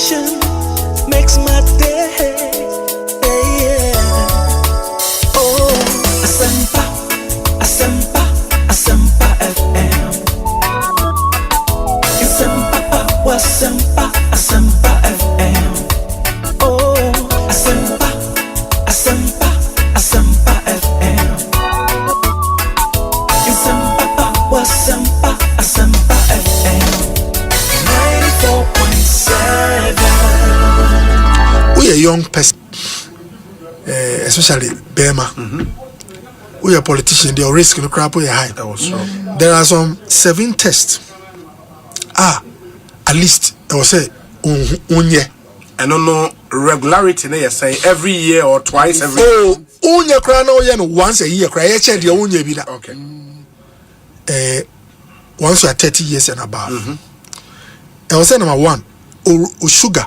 motivation makes my day. Oh, Asempa, Asempa, Asempa FM. Asempa, Asempa, Asempa FM. Oh, Asempa, Asempa, Asempa FM. Asempa, Asempa, Asempa FM. 94.7. We a young person, especially Bema. We are politicians. Their risk in crap we are high. There are some 7 tests. At least I will say unye. I don't know regularity. They say every year or twice every. Oh, unye cry no once a year. Cry check the unye be that. Okay. Once you are 30 years and above. I will say number 1, or sugar.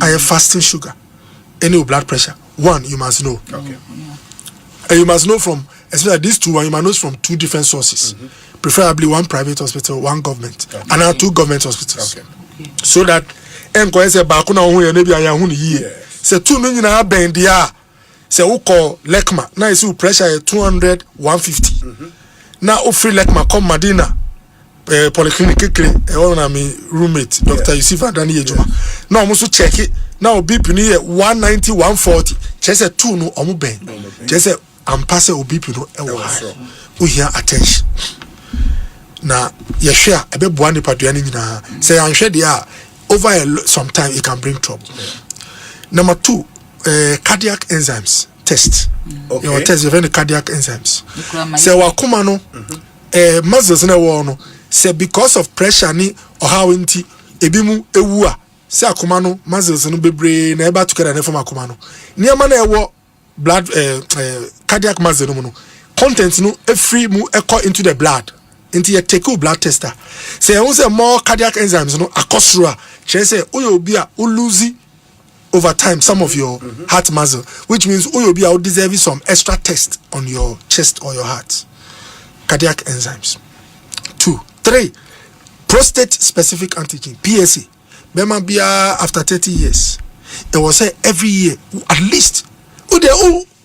I have fasting sugar. Any blood pressure. 1, you must know. Okay. And you must know from, especially these 2, and you must know from 2 different sources. Preferably 1 private hospital, 1 government, and now 2 government hospitals. Okay. So that enko say ba kuna hu ya na bia ya hu ni yi. Say 2 no nyina ben dia. Say wo call lekma, na isi pressure 200 150. Na o free lekma come Madina. Polyclinic kekere one na me roommate Dr. Yusuf Adani Ejuma na omo so check it na BP ni 190 140 chese 2 no omo ben chese ampase BP no e wo high we hear attention na ye hwe a ebe boa ni padua ni nyina say anhwe dia over some time it can bring trouble. Number 2, cardiac enzymes test. Okay. You test your cardiac enzymes say wakoma no muscles na wo no say because of pressure ni or how nti ebimu ewu a say akoma no muscles no bebre na eba together na form akoma no niam na ewo blood cardiac muscle no content no free mu echo into the blood into your take blood tester say who say more cardiac enzymes no akosro a say oyo obi a o lose over time some of your heart muscle, which means oyo obi a o deserve some extra test on your chest or your heart. Cardiac enzymes. 2, 3, prostate specific antigen PSA. Bema bia after 30 years. It was say every year at least.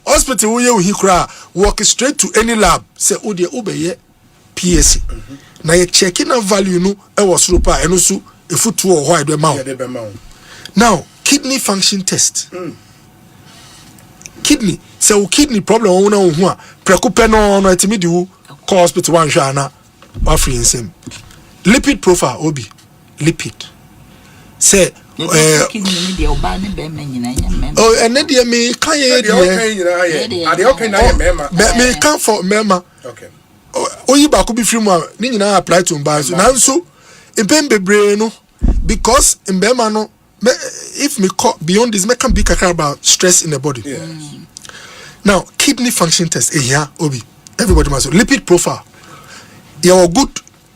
Hospital we he cry walk straight to any lab. Say obeye PSA. Na ye checking a value no e was super and also a foot to or why the mount. Now kidney function test. Kidney. So kidney problem on one preocupe no etimi di wo call hospital one shana offering same. Lipid profile obi lipid. Say and then me can me can for mema. Okay. Oyi ba ko bi free mu ni nyina apply to mba so nanso impem bebre no because mbema no if me beyond this me can be kakra about stress in the body. Now kidney function test here obi everybody must know. Lipid profile. Your good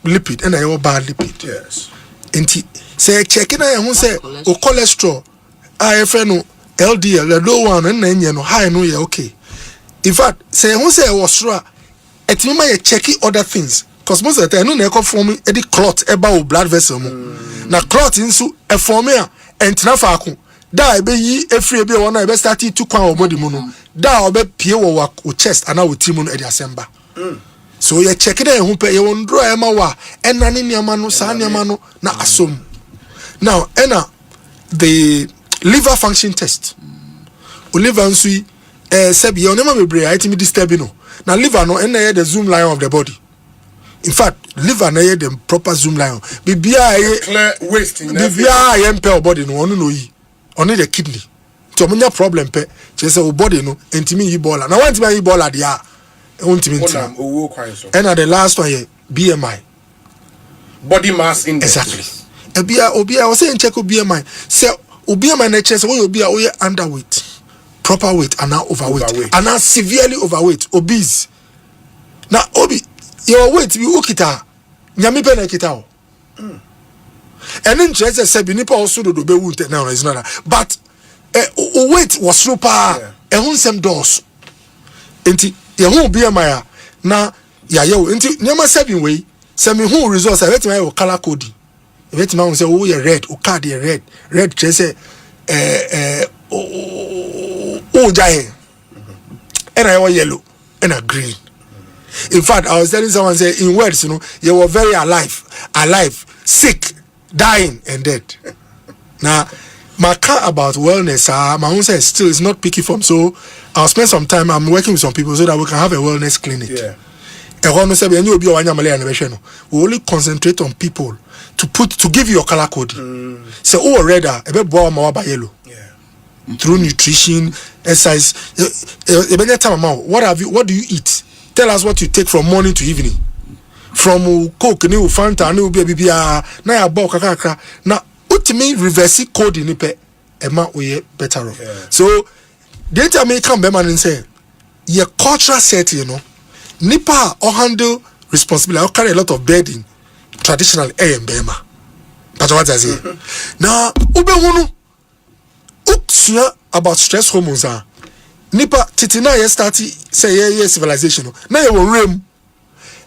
lipid and your bad lipid. Yes. Enti say checking na who say o cholesterol no LDL the low one and then no high no yeah okay. In fact say who say was sure etimi ma ye check other things because most of the time no na form e di clot eba o blood vessel mu na clot nso e form a entina faako da e be yi efri e be wona e be start to kwan o body mu no da o be pie wo chest ana wo timu no e di asemba. So you check it who pay you wondro e ma wa enane niama no sa niama no na asom. Now the liver function test. O liver nso sebi you never be brain itimi disturbing no. Now liver no the zoom line of the body. In fact, liver na the proper zoom line. Bibia clear waste in bibia yempe body no onu no yi. Only the kidney. To munya problem pe say o body no entimi yi bola. Na want me yi bola dia. And the last one here, BMI. Body mass index. Exactly. Obia I was saying check BMI. Say BMI na chest we obia we underweight, proper weight and now overweight. And now severely overweight, obese. Now obi your weight be ukita. Nyame pe na kita o. And then just say nipa also do be wound now is not that. But weight was super. E hun sem dos. Enti ye hu BMI na ya ye enti nyama 7 way se me hu results I let me color coding bet ma say oh you red o card you red just say oh jai and I was yellow and a green. In fact, I was telling someone say in words, you know, you were very alive, sick, dying, and dead. Now, my car about wellness, my own say still is not picky form. So I'll spend some time. I'm working with some people so that we can have a wellness clinic. Yeah. We only concentrate on people to give you your color code. So red, yellow. Through nutrition, exercise. What do you eat? Tell us what you take from morning to evening. From Coke, new Fanta, new baby, na ya bo kakakra. Na ultimate reverse code in it, Emma we better off. So the time may come man and say, your cultural set, you know, nipa or handle responsibility or carry a lot of burden traditional and bema. But what I say now, ube wunu uksia about stress hormones nipa titina ye start say ye civilization na ye won rem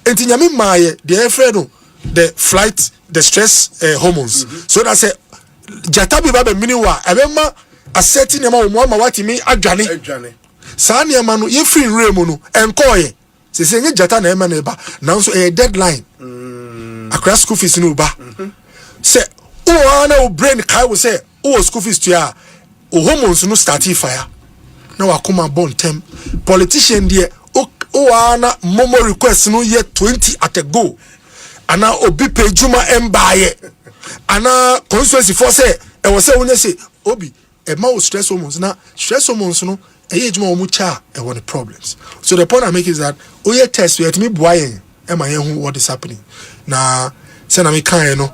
enti nyame maaye the friend the flight the stress hormones so that say jata bi ba be mini wa ebema asserting ma wo ma watimi adwane saa ne ma no ye free rem no enkoye se nye jata na ema na ba now so a deadline across school fees no ba say o na o brain kai wo say o school fees to ya o hormones no start fire na wakoma bon tem politician there o ana momo request no ye 20 at a go ana obi pejuma embaye ana constituency for say e wo say wonya say obi e ma o stress hormones na stress hormones no e ye juma o mu cha e won problems. So the point I make is that o ye test we me boyen e ma ye hu what is happening na say na me kan no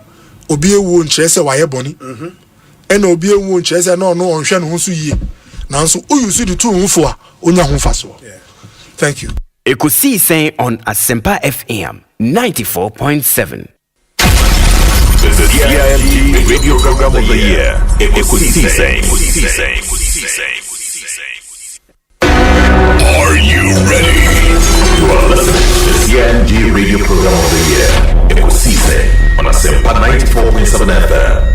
obi ewu nkyere say wa ye boni ena obi ewu nkyere say no onhwe no ho so yie. Now, so you see the two for onya hunfaso. Thank you. Ekosiisen on Asempa FM 94.7. The DIMG Radio Program of the Year. Ekosiisen. Are you ready? You are listening to the DIMG Radio Program of the Year. Ekosiisen on Asempa 94.7 FM.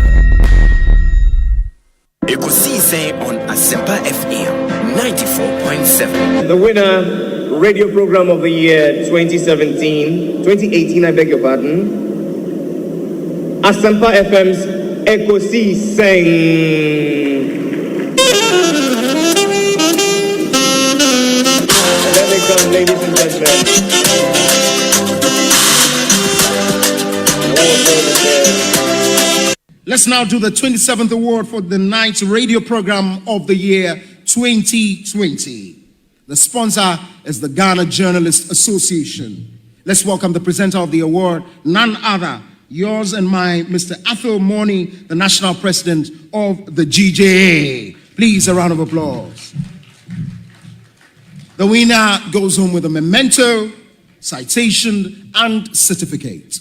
Ekosiisen on Asempa FM 94.7. The winner, Radio Program of the Year 2018, I beg your pardon. Asempa FM's Ekosiisen. And there they come, ladies and gentlemen. Let's now do the 27th award for the Night Radio Program of the Year 2020. The sponsor is the Ghana Journalists Association. Let's welcome the presenter of the award, none other, yours and mine, Mr. Athol Morny, the National President of the GJA. Please, a round of applause. The winner goes home with a memento, citation, and certificate.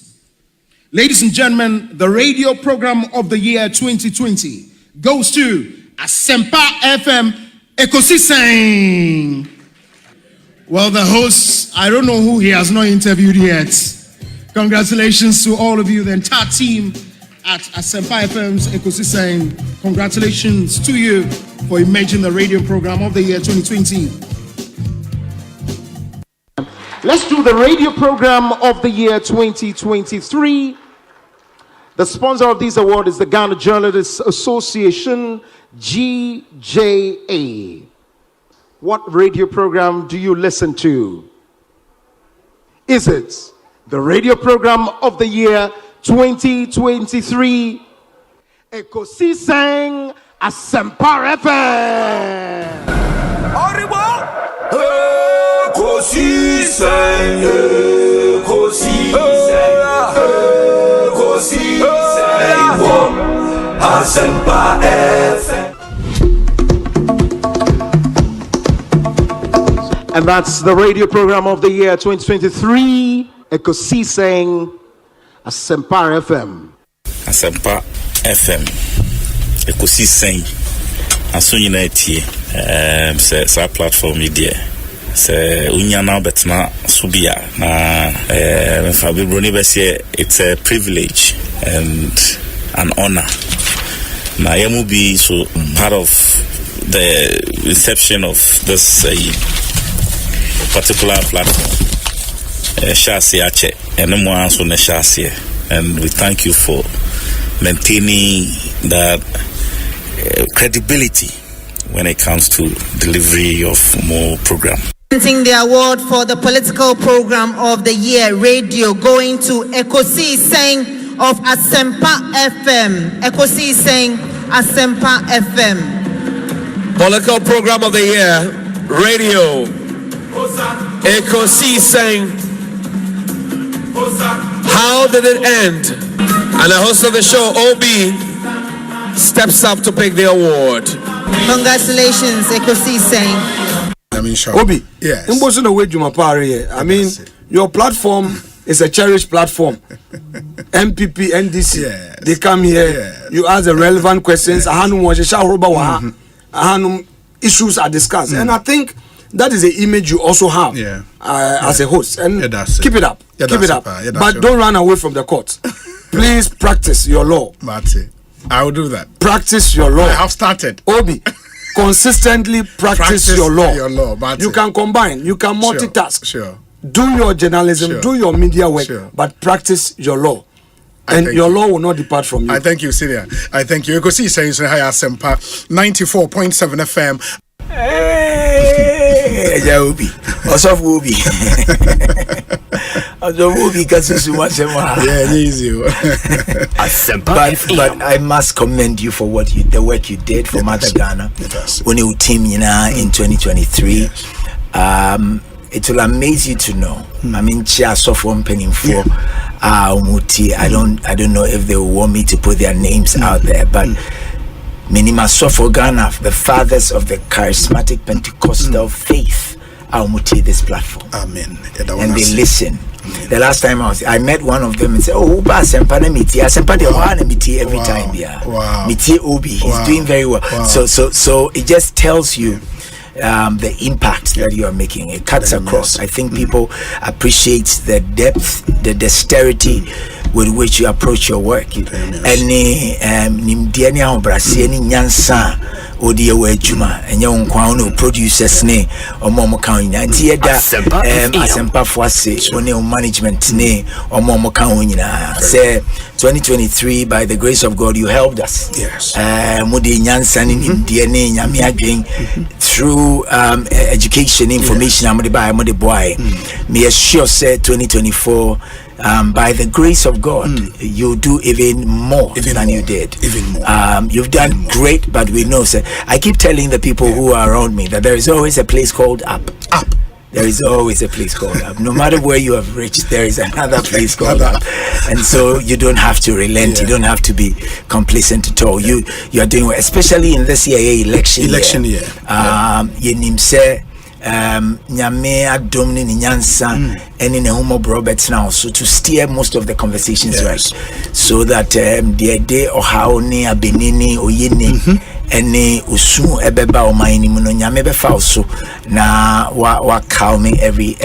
Ladies and gentlemen, the radio program of the year 2020 goes to Asempa FM Ekosiisen. Well, the host, I don't know who he has not interviewed yet. Congratulations to all of you, the entire team at Asempa FM's Ekosiisen. Congratulations to you for emerging the radio program of the year 2020. Let's do the radio program of the year 2023. The sponsor of this award is the Ghana Journalists Association, GJA. What radio program do you listen to? Is it the radio program of the year 2023? Ekosiisen Asempa FM. Ekosiisen, Asempa FM. And that's the radio program of the year 2023, Ekosiisen Asempa FM. Asempa FM. Ekosiisen. Aso nyina tie. Sa platform yi se unyana betna subia na Fabibroni bese it's a privilege and an honor. Na yemu be so part of the inception of this particular platform. Shasiache and so Neshasia, and we thank you for maintaining that credibility when it comes to delivery of more program. Presenting the award for the political program of the year, radio, going to Ekosiisen of Asempa FM. Ekosiisen Asempa FM. Political program of the year, radio, Ekosiisen. How did it end? And the host of the show, OB, steps up to pick the award. Congratulations, Ekosiisen. I mean, sure. Obi, yes. I mean, your platform is a cherished platform. MPP, NDC, yes. They come here, yes. You ask the relevant questions, issues are discussed. And I think that is the image you also have as a host. And keep it up. Keep it up. But don't run away from the court. Please practice your law. I will do that. Practice your law. I have started. Obi, consistently practice your law. You can combine. You can multitask. Sure. Do your journalism. Do your media work. But practice your law. And your law will not depart from you. I thank you, Syria. I thank you. Ekosiisen Asempa 94.7 FM. Hey, Obi. Osei Obi. Obi kasusu wasema. Yeah, easy. But I must commend you for the work you did for Mother Ghana. When you team in 2023. It will amaze you to know. I mean, chair software penning for Umuti. I don't know if they will want me to put their names out there, but Minima Sofo Ghana, the fathers of the charismatic Pentecostal faith, Umuti this platform. Amen. And they listen. The last time I met one of them and said, "Oh, Asempa na miti, Asempa de wana miti every time, yeah. Wow. Miti Obi, he's doing very well." Wow. So it just tells you the impact that you are making. It cuts across. I think people appreciate the depth, the dexterity with which you approach your work. Any nimdiani obrasi any nyansa odi ewe juma enye onkwa no producers ne omo kan nyina nti eda Asempa Fuase one management ne omo kan nyina say 2023 by the grace of God you helped us. Yes. Mudi nyansa ni nimdiani nyame adwen through education information amode by amode boy me assure say 2024 by the grace of God, you do even more than you did. Even more. You've done great, but we know, sir. I keep telling the people who are around me that there is always a place called up. Up. There is always a place called up. No matter where you have reached, there is another place called up. And so you don't have to relent. You don't have to be complacent at all. You are doing well, especially in this year election year. Nyame adomni ni nyansa eni ne homo Roberts now so to steer most of the conversations right so that the day or how ne abenini oyeni eni usu ebeba o mine mu no nyame befa so na wa calm me every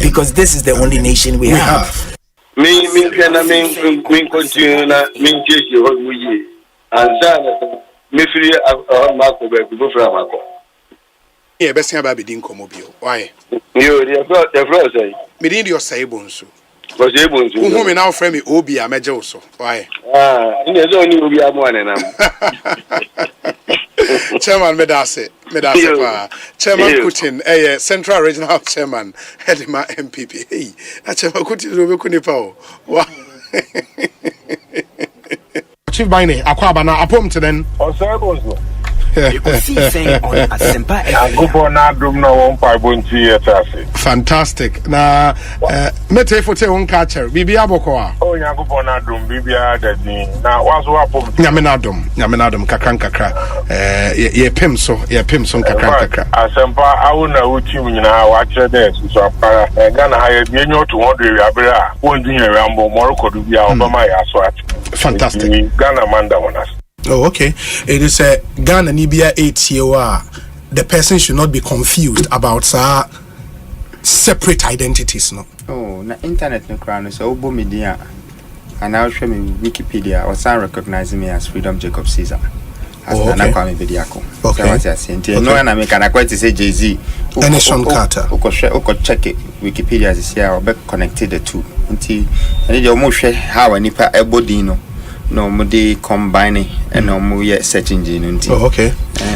because this is the only nation we have. Me continue na me chechi ho muyi ansa me free mako be go fra mako. Yeah, best thing about being Comobio. Why? You, the floor say. Medin your say Bonsu. Was able to. Whom now frame me Obi a major also. Why? In the zone will be a one and Chairman Medase. Chairman Kutin, Central Regional Chairman, Hedima MPP. Hey, Chairman Kutin Rubikunipo. Wow. Chief Bine, Aquabana, upon to then. Osei Bonsu. Ekosiisen On Asempa FM. Fantastic. Na mete fote won catcher. Bibi aboko. Oh Yakubon adum bibia dadni. Na wazo apom. Nyame na adum kakra. Ye pem so kakra. Asempa awuna uchi nyina wa kire dey so apara. Ghana ha ye bienyo to 100 abira. Won dunya rambo moroko du bia obama ya so at. Fantastic. Ghana manda wonas. Oh, okay. It is a Ghana Nibia 8 year. The person should not be confused about separate identities no. Oh, na internet no crown so obo media and now show me Wikipedia or some recognize me as Freedom Jacob Caesar. Oh, okay. Okay. So no na me kana quite say Jay-Z. Nation Carter. Oko check Wikipedia this year or be connected the two. Nti and dey almost share how nipa ebodi no mo dey combine and no mo ye search engine nti. Oh, okay.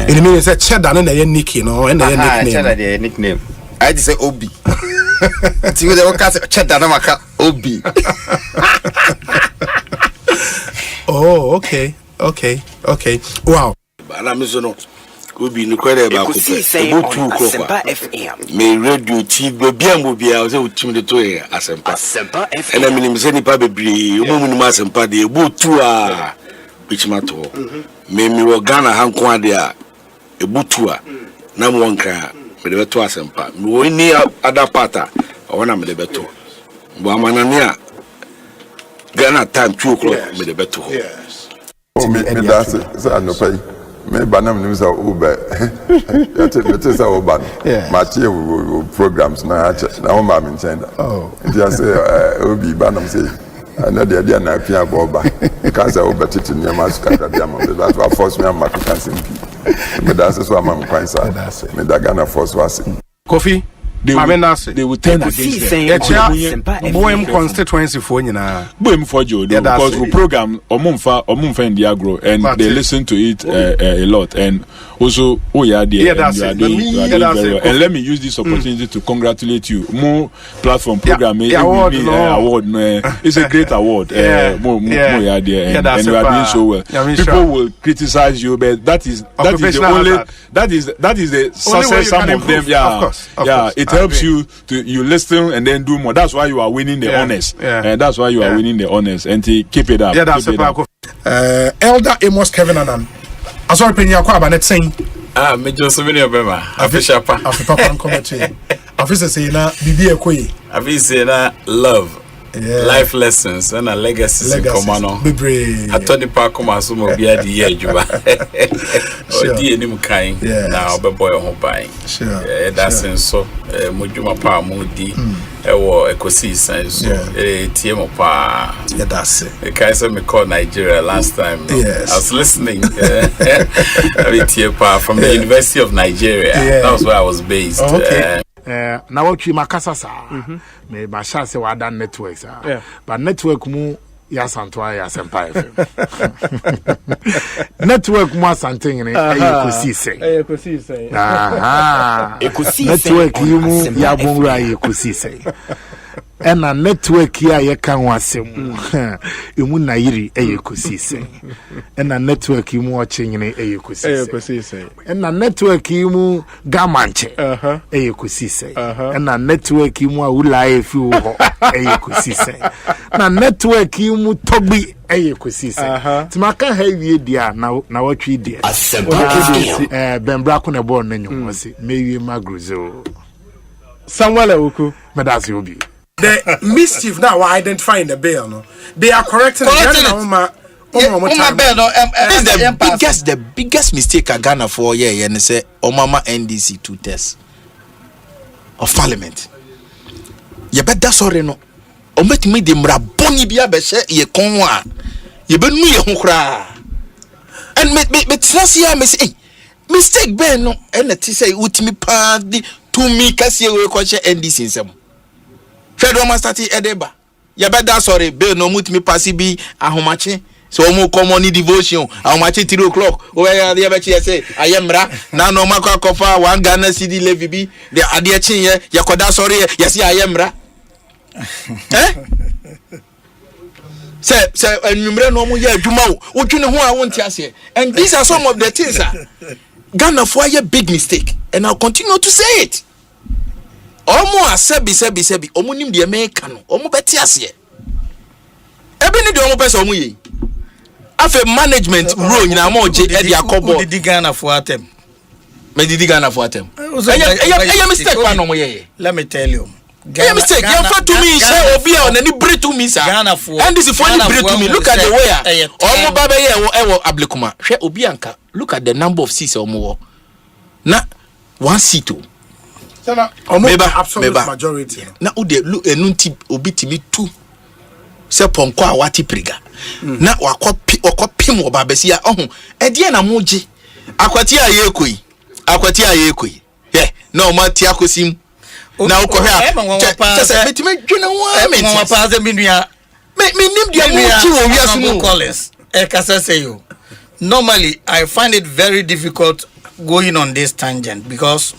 It means that cheddar na your nickname no and your nickname. Cheddar the nickname. I just say Obi. Nti we dey work as cheddar na maka Obi. Oh, okay. Wow. Ana mizono Obi ni kwere ba ko Asempa FM. Me radio TV bia mo bia o se utim de to e Asempa FM. Ena minim se nipa bebre o mu Asempa de ebutu a bichimato. Me wo Ghana hanko ade a ebutu a na mo nka me de beto Asempa. Me wo ni ada pata o na me de beto. Bo amana ne a Ghana time 2 o'clock me de beto. Yes. Me that's no pay. Me banam news are Uber. It is our ban. My programs na o ma me nchen. Oh. Just say Obi banam say I know the idea na pia boba. Because I over to near my scatter diam. That's what force me am African simple. Me that's so am kwansa. Me da Ghana force was. Kofi they will turn against them. Boem constituency for nyina. Boem for Joe because we program omumfa in the agro and they listen to it a lot and also there and you are doing very well. And let me use this opportunity to congratulate you. More platform program award it's a great award. More you are there and you are doing so well. People will criticize you, but that is the only that is the success some of them. It helps you to listen and then do more. That's why you are winning the honors. And that's why you are winning the honors. And keep it up. Yeah, that's Elder Amos Kevin Anan. I saw Penya Kwaba net saying me just so many of them official pa papa commentary. Officer say na bibi ekoyi. Officer na love. Life lessons and a legacies in Komano. I told the park so mo be at the year juba. O di enim kan na obe boy ho pai. That's so mojuma pa mo di e wo Ekosiisen so tie mo pa. That's it. The guy said me call Nigeria last time. I was listening. Tie pa from the University of Nigeria. That was where I was based. Okay. Na watchi makasa sa me ba sha se wa dan networks but network mu ya Santoa ya Asempa FM network mu Asanteng ni Ekosiisen network mu ya Bonra Ekosiisen ena network ya ye kan wasem emu na yiri Ekosiisen ena network mu ochenyene Ekosiisen ena network mu gamanche Ekosiisen ena network mu awula efi ho Ekosiisen na network mu togbi Ekosiisen timaka ha wie dia na watwi dia bembra ko na ball na nyum se mewie magruzo Samuel Oku medasi obi. The mischief that we identify in the bill, no, they are correcting it. The biggest mistake I Ghana for and say Omama NDC 2 tests of Parliament. You bet that's all no. Omet me de mraboni bia be she ye konwa. You be nu ye ho kra. And me trasia me say mistake be no and it say utimi pa di to me kase we ko she NDC nsem. Federal Master Edeba. Ya better sorry, bill no mutimi passi be ahomache. So mo common devotion. Ahomache 3 o'clock. Over there be say ayemra. Na no makwa kofa 1 Ghana CD levy be. The adie chin ye ya koda sorry ye si ayemra. Say enumere no mo ye adwuma wo. Wotwene ho a wonti ase. And these are some of the things Ghana for a big mistake. And I'll continue to say it. Omo asebi omo nim de America no omo beti ase ebe ni de omo pese omo yi afa management role nyina ma oje e de akobo di Ghana for atem me di Ghana for atem e mistake pa no mo ye let me tell you Ghana mistake you for to me say obi e on any break to me sir Ghana for and this is for any break to me look at the way omo baba ye e wo ablekuma hwe obi anka look at the number of seats omo wo na 1 seat absolute majority. Na ude lu enunti obitimi tu se ponko a wati priga. Na wakopim obabesi ya ohun edie na moje akwati ayekoi no ma ti akosim na ukohia se betime dwena wa me pa ze minua me nim dia mo ti wo wiasu no Collins kasa say you. Normally I find it very difficult going on this tangent because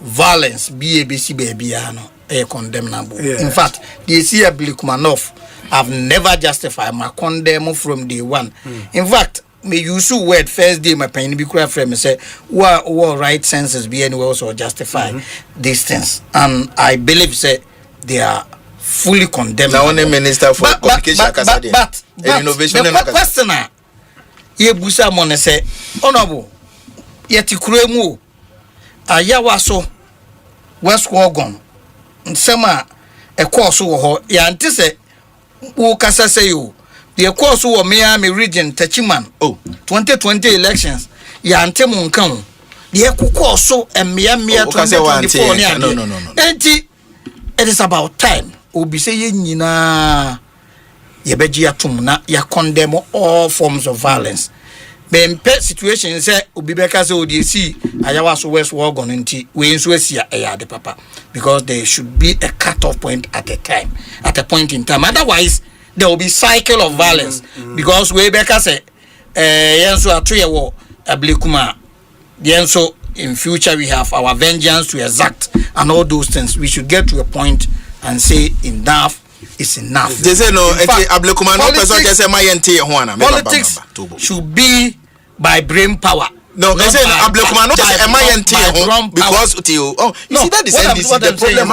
violence BABC baby condemnable. In fact, the CA Blikumanov have never justified my condemn from day one. In fact, me use word first day my pain be cry frame say what right senses be anywhere also justify these things, and I believe say they are fully condemned. Now only minister for communication but innovation and question ye busa mon say honorable yeti kuremu ayawa so west wogon nsema e course wo ho ya ante say wo kasa say you the course wo Miami region Tachiman 2020 elections ya ante mu nkan the course Miami 2024 no enti it is about time obi say ye nyina ye beji atum na ya condemn all forms of violence. Bempe situation say obi beka say odc ayawa so west wogon nti we nso asia de papa because there should be a cut-off point at a point in time, otherwise there will be cycle of violence because we beka say yenso atoye wo ablekuma yenso in future we have our vengeance to exact and all those things. We should get to a point and say enough is enough. They say no, politics should be by brain power. No, they say Ablekuma because you see that is NDC the problem.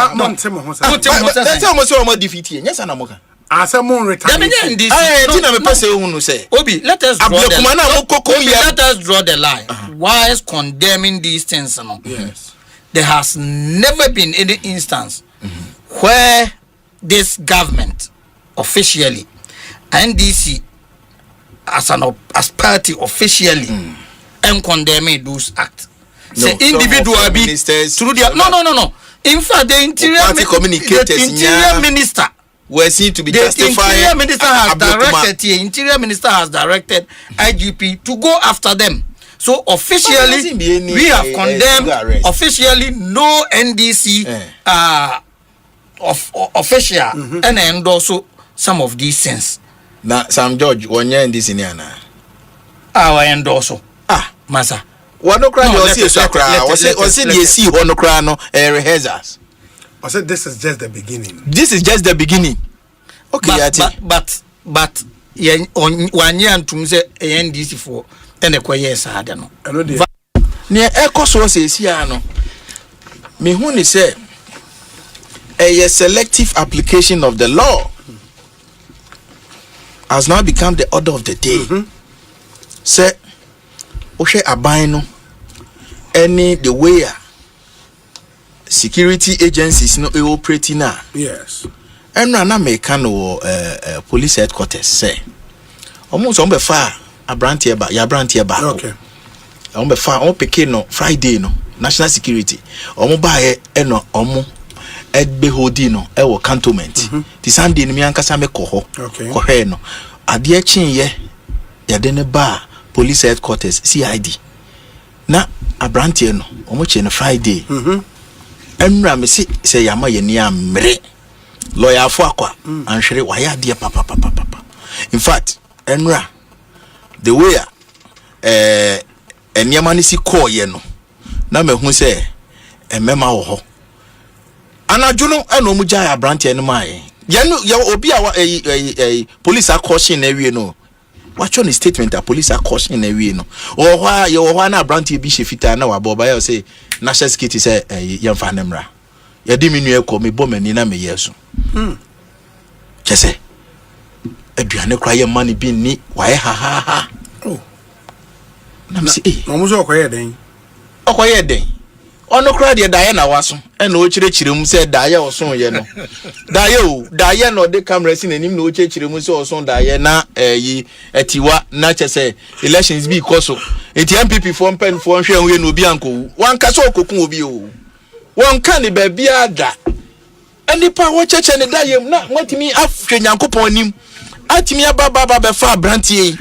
That's almost almost defeated. Yes, and Amoka. Obi, let us draw the line. Why is condemning these things? Yes. There has never been any instance where this government officially, NDC as party officially and condemning those acts. Say individual be through their no. In fact, the interior minister were seen to be justified. Interior minister has directed IGP to go after them. So officially, we have condemned. Officially, no NDC official and endorse some of these things. Now, Sam George, 1 year in this in Yana. Our endorse. Massa. What no cry? Was it the see one cry? No rehearsals. I said this is just the beginning. This is just the beginning. Okay, but 1 year and 2 say NDC for and a quiet sad. No, near Ekosiise here. No, me who say a selective application of the law has now become the order of the day. Say, Osei abino any the way security agencies no operating now. Yes. And na make no police headquarters say. Almost on be far a brand here ba okay. On be far on pick no Friday no national security. Omo ba no omo be hodi no e wo cantonment. The Sunday ni mi ankasa me koho. Okay. Kohe no. Ade chin ye de ne ba police headquarters CID. Na abrantie no omo che no Friday. Enra me say yama ye ni amre. Lawyer for akwa anhwere waya de papa. In fact, enra the way enyama ni si call ye no. Na me hu say emema wo ho. Anadwo no eno mu gya abrantie no mai. Ye no ye obi a police caution na wie no. Watch on statement a police caution na wie no. O hwa ye wo hwa na abrantie bi shefita na wa boba ye say national security say ye mfa nemra. Ye di minu ekọ me bomani na me yeso. Chese. Aduane kra ye mani bi ni wa ye ha. Oh. Na me say no so okoye den. Okoye den. Ono kra de daye na waso e na o kirechirem se daye oson ye no daye no de camera si nanim na o kirechirem se oson daye na yi etiwa na chese elections bi koso eti MPP for pen for hwe hwe no bi anko wan ka so okokun obi o One can be baby ada. And the power church and the diam not what me after Yankopon him. At me baba be far branty.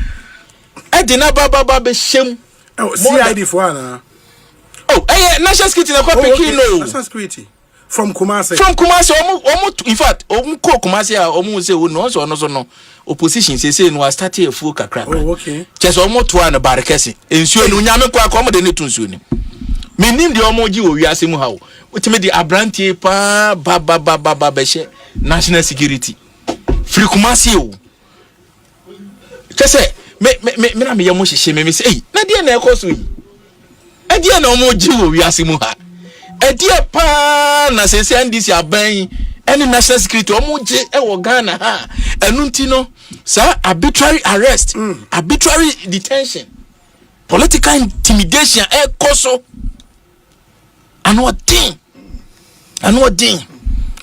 I didn't baba be shame. Oh, CID for Anna. Oh, national security na kwa Pekino. National security. From Kumasi. In fact, Kumasi say no opposition say no start a full kakra. Oh, okay. Just almost one barakesi. Ensuo no nyame kwa ko de netu nsuo ni. Menim de omoji wo wiase mu hawo. Utime de abrantie pa baba behye national security. Free Kumasi o. Kese me na me yamo hihye me say, na de na ekoso yi. E de na omoji wo wiase mu ha. Edia pa na sese ndisi aban any national security omoje e wo Ghana ha enu ntino sa arbitrary arrest arbitrary detention political intimidation e koso anu odin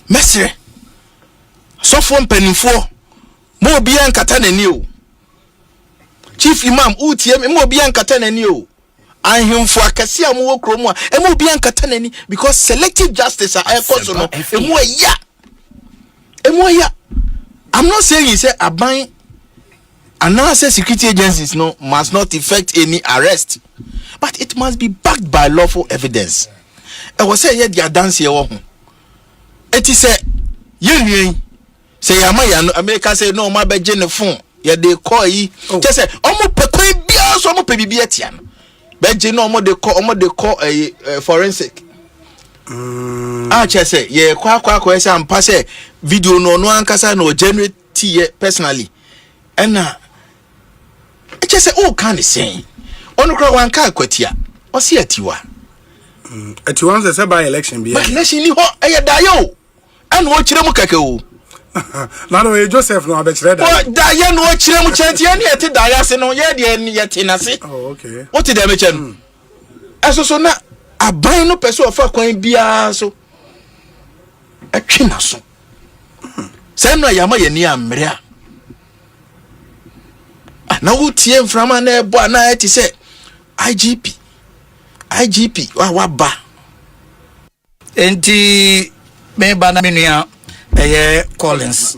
mesre so for mpanifo mo obi ankata nani o chief imam utie mo obi ankata nani o ahemfo akase amwo kromo a emo bi ankata nani because selective justice a ekoso no emo ya I'm not saying he say aban and security agencies no must not effect any arrest, but it must be backed by lawful evidence. I was say dia dance here wo ho it is say ye say ya America say no ma beje ne phone ye dey call yi just say omo pekwan bia so omo pe bibia tia no beje no omo dey call forensic say ye kwa say ampa say video no ankasa no generate ye personally and just say oh can say onu kra wan ka kwatia o se atiwa atiwa say by election bi but election ni ho e da yo and wo kire mu kake o na no Joseph no abekire da da ye no kire mu chantie na yete da ya se no ye de ni yete na se oh okay what did they mention so na aban no person of kwan bia so atwe na so say no yama ye ni amre na wutie mframa na ebo na eti say IGP wa ba enti me ba na menua Collins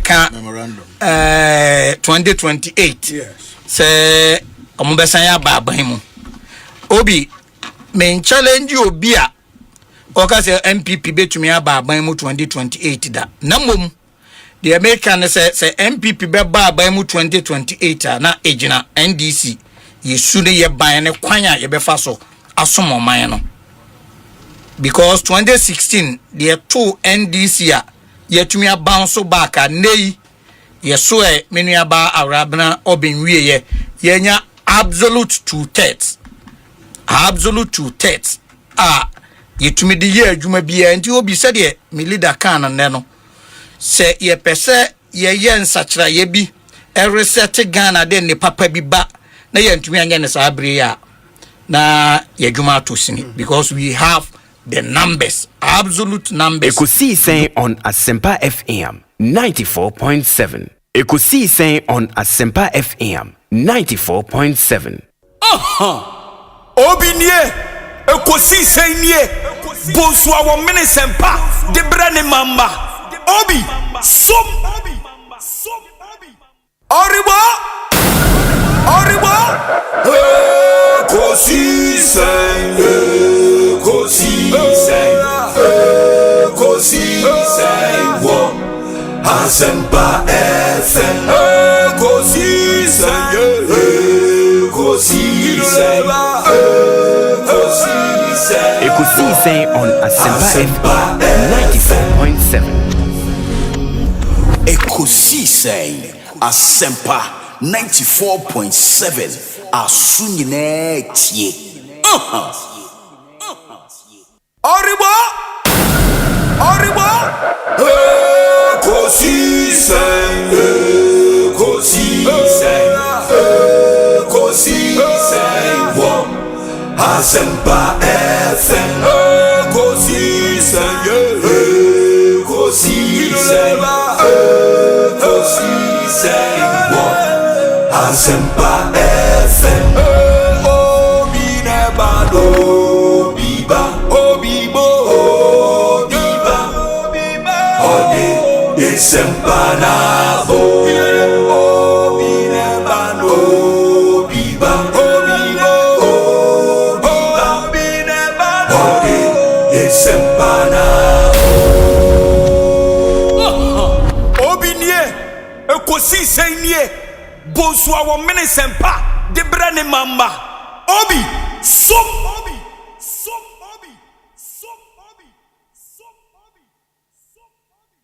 ka memorandum 2028 yes say omobesan ya ba aban mu obi men challenge obi a oka say MPP betumi aba aban mu 2028 da na mom the American say MPP be ba aban mu 2028 na ejina NDC yesu ne ye ban ne kwan a ye befa so asomo man no because 2016 the two NDC a yetumi bounce back a nei yeso e menua ba arabna obenwie ye yenya absolute 2/3 yetumi de ye adwuma bia nti obi se de me leader kan na no se ye pese ye nsachira ye bi e reset Ghana de ne papa bi ba na ye ntumi anya ne sa abre ya na ye adwuma to sini because we have the numbers, absolute numbers. Ekosiisen on Asempa FM 94.7. Ekosiisen on Asempa FM 94.7. Obinie, Ekosiisen nie, Bonsu awo mene sempa, de brane mamba. Obi, som. Oribo. Ekosiisen, Ekosiisen, wo Asempa FM. Ekosiisen, Ekosiisen on Asempa FM 94.7. Ekosiisen, Asempa 94.7. Asunyine tie. Oribo. Ekosiisen, wo Asempa FM. Ekosiisen, wo Asempa FM. Obi nebado, obibo. Asempa na obi neba no obi ba obi neba no Asempa na obi nie Ekosiise nie Bonsu awo mene sempa de brane mamba obi som obi som obi som obi som obi som obi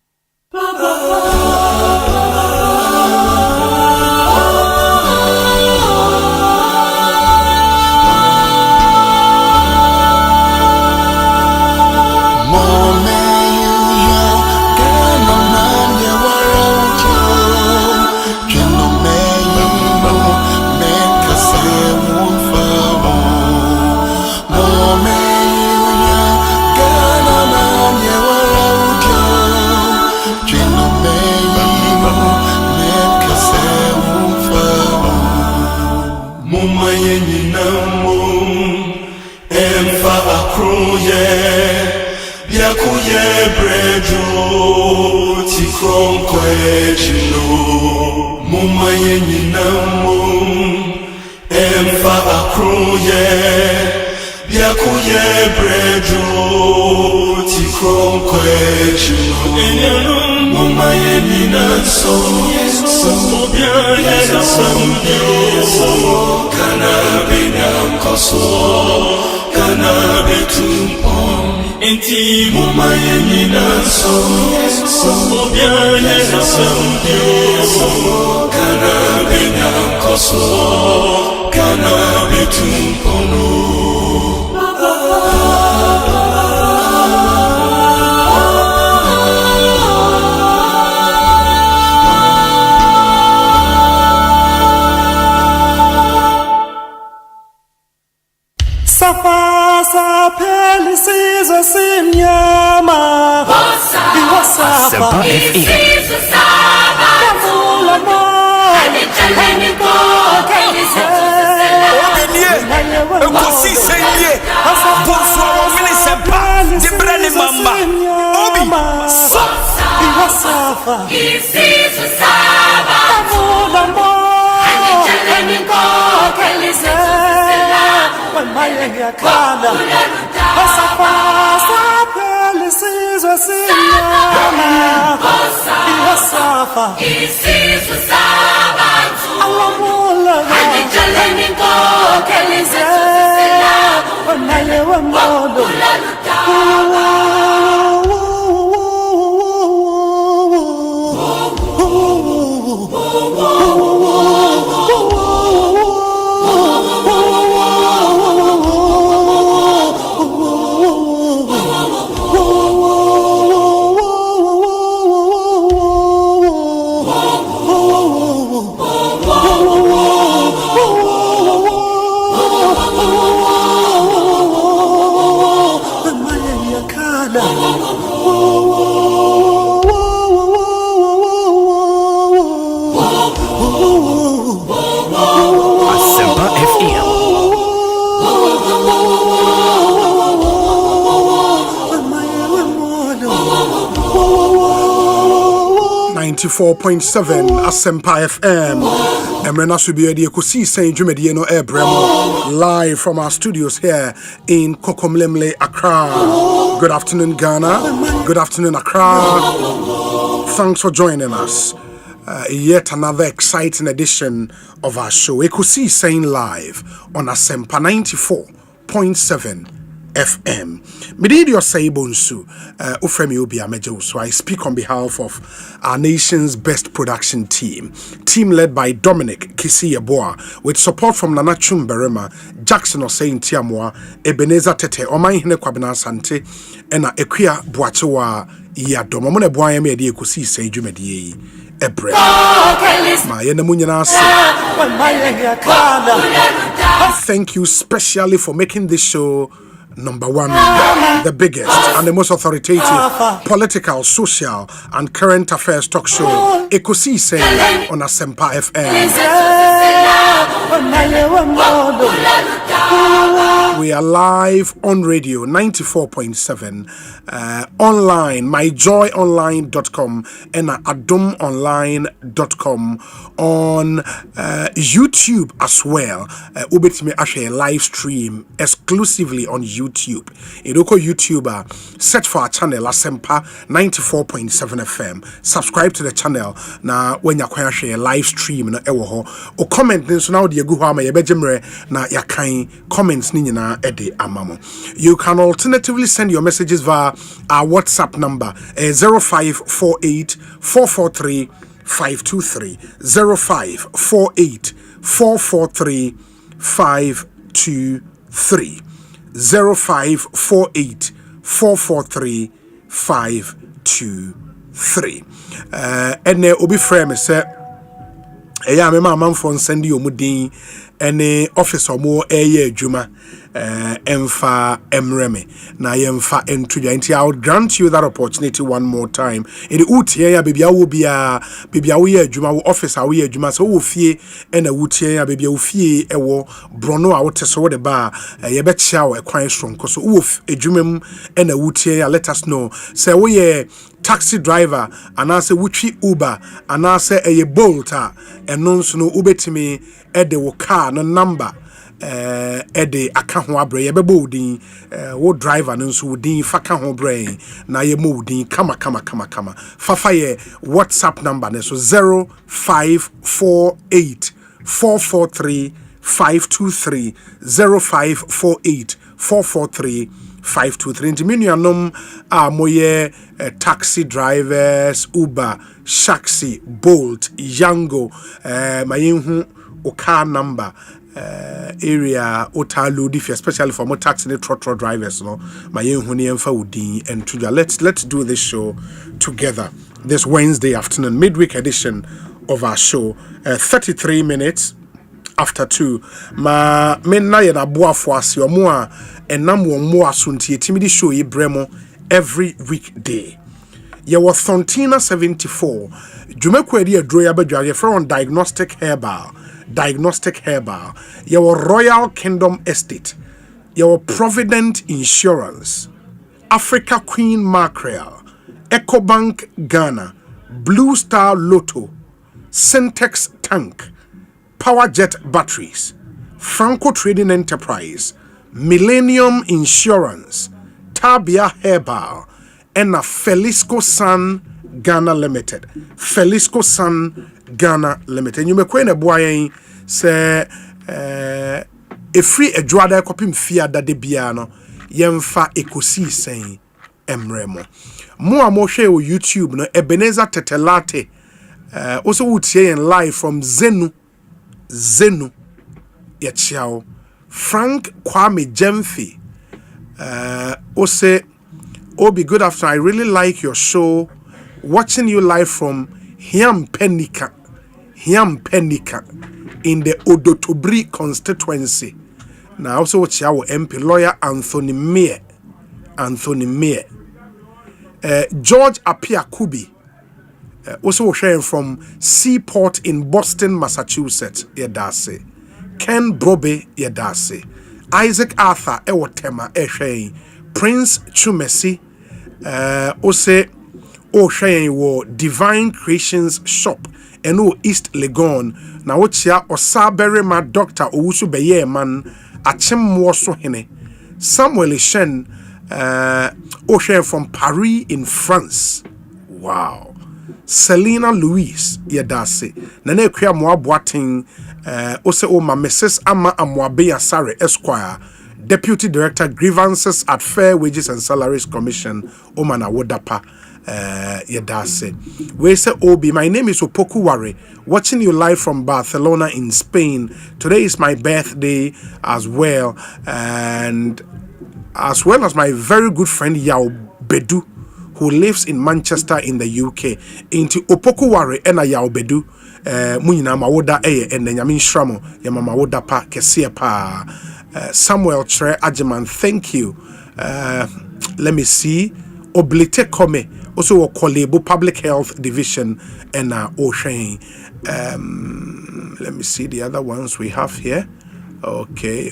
Inti mama yenina so obiane na so kana benya koso kana betumpono Asempa Ekosiise nie Bonsu awo mene sempa de brane mamba obi so Asempa FM 94.7 Asempa FM. Emrena Subiya di Ekosiise Dwumadiye no Ebremo live from our studios here in Kokomlemle, Accra. Good afternoon, Ghana. Good afternoon, Accra. Thanks for joining us. Yet another exciting edition of our show, Ekosiise live on Asempa 94.7 FM. Mididio say Bonsu, Ufremi Obi Amejo. So I speak on behalf of our nation's best production team led by Dominic Kisi Yeboah, with support from Nana Chumberema, Jackson Osei Ntiamwa, Ebenezer Tete, Omaihine Kwabena Sante, and Ekuya Buachewa Yadom. Mone Boya me di Ekosiise Dwumadiye Ebre. Ma yene munyana se. Thank you specially for making this show number one, the biggest and the most authoritative political, social, and current affairs talk show, Ekosiise on Asempa FM. We are live on radio 94.7, online, myjoyonline.com and adomonline.com, on YouTube as well. Ubetime actually live stream exclusively on YouTube. Idoko YouTuber, search for our channel Asempa 94.7 FM. Subscribe to the channel. Na when you share live stream na ewo ho. O comment so now the gu ho ama ye bejemre na yakan comments ni nyina ede amamo. You can alternatively send your messages via our WhatsApp number 0548 443 523 0548 443 523 0548 443 523. And obi frame say eya me ma for send you mudin any office or more adwuma emfa emreme na yemfa entudwa nti I would grant you that opportunity one more time. In the utie ya bibia wo bia wo ye adwuma wo office a wo ye adwuma so wo fie na utie ya bibia wo fie ewo brono a wo teso wo de ba ye be chia wo ekwan stronko so wo adwumam na utie ya let us know say wo ye taxi driver anase wuchi Uber anase eye Bolt a eno nso no ubetimi ede wo car no number ede aka ho abre ye bebo udin wo driver no nso udin fa ka ho brain na ye mo udin kama fafa ye WhatsApp number ne so 0548 443 523 0548 443 523. Nti menu anom a moye taxi drivers, Uber, Shaxi, Bolt, Yango, mayenhu o car number area otalu difi, especially for more taxi and trotro drivers, no mayenhu ni emfa udin and tuja. Let's do this show together this Wednesday afternoon, midweek edition of our show, 33 minutes after 2. Ma menna ye na boafo ase omo a enam wo mo asunti etimidi show ye bremo every weekday. Ye was Fontina 74. Jumeko edi adro ya badwa ye from diagnostic herbal. Ye was Royal Kingdom Estate. Ye was Provident Insurance. Africa Queen Mackerel. Ecobank Ghana. Blue Star Lotto. Syntex Tank. Powerjet Batteries, Franco Trading Enterprise, Millennium Insurance, Tabia Herbal, and a Felisco Sun Ghana Limited. Felisco Sun Ghana Limited. You may quite a boy say a free a drada copy fia da de biano, yemfa Ekosiise emremo. More share with YouTube, no Ebenezer Tetelate, also would say in live from Zenu Yachiao Frank Kwame Jemfi Osei Obi, good afternoon. I really like your show. Watching you live from Hiampenika in the Odotobri constituency. Now also watch our MP lawyer Anthony Meyer. George Apia Kubi also sharing from Seaport in Boston, Massachusetts. Yedase. Ken Brobe Yedase. Isaac Arthur Ewotema sharing. Prince Chumesi Osei sharing wo Divine Creations Shop eno East Legon. Na wochia Osabere ma Dr. Owusu Beye man Achemmo so hene. Samuel Shen sharing from Paris in France. Wow. Selena Louise Yedase Nane Kwa Moaboating Osei Oma Mrs. Ama Amwabeya Sare Esquire, Deputy Director Grievances at Fair Wages and Salaries Commission Omana Wodapa Yedase. We say Obi, my name is Opoku Ware, watching you live from Barcelona in Spain. Today is my birthday as well, and as well as my very good friend Yao Bedu, who lives in Manchester in the UK. Into Opoku Ware ena Yao Bedu munyina mawoda eye ene nyame nhramo ya mama woda pa kese pa Samuel Tre Ajeman, thank you. Let me see. Oblite Kome, also a Kolebo Public Health Division and Osei. Let me see the other ones we have here. Okay.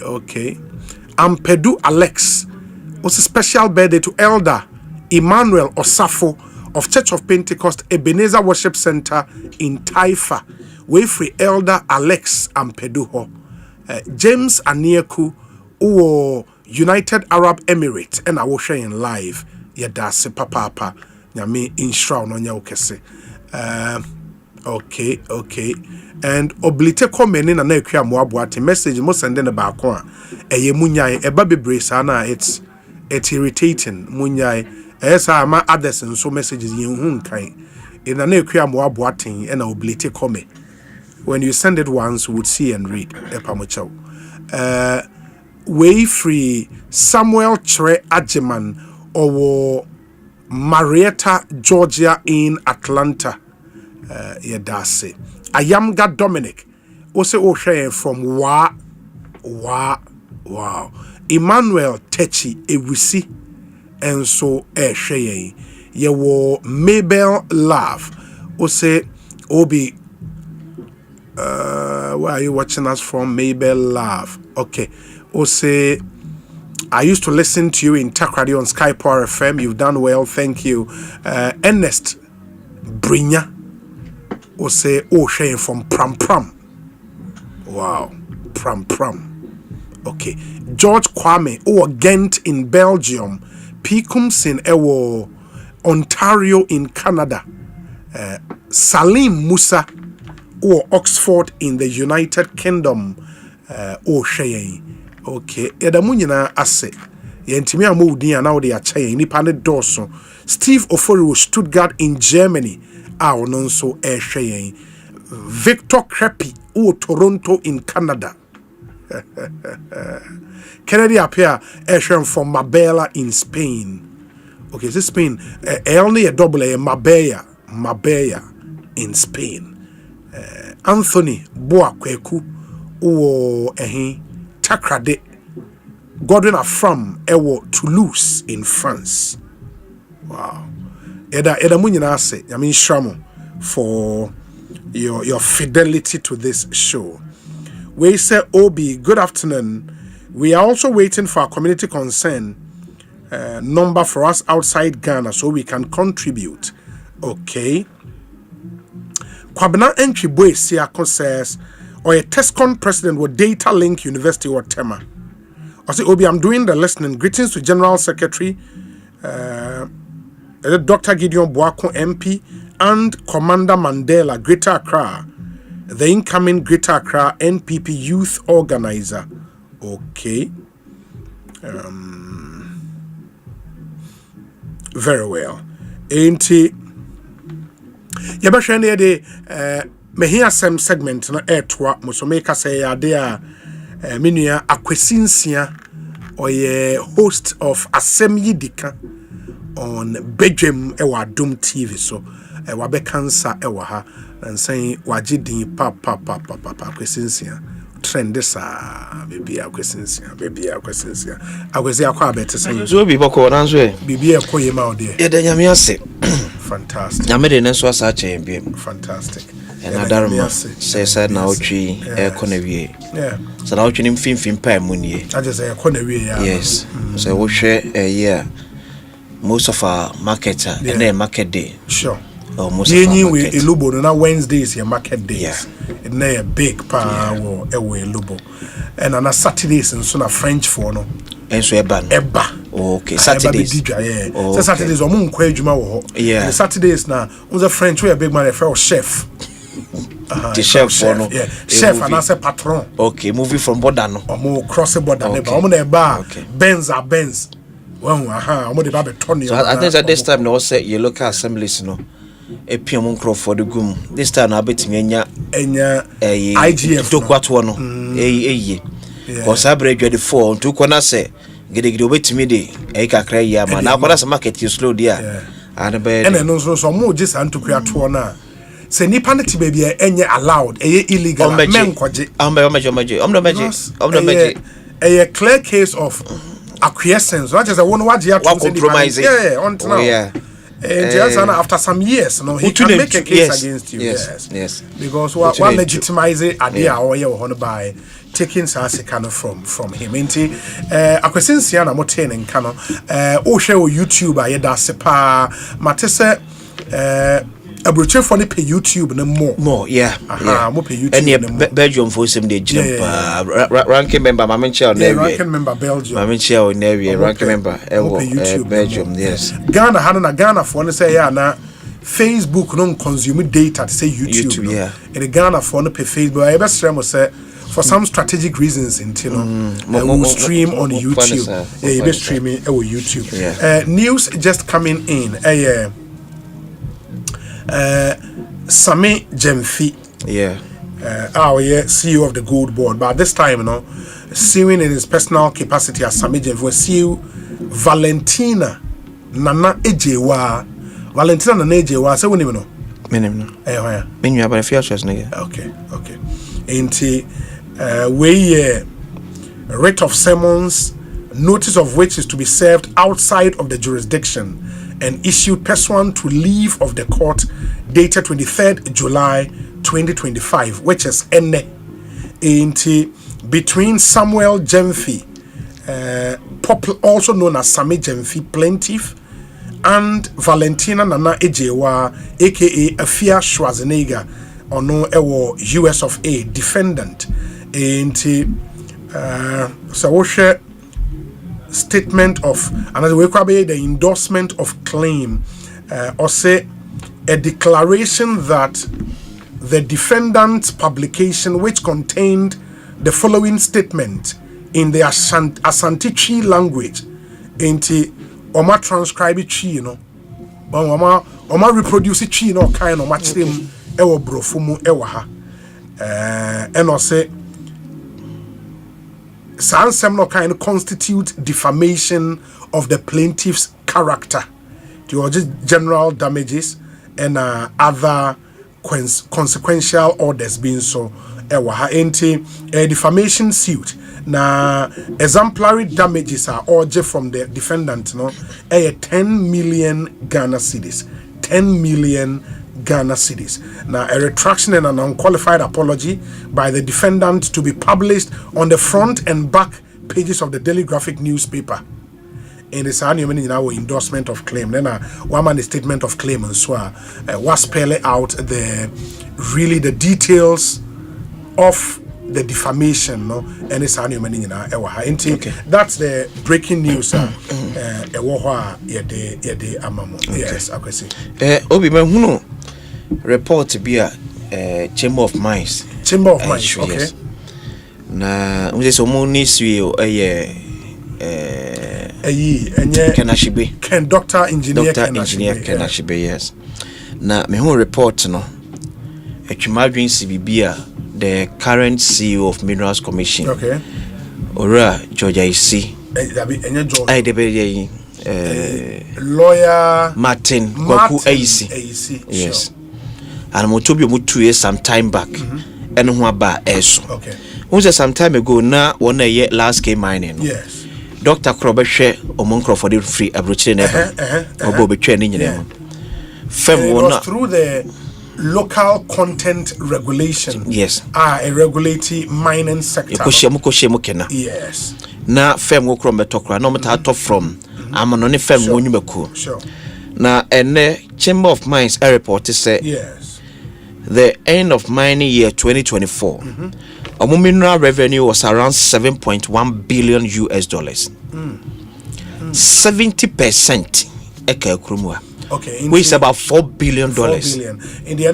Ampedu Alex, also special birthday to Elder Emmanuel Osafo of Church of Pentecost Ebenezer Worship Center in Taifa. Free Elder Alex Ampedu James Anieku or United Arab Emirates and Osei in live. Yadase papa nyame inshra no nya ukese. Okay. And oblite comment na akua moaboate message mo send na ba ko a eye munyai eba bebre sa na it's irritating munyai esa ama others so messages yen hu nkan na akua moaboate and oblite comment. When you send it once, we would see and read. Way free Samuel Tre Ajeman or Marietta, Georgia in Atlanta. Yedase. Ayamga Dominic. Also Osei from Wow. Emmanuel Techi Ewisi. And so Sheye. Yewo Mabel Love. Ose Obi. Where are you watching us from? Mabel Love. Okay. Ose, I used to listen to you in Takradi on Sky Power FM. You've done well. Thank you. Ernest Brinya. Ose Osei from Pram. Wow. Pram. Okay. George Kwame. Ghent in Belgium. Picumsin Ewo Ontario in Canada. Salim Musa. Oxford in the United Kingdom. Osei. Okay. Edamunyina ase. Yentimi amudi ana de achaye nipa ne doso. Steve Ofori Stuttgart in Germany. No so Sheye. Victor Creppy Toronto in Canada. Kennedy appear from Marbella in Spain. Okay, this Spain. Only a double A Marbella in Spain. Anthony Boakweku Takrade Godwin Afram Toulouse in France. Wow. Eda munyina se yamin shramo for your fidelity to this show. We say Obi, good afternoon. We are also waiting for a community concern number for us outside Ghana so we can contribute. Okay. Kwabena entry boy Siako says, or a TESCON president with Data Link University or Tema. I say, Obi, I'm doing the listening. Greetings to General Secretary, Dr. Gideon Boako MP, and Commander Mandela, Greater Accra, the incoming Greater Accra NPP Youth Organizer. Okay. Very well. Ain't he? Yabashane de mehia sem segment na etwa musomeka say ade a menua akwesinsia oye host of Asem Yidika on Bedwem ewa Dum TV so wabe cancer ewa ha and saying wajidin pa akwesinsia trend sa baby akwesinsia akwesi akwa bete say so bi boko nanso e bibi ekoye ma ode ye da nyame ase fantastic nyame de so asa cha biem fantastic and adarma say na otwi e kona wie so na otwi nim finfin pa mu nie I just say kona wie ya yes so wo hwe yeah most of our market and then market day sure almost we Lubo na Wednesdays your market days it na a big power ewe Lubo and on a Saturdays and so na French for no and so eba okay Saturdays so Saturdays o mun kwa adwuma wo and Saturdays na on the French we a big man a chef the chef for no chef and as a patron okay moving from border no mo cross the border neighbor o mo na eba Benz well o mo de ba beton so I think at this time no say your local assemblies no a pion for the gum this time na betimi enya IGF to kwato no because average the 4 to kona say gede obetimi de kakra ya ma na kwara say market you slow there and be and no mo just anto kwato na say nipa ne ti baby enye allowed illegal men kwaje meje a clear case of acquiescence. Not just a one word here compromising. Yeah, until now. Yeah. And after some years, he can make a case against you. Yes. Because what legitimize it idea or you by taking Sasikano from him. Inti Akwesiana Moten and Kano share YouTube Sepa Matese a brochure for the YouTube no more. Yeah. More pay YouTube. And Belgium for some day jump ranking member Mamencha ranking member Belgium. Mamencha ranking member Belgium, yes. Ghana Ghana for say na Facebook no consume data to say YouTube. Yeah. And the Ghana for no pay Facebook. I best say for some strategic reasons we'll stream on YouTube. You be streaming on YouTube. News just coming in. Sami Jemfi, CEO of the Gold Board, but this time, suing in his personal capacity as Sami Jemfi, sue Valentina Nana Ejewa. Valentina Nana Ejewa, so we know. Menu about a few hours, nigga. Okay. Ain't we writ of summons, notice of which is to be served outside of the jurisdiction and issued pursuant to leave of the court dated 23rd July 2025, which is between Samuel Jemfi, also known as Sami Jemfi plaintiff, and Valentina Nana Ejewa, aka Afia Schwarzenegger, or no US of A defendant. So we share statement of another way the endorsement of claim or say a declaration that the defendant's publication which contained the following statement in the Asante Chi language into Oma transcribe chi Oma reproduce chi kind of match them ewo brofumu ewa ha and or say Sansem no kind constitute defamation of the plaintiff's character to just general damages and other consequential orders being so a defamation suit na exemplary damages are urged from the defendant 10 million Ghana cedis 10 million Ghana cedis. Now, a retraction and an unqualified apology by the defendant to be published on the front and back pages of the Daily Graphic newspaper. In this annual endorsement of claim, then one man statement of claim and so was spelling out the details of the defamation, and it's annual that's the breaking news. Yes, I can see. Obi report be a Chamber of Mines. Chamber of Mines, okay. Yes. Na unje money swi Kenashibe. Doctor engineer Kenashibe, yes. Na me whole report no etwimadwen CBB the current CEO of Minerals Commission. Okay. Ora Georgia Isi. Lawyer Martin Kwaku Aisi. Yes. And Motobi Mutu some time back. And who about eso. Okay. Was some time ago na 1 year last game mining. Yes. Dr. Krobeshe Omonkro for the free abroad never. Or Bobby training in them. Through the local content regulation. Yes. A regulating mining sector. Yes. Na fem wo krom betokra no meta top from amanone fem wo nyumeku. Sure. Na ene Chamber of Mines a report say yes. The end of mining year 2024. Our mineral revenue was around $7.1 billion US. 70% eke krumwa. Okay, which is about $4 billion. $4 billion. In the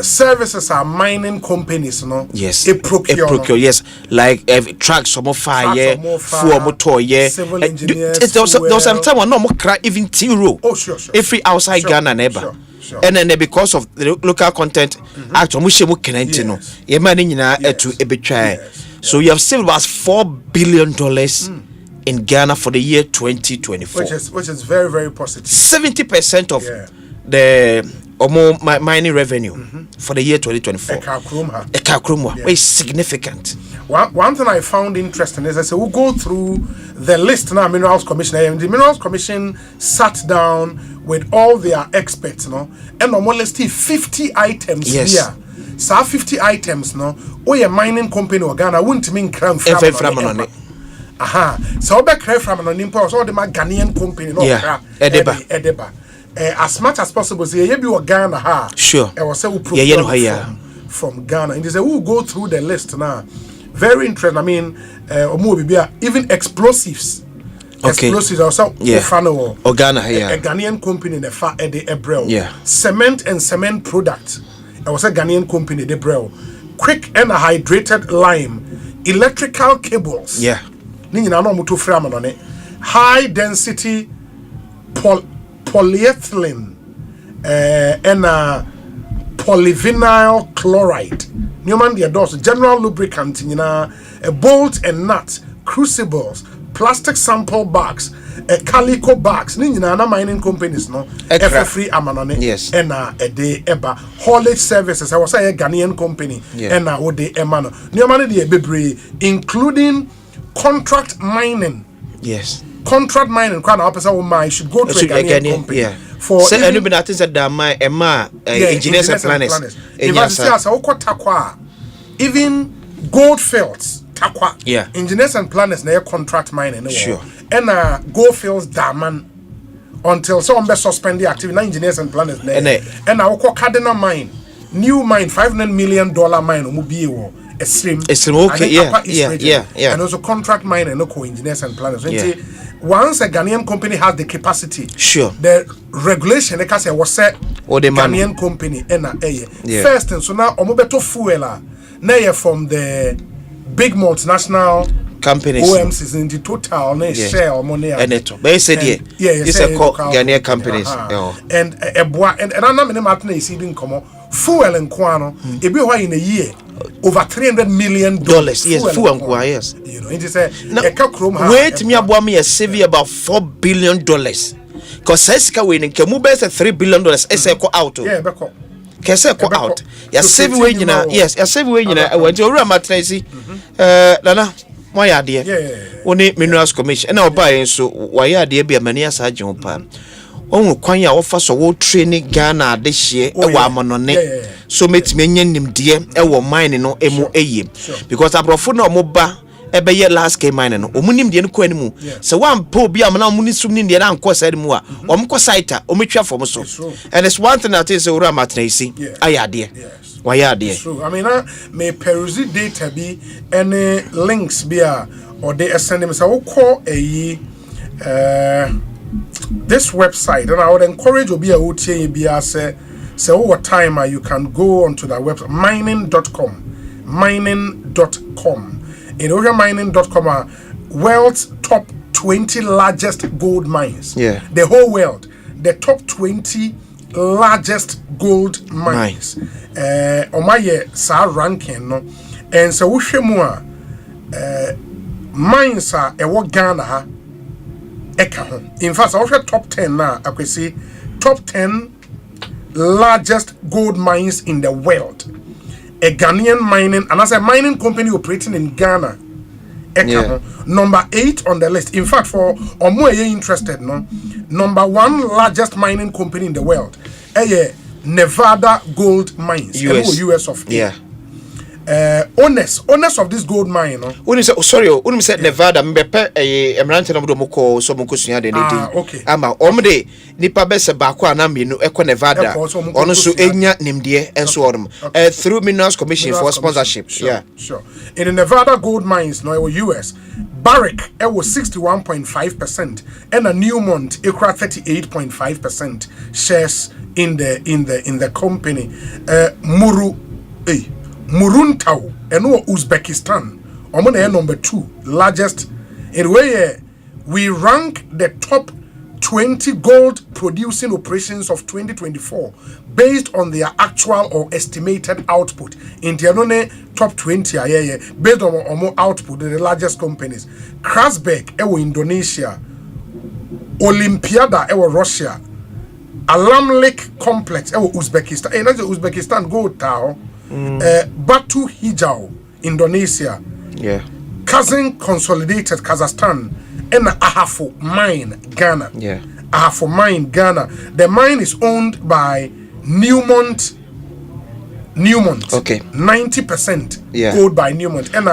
services are mining companies, no? Yes. A procure, yes. Like trucks, some fire, fuel motor, yeah. Civil engineers. There was some time when no more cry even zero. Oh, sure. Every outside Ghana neighbor. Sure. And then because of the local content, actually, we should no. Your money to a betray. So you have saved about $4 billion in Ghana for the year 2024. Which is very, very positive. 70% of the omo mining revenue for the year 2024. Eka is significant. One thing I found interesting is I said we'll go through the list now. Minerals Commission, the Minerals Commission sat down with all their experts, no, and normally list 50 items here. So 50 items, no. Oh, a mining company or Ghana wouldn't mean crown from aha. So back from an impulse or the Ghanaian company, no, Edeba. As much as possible, say you be Ghana ha. Sure. I was say from Ghana. And they say we'll go through the list now. Very interesting. I mean, even explosives. Okay. Explosives also or Ghana here. A Ghanaian company in the far at the Ebrel. Cement and cement products. I was a Ghanaian company the Ebrel. Quick and hydrated lime. Electrical cables. High density polyethylene and polyvinyl chloride. Newman the adults, general lubricant, a bolt and nut, crucibles, plastic sample bags, calico bags. Mining companies, no, free amanone, and a day eba haulage services. I was a Ghanaian company, and what they emano. Newman the Bibri, including contract mining. Contract mining, I should go to a Ghanaian company. For engineers and planners. Even gold fields, engineers and planners, they contract mining. And gold fields, daman until someone suspend the activity. Engineers and planners, and I will call cardinal mine, new mine, $500 million mine, a stream, okay, and also contract mining, and no engineers and planners. Once a Ghanaian company has the capacity, the regulation, like I say, was set the Ghanaian company first, and so now omobeto fuela now from the big multinational companies, OMCs in the total, share or money, and it basically, it's a Ghanaian companies, and another name is even come fuel and quano, it be why in a year. Over $300 million. Yes, full and yes. You know, it is a wait me about me a saving about $4 billion. Because Seska winning Kamubes $3 billion SECO out. Yeah, Beko. Keseko out. Ya saving way, yes, ya saving way, I went to Ramatracy. Lana, my idea. Only Minerals Commission. And I'll buy so why are there be a mania Sergeant Pan? Oh, Quanya offers a world training Ghana this year, a woman so meet me him dear, a mining no MOA. Because I brought no moba, a bay last game mining, or munim the Quenimu. So one poor be a man munisum in the Anko said more, or Mcosita, or Micha for so. And it's one thing that is a Ramatracy. I dear. Why are dear? I mean, may peruse data be any links be or they send them so call this website, and I would encourage you be a OTA be say over time you can go onto that website mining.com. In over mining.com world's top 20 largest gold mines. The whole world, the top 20 largest gold mines. On my ranking no, and so we more mines are a Ghana. In fact, I also top 10 now. I could see top 10 largest gold mines in the world. A Ghanaian mining, and as a mining company operating in Ghana. Number 8 on the list. In fact, for or more interested, no, number 1 largest mining company in the world. Nevada Gold Mines. US of A. Owners of this gold mine, no? When you say sorry, said Nevada, Mbepe a Emerald Moko, so Mukusia de okay. Ama Omde, Nipa Bessa Bakwa Namino, Eco Nevada, also Enya Nimdia and so on. Through Minerals Commission for sponsorship. Sure. In the Nevada gold mines, no, it was US. Barrick, it was 61.5%, and a Newmont, it was 38.5% shares in the company. Muruntau and Uzbekistan. Omona number 2 largest. In way we rank the top 20 gold producing operations of 2024 based on their actual or estimated output. In the top 20 based on more output the largest companies. Krasberg Indonesia, Olympiada Russia, Alamlik complex Uzbekistan that's Uzbekistan gold town Batu Hijau Indonesia Kazan Consolidated Kazakhstan and Ahafo Mine Ghana Ahafo Mine Ghana. The mine is owned by Newmont 90% gold by Newmont and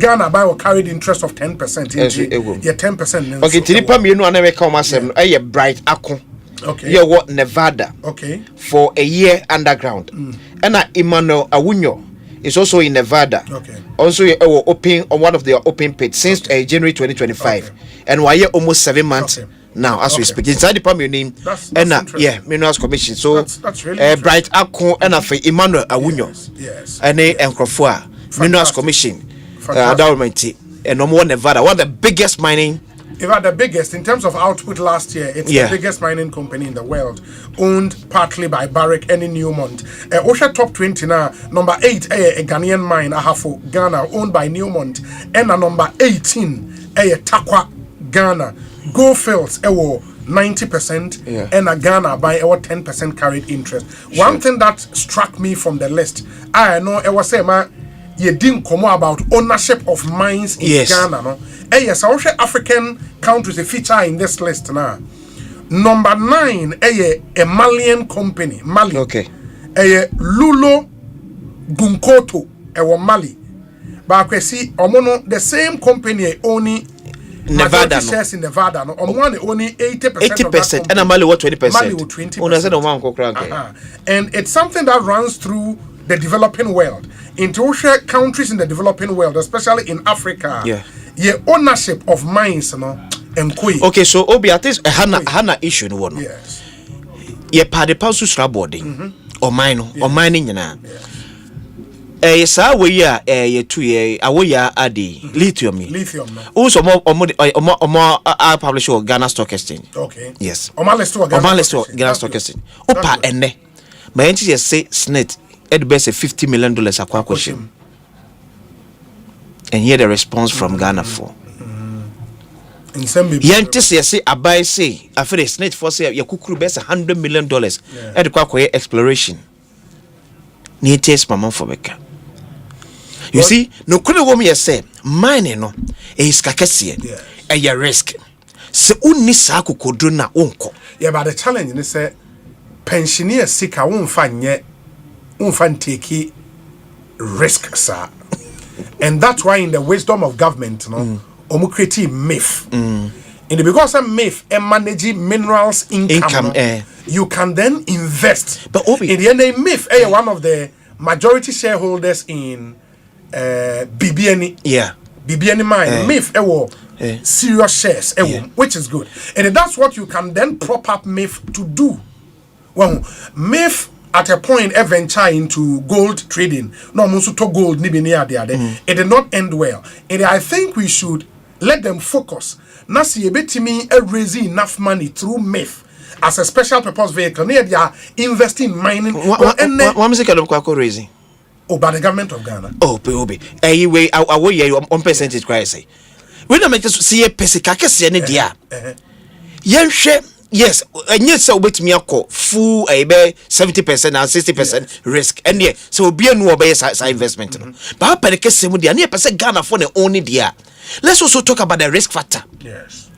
Ghana by a carried interest of 10%. 10%. Okay, Tinipa me no na come asem a bright akon. Okay. Yeah, what Nevada. Okay. For a year underground. And Emmanuel Awunyo is also in Nevada. Okay. Also open on one of their open pits since January 2025. And why almost 7 months now as we speak. Inside the Parliamentary name and Minerals Commission. So that's really bright akon and for Emmanuel Awunyo. Yes. And Nkrofua Minerals Commission. And no more Nevada. One of the biggest mining. In fact, the biggest in terms of output last year, it's the biggest mining company in the world, owned partly by Barrick and Newmont. Osha top 20 now, number 8 a Ghanaian mine, Ahafo Ghana, owned by Newmont, and number 18 a Takwa Ghana. Goldfields 90% and a Ghana by 10% carried interest. One thing that struck me from the list, I know it was saying you didn't come about ownership of mines in Ghana, no? Yes, our African countries a feature in this list now. Number 9, a Malian company, Mali. Okay. A Lulo Gunkoto, Mali. But I see omono the same company only Nevada shares in Nevada. No, only 80%. And Mali what 20%. Mali with 20%. And it's something that runs through the developing world. Into countries in the developing world, especially in Africa. Ownership of mines, okay, so Obi, at least a Hana issue no one. Yes. Pade pausu boarding or mining na. Sa we ya ye 2 year awoya adi lithium. Lithium. Also more publish Ghana Stock Exchange. Okay. Yes. Ghana Stock Exchange. Opa enne. My entity say SNET at best $50 million akwa question. And hear the response from Ghana for. Yantis say abai say after the SNET for say yakukuru best $100 million at the exploration. Ni test mama for beka. You see, no kule womi say mine no is kakese a risk. Se unni sa kukodro na onko. Yeah, but the challenge is say pensioner sika unfan take risk sir. And that's why in the wisdom of government, omu create myth. In the because of myth and manage minerals income you can then invest. But in the end, myth one of the majority shareholders in BBN. BBN mine. Myth serious shares which is good. And that's what you can then prop up myth to do. Well, myth at a point venture into gold trading. No, to gold it did not end well. And I think we should let them focus. Nasi ebetimi raising enough money through myth as a special purpose vehicle. They are investing in mining. What music are raising? Oh, by the government of Ghana. Oh, Obi. Anyway, I on percentage crisis. We don't make this see a pesicacas any dia. Yes, and yes, so with me full 70% and 60% risk. And yeah, so be a new base investment. But per case near percent Ghana for the only dia. Let's also talk about the risk factor. Yes.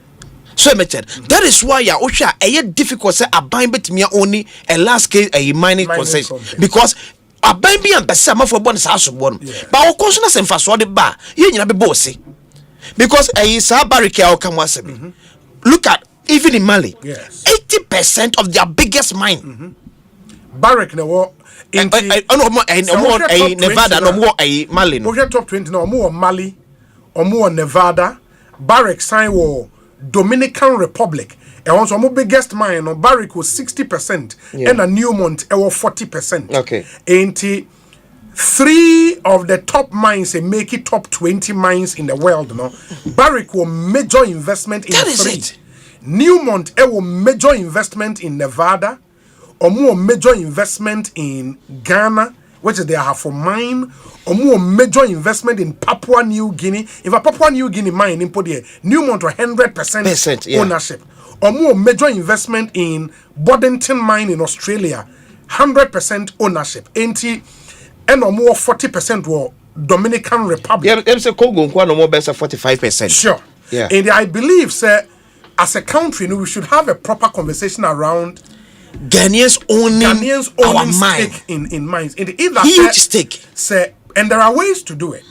So that is why Osha a difficult say a bind bet me only a last scale a mining concession because a bind be and Besama for bonus house one. But our conscious and fast the bar, you be bossy. Because a barricade come was look at even in Mali, 80% of their biggest mine. Barrick no more in Nevada, no more a Mali. No top 20 no more Mali, or more Nevada. Barrick sign war Dominican Republic. And also more biggest mine no Barrick was 60%, and a Newmont 40%. Okay. Ain't 3 of the top mines make it top 20 mines in the world. No, Barrick will major investment in that 3. Is it. Newmont will major investment in Nevada, or more major investment in Ghana which is the Ahafo mine, or more major investment in Papua New Guinea. If a Papua New Guinea mine in Podie, Newmont 100% ownership, or more major investment in Boddington mine in Australia, 100% ownership. And or more 40% were Dominican Republic. Yeah, them say Congo no more best 45%. Sure. Yeah. And I believe, sir, as a country, we should have a proper conversation around Ghanaians owning our mine stake in mines. Either huge stake. Say, and there are ways to do it.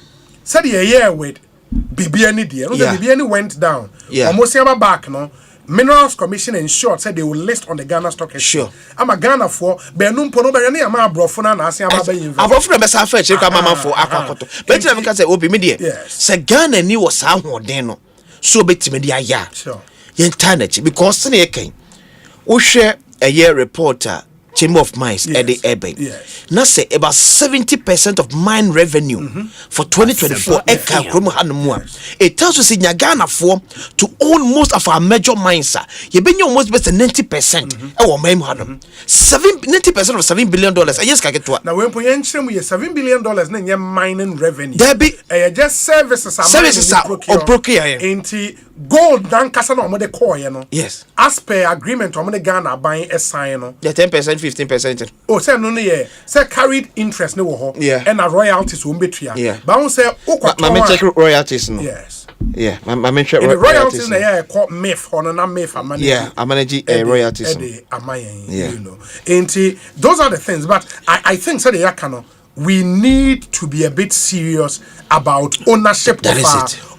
Said the year with BBN dear. BBN went down. Yeah. Almost ever back, no. Minerals Commission ensured said they will list on the Ghana Stock Exchange. Sure. I'm a Ghana for Benum Pono Bayani ama brofuna na asia ba yin. Abofuna be sa fa chiri kwa mama for akwakoto. Betina me ka say obi me de. Say Ghana ni wo sa hoden no. So betime de aya. Sure. Yen tanechi because se na yekan. Wo hwe a year reporter Chamber of Mines at the Ebe. Yes. Now say about 70% of mine revenue for 2024. It tells us in Ghana for to own most of our major mines. You been almost best 90%. Our main 90% of $7 billion. Yes, I get to now when we $7 billion na mining revenue. There be just services are procure. Gold dan kasa na omo de call you know. Yes. As per agreement omo de Ghana buying a sign no. The 10%, 15%. Oh, say no yeah. Say carried interest no ho. Yeah. And a royalties won betria. Yeah. But on say my check royalties no. Yes. Yeah. My check royalties na yeah called myth or na myth manage. Yeah, I manage royalties. You know. And those are the things, but I think say the yakano we need to be a bit serious about ownership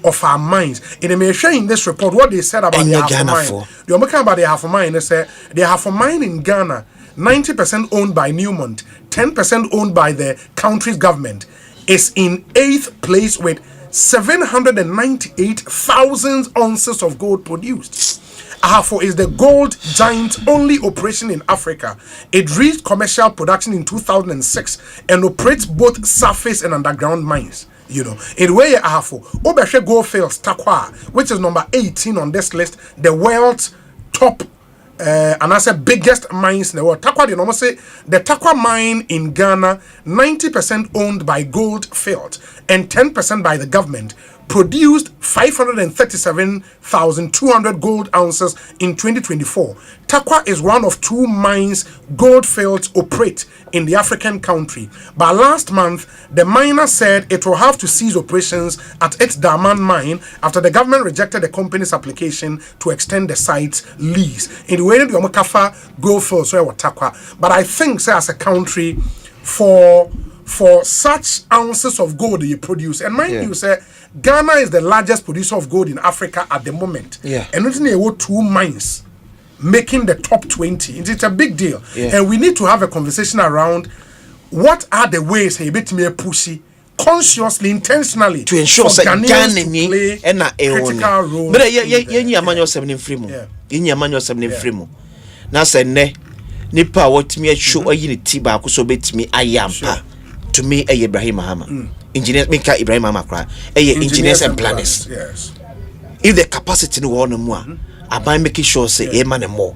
of our mines. In this report, what they said about the Ahafo mine. The American about the Ahafo mine, they say the Ahafo mine in Ghana, 90% owned by Newmont, 10% owned by the country's government, is in 8th place with 798,000 ounces of gold produced. Ahafo is the gold giant's only operation in Africa. It reached commercial production in 2006 and operates both surface and underground mines. You know, in way Ahafo, Obeshe Gold Fields Takwa, which is number 18 on this list, the world's top and I said biggest mines in the world. Takwa, you know, say the Takwa mine in Ghana, 90% owned by Gold Fields and 10% by the government, produced 537,200 gold ounces in 2024. Takwa is one of 2 mines gold fields operate in the African country. But last month, the miner said it will have to cease operations at its Daman mine after the government rejected the company's application to extend the site's lease. In the way the Omakafa gold fields were Takwa. But I think, say, as a country, for such ounces of gold you produce, and mind you, say, Ghana is the largest producer of gold in Africa at the moment. Yeah. And it's 2 mines making the top 20. It's a big deal. Yeah. And we need to have a conversation around what are the ways he bit me pushy consciously, intentionally to ensure that Ghana play and a critical role. But yeah, manual 7 in free. In manual 7 in free. Now say ne nipa what me show a unity ba so bet me ayampa to me Ibrahim Mahama. Engineers make Ibrahim Mahama engineers and planners. Yes. If the capacity no one more, I by making sure say man and more.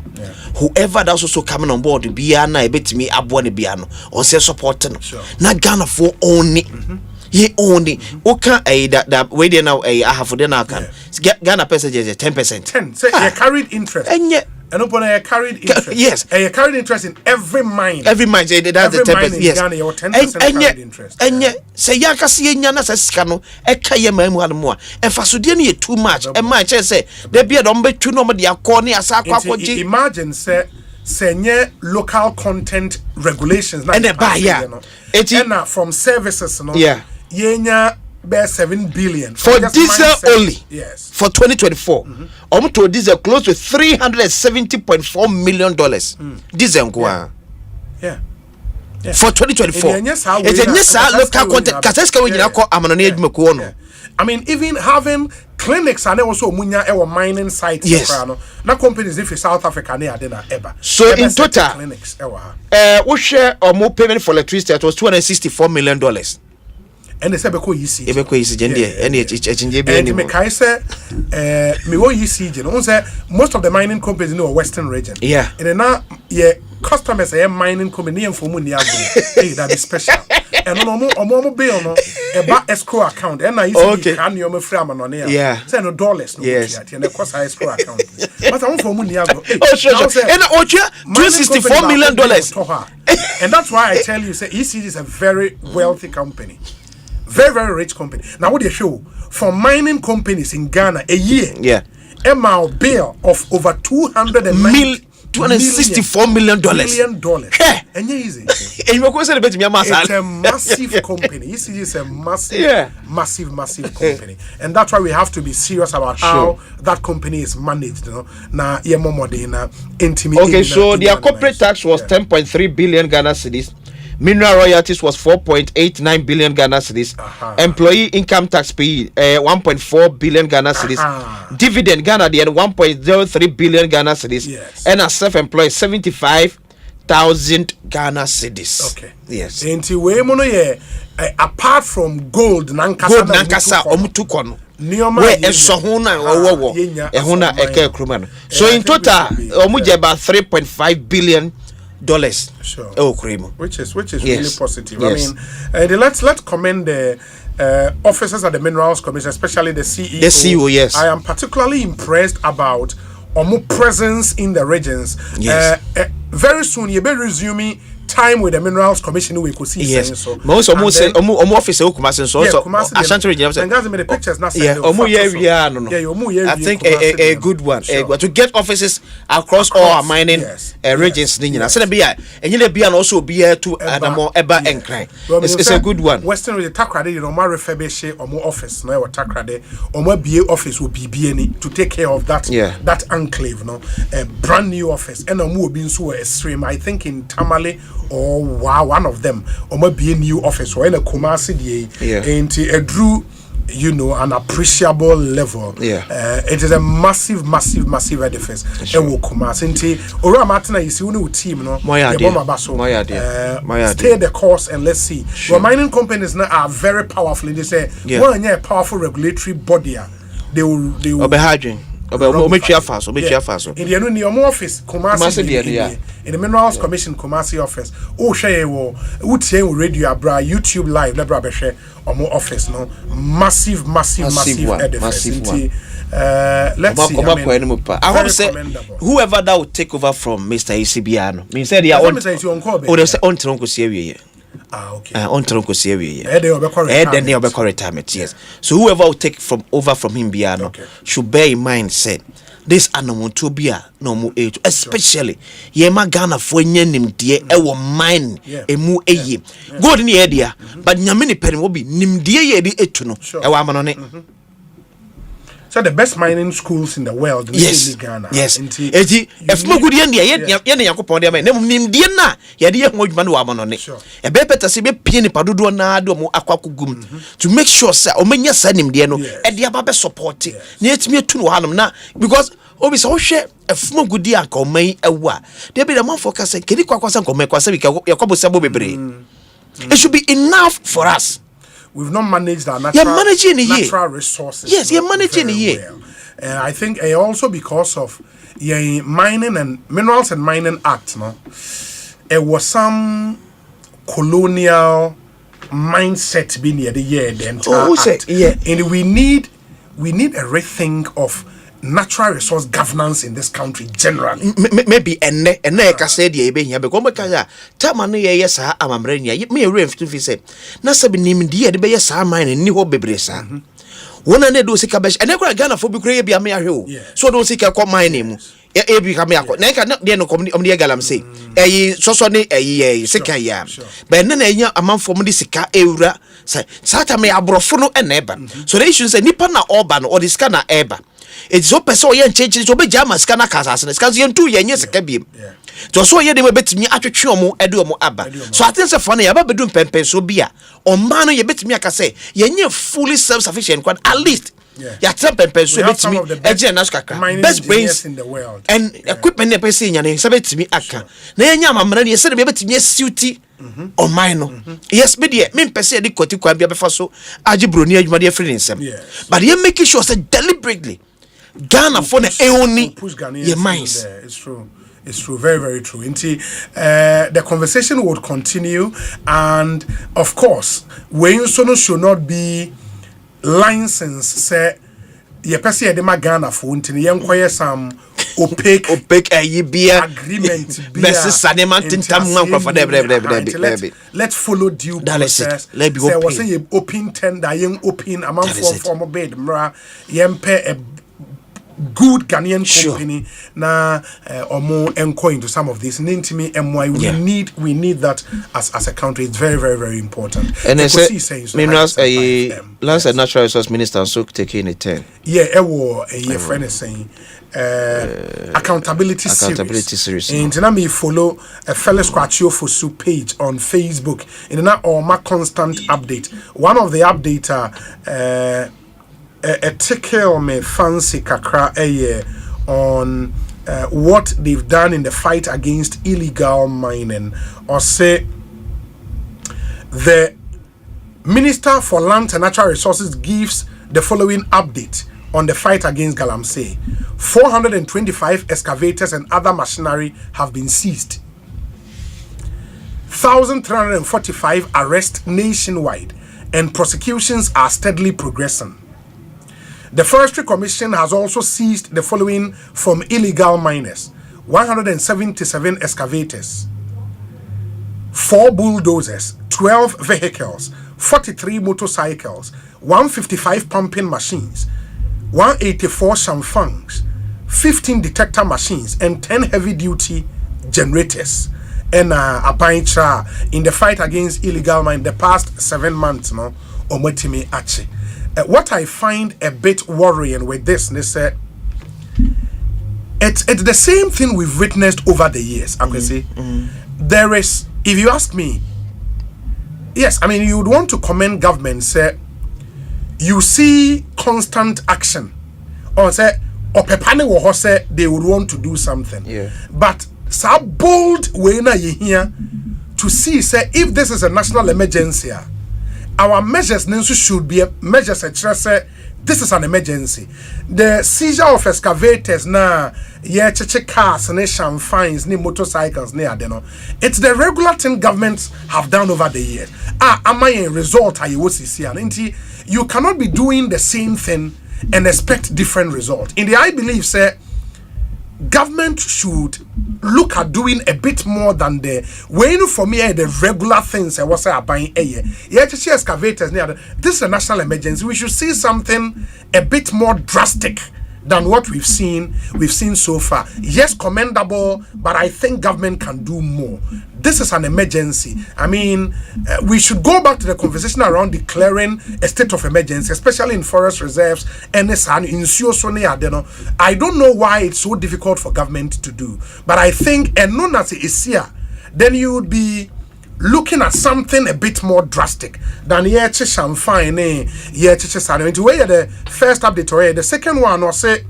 Whoever that's also coming on board be na bet me abone biano or say supporting. Na Ghana for only. Ye only okay that way there now I have for now can Ghana percentage 10%. 10. Say you carried interest. And yet and upon a carried interest. Yes. And you carried interest in every mine. Every mine, that's the 10%. Yes. Ghana, you're 10% carried interest. And yet, say Yakasi Yana Saskano, Ekayama more. And Fasudini too much. And my chair say, there be a number 2 normally a corny as I imagine, say, local content regulations. And the buyer. And from services, no? Yeah. Yenya. Bear 7 billion for diesel only. Yes, for 2024. To diesel close to $370.4 million. Diesel yeah. For 2024. It's a local content. I mean, even having clinics and also munya our mining sites. Yes. Na companies if South Africa near dinner ever. So in total, clinics we share or more payment for electricity. It was $264 million. And they say because you see, and me kai say, me what you see, you know, say most of the mining companies in the Western region. Yeah. And then now, yeah, customers are mining company and for money. Hey, that is special. and no bill no about escrow account and I see can you me free am yeah say no dollars no and of course escrow account but I want for money oh sure and $264 million and that's why I tell you say ECG is a very wealthy company, very very rich company. Now what they show for mining companies in Ghana a year amount bill of over $264 million. And easy. And you go say the it's a massive company. ECG is a massive company, and that's why we have to be serious about how that company is managed. You know, now okay, so their corporate tax was 10.3 billion Ghana cedis. Mineral royalties was 4.89 billion Ghana cedis. Employee income tax paid 1.4 billion Ghana cedis. Dividend Ghana the 1.03 billion Ghana cedis. And as self-employed 75,000 Ghana cedis. Okay. Yes. Apart from gold, nankasa omutukono. Where esohuna ehuna eke so in total omuje about 3.5 billion dollars. Sure. Oh, cream. Which is really positive. Yes. I mean, let's commend the officers at the Minerals Commission, especially the CEO. The CEO, yes. I am particularly impressed about Omo presence in the regions. Yes. Very soon, you'll be resuming time with the Minerals Commission we could see. Yes. So most omo officer Kumasi so Ashanti region. And guys, the pictures now. I think a good one. To get offices across all our mining regions. I said be and you be and also be here to Adamo Eba and Cry. It's a good one. Western with the Takrade, you know, my refurbish or more office, no Takrade, or more BA office will be BNE to take care of that that enclave, no, a brand new office, and a more being so extreme. I think in Tamale or one of them, or maybe a new office, or in a Kumasi, and a drew, you know, an appreciable level. It is a massive edifice. Sure. Kumasi, or Martina is new team, no, stay the course and let's see. Sure. Well, mining companies now are very powerful. They say, well, a powerful regulatory body. They will be hygiene. In the office, Kumasi, in the Minerals Commission, Kumasi office. Oh, share radio, YouTube live, or more office, no massive edifice. Let's see. I hope say whoever that will take over from Mr. ECBiano. Me said then they'll be retirement. Yes. So whoever will take over from him Biano should bear in mind said this animal to be a normal age, especially Yema Ghana for nim dear ewo mine a mu eye. Go in the area, but Yamini pen will be nim dear etuno. So the best mining schools in the world in Ghana. Yes. If no good yen yakupon them nim dear na yadi mojman wamonone. A better see be pieni padudo na do mo aquacugum to make sure sir o menya sanim dear no and the ababe support it. Net me to hanum na because obi so share a fumo good dear come ewa. There be the man focus and kedi kwakwasan come kwasa yakobo sabo bebre. It should be enough for us. We've not managed our natural resources. Yes, you're managing the year. I think also because of mining and Minerals and Mining Act, no, it was some colonial mindset being near the year the entire act. And we need a rethink of natural resource governance in this country generally. Maybe ka said ye be here because meka tamano ye yesa amamrenya me ref to say na sabi nim die de be yesa mine ni ho bebre sa wona ne do sika be ene kwa Ghana fo bi kure bia me ahwe o so do sika kwa mine mu e bi ka me akọ na ka de no kom de galam say eyi soso ne eyi sika ya be ne na enya amanfo mu de sika ewura say sata me abrofo no na eba so the issue say nipa na oba no or the sika na eba. It's so person yen change so be jama scanner casas and scans yen 2 yen sika biem to so ye de betimi atwetwe omo ade omo aba so I think say for na ya ba bedum pempen so bia o man no ye betimi aka say yen fully self sufficient at least ya tell pempen so betimi eje na skaka best brains in the world and equipment na person nya ne se betimi aka na yen amamra ne se de betimi suiti on mine no yes me de me pese de kwati kwa bia befa so agibroni adwuma de free nsem but ye make sure say deliberately Ghana for the only your minds. It's true. It's true, very, very true. The conversation would continue, and of course, when sono should not be licensed. Say, ye pesi ye de magana for until ye nkoye some opaque agreement. Let's follow due process. Say was say ye open tender, ye open amount for former bed, mra ye pay a good Ghanaian company na or more enco into some of this. Nintimi MY we need that as a country. It's very, very, very important. And I say minerals Lands and Natural Resource Minister so taking a 10. Yeah, a friend is saying accountability series. And then me follow a fellow Scratchio for Soup page on Facebook. And now all my constant update. One of the updater a tickle me fancy kakra on what they've done in the fight against illegal mining, or say the Minister for Land and Natural Resources gives the following update on the fight against Galamsey. 425 excavators and other machinery have been seized. 1,345 arrests nationwide, and prosecutions are steadily progressing. The Forestry Commission has also seized the following from illegal miners: 177 excavators, 4 bulldozers, 12 vehicles, 43 motorcycles, 155 pumping machines, 184 shamfangs, 15 detector machines, and 10 heavy-duty generators. And in the fight against illegal mining the past 7 months, Omotimi Achi. What I find a bit worrying with this is it's the same thing we've witnessed over the years. I can say there is, if you ask me, yes, I mean you would want to commend government. Say you see constant action, or say or pepane wo say they would want to do something. But so bold way na you here to see say if this is a national emergency. Our measures should be measures say this is an emergency. The seizure of excavators na cars and fines motorcycles it's the regular thing governments have done over the years. Am I a result you cannot be doing the same thing and expect different result. I believe say government should look at doing a bit more than the for me the regular things I was buying excavators. This is a national emergency. We should see something a bit more drastic than what we've seen so far. Yes, commendable, but I think government can do more. This is an emergency. I mean, we should go back to the conversation around declaring a state of emergency, especially in forest reserves and I don't know why it's so difficult for government to do, but I think and known as it is here, then you would be looking at something a bit more drastic than the first update or the second one or say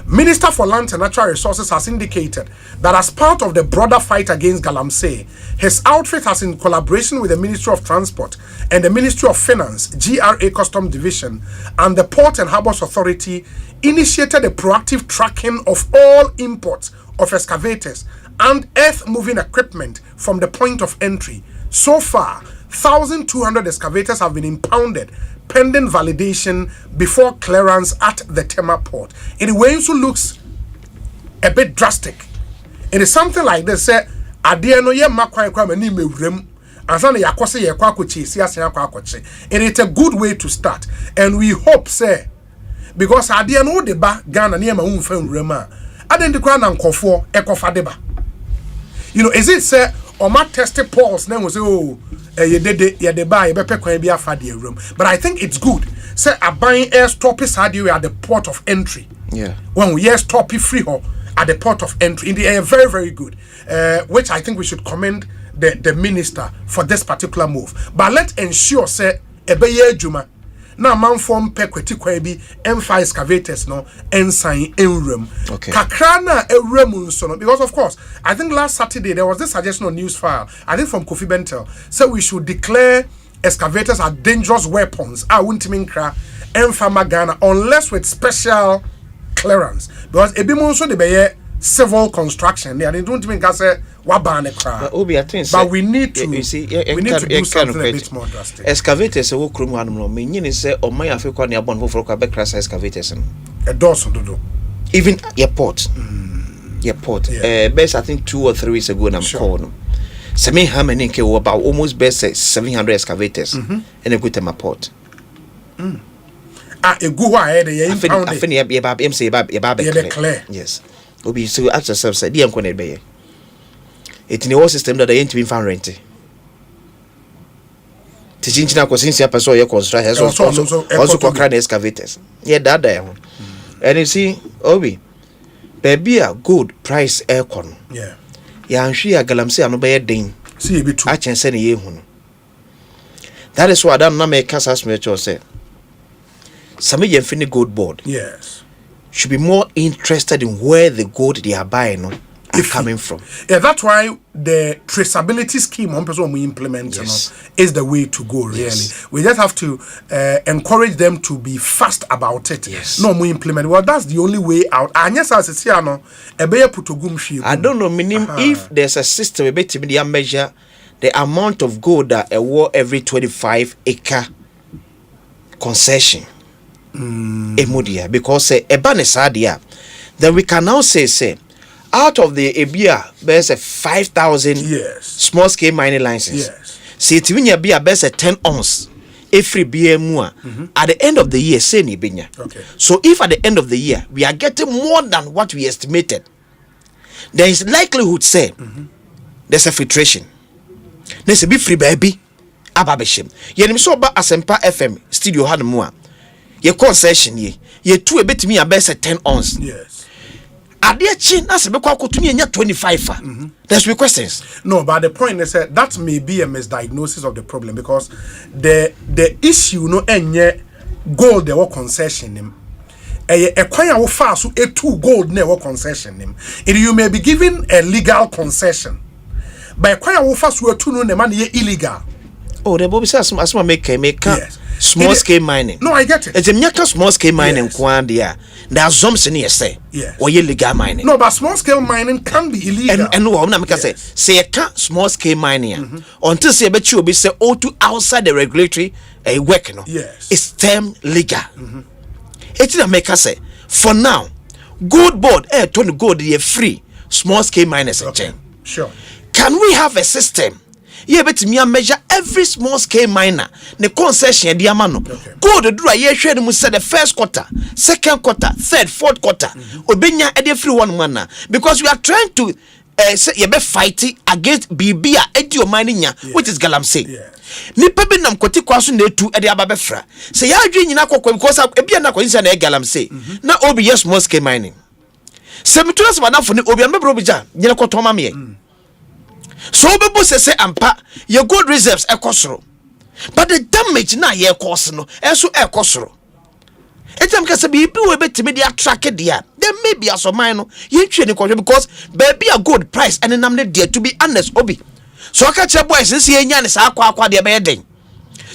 Minister for Land and Natural Resources has indicated that as part of the broader fight against Galamsey, his outfit has, in collaboration with the Ministry of Transport and the Ministry of Finance, GRA Custom Division, and the Port and Harbours Authority, initiated a proactive tracking of all imports of excavators and earth-moving equipment from the point of entry. So far, 1,200 excavators have been impounded pending validation before clearance at the Tema port. In a way, it looks a bit drastic. It is something like this. Say, it is a good way to start, and we hope, say, because Ghana you know, is it say or my tested polls then was but I think it's good. Say a buying air stop is at the port of entry. Yeah. When we stop free at the port of entry in the air, very, very good. Which I think we should commend the minister for this particular move. But let's ensure say a juma. Now man form pekweti kwabi M5 excavators no ensign enrem. Okay. Kakrana enrem so no, because of course I think last Saturday there was this suggestion on news file I think from Kofi Bentel, so we should declare excavators as dangerous weapons. I won't mean kra Ghana unless with special clearance, because ebimonso de beye civil construction. They don't even say what ban a crowd. But we need to do something a bit more drastic. Excavators who crew one meaning say or my African Yabon for Quebec class excavators. A dozen to do. Even airport. Airport. Best I think 2 or 3 weeks ago I'm calling. Semi Hamani came about almost best 700 excavators and a good time port. A good ahead I think clear. Yes. Obi so ask yourself say dey enko na be it in the system that they ain't been found rent. Teaching na question person your construction also cry excavators. Yeah that there. And you see Obi baby a good price aircon. Yeah. Ya nhwe ya galamsey anu be den. See e be true. A chense na ye hu. That is why Adam na make cast spiritual say. Some yemfini gold board. Yes. Should be more interested in where the gold they are buying are coming from. Yeah, that's why the traceability scheme on person we implement is the way to go. Really, we just have to encourage them to be fast about it. Yes. No, we implement. Well, that's the only way out. And yes, as I say, I don't know. Meaning, if there's a system, a bit to measure the amount of gold that a war every 25-acre concession. Emudia because a banesadia then we can now say out of the ebia there's a 5,000 small scale mining license. See it when you be a best 10 ounce every BMU at the end of the year say ni binya. So if at the end of the year we are getting more than what we estimated, there is likelihood say there's a filtration. There's a bit free baby ababeshim. Yenim so ba Asempa FM studio had more. Your concession ye 2 a bit to me a best 10 ounce. Yes. Are there chin as a to me and 25? There's no questions. No, but the point is that may be a misdiagnosis of the problem because the issue no any gold they were concession him. A coin will fast so a 2 gold never concession him. You may be given a legal concession. But a coin will fast so 2 no the money illegal. Oh, the Bobby says as make yes. Small scale mining. No, I get it. It's a nyaka small scale mining kwandia. There are some senior say. Yes. Or illegal mining. No, but small scale mining can be illegal. And what I'm say a small scale mining until say bet you be say to outside the regulatory work no. Yes. It's term legal. It's a make us say for now gold board turn gold the free small scale miners okay. Sure. Can we have a system? Yeah, but me measure every small scale miner. The concession the amano. Go to do a year share them the first quarter, second quarter, third, fourth quarter. Obenya every free one manner because we are trying to say you be fighting against Bibia edio mining which is galamsey. Nipa be nam kwoti kwaso na etu e de ababefra. Say ya adwe nyina kokko because ebia na kwonsa na galamsey. Na obi yes small scale mining. Se metulas manafo ni obi ambebro bija nyina kwotoma me. So people say ampa your gold reserves ekosoro. But the damage na ye cause no enso ekosoro. Etam ka say bibi we betimi dey track there. There may be as mine no ye twe ni kwodwe because baby a gold price and nam ne there to be honest obi. So aka che boys say enya ne sa akwa de be den.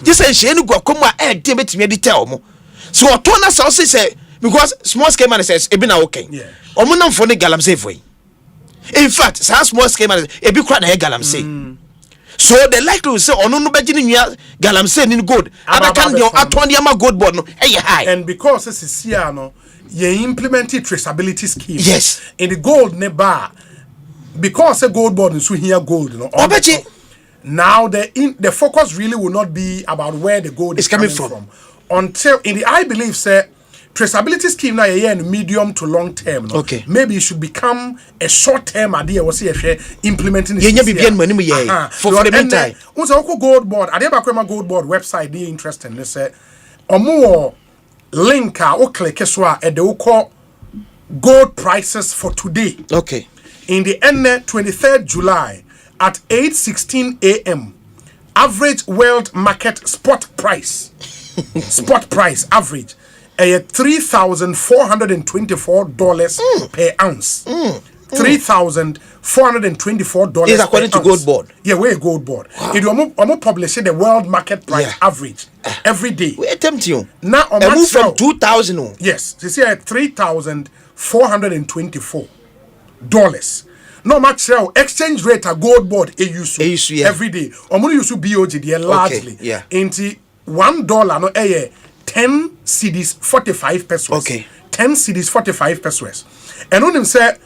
Je say hye ni gwakom a dey betimi dey tell mo. So oto na so say because small scale man says e be na okay. Omo nam for ne galamsey foi. In fact, small scale man e be kwa na galamsey. So the likelihood say ono no beji ni galamsey ni gold. Abakan de aton de ama gold board no high. And because this is here no, you implemented traceability scheme. Yes. In the gold ne bar because a gold board is here gold no. Now the focus really will not be about where the gold is coming from. Until I believe say traceability scheme now in medium to long term. No? Okay. Maybe it should become a short term idea. Was here implementing it. For the meantime. Also, gold board. I never my gold board website. They interested. They say, more link or click at the gold prices for today. Okay. In the end, 23rd July at 8:16 a.m. Average world market spot price. Spot price average. $3,424 per ounce. $3,424 is according to gold board. Yeah, we're gold board. It will publish the world market price average every day. We attempt you. Now on move from 2,000. Yes, you see at 3,424. No much exchange rate a gold board every day. Omo use BOG there largely. Into $1 no 10 cedis 45 pesos. Okay. 10 cedis 45 pesos. And on him say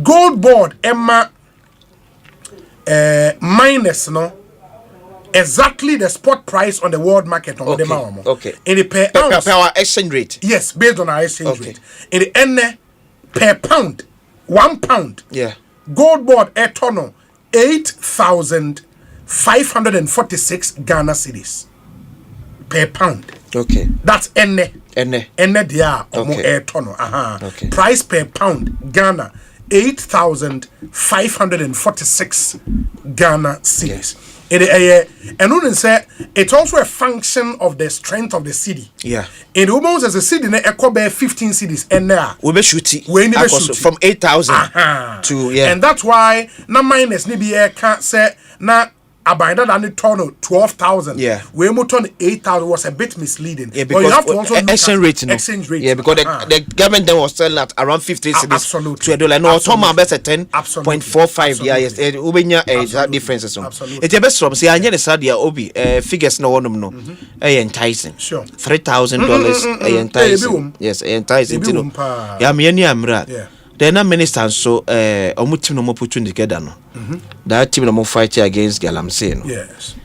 gold board Emma minus no exactly the spot price on the world market on the mama. Okay. In the per ounce. Per our exchange rate. Yes, based on our exchange rate. In the end per pound, 1 pound. Yeah. Gold board a tono 8,546 Ghana cedis per pound. Okay. That's ene dia okay. a tono. Okay. Price per pound Ghana 8,546 Ghana cedis. And on say it's also a function of the strength of the city. Yeah. In almost as a city, ne 15 cities and there. We be shooting. From 8,000 to And that's why na minus ni be can't say na about that and turn 12,000. Yeah. We mo turn 8,000 was a bit misleading. Yeah, because you have to also exchange rate. Exchange rate. Yeah, because the government then was selling at around 50 cedis. Absolutely. To $1. No, some are better 10.45. Yeah, yes. Ubenya that differences. Absolutely. It's best from say anya the sadia obi figures no one no. Enticing. Sure. $3,000 enticing. Yes, enticing. Yeah, me any amra. Yeah. Then a minister so omu team no mo put together no. That team no mo fight against Galamsey no. Yes.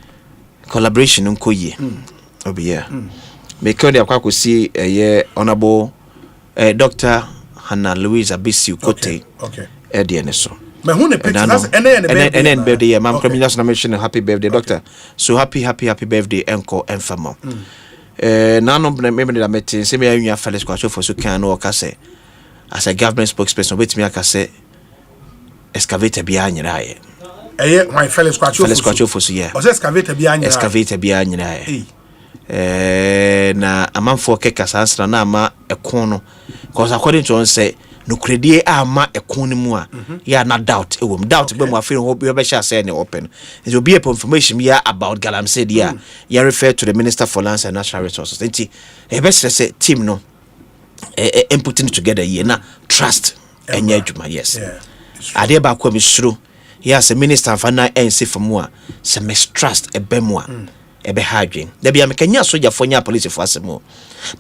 Collaboration nko ye. Obi yeah. Me can dey akwa see honorable Dr. Hannah Louise Abisi Kote. Okay. Ede so. Me who the pictures and birthday mam criminal nomination happy birthday doctor. So happy birthday enko enfamo. Nano me that meeting say me anwa Felix Kwacho for so can no ka say as a government spokesperson wait me aka say excavator bia nyira ye my Felix Kwacho for so yeah o say excavator bia nyira ye na amanfo keka sansra na ama ekon no because according to on say no credit ama ekon mu a ya na doubt doubt be mu afiri hope you be sure say na open it will be a information here about Galamsey dia you refer to the Minister for Lands and Natural Resources enti e be say team no putting together here na trust and yes ade ba kwa misro yes a minister fa na ense famu a se mistrust ebemu a ebe hadwen da bia mekanya soja fo nya police fo asemo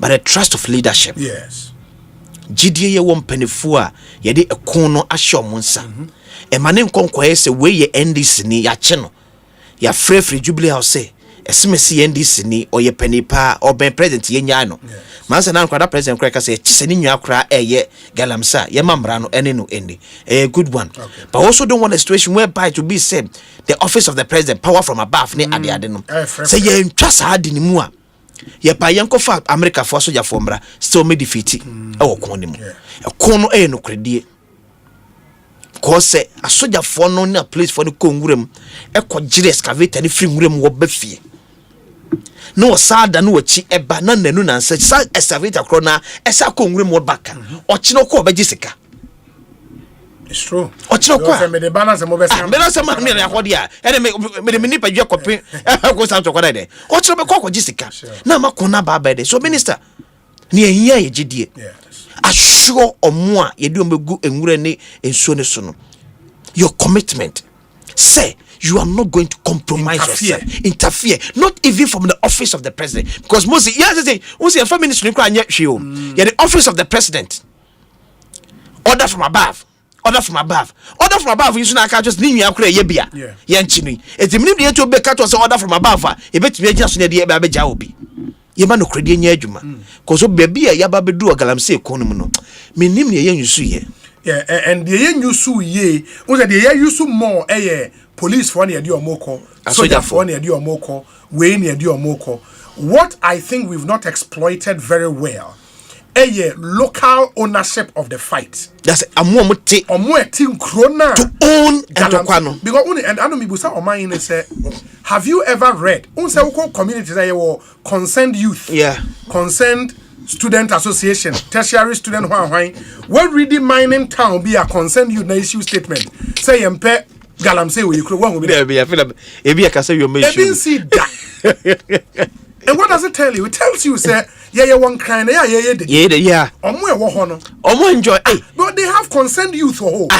but a trust of leadership yes gidie ye won panefo a ye de ekon no ahye omonsa e mane nkonkwaye se we ye NDC ni ya che no ya free jubilee house esimesi NDC ni oye panipa oben president ye nya no mansa na nkwada president kra ka say chise ni nwa kra eye Galamsey ye mamra no ene no endi a good one but also don't want a situation whereby to be said the office of the president power from above ni ade no say ye ntwa sa ade ni mu a ye pa yenko fa America for soja fombra still me defeat e wo kon ni mu e kon no no kredie ko se asoja for no na place for no konwurem e ko gire excavator ni free nwurem wo bafie no sada no wachi eba na nanu na nsa sa excavator kro na esa konwurem wo baka ochi no ko obaji sika. It's true. Ochi no ko me the balance mo be sam balance ma me na akodi a ene me nipa dwe kope ko sam to koda de ochi no be ko jisika na makona ba ba de so minister ni ehia ye gidie assure omo a ye de omegu enwure ne ensuo ne so no your commitment say you are not going to compromise yourself, interfere, not even from the office of the president. Because most, yes, say, a feminist, yeah, the office of the president. Order from above. Order from above. Order from above. You should not just name your career. Yeah. Yanchini. It's the minute to be cut was order from above. A bit me just near the Ababe Jaubi. Yemano credit Yajuma. Because baby, a Yababedu, a Galamsey, Konomono. Minim ye see. Yeah, and the yen you sue ye, was the year you sue more, police for near your moko, soldier for near your moko, way near your moko. What I think we've not exploited very well, local ownership of the fight. That's a more team crona to own Galamsey. Because only and I don't mean say have you ever read unse communities that were concerned youth? Yeah. Concerned student association, tertiary student when reading mining town be a concerned youth na issue statement. Say mpe Galamsey we you one will be there be I feel like ebi akase you make sure. Ebi see that. And what does it tell you? It tells you, say, yeah, one kind, yeah. Enjoy. But they have concerned youth for whole.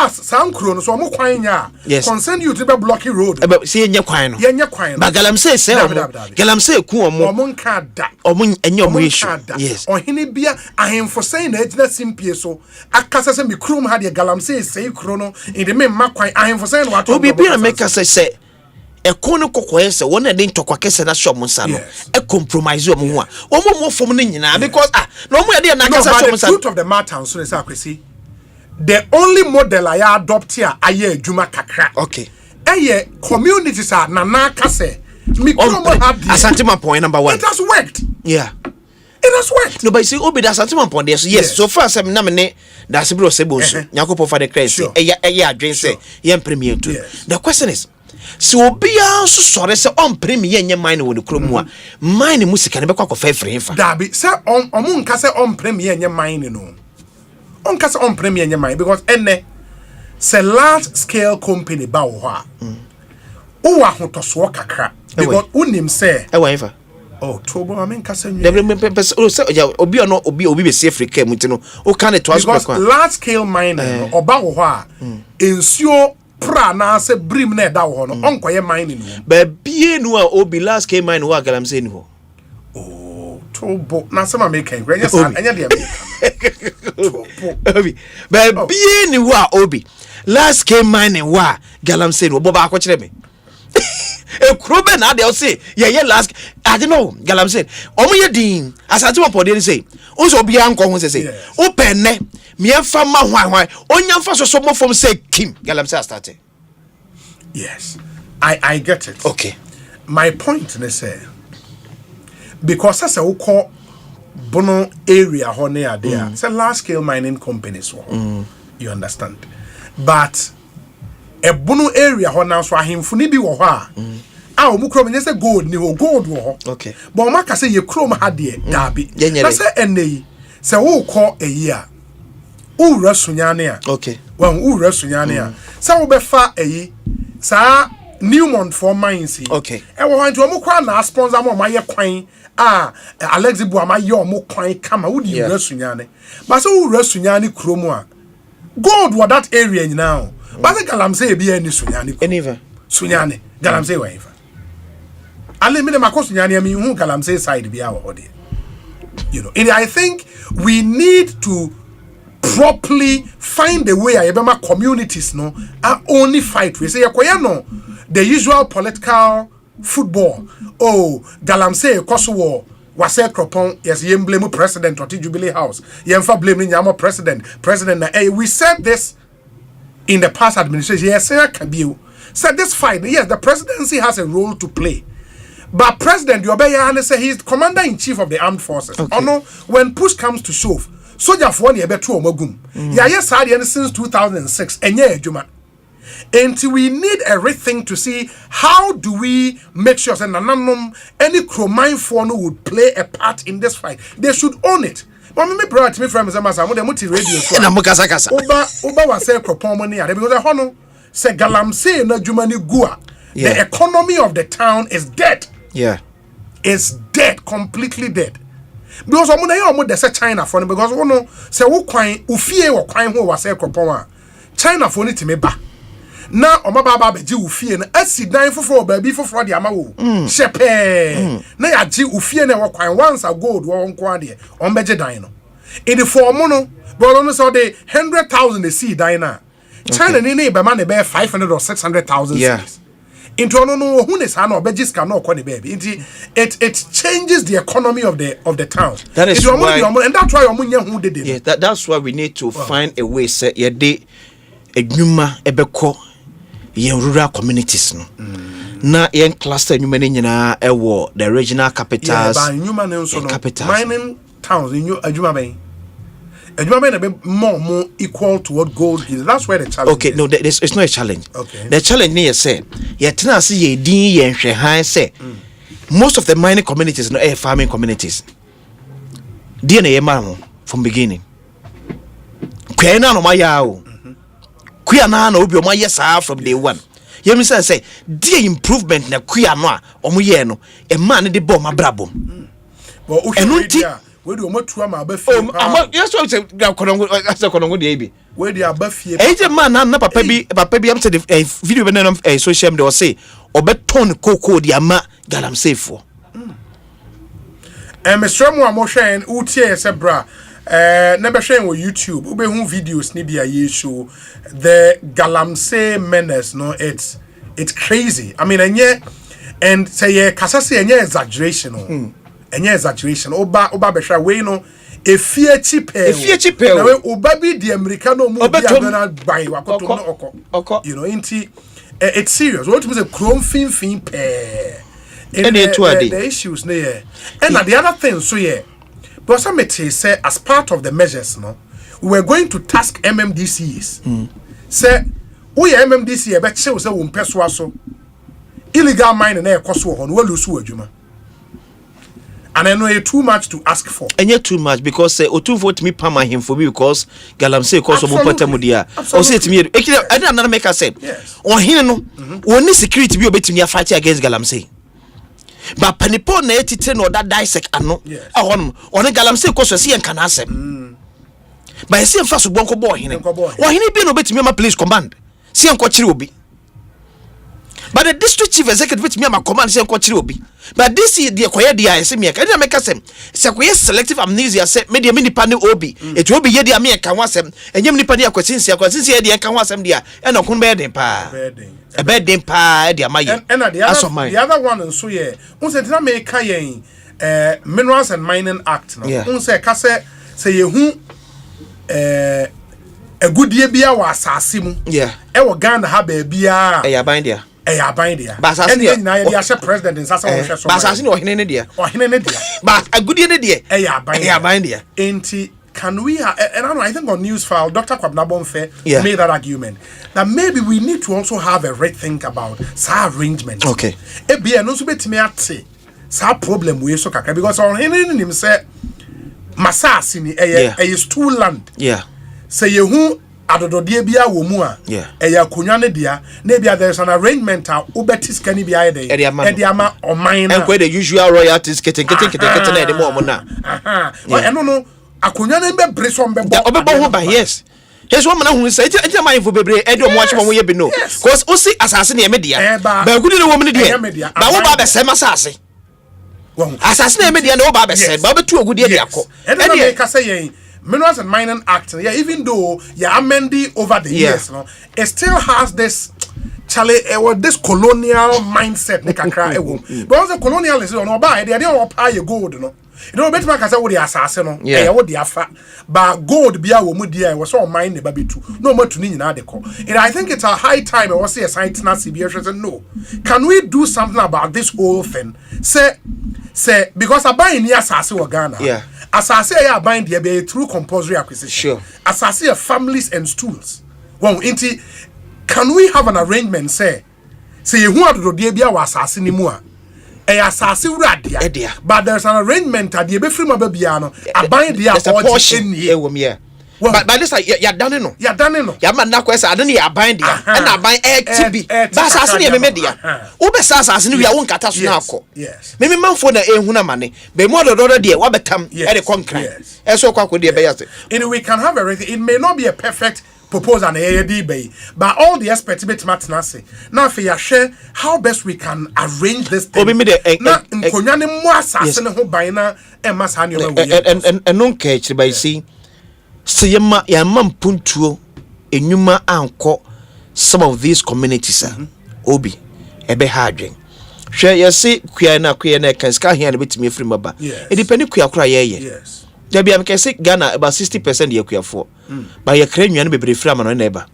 Some chronos, or more quine, yes. Concerned you to be blocky road. But see, in your quine, but Galam says, Galam say, Kuam, and your wish, yes. Or Hinibia, I am for saying that that's simple. So, Akasa me crum had a Galam say, chrono, in the main Maquine, I am for saying what will be a maker say. A corner coquese, one and into Quackes and shop Monsano, a compromise of one more from Nina because no more than the truth of the matter, so as I see. The only model I adopt here, I Juma Kakra. Okay. Communities are Nanaka say. Asantima point number 1. It has worked. Yeah. It has worked. No, but see, Obi that's Asantima point. Yes. So far, some nominate that's a bro Sebos, Yakopo for the crazy. Dream say, Yen Premier too. The question is. So be also sorry say on premier yen mine with the chromua. Mine music can be quite fair for him. Dabi say on kase on premier yen mine no. On kase on premier yen mine because ene say large scale company ba wo ha. O wa hotoso kakra because unim say oh trouble I mean kase nwe. Obi be safe free care mutino. O can it was because large scale mining oba wo ha ensure pra na se brim na da wo no onkoye mining no ba bie no a obi last came mine wo Galam say ni ho oh trouble na se ma make kan anya sa anya de obi ba bie ni wo a obi last came mine wo Galam say no bo ba akọ me e kuro be na de o say ye last I don't know Galam say omo ye din asante mo pode ni say o so obi an ko ho say o penne me fa ma hwan onya fa so mo from say Kim Galam say started. Yes, I get it. Okay. My point is say because as a call Bono area honey there, it's a large scale mining companies. You understand? But a Bono area honey so him funi bi wo ha. Omu krom nye say gold ni ho gold wo. Okay. But maka say ye krom ha de dabi. Na say ene say wo call a year. Ura sunyane a. Okay. Wan ura sunyane a. Say wo be fa eyi sa Newmont for mines. Okay. E wo hantu omu kwa na sponsor mo ma ye kwan Alexi bu ama ye omu kwan kama wo di ura sunyane. But so ura sunyane krom a. Gold what that area now. But say Galam say e bi any sunyane. Anyway. Sunyane. Galam say waifa. Ale me makosu nyane mi hu Galam say side bia wo de. You know, and I think we need to properly find a way ayebema communities no are only fight we say yakoya no the usual political football. Oh, Galam say Ekoso war wase kropon yes yem blame president or Jubilee House. Yem fa blame nyamo president na we said this in the past administration. Yes, sir, Kabiu said this fight. Yes, the presidency has a role to play. But President Yobeya say he's commander-in-chief of the armed forces. Okay. No, when push comes to shove, soldier for one betu omagum. Yeah, yes, since 2006. And we need everything to see how do we make sure that any chromine phono would play a part in this fight. They should own it. But me brought me from the multi radio. Oba was say cropon money because hono say Galam say na jumani gua. The economy of the town is dead. Yeah. It's dead, completely dead. Because I'm going to say China for because we know say wo kwan ufie wo kwan ho wa say kropon China for ni time ba. Na omaba beji ufie na asidan foforo ba bi foforo de ama wo. Shepe. Na ya ji ufie na wo kwan once a gold wo nko ade. On beje dan no. In the form no, but on so the 100,000 they see dan na. China ni be man be 500 or 600,000 cities. Into no who is no bejiska no kwa baby. It changes the economy of the town. That is why, and that's why who did it. Yeah, that's why we need to find a way say ye de edwuma ebeko ye rural communities no. Na yen cluster nyuma ne nyina ewo the regional capitals. Yeah, but nyuma ne nso no mining towns in adwuma ben. Adwuma ben be more equal to what gold is. That's where the challenge okay, is. No, it's not a challenge. Okay. The challenge near say, ye tena see ye din ye nhwe say. Most of the mining communities no air farming communities. Di na ye man from beginning. Kwe na no maya o. Kwe na na obi o maya sa from day one. yemi say the improvement na kuya no a omo ye no e man de bo mabrabom but okay we do omotu ama abafie yes what say konongo de bi we dey abafie e man na papa bi am say the video be na social media say obeton koko de ama galamsey fo mesremu amoshen utie se bra na be hwen on YouTube ube hu videos ni bia ye show the galamsey menace no it's crazy. I mean and say kasa say enye exaggeration enye exaggeration oba be hwa we no efie chipe na we oba bi di americano mu bi agana gban wakoto no oko you know inti it's serious. What was a chrome fin pair and the issues there and the other thing so but some say as part of the measures we were going to task MMDCs say we MMDC be che say we mpso so illegal mining na ekoso ho no we lose adwuma. And I know it's too much to ask for. And yet too much because Otu vote me pama him for me because Galamsey cause of Patamudia. Or say to me, I don't make a say. Or here no, only security be obeying your fight against Galamsey. But Penipon na eti no that dissect ano. On Galamsey cause see and can answer. But I see him first bonko boy him. Or he be no bet me my police command. See him kwachiri obi. But the district chief executive with me my command say kwachiri obi. But this is the acquired the I say me can make us say selective amnesia say media mini panel obi it will be ye the me can wasem and yem ni pani akwasin say the can wasem dia e no kun be den pa e be den pa e dia maye and the other one so ye un say na me ka yen Minerals and Mining Act no un say ka say ye hu agudie bia wa asase mu e wo Ghana ha ba bia e ya ban dia and the president in Sasa but a good idea. Can we and I don't know, I think on news file Dr. Kwabnabonfe made that argument that maybe we need to also have a rethink about sa arrangement. Okay. E be no so betimi ate sa problem we so kaka because on him say masasi ni is two land. Say you who adododie bia wo mu a eya konwa ne dia na bia there is an arrangement a obetis kani bia ede e dia ma oman na and the usual royalties keten na de mo na eno no akonwa ne be bresom be bo obebo ho ba yes one man hu say e ma info bebre e de mo ache mo ye bi no cause o si asase na e media ba gudi ne wo me dia ba wo ba be se masase asase na e media na wo ba be se ba betu ogudi e akọ e de ka say yen Minerals and Mining Act, even though amending over the years, it still has this this colonial mindset. But also colonialism, they don't pay gold, no. You know, better man say what the assassin, what the afa, but gold be our mudia was all mine the baby too. No more to need na deco. And I think it's a high time. I was say a science CBS said no. Can we do something about this whole thing? Say because I buy in the assassin or Ghana. As I say, I bind the be through compulsory acquisition. Sure. As I say, families and stools. Well, can we have an arrangement? Say you want to do the assassin anymore? Assassin radia. But there's an arrangement at the be free mabiano. I bind the portion here. But this ya done no. Ya man na kwesa ade na ya bind dia. And I bind XB. Ba assassin ye me media. Wo be assassin we won kata so na akọ. Yes. Me manfo na ehuna mane. Be mo do de wa betam e de concrete. E so kwa de be yase. And we can have everything. It may not be a perfect proposal na AAD but all the experts bet matenase. Now for ya share how best we can arrange this thing. Na nkonya ne mo assassin ho ban na e masa ne we. And non catch by see so yama puntuo enyuma anko some of these communities obi ebe ha adwen hwe yesi kua na kanska hia na betimi afiri maba e depend kua kura yes there be am kese Ghana about 60% ye kua for but ye kra nwan bebre firi ama no na eba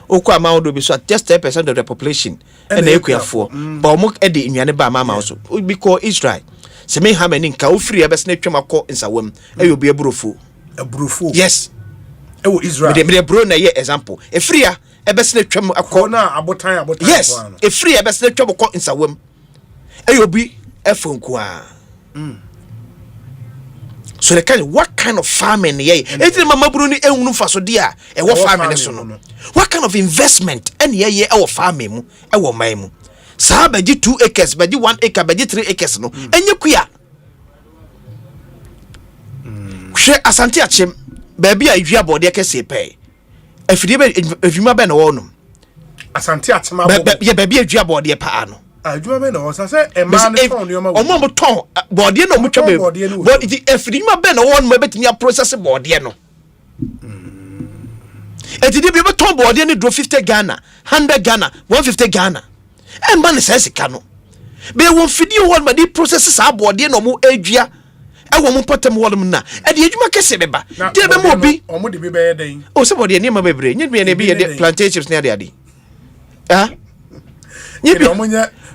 okwa ma wodo bi so just 10% of the population and e kua for but omo e de nwan ba ma so because Israel se me ha mani nka ofiri ebesna twemako nsawam e obi eburofo yes Israel. Me bro na ye example. Efria ebesne twam akọ na abotan. Yes. Efria ebesne twam akọ insawam. Eyobi efonku a. So what kind of farming mama bruni ehunu fa so dia e wo farming so no. What kind of investment e wo farming mu e wo man mu. Sa ba gi 2 acres, ba gi 1 acre, ba gi 3 acres no. Enye kuya. Hwe asante achem ba bia idua bode kese pe. Afidie be adwuma be na wo no. Asante achem ba bia idua bode pa no. Adwuma be na wo sa say e man phone yo ma wo. Omo ton bode no mo twa be. But it afidie be na wo no betimi a process bode no. Etidi be ton bode no do 50 Ghana, 100 Ghana, 150 Ghana. E man say sika no. Be won fidie wo ma di process sa bode no mo adua. E wo mo potem wo no na. E de adwuma kese beba. De be mo bi. Omo de bi be ye den. O se bode ni ma bebre. Nyi bi na bi ye plantain chips na ade. Ah? Nyi bi omo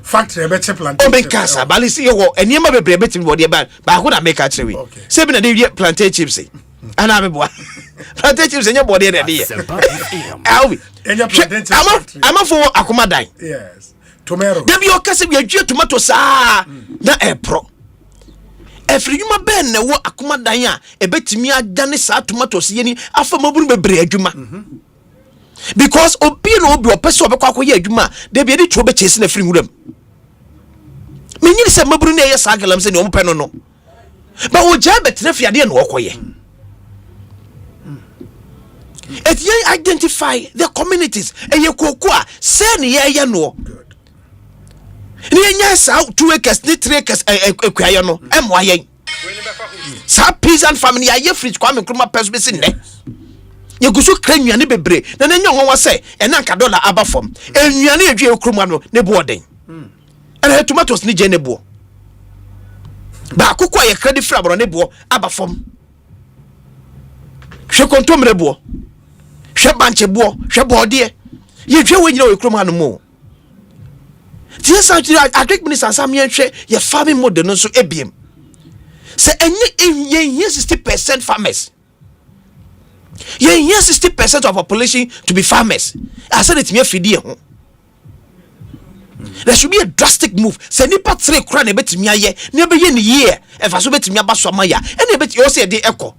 factory be che plantain. O be kasa balisi ye wo eni ma bebre betimi bode ba. Ba ko na make a chewe. Se bi na de plantain chips. Ana me boa. Plantain chips enya bode na de ye. Awi. Enya plantain chips. Ama for akomadan. Yes. Tomato. Dem yo kase bi adua tomato sa na e pro. Efriuma ben na wo akomadan a ebetimi adane sa tomatoes ye ni afa mabunu bebre adwuma. Because obi no obi opese obekwa akoye adwuma de bi edi tro be chese na firi wuram. Menyini se mabunu na ye sagalam se ne ompe no no. Ba wo ja betre fiade na okoye. If you identify the communities and you kokua say ni ye no. Ni nya sa 2 acres ni 3 acres ekwaye no emwaye. Sa peasant family aye fridge kwa me kroma peso be sin ne. Ye gusu krannuane bebre na na nya won say e na nka dollar aba fom. Ennuane edwe kroma no ne bo den. Ana tomatoes ni je ne bo. Ba akukwa ye credit free abro ne bo aba fom. Hwe kontomre bo. Hwe banche bo, hwe bode. Ye dwe we nyina we kroma no mo. Yes, I think minister Sam Yenche, your farming model no so ebiem. Say any 60% farmers. Ye 60% of population to be farmers. I said it me fidie. There should be a drastic move. Say nipa 3 kra na betimi aye, na be ye ni year, e fa so betimi aba so amaya. E na beti o say dey echo.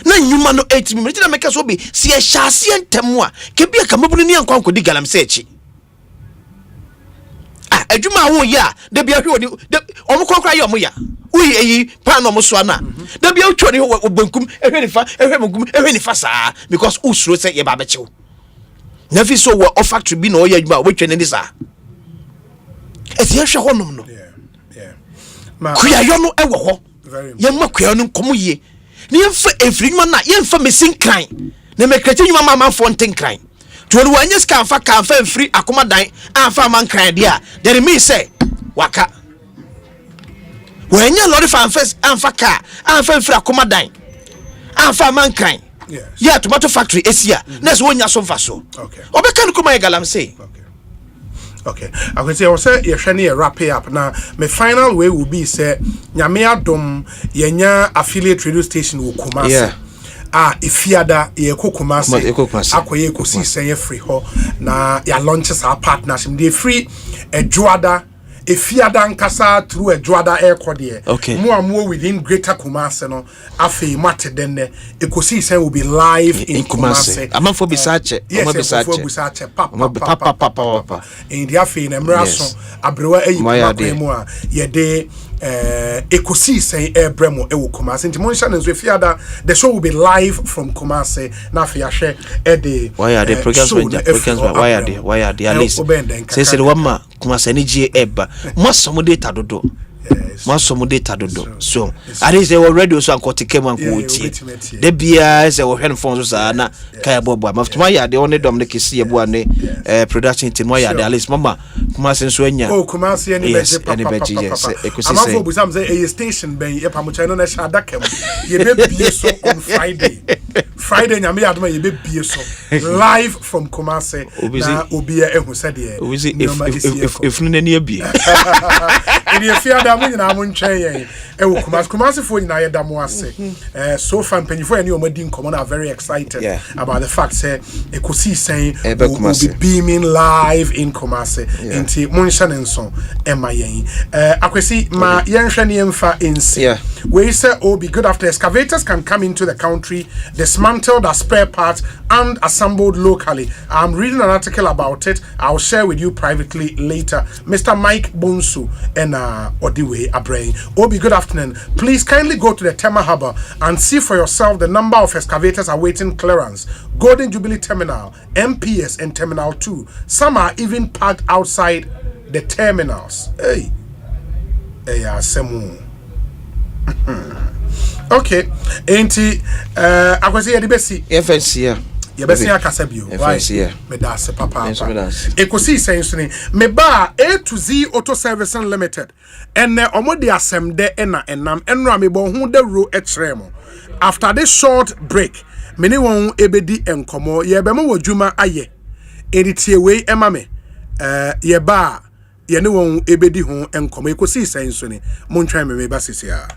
Na nyuma no 8 minutes na make so be si e hyase ntemu a, ke bia ka mabunu ni ankwa nkodi galam se echi. Adwuma wo ya de bia hwe omo kokra ye omo ya uyi eyi pan omo so na de bia utwori obankum ehwe ni fa ehwe mugum ehwe ni fa saa because usuro say ye ba bechew na fi so wo factory bi na o ya adwuma wo twene ni saa eti ye hwe honom no ma kuya yo no ewo ho ye ma kuya no nkomo ye ni ye fa efrinyuma na ye fa mesin kran na me krete nyuma mama fonten kran to wanye ska kan fa free akomadan anfa man kran dia there me say waka wanye lori fan first anfa ka anfa free akomadan anfa man kran yeah tomato factory esia na so wonya so fa so okay obeka no kuma galam say okay I can say o say ye hwe na wrap up na my final way will be say nyame adom yenya affiliate radio station wo Kumasi ifiada ye Kumasi akoye Ekosiisen ye free ho na ya launches our partnership dey free Juada ifiada nkasa through Juada airport there more within greater Kumasi no afi mate den Ekosiisen will be live in Kumasi amafo bisache papa in the afi na mraso abrewa eyi mu a ye dey Ekosiisen Bremo ewo Kumasi nti mon channel nso fiada the show will be live from Kumasi na fi ahwe why are the programs why are the at least say the one Kumasi ni je eba masomo data dodo masomo data dodo so at least they were radio so ankoti kema nkuti de bia say wo hwen phone so sa na kai bobo mafutuma ya de only dom ne kisi ye bo ne production team why are the at least mama Kumasi nso anya Kumasi ani beje yes Ekosiisen amafo bu sam say a station ben ye pamucha no na sha dakam ye be bie so on Friday nyame adoma ye be bie so live from Kumasi na obi ehu said here if no nani abie in your fear da mun na mun twen yen Kumasi fo nyina ye da mo ase so far mpanyifo ene omadi nkomo na very excited about the fact say Ekosiisen will be beaming live in Kumasi nti mun hye ne nso ema yen akwesi ma yen hwe ne emfa ensi we say be good after excavators can come into the country dismantled as spare parts and assembled locally. I'm reading an article about it. I'll share with you privately later. Mr. Mike Bonsu and Odiwe Abrain. Obi, good afternoon. Please kindly go to the Tema Harbour and see for yourself the number of excavators awaiting clearance. Golden Jubilee Terminal, MPS and Terminal 2. Some are even parked outside the terminals. Hey, Semu. Okay, enti akwese yedi besi FNC yebesi akasabio FNC me da se papa Ekosiisen so ni me ba A to Z Auto Service Limited enne omode asem de na enam enra me bo hu de ro ekremo. After this short break meni won ebedi enkomo ye be mo wadwuma aye editie we ema me ye ba ye ne won ebedi ho enkomo Ekosiisen so ni mo ntwan me ba sisia.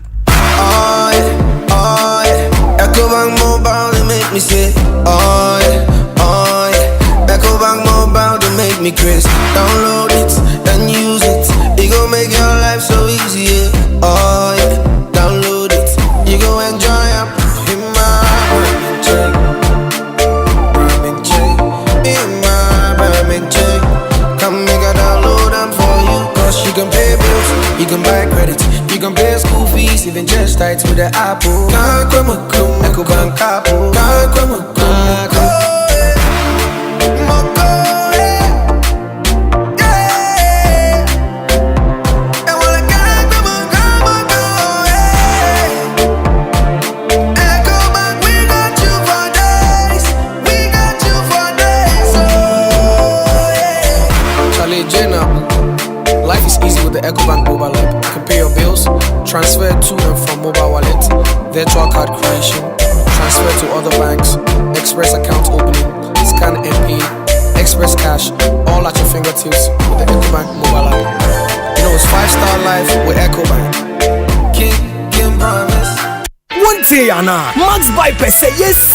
Ecobank Mobile, they make me say, Ecobank Mobile, they make me crazy. Download it and use it. It gon' make your life so easy. Download it. You gon' enjoy it. In my come make a download them for you. Cause you can pay bills, you can buy credit, you can pay school fees, even just tight with the Apple. Ecobank Apple. Life is easy with the Ecobank mobile app. You can pay your bills, transfer to and from mobile wallet, virtual card creation, transfer to other banks, express account opening, scan and pay, express cash, all at your fingertips with the Ecobank mobile app. You know it's 5-star life with Ecobank. King promise. One day, Anna, Max Buy per se, yes,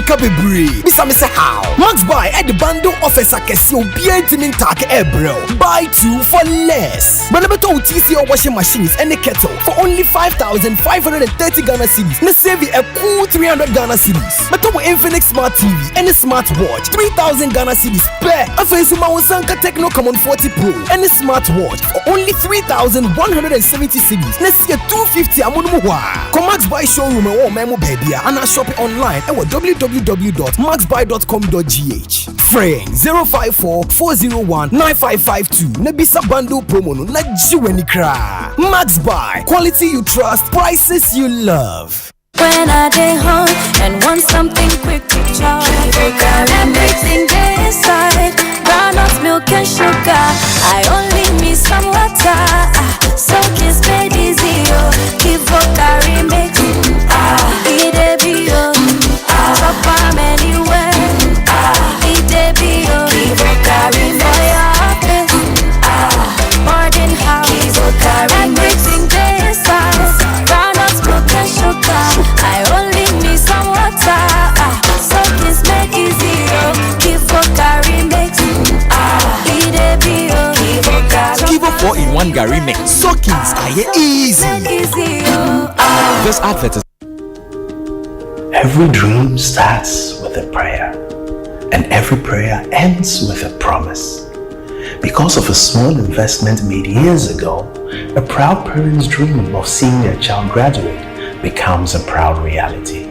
Kabibri. Mr. How? Max Buy at the bundle offers a casio being take bro. Buy 2 for less. But never told TCO washing machines and a kettle for only 5,530 Ghana cedis. Na save a cool 300 Ghana cedis. But to Infinix Smart TV and a smartwatch 3,000 Ghana cedis per. A face Sanka Techno Common 40 Pro and a smartwatch for only 3,170 cedis. Na see a 250 amunumuwa. Come Max Buy showroom and memo baby and I shop it online at www.maxbuy.com.gh. Friend 054 401 9552. Nebisa bundle promo no like Jiwenikra. Max Buy, quality you trust, prices you love. When I day home and want something quick to chop, everything day inside, groundnut milk and sugar. I only need some water, so kiss made easy. Keep carry me, eat a bio, chop am anywhere, eat a bio, keep carry for your office, more than how everything day inside, groundnut milk and sugar. I only need some water, so kiss make easy. Keep carry mix, eat a bio, Kivo 4-in-1 Gary mix. Sockings are easy. This advert is. Every dream starts with a prayer, and every prayer ends with a promise. Because of a small investment made years ago, a proud parent's dream of seeing their child graduate becomes a proud reality.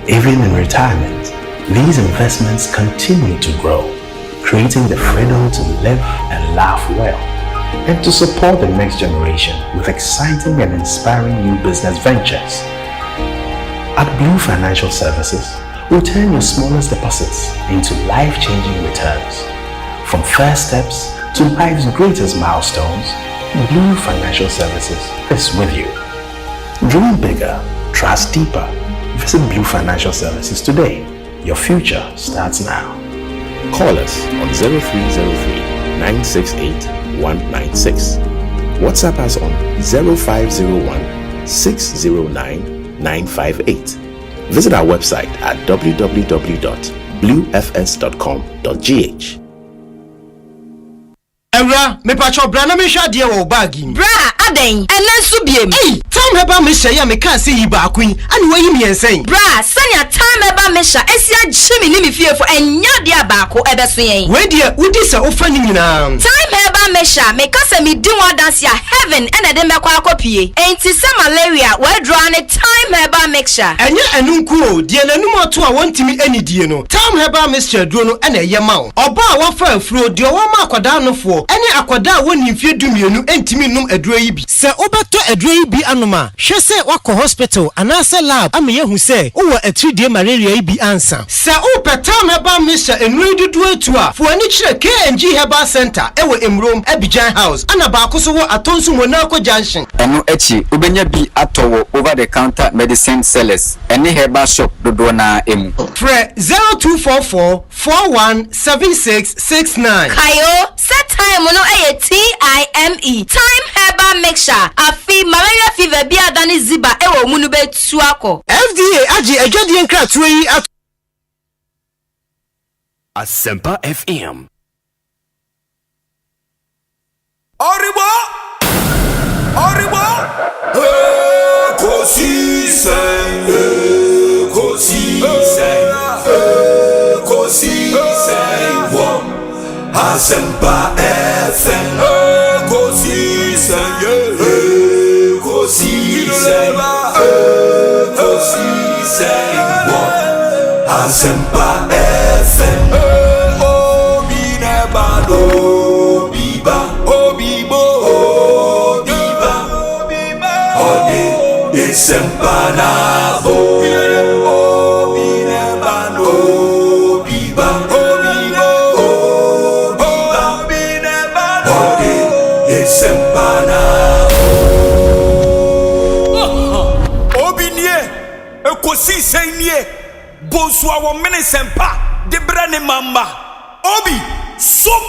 Even in retirement, these investments continue to grow, creating the freedom to live and laugh well, and to support the next generation with exciting and inspiring new business ventures. At Blue Financial Services, we'll turn your smallest deposits into life-changing returns. From first steps to life's greatest milestones, Blue Financial Services is with you. Dream bigger, trust deeper. Visit Blue Financial Services today. Your future starts now. Call us on 0303 968 196. WhatsApp us on 0501 609 958. Visit our website at www.bluefs.com.gh. Era, me pacho bra na me hwa de wo bag mi. Bra, aden, enen so biem. Hey, time heba me hye ya me kan se yi ba kun. Ani wayi mi ensen. Bra, sanya time heba me hya esi agye mi ni me fiefo enya de abako ebeso yen. We de udi se ofa ni nyina. Time heba me hya me ka se me di one dance ya heaven ene de me kwa akopie. Enti se malaria we draw ne time heba mixture. Enye enunku o, de nanum ato a wontimi anidie no. Time heba mixture duro no ene ye ma wo. Oba a wafa afuro de wo ma akwada no fo. Ene akwada woni mfie dumienu entimi num aduro yi bi. Se obeto aduro yi bi anoma, hwe se wakọ hospital anase lab ame yehu se wo atridie malaria yi bi ansa. Se upetam heba mixture enuri dudu etu a, fo ani kire KNG Herbal Center ewo Emrom Abidjan House. Ana ba akoso wo atonsu Monaco Junction. Eno echi ubenya bi atowo over the counter medicine sellers. Ene herbal shop dodo na emu. Pre 0244 417669. Kayo set time no TIME time herbal mixture afi malaria fever bi adani ziba ewo munu betu akọ. FDA agi adwadie nkratwe yi Asempa FM. Oribo! Ekosiise Wom Asempa FM. Ekosiise Wom Asempa FM. Obi nebado biba Asempa bo obi nebano biba Asempa obi nie ekosiise nie Bonsu awo mene sempa de brane mamba obi som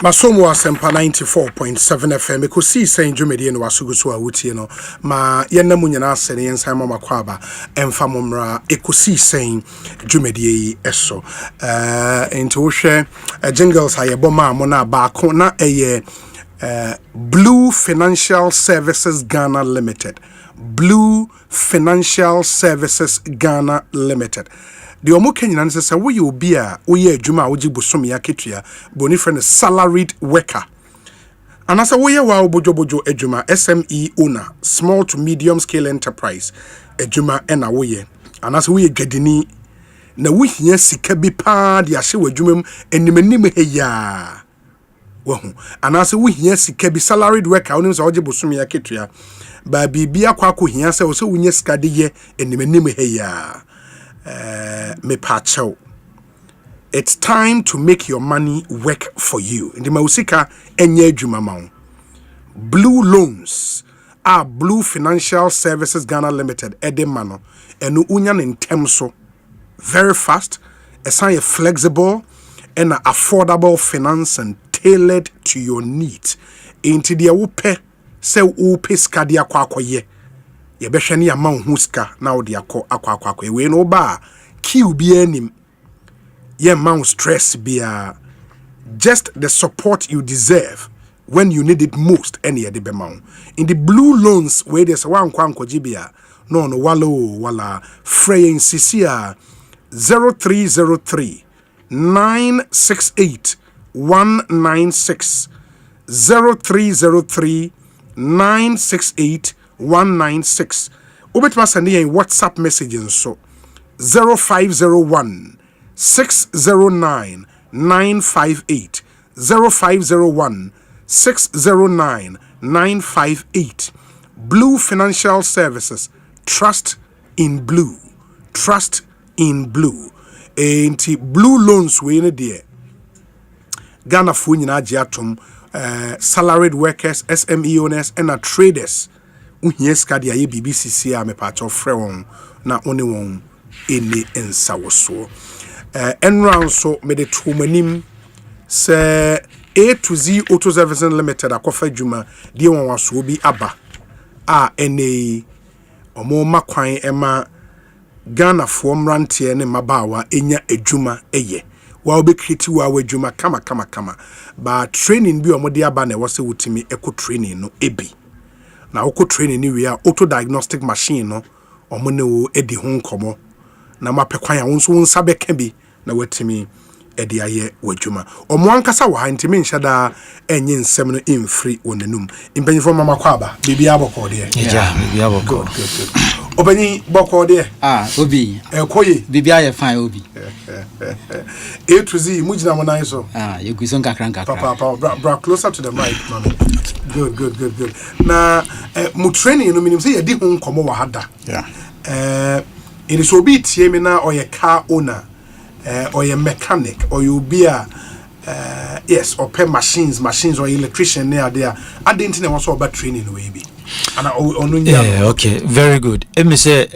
Masomo Asempa 94.7 FM Ekosiise Dwumedie no wasuguso a wutie no ma yenamu nyina asene yensan mama kwaba emfa momra Ekosiise Dwumedie eso enti wo hwe jingles ayebo ma mo na baako na eye Blue Financial Services Ghana Limited. Blue Financial Services Ghana Limited. The omo Kenyan nse se wo ye obi a wo ye adwuma a wo gi bosom ya ketua boni friend salaried worker. Anasa wo ye wa obojobojo adwuma SME owner, small to medium scale enterprise adwuma ena wo ye. Anasa wo ye gadini na wo hia sika bi pa de ahye wadwumam animanim heya. Wo anasa wo hia sika bi salaried worker onim se wo gi bosom ya ketua ba bibia kwa hia se wo se wo nya sika de ye animanim heya. It's time to make your money work for you. In the Mausika enye adwuma. Blue Loans are Blue Financial Services Ghana Limited edemano enu unyan in temso very fast, assign flexible and affordable finance and tailored to your needs. Into the upe se upe skadia kwakoye. Ye behwani ya ma huska na odi akwa we no ba kill bi anim ye ma stress bia just the support you deserve when you need it most any ye de be ma in the Blue Loans where there's one kwankoji bia no wala fraying cca 0303 968 196 0303 968 196. Ubetma send a WhatsApp message so 0501 609 958 0501 609 958. Blue Financial Services. Trust in blue. Trust in blue. Enti Blue Loans we ne dear. Ghana fu nyina agiatum salaried workers, SME owners and traders. uhie ska dia ye BBCC a me pa cho frɛ won na one won eni ensa woso enran so me de tomanim se A to Z Auto Servicing Limited akofa dwuma die won waso bi aba a ene omo makwan ema Ghana for mrantie ne mabawa enya adwuma eye wa obekriti wa adwuma kama ba training bi omode aba na wose wutimi eco training no ebi na oko training ni we a auto diagnostic machine no omo ne wo edi ho nkomo na mapekwan a wonso wonsa beka bi na watimi edi aye wadwuma omo ankasa wa ntimi nhyada enye nsem no imfri wonanum impanyifo mama kwaba bibia abokode ja bibia abokode Obani bokode obi ekoye bibia ye fine obi A to Z mujina monan so you go son kakran papa bra closer to the mic mama good na mu training no minim say ye di ho nkomo wa hada it is obi tie me na oye car owner or a mechanic or you be a yes or pay machines or electrician near there. I didn't think also about training way be. Okay, very good. Me say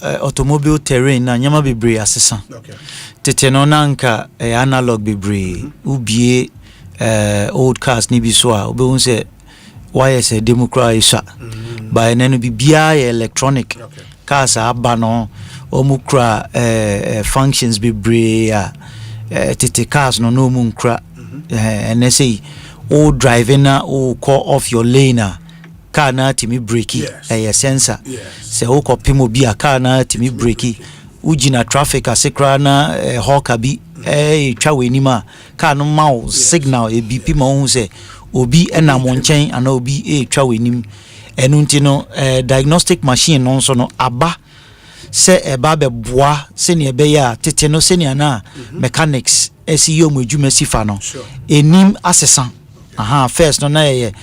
automobile terrain na nyama bebre asesa. Okay. Tete no nanka analog bebre ubie old cars ni bi so a obe say why say democracy by nenu bibia electronic cars aba no omukra functions bebre tete cars no munkra and say o driving na o call off your lane car na timi breki sensor say o ko pimo bi car na timi breki ujina traffic asekra na hawker bi twa wenima car no ma signal e BP ma hu say obi enam nchen ana obi twa wenim enu nti no diagnostic machine no so no aba se eba be boa se ne ebe ya tete no se ne na mechanics esi yo modwuma sifa no enim asesan first no na ye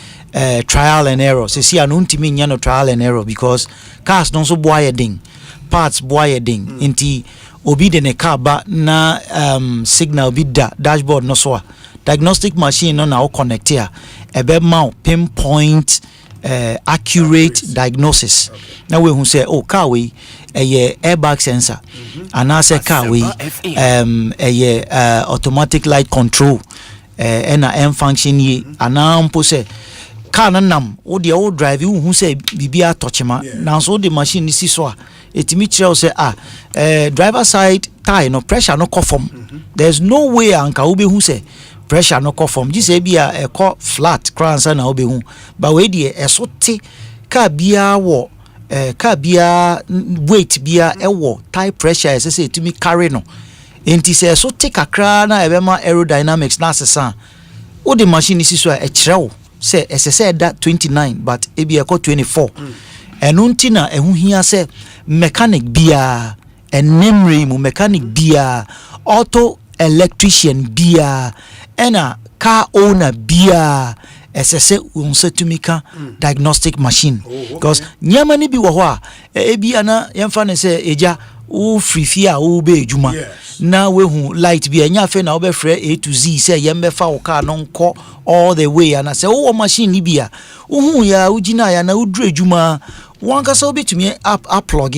trial and error se si anu ntimi nya no trial and error because cars no so boa ye ding parts boa ye ding nti obi de ne car ba na signal bi da dashboard no so diagnostic machine no na o connect here ebe ma pinpoint accurate diagnosis. Now we who say car we a airbag sensor and I say car we automatic light control and a function ye and now say car nam o the old drive you who say bibia touchma now so the machine is so it me say driver side tire no pressure no conform there's no way anka ube who say pressure no conform just say be a call flat cross na obe hu but we dey esote car bia wo car bia weight bia ewo tire pressure say to me carry no enti say so take akra na ebema aerodynamics na asesa o the machine is so e kirewo say say that 29 but e be e 24 enu nti na ehu hia say mechanic bia enemre mu mechanic bia auto electrician bia ena car owner bia SSA unsetumika diagnostic machine because nyama ni bi wo ho a bia na yemfa ne say eja o free fia o be ejuma na we hu light bia nya fe na o be free A to Z say yembe fa wo car no nko all the way and say o machine ni bia o hu ya ugina ya na udru ejuma wanka so betumi plug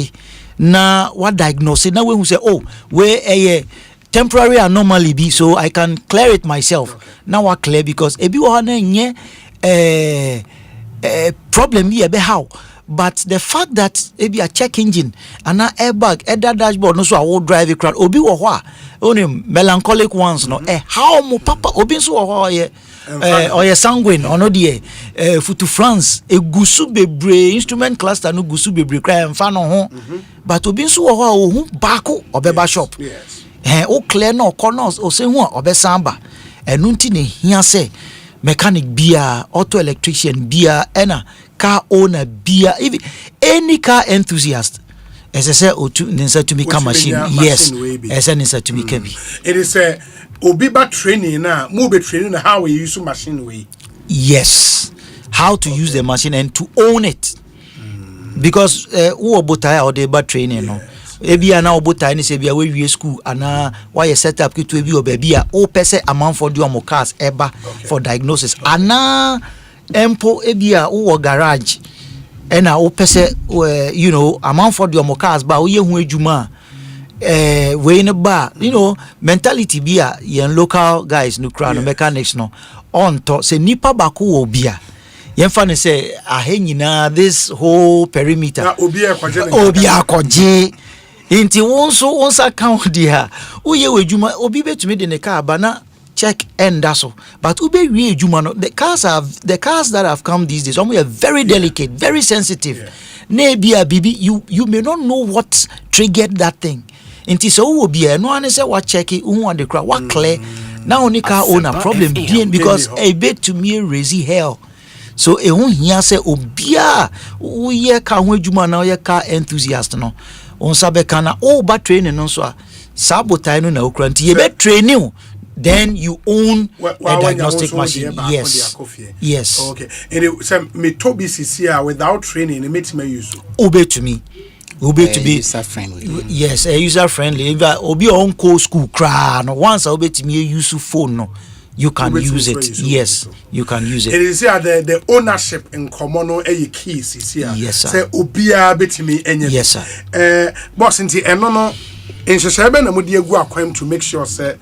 na what diagnose na we hu say oh we temporary anomaly be so I can clear it myself. Now I clear because ebi wo na nye problem here be how but the fact that ebi a check engine and a airbag that dashboard no so I will drive a crowd obi wo ho a only melancholic ones no how mo papa obi so wo ho ye oye sanguine ono de futu France egusu bebre instrument cluster no gusu bebre cry mfa no ho but obi so wo ho hu baako obeba shop o clear no corners o se hu obesamba enu nti ne hia se mechanic bia auto electrician bia ena car owner bia even any car enthusiast as I say o to nsa to me car machine yes as an nsa to me can be it is a obiba training na mo be training na how we use machine we yes how to use the machine and to own it because who obota or the training no ebia na obota ni se bia we wie school ana why set up kitu ebi obabia o pese amount for do cars eba for diagnosis ana empo ebia wo garage ena wo pese you know amount for the cars ba wo ye hu adwuma we in ba you know mentality bia yen local guys no crowd mechanics no on to se nipa ba ko obia yen fa ne say ahenyina this whole perimeter obi akwaje inti wonsa count dia wo ye adwuma obi betumi de ne car ba na check end so but ube we adwuma no the cars that have come these days are very delicate, very sensitive. Na bia bibi you may not know what triggered that thing. Inti so wo bia no an say what check it who want the crowd what clear now only car owner problem being because a bit to me raise hell. So e hu hia say obia wo ye ka ho adwuma na ye car enthusiast no on sabe kana o ba training no so a sabotage no na okranti ye be training then you own a diagnostic machine. Yes. Okay. And it me tobi CCR without training, it makes me use. Obey to me. Obey to be user friendly. Yes, user friendly. If obi on co school cra no once obey to me use phone no. You can use it. Yes, you can use it. It is here the ownership in common no a key CCR. Yes, sir. Say obia betimi enye. Yes, sir. Boss nti eno no in shebe na mudi egu akwam to make sure say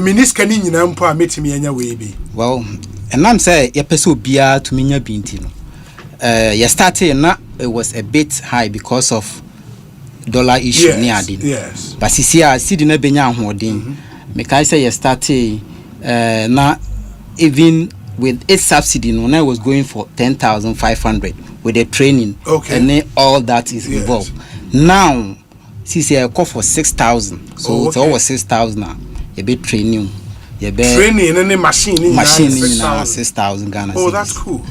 minister ni nyina mpo a metimi anya we bi. Well, and I'm say ye pese obia to menya binti no. You started na it was a bit high because of dollar issue ni adin. Yes. But see na benya ahoden. Me kai say you started na even with its subsidy no now was going for 10,500 with the training. Okay. And then all that is involved. Now see I call for 6,000. So it's over 6,000 now. You be training. You be training and machine in 6,000 Ghana. Oh, that's cool.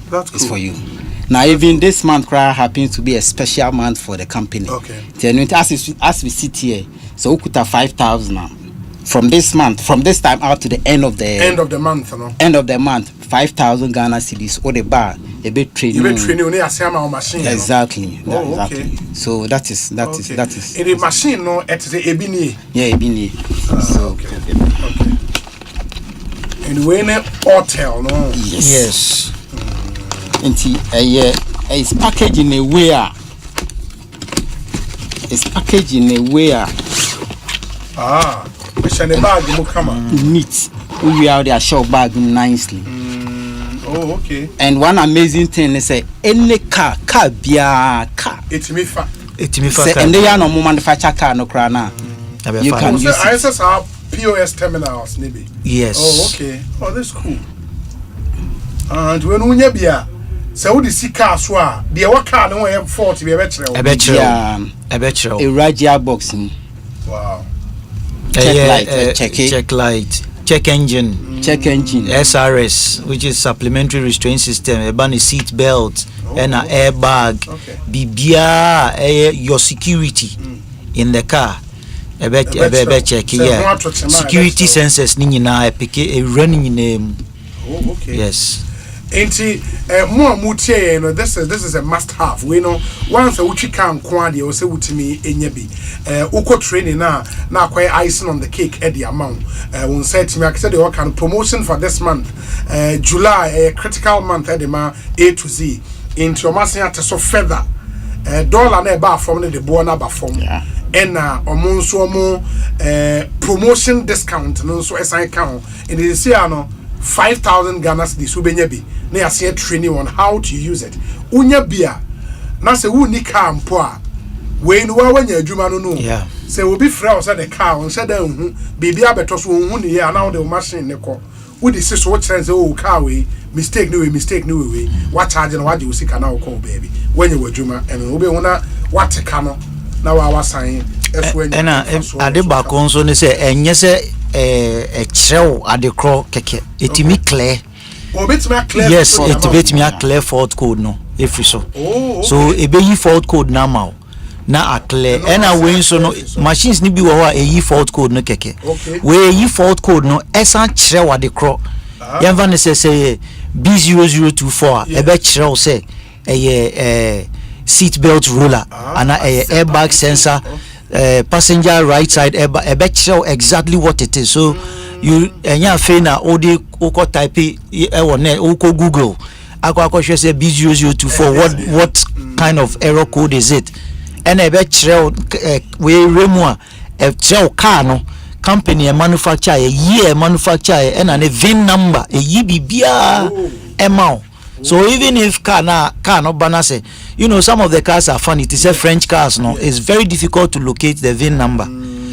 That's cool. It's for you. Now even this month happens to be a special month for the company. Okay. As we sit here, so we could have 5,000 now. From this time out to the end of the month, no? End of the month, 5,000 Ghana cedis or the bar, a bit training. You be training on a machine. Exactly. Oh, okay. Exactly. So that is. In the machine, no, it's the ebini. Yeah, ebini. Okay. And when a hotel, no. Yes. Until it's packaged in a way. It's packaged in a way. Which and the bag will come out neat. We are there show bag nicely. Oh, okay. And one amazing thing is say any car bia car. It's me fa. And they are no more manufacture car no crana. You can use it. ISS are POS terminals, maybe. Yes. Oh, okay. Oh, that's cool. And when we bia, so the see car so the what car no have fault be a better. A Raja boxing. Wow. Check light, check engine, SRS, which is supplementary restraint system, a bunny seat belt, and an airbag. Bibia your security in the car. Check security sensors. Nina a running name. Oh, okay. Yes. Enti more mutie no this is a must have. We know once a uchi kan kwade o se wutimi enya bi uko training na quite icing on the cake at the amount won say to me I said the work and promotion for this month July a critical month at the ma A to Z into masia to so feather dollar na ba from the boy na ba from and omonso omo promotion discount no so esan kan in the say no 5,000 Ghana cedis ubenya bi na yase training on how to use it unya bia na se wu ni car mpo a we no wa wanya adwuma no se obi fra o se the car on se da hu bibia beto so hu ni ya na wo the machine ne ko wo di se so wo kire se o car we mistake ni we what charge na wa di usika na wo ko baby wanya wadwuma and obi hu na what ka no na wa wasan ena ade ba ko nso ne se enye se a trail at the crow keke etimi clear yes etimi clear fault code no if so so ebe yi fault code na ma na a clear and away so no machines ni bi wo a yi fault code no keke we yi fault code no esan trail at the crow yanva ne say B0024 ebe trail say seat belt roller and airbag sensor passenger right side airbag show exactly what it is so you enya fe na odi uko type uko Google akwa say B0024 what kind of error code is it, and e be kire we remua e kire car no company manufacture a year manufacture and a VIN number a bibia amount. So even if car no banner, you know, some of the cars are funny. It is a French cars, no. It's very difficult to locate the VIN number.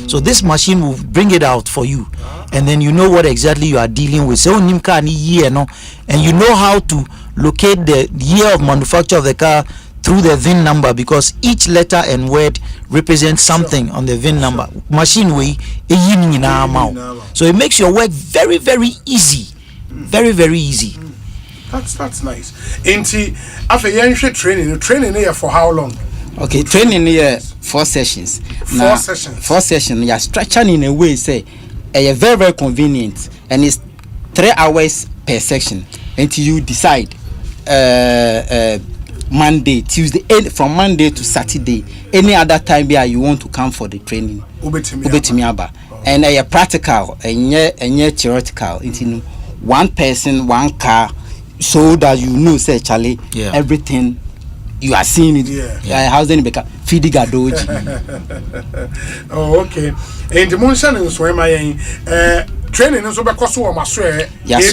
So this machine will bring it out for you, and then you know what exactly you are dealing with. So year, no, and you know how to locate the year of manufacture of the car through the VIN number, because each letter and word represents something on the VIN number. Machine way, so it makes your work very, very easy, very, very easy. That's nice. After training here for how long? Okay, training here 4 sessions. 4 sessions. 4 sessions. You are structured in a way say, very, very convenient, and it's 3 hours per section until you decide. Monday, Tuesday, from Monday to Saturday, any other time here you want to come for the training. Ubetimiaba. And a practical and theoretical. It's one person, one car, so that you know, say Charlie, everything you are seeing it. How's any become feeding a doji? Oh, okay. And the motion is where my training is over cost of my swear. Yes.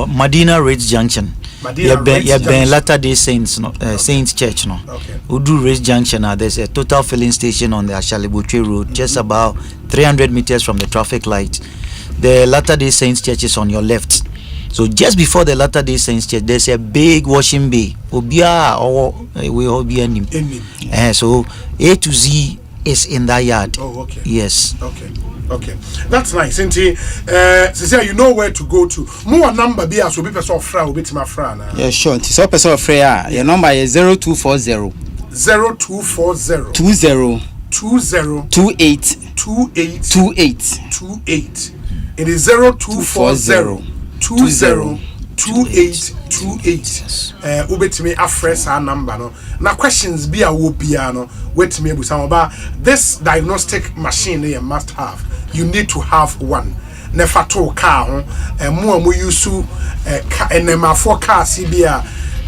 Medina Race Junction. Been Latter-day Saints, Saints Church, no. Udu Race Junction. There's a total filling station on the Ashalibutre Road, just about 300 meters from the traffic light. The Latter-day Saints Church is on your left. So just before the Latter-day Saints Church, there's a big washing bay. Obia or we all be him. So A to Z is in that yard. Oh, okay. Yes. Okay. That's nice. And you know where to go to. More number be as will be person fra bit my fra. Yeah, sure. So person fra. Your number is 0240 20 28. It is 0240 2028. Ubetime afresh our number no. Now questions be a wopiano. Wait me about this diagnostic machine you must have. You need to have one. Nefato car more use NMA4 car CBA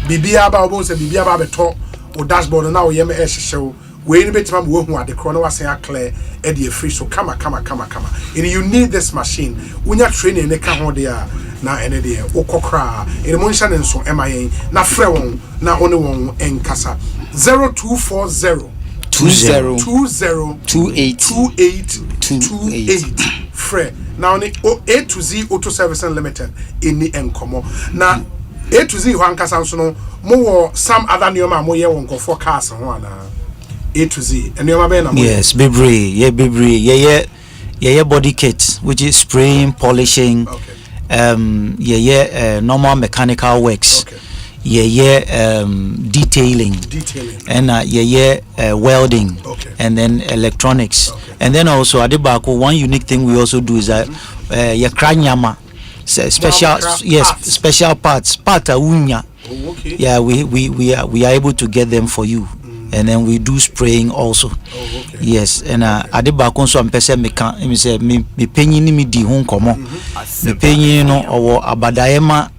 BBA babos and BBA babeto or dashboard now yem show. We need to who are the chrono was clear Eddie free so come. And you need this machine when you're training the car there now any day okokra in motion and so MIA na frewon na only one en kasa 0240 2028 fre now ni A to Z Auto Service Limited in the enkomo na A to Z wan kasa so no mo some other nyoma mo ye won go for cars ho ana A to Z and nyoma be na mo yes bebre yeah body kit which is spraying, polishing, normal mechanical works, detailing, and welding, and then electronics, and then also at the back one unique thing we also do is that kranyama special parts unya. We are able to get them for you. And then we do spraying also. Yes, and at the back also I'm person me say me penny ni me di ho nkomo. Me penny no or abadaema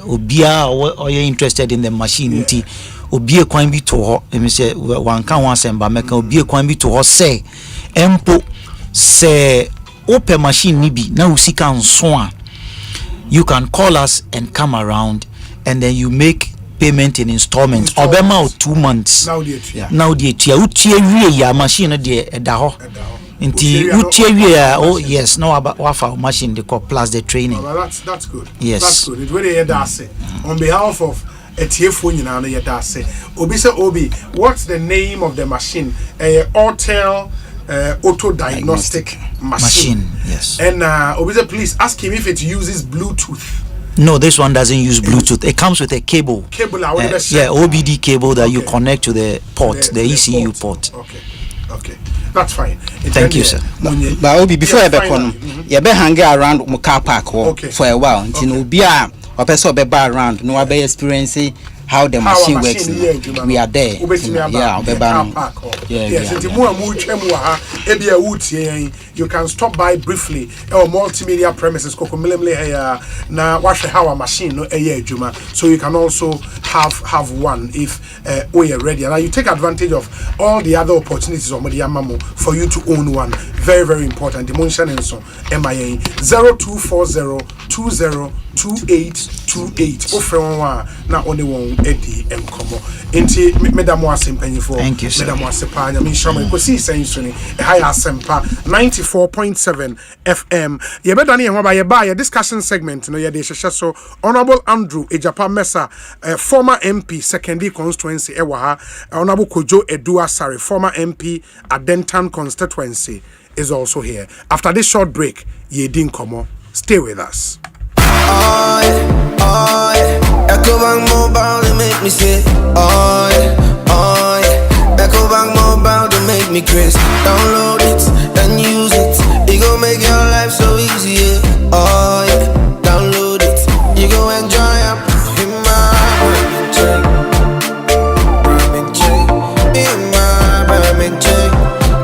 obia or you interested in the machine nti obia kwan bi to ho me say wan kan wan semba meka obia kwan bi to ho say empo say open machine ni bi na usika nso a you can call us and come around and then you make payment in installments obema 2 months now the utie wie ya machine de da ho nti utie wie oh yes now about wafa machine the plus the training. That's good. Yes, that's good. It really that's on behalf of etiefo nyina na yedase obi say obi what's the name of the machine Autel auto diagnostic machine. Yes, and obi say please ask him if it uses Bluetooth. No, this one doesn't use Bluetooth. It comes with a cable. OBD cable that you connect to the port, the ECU port. Okay, that's fine. Thank you, sir. But Obi, before you be hanging around my car park for a while. You know, be a person be around. No, be experiencing how the machine works. We are there. You can stop by briefly our multimedia premises now watch how a machine no juma, so you can also have one if we are ready. Now you take advantage of all the other opportunities on for you to own one. Very, very important. The Motion and so MIA 0240202828. Offer now only one Eddie and Como. Inti Madam Asempa for Madam Asempa. I mean, Shaman Ekosiisen Suni high Asempa 94.7 FM. You better than buy a discussion segment. No, yeah, so Honorable Andrew Ejapa Mesa, former MP, secondary constituency, Ewaha, Honorable Kojo Edua Sari, former MP at Denton constituency, is also here. After this short break, ye din komo. Stay with us. Ecobank Mobile, they make me say, Ecobank Mobile, they make me crazy. Download it and use it. It gon' make your life so easy. Download it. You go enjoy up in my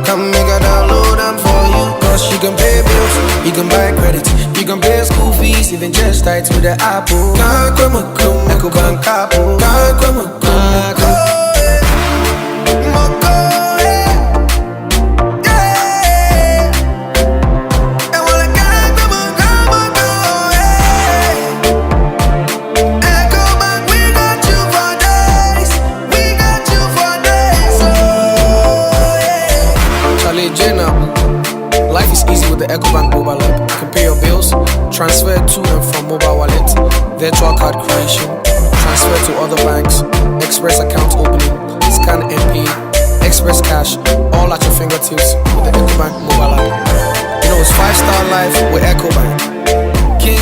come make a download them for you. Cause you can pay bills, you can buy credit, you can pay school fees, even just tight with the Apple. Ecobank Apple. Life is easy with the Ecobank mobile app. You can pay your bills, transfer to and from mobile wallet, virtual card creation, transfer to other banks, express account opening, scan and pay, express cash, all at your fingertips with the Ecobank mobile app. You know it's 5-star life with Ecobank. King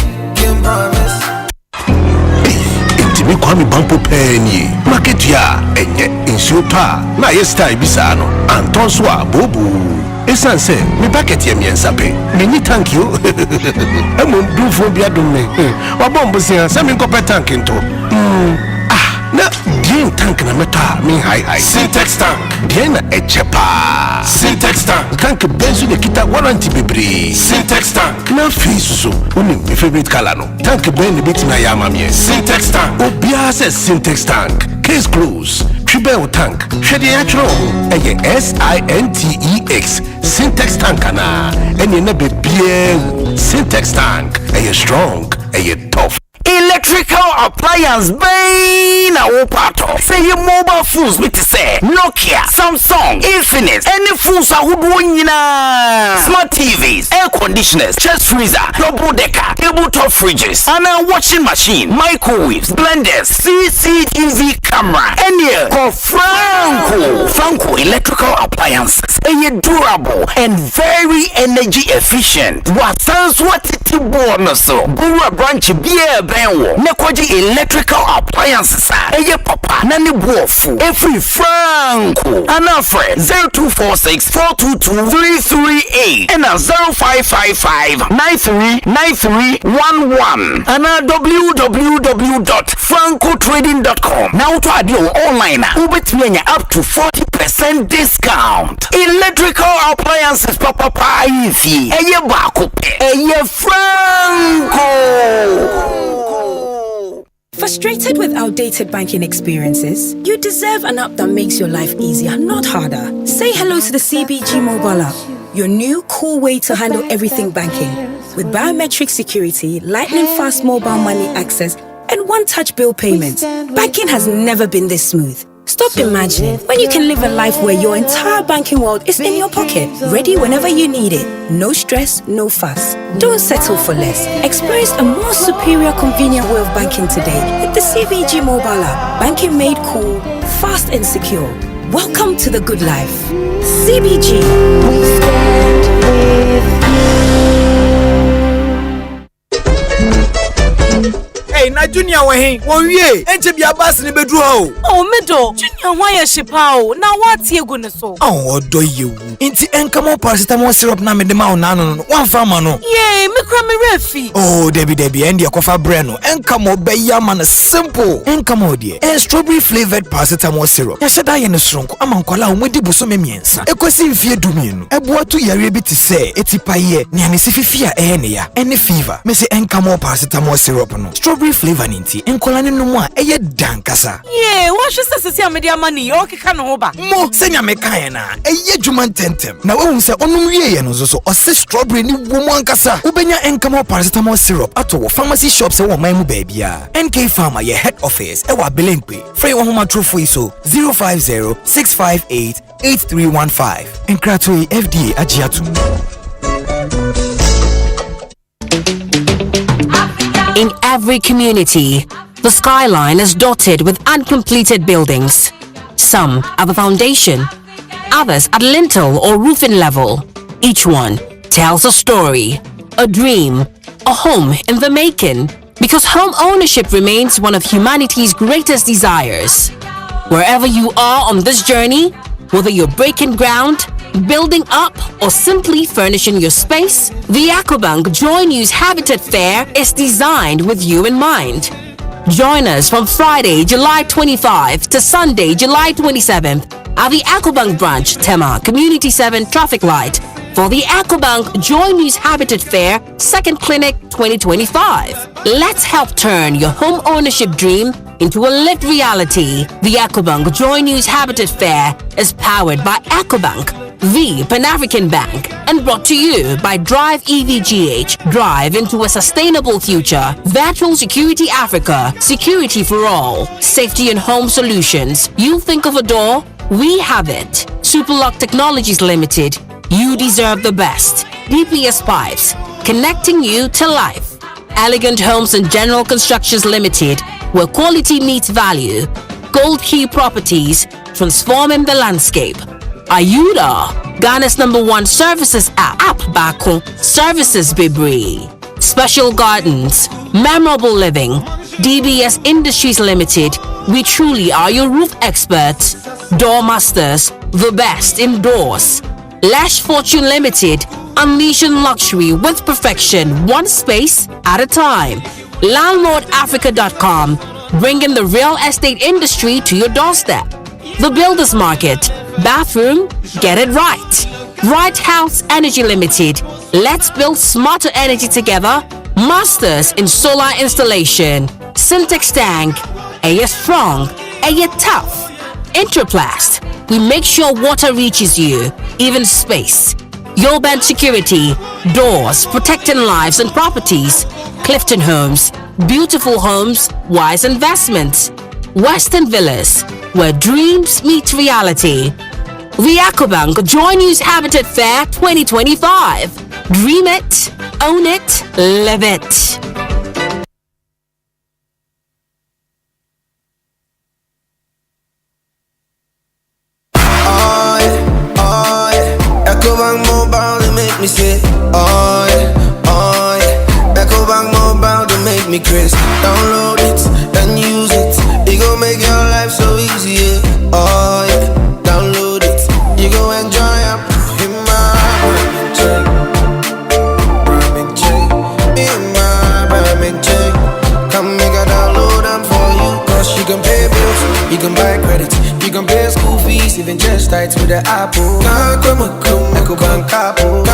promise. Intimi kwami bampo penny market ya enye insuta na yesta ibisano antonswa bobu. Esan say me packet ye miensape me ni thank you emo do fo bia dum me wa bombo se say me ko tank into na din tank na meta me high syntax tank din na echepa syntax tank benzu de kita warranty bebre syntax tank na fisu oni me favorite color no tank ben bit na yama me syntax tank obia say syntax tank case close Tribel tank shede atro eye SINTEX syntax tank na ene na bebie syntax tank eye strong eye tough. Electrical appliance na opato. Say your mobile phones with say Nokia, Samsung, Infinix, any phones ahodoɔ nyinaa. Smart TVs, air conditioners, chest freezer, double decker, tabletop fridges, and a washing machine, microwaves, blenders, CCTV camera, any call Franco electrical appliances. Are durable and very energy efficient. What sounds what it bonus so. Bura branch beer Nekoji electrical appliances eye papa nani buofu every Franco anafre 0246-422-338 and 0555-939311 and www.francotrading.com. Now to add your online ubetmenya up to 40% discount. Electrical appliances papa ifi eye bakope eye Franco. Frustrated with outdated banking experiences? You deserve an app that makes your life easier, not harder. Say hello to the CBG mobile app, your new cool way to handle everything banking. With biometric security, lightning fast mobile money access, and one-touch bill payments, banking has never been this smooth. Stop imagining when you can live a life where your entire banking world is in your pocket, ready whenever you need it. No stress, no fuss. Don't settle for less. Experience a more superior, convenient way of banking today with the CBG mobile app. Banking made cool, fast and secure. Welcome to the good life. CBG. We stand with you. Hey, na Junior wahin. Won wie. Enche bia bas ni bedru ha o. Oh, medo. Junior why ye shipa o. Na what ye go ne so? Oh, odo yewu. Inti enkamo paracetamol syrup na me de ma o na no. Wan fa ma no. Yeah, me kra me refi. Oh, debi end ye kofa bre no. Enkamo be ya man simple. Enkamo de. Strawberry flavored paracetamol syrup. Ya sheda ye no sronko ama nkwala o modi buso me miensa. Ekosi mfie dumienu. Eboa tu yare bi ti se etipaye. Ni ani sififia ne ya. Any fever. Me se enkamo paracetamol syrup no. Strawberry flavor ninti enkola ne no mu a eye dankasa. Yeah, what should say media money o keka no ho ba. Mo senya me kan na eye dwuma tentem. Na we hu se onum wie ye no so ose strawberry ni wo mu ankasa. Ubenya enkamo paracetamol syrup ato wo pharmacy shops e wo man mu ba bia. NK Pharma ye head office e wa Belenkwe. Free wo homa trofo iso 050-658-8315. Enkratoi FDA agiatu. In every community, the skyline is dotted with uncompleted buildings. Some at the foundation, others at lintel or roofing level. Each one tells a story, a dream, a home in the making. Because home ownership remains one of humanity's greatest desires. Wherever you are on this journey, whether you're breaking ground, building up, or simply furnishing your space, the Ecobank Joy News Habitat Fair is designed with you in mind. Join us from Friday, July 25 to Sunday, July 27th at the Ecobank branch, Tema, Community 7 Traffic Light for the Ecobank Joy News Habitat Fair Second Clinic 2025. Let's help turn your home ownership dream into a lived reality. The Ecobank Joy News Habitat Fair is powered by Ecobank, the Pan-African Bank, and brought to you by Drive EVGH, Drive into a Sustainable Future, Virtual Security Africa, Security for All, Safety and Home Solutions. You think of a door? We have it. Superlock Technologies Limited. You deserve the best. DPS Pipes, connecting you to life. Elegant Homes and General Constructions Limited, where quality meets value. Gold Key Properties, transforming the landscape. Ayuda, Ghana's #1 services app Bako, Services Bibri. Special Gardens, Memorable Living, DBS Industries Limited, we truly are your roof experts. Door Masters, the best indoors. Lash Fortune Limited, unleashing luxury with perfection, one space at a time. LandlordAfrica.com, bringing the real estate industry to your doorstep. The Builders Market, bathroom, get it right. Right House Energy Limited, let's build smarter energy together. Masters in solar installation. Syntex Tank, Aye strong, Aye tough. Interplast, we make sure water reaches you, even space. Yoban Security, doors protecting lives and properties. Clifton Homes, beautiful homes, wise investments. Western Villas, where dreams meet reality. The Ecobank Joy News Habitat Fair 2025. Dream it, own it, live it. Ecobank Mobile, they make me say, oh yeah. Ecobank Mobile, they make me crazy. Download it and use it. It gon' make your life so easy, yeah. Oh yeah. Download it. You go enjoy it. In my Parliamentary. Come make a download them for you. Cause you can pay bills, you can buy credit, you can pay school fees, even just tight with the Apple. Ecobank Apple.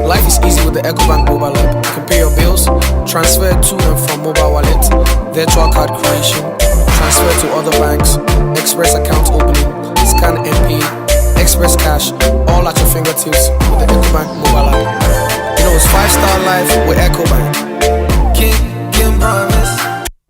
Life is easy with the Ecobank mobile app. You can pay your bills, transfer to and from mobile wallet, virtual card creation, transfer to other banks, express account opening, scan and pay, express cash, all at your fingertips with the Ecobank mobile app. You know it's 5-star life with Ecobank. King promise.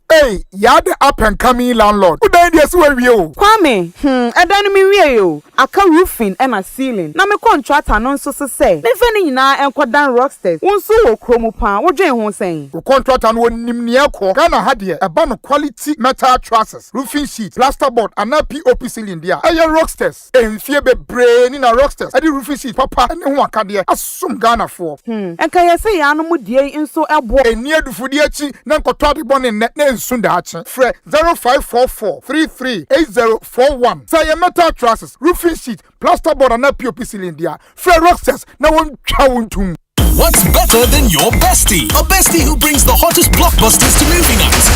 Hey, you're the up and coming landlord. Who then yes where you? Kwame, I don't mean you. I can roofing and a ceiling. Now my contract and so say. Never na and quadan rocksters. One so chromo pan. What do you saying? The contract and one nimniako. Ghana had here a band of quality metal trusses, roofing sheets, plasterboard, and a POP ceiling there. Aye rocksters. And fear be brain in a rocksters. I did roofing sheet papa and one can there. Assume Ghana for. And can you say animal dear in so a boy near the Fudiachi, Nanko Toddy Bonnet net and Sundachi. Fre 0544 338041. Say a metal trusses, roofing sheet, plasterboard, and a POP ceiling there. Fre rocksters. Now one chowing to. What's better than your bestie? A bestie who brings the hottest blockbusters to movie nights,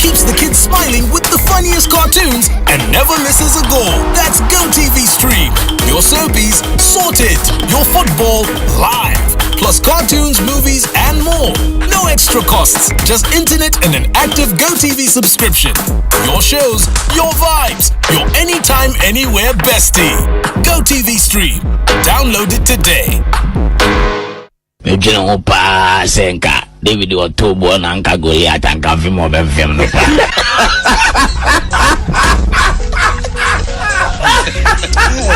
keeps the kids smiling with the funniest cartoons, and never misses a goal. That's GoTV Stream. Your soapies sorted. Your football live. Plus cartoons, movies, and more. No extra costs. Just internet and an active GoTV subscription. Your shows, your vibes, your anytime, anywhere bestie. GoTV Stream. Download it today. Ejina opa senka David Otobo na nka Goliath anka film of FM no pa.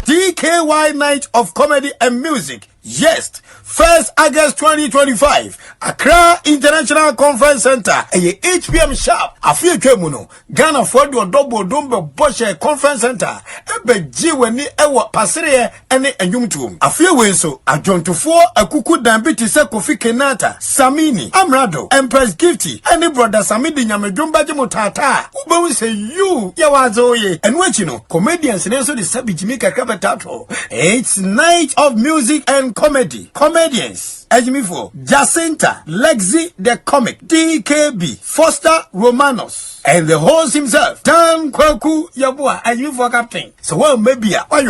DKY Night of Comedy and Music. Yes, 1st August 2025, Accra International Conference Center, a 8 p.m. sharp. Afia Kemuno, Ghana Ford or Double Dumbo Boshe Conference Center, Ebe Jiweni Ewa Pasere, and a Yumtum. Afia Wenso, a John to 4, a Kuku Dambiti Kofi Kenata, Samini, Amrado, Empress Gifty, and a brother Samidi Yamajumba Jamutata, Ubo say you, Yawazoye, and what you know, comedians and also the Sabijimika Kapatato. It's Night of Music and Comedy. Comedians. Ejimifo, Jacinta, Lexi the Comic, DKB, Foster Romanos, and the host himself, Dan Kwaku Yabua, Ejimifo Captain. So well, maybe on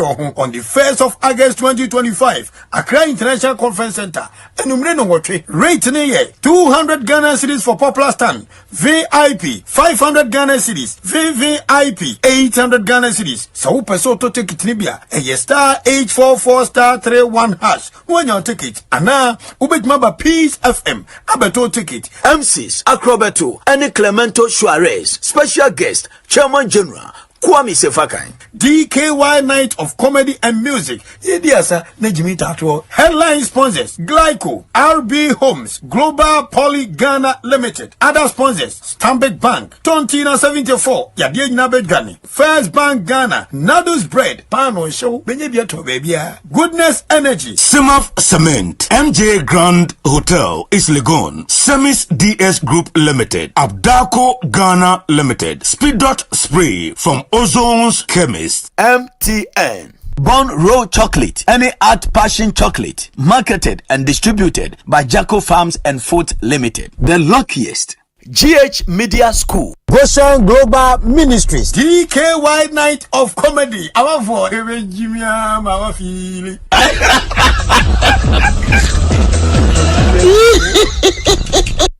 the 1st of August 2025, Accra International Conference Center, and Umreno Watch, rate 200 Ghana cedis for popular stand, VIP, 500 Ghana cedis, VVIP, 800 Ghana cedis. So peso to take it Nibia, and ye star 844 star 31 hash. When you take it, and now, Ubit Maba Peace FM, Abeto ticket, MCs, Acrobato, and Clemento Suarez, special guest, Chairman General, Kwame Sefakai. DKY Night of Comedy and Music. Idiasa Nejimi Tato. Headline sponsors: Glyco, RB Homes, Global Poly Ghana Limited. Other sponsors: Stanbic Bank, Tontina 74, Yadie Nabed Gani, First Bank Ghana, Nados Bread, Pano Show, Benyabia to Babia, Goodness Energy, Simaf Cement, MJ Grand Hotel, East Legon, Semis DS Group Limited, Abdaco Ghana Limited, Speed Dot Spray from Ozone's Chemist, MTN, Bon Row Chocolate, any Art Passion Chocolate, marketed and distributed by Jacko Farms and Food Limited. The luckiest, GH Media School, Goshen Global Ministries, DKY Night of Comedy. Our for Jimmy, our feeling.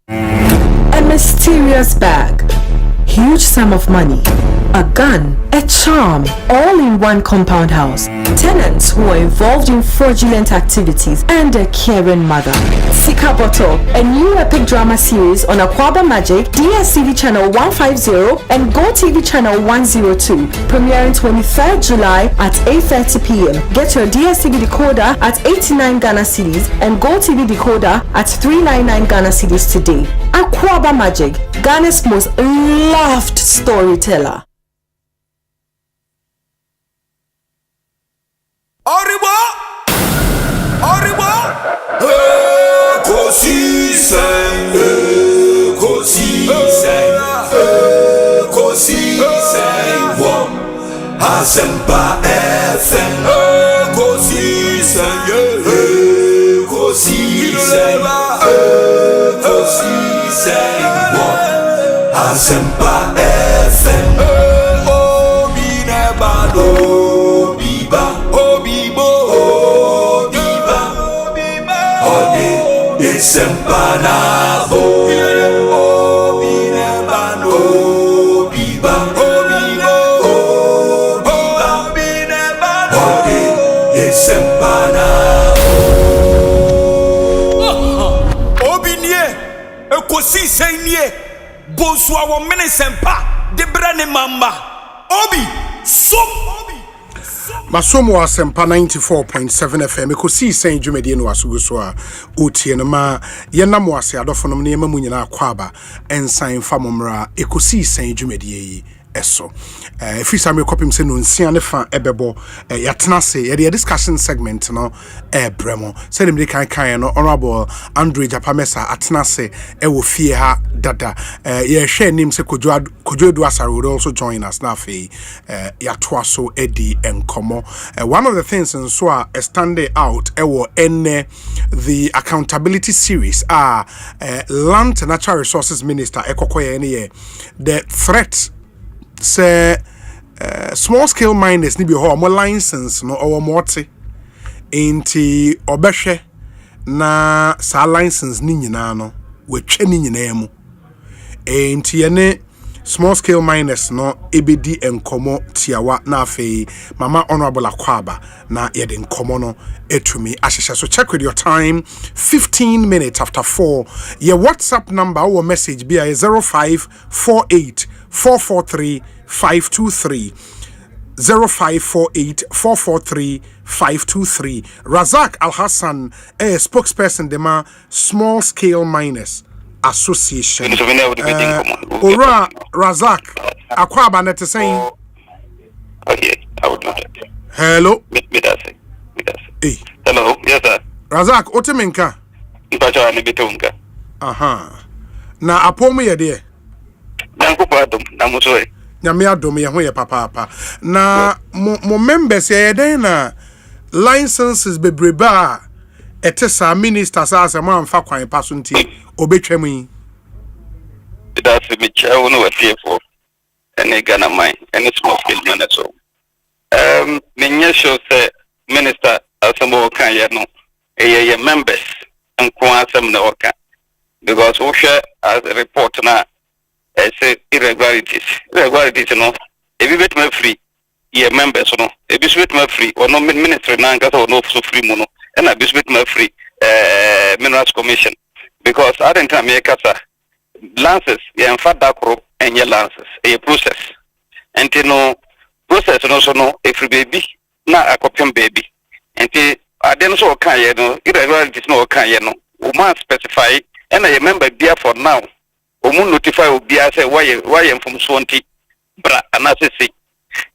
A mysterious bag, huge sum of money, a gun, a charm, all in one compound house. Tenants who are involved in fraudulent activities and a caring mother. Sika Bottle, a new epic drama series on Aquaba Magic, DSTV channel 150 and GoTV channel 102, premiering 23rd July at 8:30 p.m. Get your DSTV decoder at 89 Ghana cedis and GoTV decoder at 399 Ghana cedis today. Aquaba Magic, Ghana's most loved storyteller. Arriba! Ekosiisen, On Asempa FM. Ekosiisen, On Asempa FM. Asempa na Asempa. Obinie, Ekosiisen nie. Bonsu our Asempa de brane mamba obi som Masomo Asempa 94.7 FM Ekosiisen dwumedie no aso so a otie no ma yenam wase adofo no ne yemamu nyina akwaba ensan famomra Ekosiisen dwumedie yi eso if you me copy say no nsia ne fa ebebo yatena se ye discussion segment no bremo say dem dey kan no honorable Andre Japamesa atena se wo fie ha dada ye hwe nim se Kojo Asare would also join us na fe yatoa so edi enkomo one of the things in so a stand out the accountability series land and natural resources minister ekokoye ne the threat say small scale miners ni bi ho mo license no or morte enti obehwe na sa license ni nyina no wetwe ni nyina mu enti ene small scale miners no ebedi enkomo tiawa na afei mama honorable akwaba na yede enkomo no etumi ahihye so check with your time 15 minutes after 4 your WhatsApp number or message be 0548 443 523 0548 443 523 Razak Al Hassan a spokesperson dema small scale miners association Ora Razak akwaba net saying okay I would do that. Hello Hey. Hello, yes sir. Razak otemenka Ipacha ni betunga. Aha na apomu ye de na musoe nyame adom ye ho ye papa na mo members ye den na licenses bebreba etesa ministers asem amfa kwan paso nti obetwam yi that's me chawo no watiefo ene Ghana mine ene small scale man so menye show say minister asemo kan ye no ye members nko asem na oka because we share as a report na say irregularities no if you bet me free ye members no if you bet me free or no ministry na ngasa no so free mo no and I bet me free minerals commission because I didn't time me kasa lances ye enfa da crop and ye lances a process and no process no so no if baby na akopem baby and I didn't so kan ye no irregularities no kan ye no we must specify and I remember there for now omu notify obia say why from 20 bra anasese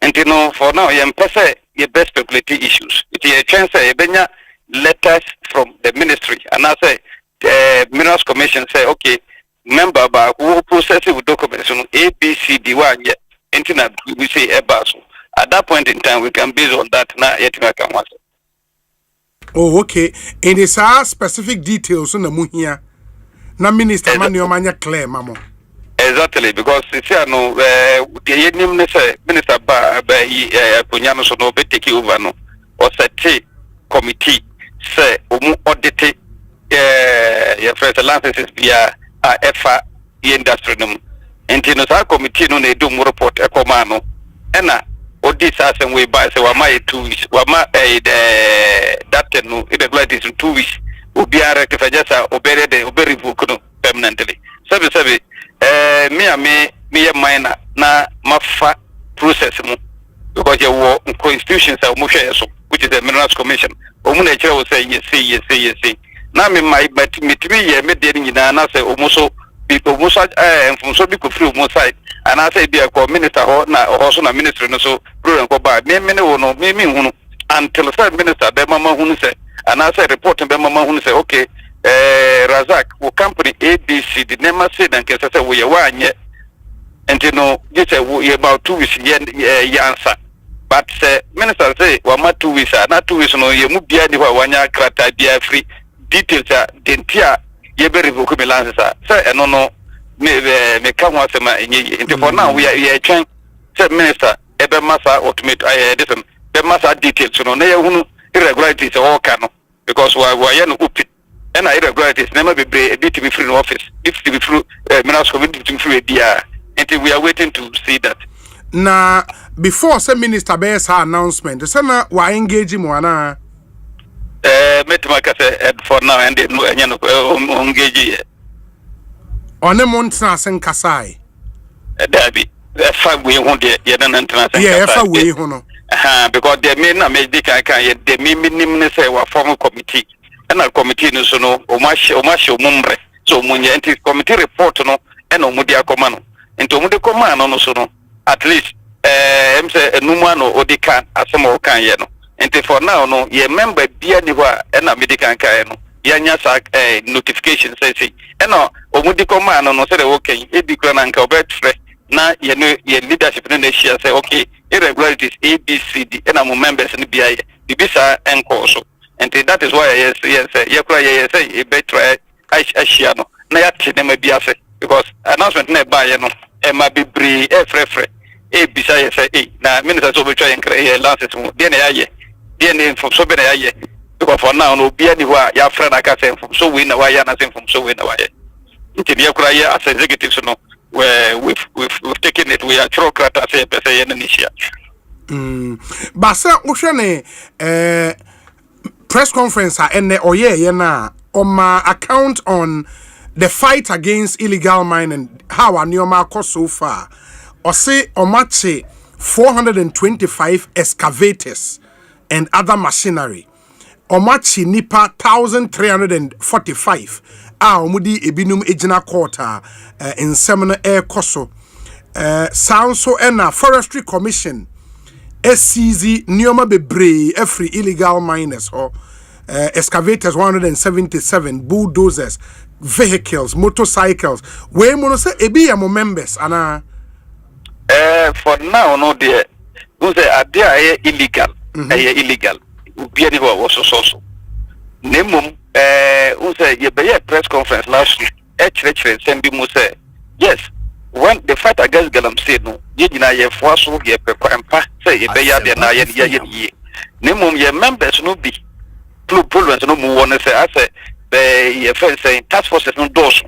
and you know for now you say your best speculative issues it is a chance benya letters from the ministry and I say the minerals commission say okay member ba who process with documents on ABCD1 yet and we say ebaso at that point in time we can base on that na yet can want. Oh okay and it's specific details on the muhia na minister man your manya clear mamo exactly because it's no the name say minister ba akonya no so no be take over no or set committee say omu audit your first licenses via FA industry no enti no sa committee no na do mu report ekoma no ena audit asem we ba say wa ma 2 weeks wa ma that no irregularities in 2 weeks ubiara kifajasa obere vukuno permanently sabe me minor na mafa process mu because you wo constitutions are mo hwe so which is the minerals commission omu na kire wo say yes na me my but me timi ye me de nyina na say omuso mfumso bi ko free omu side and I say be a minister ho na ho so na ministry no so program ko ba me ne wo no me hunu until the minister be mama hunu say and I say report be mama hunu say okay Razak wo company ABC the name say dan kese say we wanye and you know just say about 2 weeks ye answer but say minister say wa ma 2 weeks na 2 weeks no ye mu bia ni wa wanya krata bia free details dentia ye be revoke me license say eno no me kan wa say ma enye into for now we are trying say minister e be massa automate this be massa details no na ye hunu irregularities all can because we are no up and irregularities never be to be free in office if to be free minerals committee to be free dia until we are waiting to see that na before say minister be say announcement say na wa engage mo ana metima ka say for now and no engage One montana sen kasai. Dabi. Fa we ho de ye na ntana sen. Yeah, fa we ho no. Because the men na me dey kan ye the minim ne say wa form committee. And a committee no so no o ma mumbre. So munye enti committee report no e no mu dia koma no. Enti mu de koma no so no at least em say enuma no odika asem o kan ye no. Enti for now no ye member bia ni ho a na me dey kan no. Ya nya sa notification say e no o mu de koma no say okay e bi kra na nka obetre na ye no ye leadership no na share say okay irregularities ABCD and our members in the BIA the bisa enko so and that is why yes say e better I share no na ya tene ma bia say because announcement na ba ye no e ma bibri e frefre e bisa yes say na minister so be try en lances mu de na ya so be na ya because for now no bia ni ho a ya fra na ka say so we na wa ya na say so we na wa ye nti bia kura ye as executives no where we've taken it. We are bureaucrats say in Indonesia. Basa ushane press conference ene oye na on my account on the fight against illegal mining. How are Nioma cost so far? Osei omache 425 excavators and other machinery. Omachi nipa 1,345. Omudi ebinum ejina quarter in seminar air koso sound so ena forestry commission SCZ nioma bebre every illegal miners or excavators 177 bulldozers vehicles motorcycles we mono say ebi ya mo members ana for now no there who say are illegal illegal ubi ani ho so nemum who say you be a press conference last week send mu say yes when the fight against galamsey no ye nyina ye fo so ye pekwanpa say ye be ya de na ye nemum ye members no be problems no mu won say I say ye friend say task forces no doso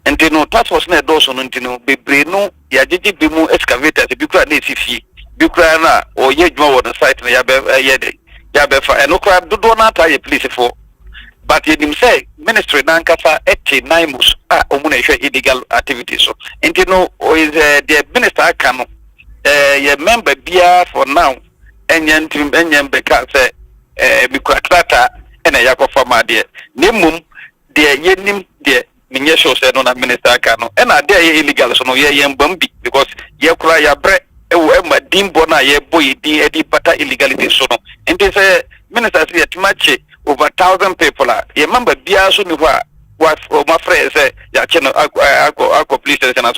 enti no task force na doso no enti no bebre no ya jeje bi mu excavators bi kura na esifie bi kura na o ye dwuma wo the site na ya be ya be fa eno kura dodo na ta ye police for. But you say ministry nankasa 89 mus omuna illegal activities so and you know is the minister can ye member bia for now enyen beka say bikwatata ena yakofa ma de nemum de yenim de minye show say no na minister can no ena de illegal so no ye mbambi because ye kura ya bre e ma dimbo na ye boy di edi pata illegality so no and say minister say timache over 1,000 people are. You remember Biasu Niwa was my friend say ya channel ako police station as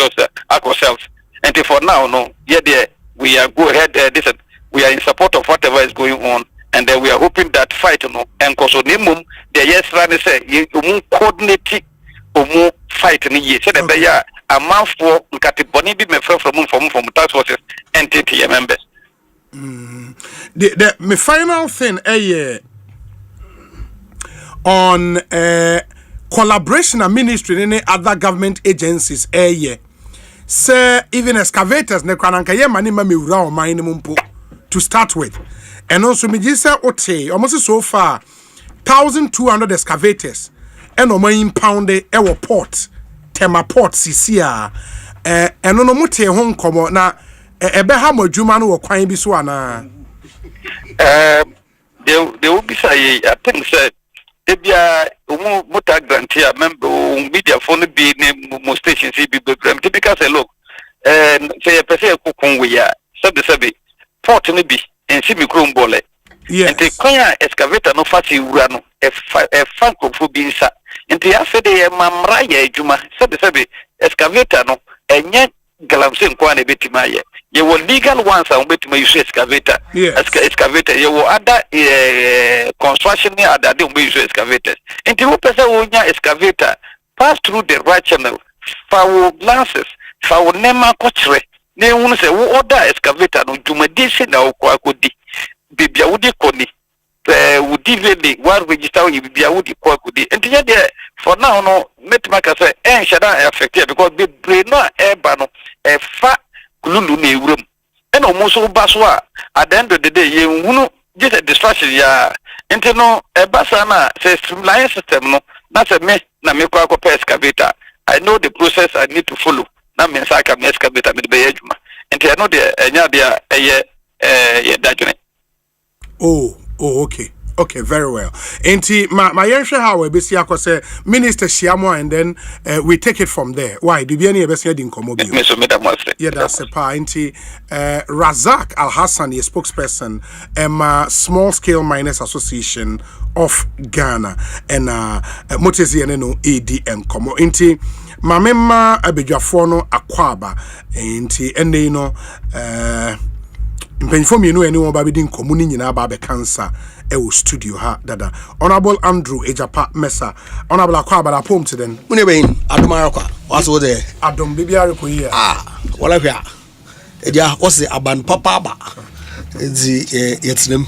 ourselves. And for now no, yeah we are go ahead listen, we are in support of whatever is going on and then we are hoping that fight no and so nimum the yes run say you coordinate omu fight ni ye say the ya a man for nkatiboni bi me from task forces entity members. The my final thing on collaboration and ministry and other government agencies say even excavators ne kwananka ye mani ma mewura o man mumpo to start with and also me say ote almost so far 1,200 excavators and o man impound e wo port tema port sisia and no mote ho nkomo na ebe ha madwuma no wo kwan bi so ana they will be say I think say ebia muta grant here member media phone be mo station be program typical say look say person kokon we ya sabe port no bi ensi mi krom bole enti kwanya excavator no fasi wura no e fan kofu bi nsa enti afede ye mamra ya adwuma sabe excavator no enye galamse nkwa na betima ye will legal ones and betima use excavator excavator you will other construction other they will use excavators enti wo pese wo nya excavator pass through the right channel for glasses for nema kochre ne wonu se wo order excavator no dwumadi se na okwa akodi bibia wodi koni wodi vele war register wo bibia wodi kwa akodi enti ya de for now no metima ka say shada affect because the brain no eba no fa kululu na ewuram ena omuso baso a at the end of the day ye hunu just a distraction ya enti no ebasa na say streamline system no na say me na me kwa excavator I know the process I need to follow. Na me nsa aka me excavator me be adwuma. Enti I know the enya dia eye dadwene. Oh, okay. Okay, very well. Enti my yenhwe how we besi akose Minister Shiamo and then we take it from there. Why? Di bi any besi di nkomo bi. Me so me da mo ase. Yeah, that's a pa. Enti Razak Al Hassan, the spokesperson, Small Scale Miners Association of Ghana, and Motezi no ADM komo. Enti mamema abedwafo no akwaba. Enti ene no mpenfo mienu ene wo ba bi di nkomo ni nyina ba be cancer. Ewo studio ha dada. Honorable Andrew Ejapa Mesa. Honorable Akwaba la pom to den. Mune bein adoma akwa. What's over there? Adom bibi areko here. Wala hwa. Edia what's the aban papa ba. Ezi yetinem.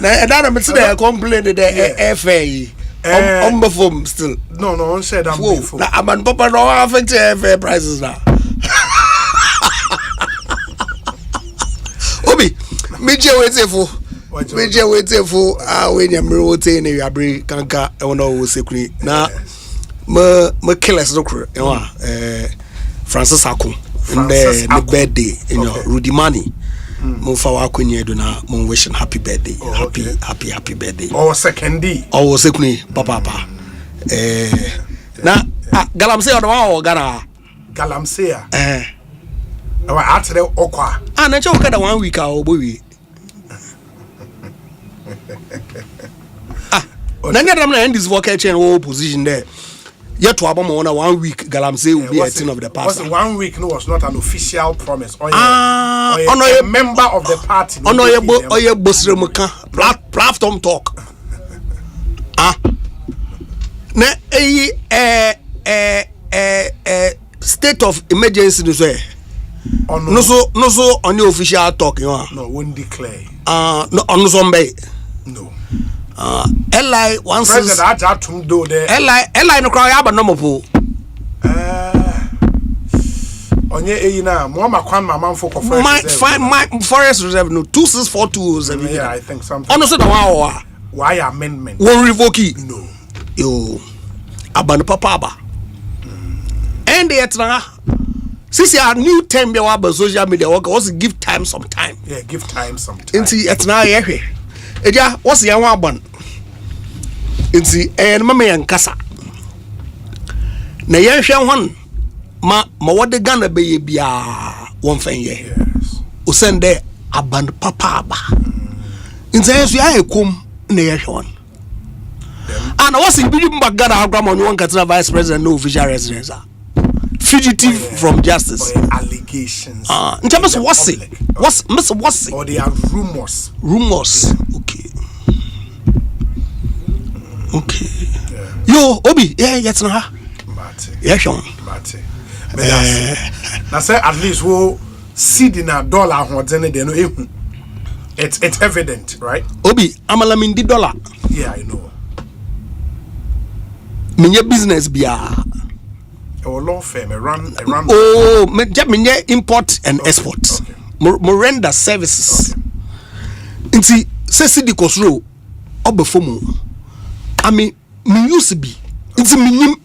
Na edana me tse complain the FA. Before still. No, on said I'm before. Na aban papa no affect FA prices now. Obi Meje wete fo we nyamre wote na wiabre kanka e wona wo sekuni na ma killers no kro Francis Akon the birthday Rudy Mani mo fa wa akonye do na mo wish happy birthday happy birthday second day sekuni papa na galamse o do wa Ghana galamse awa atere okwa na che okada 1 week obowi Nanya dam na end this vocal chain position there. Yet to abom on 1 week galamse will be a thing of the past. 1 week was not an official promise. A member of the party. Oye bosremuka platform talk. Na state of emergency no say. No so on the official talk you no won't declare. No on somebody. No. Eli once President Ajatum do there. Eli no cry aba no mo. Onye na mo makwan mamamfo ko my forest reserve no 264207. Yeah, I think something. Ono so da wa why amendment? Won revoke no. Yo aba no papa aba. And yet na since your new term be wa social media work also give time some time. Yeah, give time some time. Inti et na ye hwe. Eja what's yan wa ban. Inti mama yan kasa. Na yan hwe hon ma wode Ghana be ye bia won fan ye. Yes. O sende aban papa aba. Inti yesu ya ekom na ye hwe hon. And what's in bidi mba Ghana agam on one katina vice president no official residence. Fugitive from justice. Allegations. In terms of what's it? What's it? Or they are rumors. Rumors. Okay. Okay. Yo, Obi, yes na. Mate. Yeah, Sean. Mate. Na say at least wo seed in a dollar ho dene de no ehu. It's evident, right? Obi, amala mindi dollar. Yeah, I know. Minye business bia. Law firm, run. Oh, me import and export. Okay. Mo render services. Okay. Inti se di kosro obefomu. I mean, me used to be. Inti minim.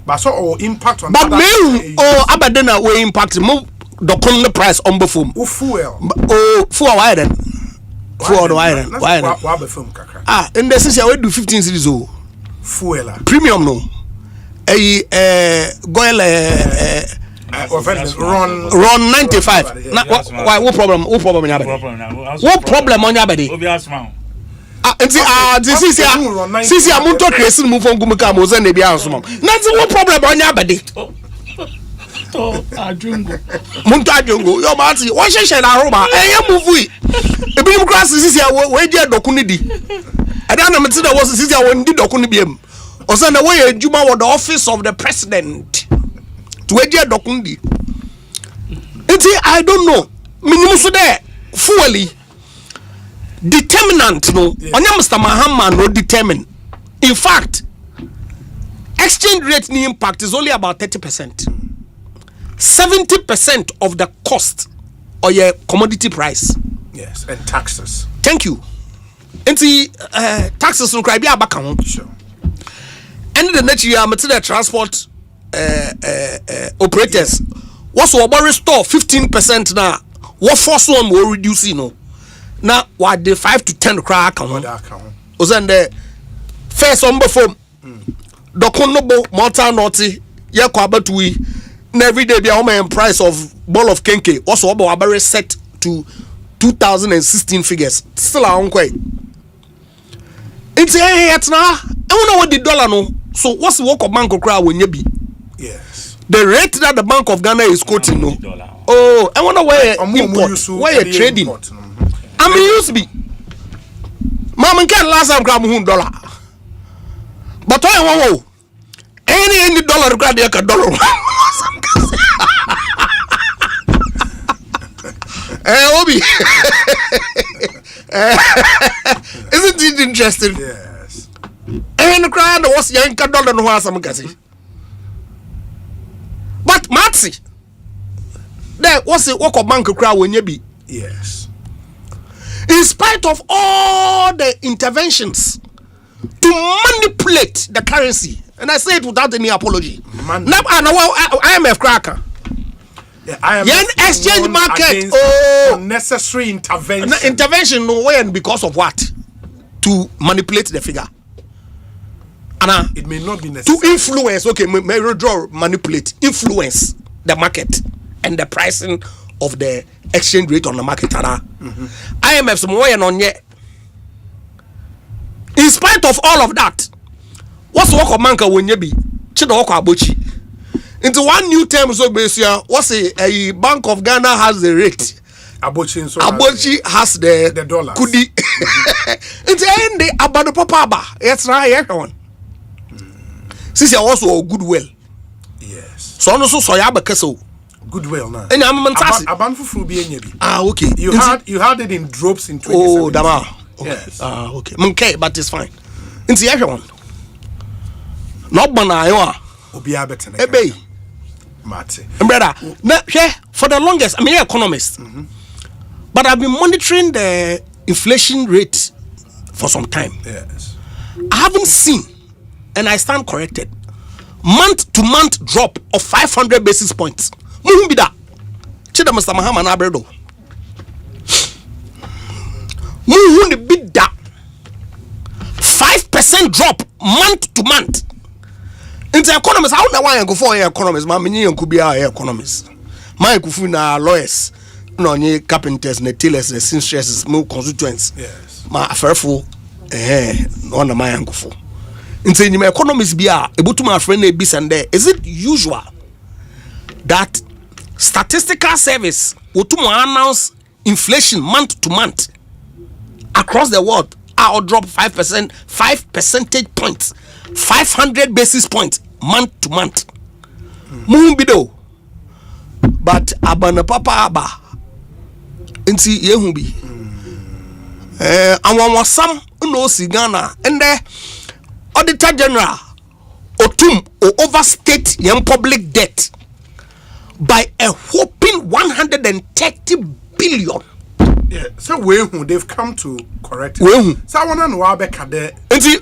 But so impact on. But me abadena we impact mo dokon the price on befom. Fuel. Fuel why then? Fuel why then? Why befom kakra. And the since we do 15 series o. Fuel. Premium no. Goyle run 95. Why what problem on your body? What problem on your body? Since I'm not talking move on Gumaka Mosen de Biasum. That's what problem on your body. Muntajungo, your party, why should I roba? I move we. The beam grass is here where dear Dokunidi. I don't know if was this year when did Dokunibim. Or send away a Juma with the office of the president to a dear Dokundi. I don't know. Minimum there fully determinant no. On Mr. Mahama no determine. In fact, exchange rate impact is only about 30%. 70% of the cost or your commodity price. Yes, and taxes. Thank you. And taxes no cry be abaka. Sure. and the next year the transport operators what's about restore 15% now what force one will reduce now what the 5 to 10 crack on was then the first on before Dokonobo Malta Naughty Yakwabatuи every day be a price of ball of kenke also about set to 2016 figures still on quite it's yet now I don't know what the dollar no so what's the work of Bank of Crowd when you be yes the rate that the Bank of Ghana is quoting no oh I wonder where where you trading I mean used to be mama can last time grab $100 but I want any dollar grab like a dollar Obi isn't it interesting? Yes. And the crowd was young dollar no one some kasi. But Matsi, there was a walk of bank crowd when you be. Yes. In spite of all the interventions to manipulate the currency, and I say it without any apology. Now IMF cracker. Yen exchange market unnecessary intervention. Intervention no way and because of what? To manipulate the figure. And it may not be necessary. To influence, okay, may withdraw, manipulate, influence the market and the pricing of the exchange rate on the market. IMF some way and on yet. In spite of all of that, what's the work of Manka when you be? Chidoko Abuchi. Into one new term so basically what's a Bank of Ghana has the rate. Abochi has the dollar. Kudi. It's the abano papa. It's right everyone. Since you also goodwill. Yes. So also so ya bekeso. Goodwill now. And I'm Aban fufu bi enyebi. Okay. You had it in drops in 2017. Oh, dama. Okay. Yes. Okay. Okay, but it's fine. It's everyone. Not bana Obi abetene. Ebe. Mate. Brother, for the longest, I'm an economist, but I've been monitoring the inflation rate for some time. Yes. I haven't seen, and I stand corrected, month-to-month drop of 500 basis points. Muhumbida, Chida Mr. Mahama Nabredo. Muhumbida, 5% drop month-to-month. Into economists, I don't know why I go for economists. My mini could be our economists. My kufuna lawyers, no nye carpenters, ne tailors, ne seamstresses, more constituents. Yes. My affairful, one of my uncle. Into my economists be able to my friend bis and there. Is it usual that statistical service would announce inflation month to month across the world? I'll drop 5%, 5 percentage points, 500 basis points month to month. Mumbido, but abana papa aba. Inti yehumbi. And one was some no Ghana and the Auditor General Otum or overstate young public debt by a whopping 130 billion. Yeah, so they've come to correct it. So I want to know about Kade.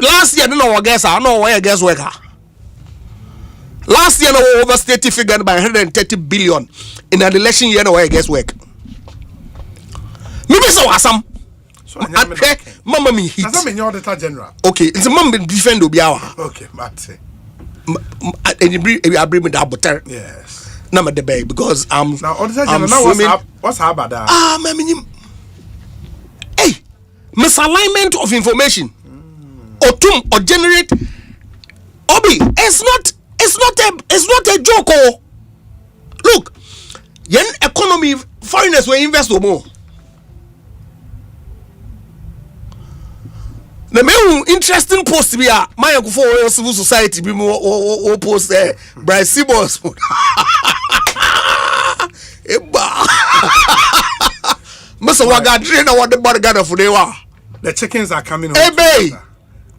Last year, I don't know what guess. I know where guess worker. Last year, I overstated figure by 130 billion in an election year. Where guess work. Maybe so awesome. Mama me hit. That's not Auditor General. Okay, it's a mom defend Obiawa. Okay, but and you bring me that butter. Yes. Number the bay because I'm now Auditor General. Now what's about that? Hey, misalignment of information or generate Obi, it's not a joke. Oh. Look, yen economy foreigners will invest more. The main interesting post be my for civil society be more post Bryce Sibos. Mr. Waga train what the body gather for the chickens are coming home. Hey, babe.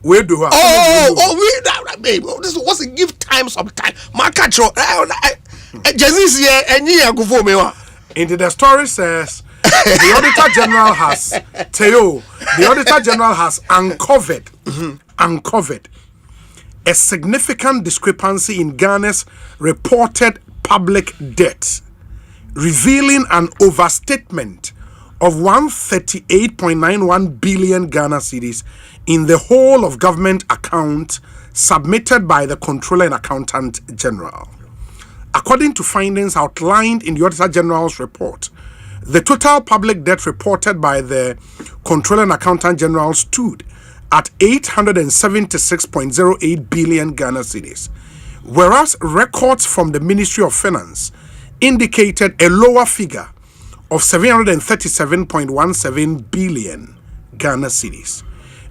Where do I? We babe. This was a give time sometime. My catch Jesus here and you go for me. Into the story says the Auditor General has the Auditor General has uncovered a significant discrepancy in Ghana's reported public debt, revealing an overstatement of 138.91 billion Ghana cedis in the whole of government account submitted by the Controller and Accountant General. According to findings outlined in the Auditor General's report, the total public debt reported by the Controller and Accountant General stood at 876.08 billion Ghana cedis, whereas records from the Ministry of Finance indicated a lower figure of 737.17 billion Ghana cedis.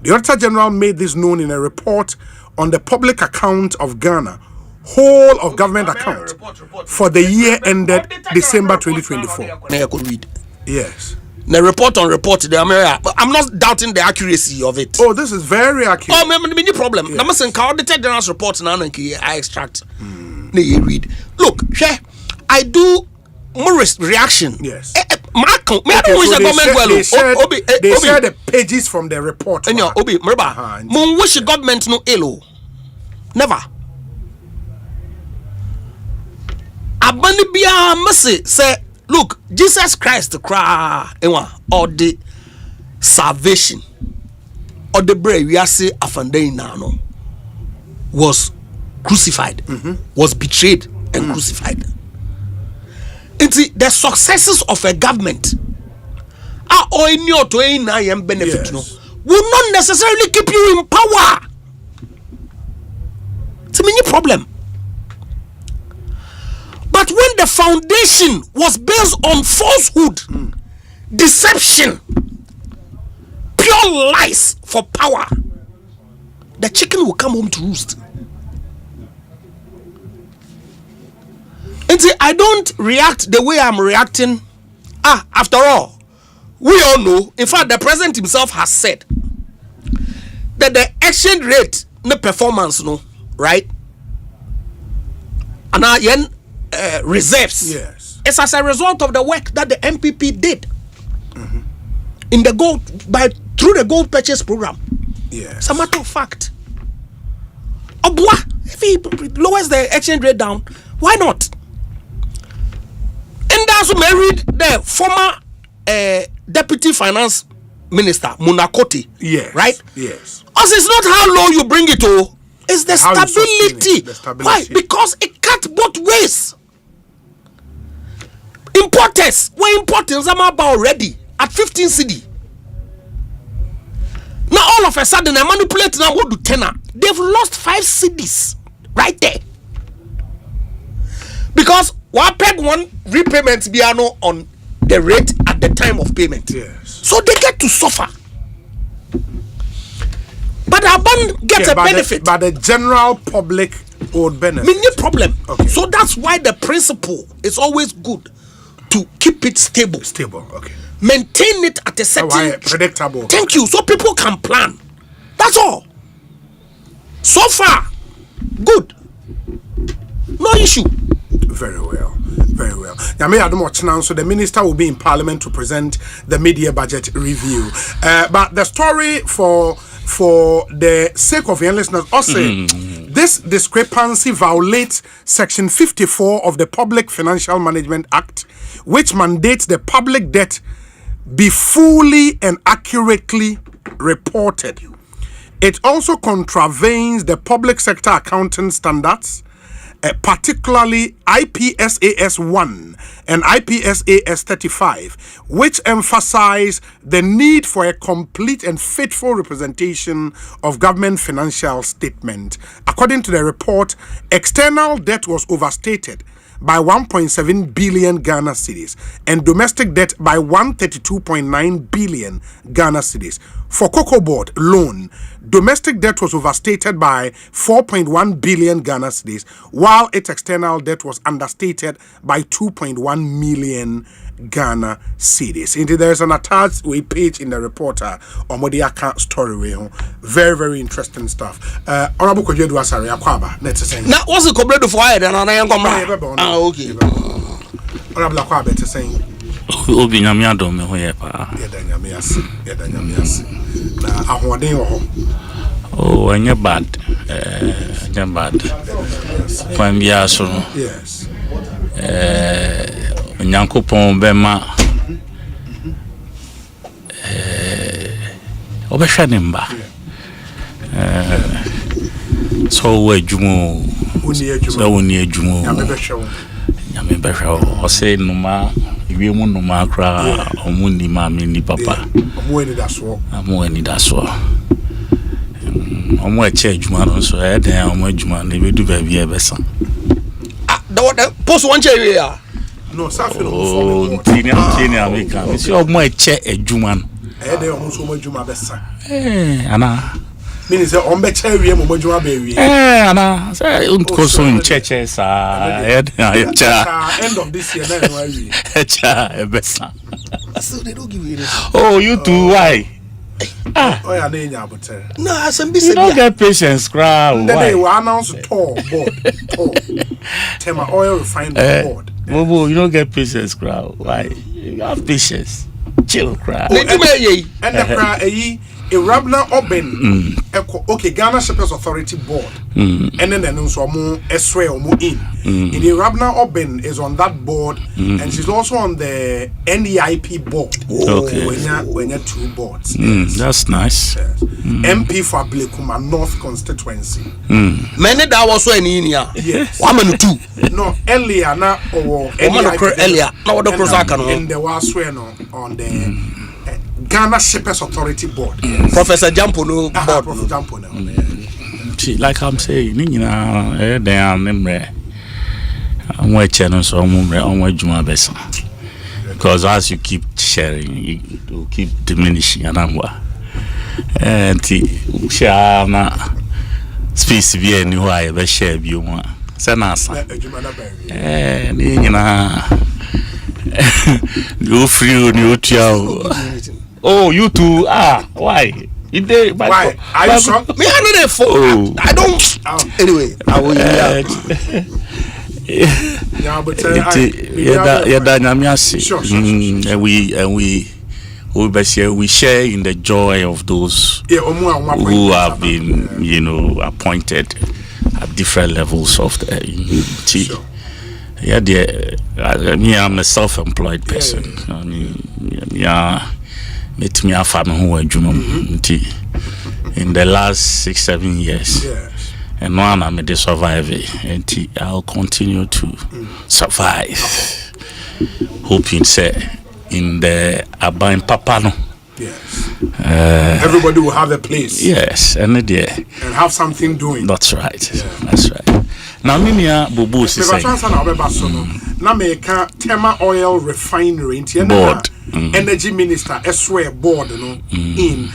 The Auditor General made this known in a report on the public account of Ghana, whole of government account, for the year ended December 2024. I could read. Yes. The report on report, I'm not doubting the accuracy of it. Oh, this is very accurate. Oh, no problem. I'm saying Auditor General's report now, I extract. Read. Look, I do more reaction. Yes. They share the pages from the report. And Obi, remember, wish government no elo. Never. Abani biya must say, look, Jesus Christ cry or the salvation or the brave we are say afande nano was crucified, was betrayed and crucified. It's the successes of a government are all in your to a benefit will not necessarily keep you in power. It's a mini problem. But when the foundation was based on falsehood, deception, pure lies for power, the chicken will come home to roost. And see, I don't react the way I'm reacting. After all, we all know, in fact, the president himself has said that the exchange rate, the performance, right? And reserves. Yes. It's as a result of the work that the MPP did in the gold through the gold purchase program. Yes. It's a matter of fact. If he lowers the exchange rate down, why not? And that's who married the former deputy finance minister Munakote. Yes. Right? Yes. Because it's not how low you bring it to, it's the stability. Why? Because it cut both ways. Importers were importing Zamaba already at 15 cedi. Now all of a sudden they manipulate now who do tenor. They've lost 5 cedis right there. Because one peg one repayment biano on the rate at the time of payment. Yes. So they get to suffer. But Aban gets a benefit. But the general public would benefit. Many problem. Okay. So that's why the principle is always good to keep it stable. Stable, okay. Maintain it at a certain predictable. Thank you. So people can plan. That's all. So far, good. No issue. Very well. Very well. So the minister will be in Parliament to present the mid-year budget review. But the story for the sake of your listeners, Osei, this discrepancy violates Section 54 of the Public Financial Management Act, which mandates the public debt be fully and accurately reported. It also contravenes the public sector accounting standards, particularly IPSAS 1 and IPSAS 35, which emphasize the need for a complete and faithful representation of government financial statement. According to the report, external debt was overstated by 1.7 billion Ghana cedis and domestic debt by 132.9 billion Ghana cedis. For Cocoa Board loan, domestic debt was overstated by 4.1 billion Ghana cedis, while its external debt was understated by 2.1 million Ghana cedis. Indeed, there is an attached page in the reporter on Modiaka story. Very, very interesting stuff. Honorable Kojo Duasari Akwaba. Let's say. Now, what's the complaint for it? And I am going. Okay. Honorable Akwaba, let's say. Obi nyame adom me ho ye pa. Yeda nyame ase. Na ahoden wo ho. Oh, anya bad. Jambad. Kwan bia so. Yes. Nyankopon bema obehwa nimba. So we jumo. So we ni jumo. Nyame behwa. Osei numa iwiemu numa kra omuni ma me ni papa. Omo eni daso. Omo eche adwuma no so e den omo adwuma na be du ba bia be san. The post one chair here. No, Safi no. Oh, Tini America. Me see omo eche adwuma no. E den omo so omo adwuma be san. Ana. Meaning say omo eche wie mo adwuma be wie. Ana. Say unko so in churches sa end of this year na no wie. Echa e be san. So they don't give you this. Oh, you too why? Oh yeah, na nya abotere. No, Asempa you don't get patience, crowd. Why? They will announce tall board. Tema oil refinery board. Bobo, you don't get patience, crowd. Why? You have patience. Chill, crowd. And the crowd, a Rabna Oben, okay, Ghana Shepherds Authority Board, and then so more Esre or more in. The Rabna Oben is on that board, and she's also on the NEIP board. Okay, when you're two boards. That's nice. Yes. MP for Blekuma North constituency. Many that was when in here. Yes. 1 and 2. No, earlier now or earlier. Now the Cruzaka and the was on the. Ghana Shepherds Authority Board. Yes. Professor Jampono board. Professor Jampono. Like I'm saying, they are membre. I'm watching so I'm juma besa. Because as you keep sharing, you keep diminishing and I'm and share na space be any who I ever share you want. Senasa. You free you tell. Oh, you too. Why? Why? Are you sure? Me, I know that. I don't. Anyway, I will. We share in the joy of those who have been, appointed at different levels of the unity. I'm a self-employed person. I mean, met me a family who were in the last 6-7 years. Yes. And now I'm a survivor, and I'll continue to survive. Hoping, say, in the Abain Papano. Yes. Everybody will have a place. Yes, and have something doing. That's right. Yeah. That's right. Now, Minia Bubu is saying, now make a Tema Oil Refinery board. Energy Minister, Eswe board, in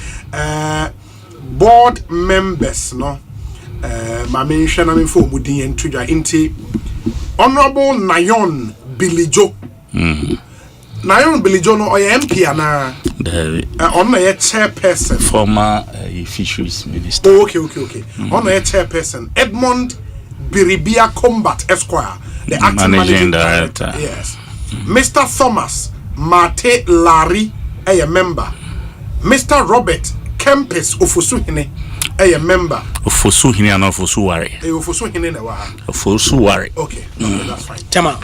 board members, my mention, I mean, for Mudi and Tuja Inti, Honorable Nayon Bilijo. Nayon Bilijo, no, MP, on a chairperson, former fisheries minister. Oh, okay. On a chairperson, Edmond Biribia Combat Esquire, the acting managing director. Yes. Mr. Thomas Mate Larry, a member. Mr. Robert Kempis Ofusuhine, a member. Ofusuhine and Ofusuwari. Ofusuhine, Ofusuwari. Okay, that's fine. Chama.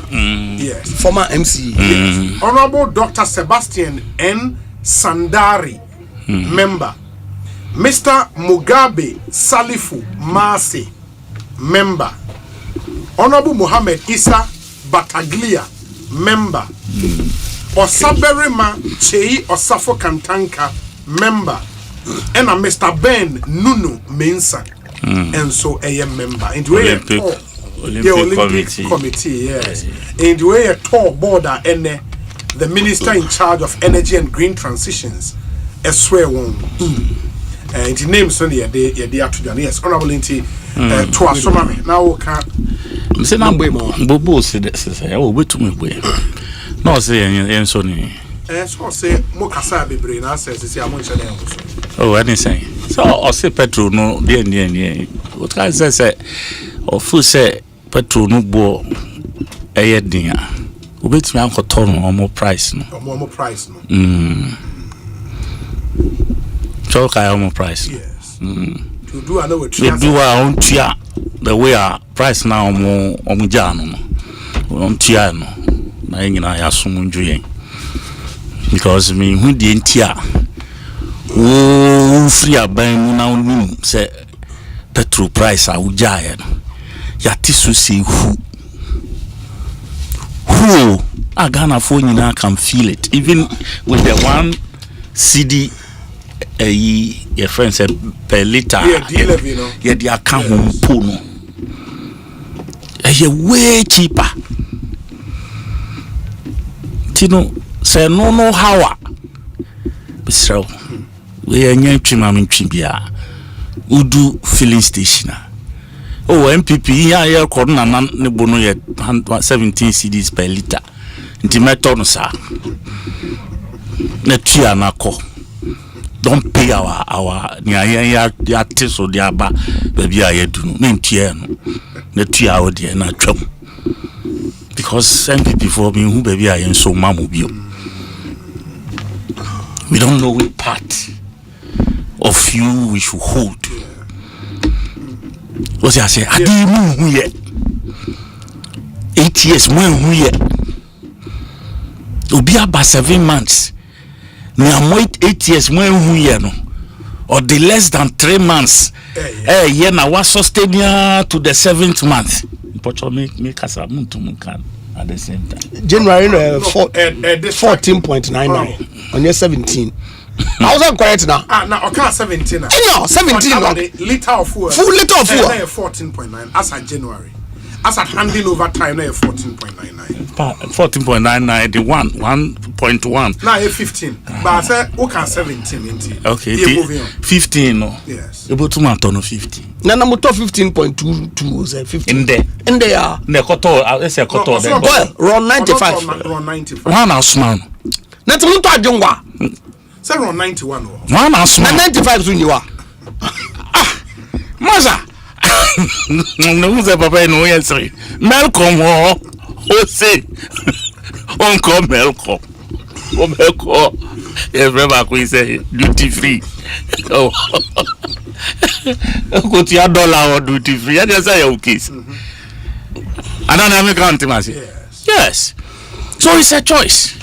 Yes. Former MC. Yes. Honorable Dr. Sebastian N. Sandari, member. Mr. Mugabe Salifu Masi, member. Honorable Muhammad Isa Bataglia, member. Osaberima Chei Osafo Kantanka, member. And Mr. Ben Nunu Mensa, and so a member. And the Olympic Committee, yes. And the way a tall border and the minister in charge of energy and green transitions, I swear one. And the names on the afternoon, yes, honorable Inti, to Asomame. Now, can say, now, Bobo said, oh, wait to me. No, say, and so, so say, Mokasa be brain, I says, I'm going to oh, anything. So, I say, Petro, no, dear. What can I say? Or full say, Petro, no bo, a dinner. Wait me uncle Tom or more price, no. More price, no. Talk I more price. Yes. You do I know what you do our own tia the way our price now more omujano on tia no na nyina ya sumunju yen because me hu die ntia wo free aban mu na unu say petrol price a ujaye no ya tisu say who Ghana for nyina can feel it even with the 1 CD your friend said per liter yeah the account no way cheaper tino say no how so we anya twima mentwibia udu filling station MPP ya corona ne bono ye 17 cedis per liter nti meto no sa na tua na ko don't pay our ya tiso dia ba baby ayedu no na ntua no na tua o dia na twam because MPP for me who baby ayen so mamu bio we don't know which part of you we should hold. What I say, I didn't move yet. 8 years more here. To be about 7 months. Now wait 8 years more here no. Or the less than 3 months. Yeah, now was sustaining to the 7th month. But me kasa muntu munkan at the same time. January 14.99 on your 17. I wasn't correct now. Now okay 17 now. No, 17 no. Liter of fuel. Full liter of fuel. 14.9 as at January. As at handing over time now 14.99. 14.99 the 1.1. Now 15. But I say okay 17 okay. 15 no. Yes. Able to man turn 15. Na moto 15.22 15. In there are. Ne koto I say koto there. Well, run 95. Run 95. One house man. Na ti moto adwonwa. Say run 91 no. One house man. 95 so nyiwa. Maza. No use papa no answer. Malcolm Osei. Uncle Malcolm. Malcolm. Everybody could say duty free. Oh. Go to your dollar or duty free. I just say your case. I don't have a county myself. Yes. So it's a choice.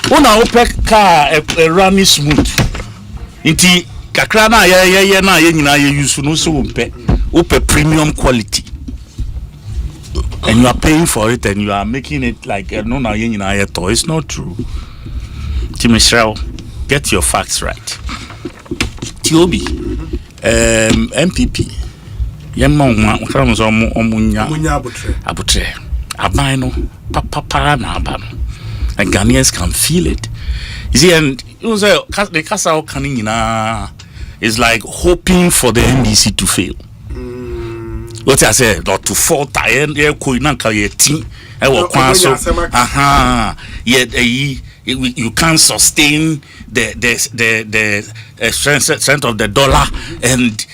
When I open car a running smooth. Inti kakra na ye na ye nyina ye use no so open premium quality. And you are paying for it and you are making it like no na ye nyina ye to. It's not true. Michelle, get your facts right. Tiobi, MPP, Yemma, Omunya Abutre, Abino, Papa Nabano, and Ghanaians can feel it. You see, and you say the Casa Canina is like hoping for the NDC to fail. What I said, not to fall tired, Koinanka, Yeti, I will cancel. You can't sustain the strength of the dollar and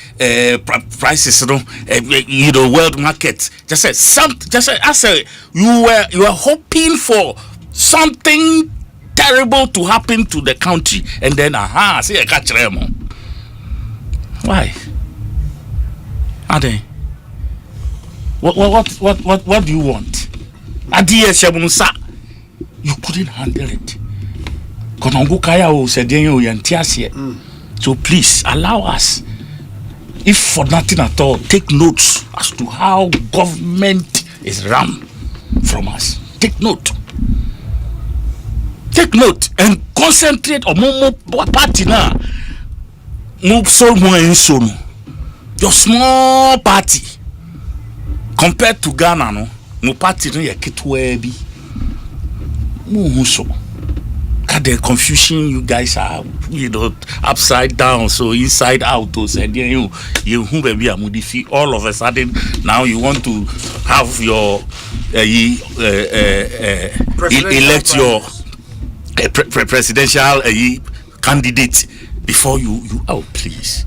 prices, world market. Just say I say you were hoping for something terrible to happen to the country, and then say I catch them. Why? Are they? What do you want? Adiye Shemunsa. You couldn't handle it. So please allow us, if for nothing at all, take notes as to how government is run from us. Take note and concentrate on more party now. Move so more in so your small party compared to Ghana, no party no yakitwebi. So the confusion you guys are, upside down, so inside out. Said you baby all of a sudden now you want to have your elect your presidential candidate before you oh please.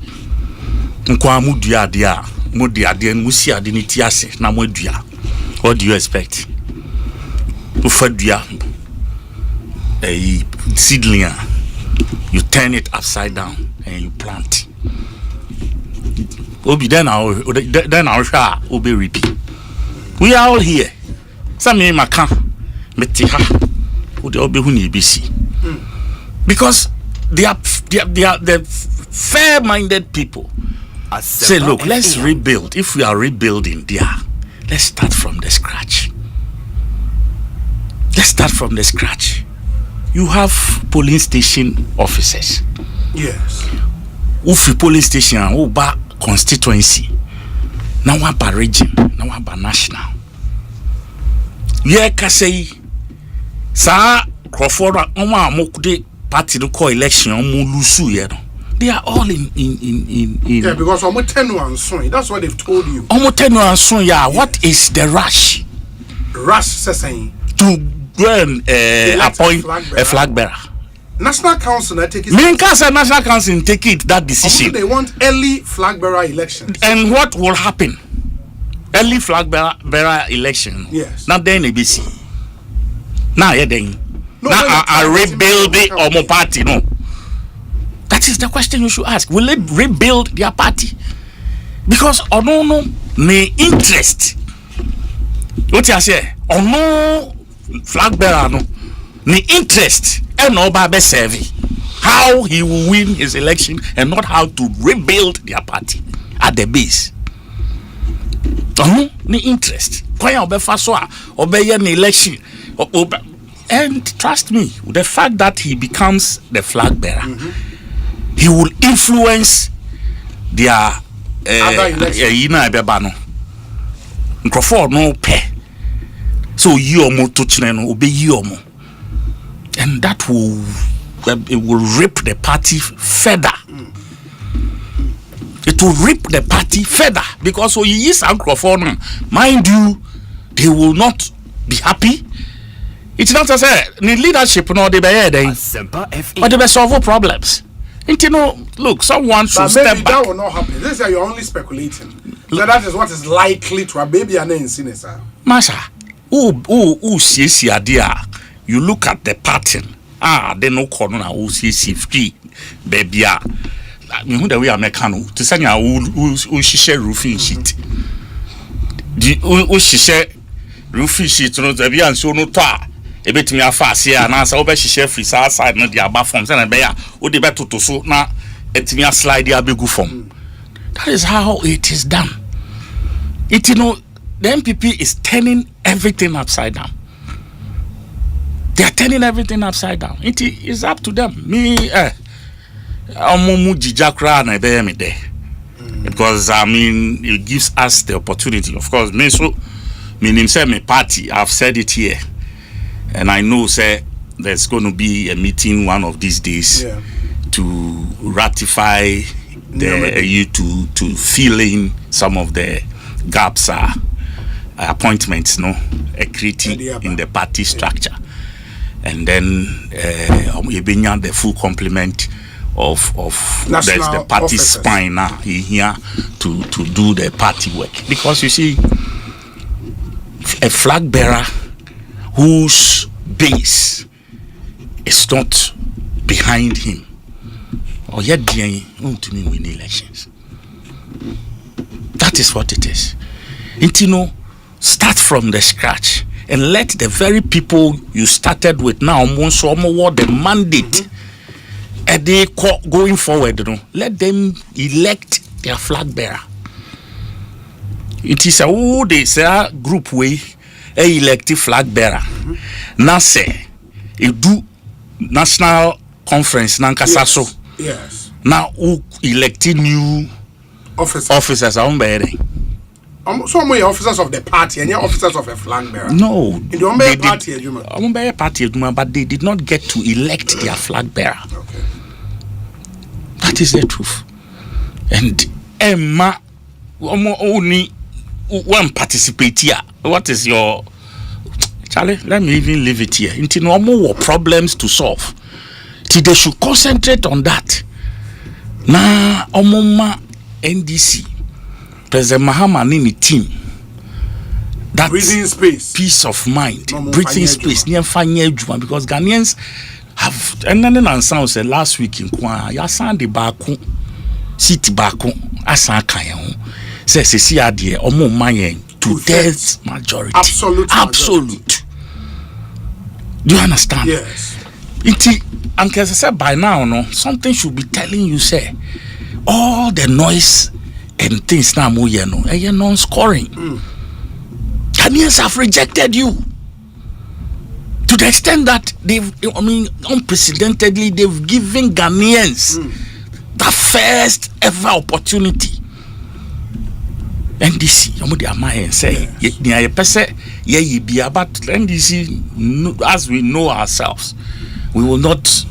What do you expect? A seedling, you turn it upside down and you plant. Obi then I'll share Obi repeat. We are all here. Some in Maka, Metiha, Obi Huni BC. Because they are the fair-minded people. Say, look, let's rebuild. If we are rebuilding there, let's start from the scratch. Let's start from the scratch. You have police station officers. Yes. Ufi police station, Uba constituency. Now one by region, now one by national. Yeah, Kasei, Sa Crawford, Oma Mokde party to call election, Mulusu, you know. They are all in. Yeah, because almost 10 one soon. That's what they've told you. Almost 10 one soon. Yeah. Yes. What is the rush? Rush saying to go and appoint a flag bearer. National Council take it. National Council take it that decision. Also, they want early flag bearer elections. And what will happen? Early flag bearer election. Yes. Now then ABC. Now yeah then. Now I rebuild the Omo party no. That is the question you should ask. Will it rebuild their party? Because no interest. What you say? No flag bearer no interest and no babe serve. How he will win his election and not how to rebuild their party at the base. No interest. Kwaya obefa so obeye an election. And trust me, the fact that he becomes the flag bearer. He will influence their no pay. So you touch obey you, and that will rip the party further. It will rip the party further because so you use mind you, they will not be happy. It's not to say the leadership no they be but they be solve problems. And you know, look, someone should step back. That will not happen. This is you're only speculating. So that is what is likely to happen. Baby, and then sir. Masha, see idea. You look at the pattern. They no corner who see free, baby. Me who the way Americano to send who share roofing sheet. Who share roofing sheet no the be and so no tar. Ebet me afase ya na sa obe hihye free side no dia ba form say na be ya o de beto to so na etimi slide ya begu form. That is how it is done. It you know the MPP is turning everything upside down. They are turning everything upside down. It is up to them. Me omumu jijakra na be me there. Because I mean it gives us the opportunity. Of course me so me say me party I've said it here. And I know, sir, there's going to be a meeting one of these days to ratify the to fill in some of the gaps, appointments, equity in the party structure, and then the full complement of the party spine here to do the party work. Because you see, a flag bearer whose base is not behind him, or yet to me win elections. That is what it is. And start from the scratch and let the very people you started with now the mandate and they going forward, let them elect their flag bearer. It is they say group way. A elective flag bearer. Now say, you do national conference nankasaso. Yes. Now who elected new officers are bearing. So many officers of the party and your officers of a flag bearer. No, they party, but they did not get to elect their flag bearer. Okay. That is the truth. And Emma only one participate here. What is your Charlie? Let me even leave it here. Into normal problems to solve. They should concentrate on that. Na omoma NDC President Mahama nini team. That breathing space, peace of mind, breathing space. Because Ghanaians have and then sound said last week in Kwa ya sandi baku city baku asa kan Say see adie omo mayen 2/3 majority. Absolute. Do you understand? Yes. And as I said by now, no, something should be telling you, say, all the noise and things now, you're non-scoring. Ghanaians have rejected you to the extent that unprecedentedly, they've given Ghanaians the first ever opportunity. NDC, say, but NDC, as we know ourselves, we will not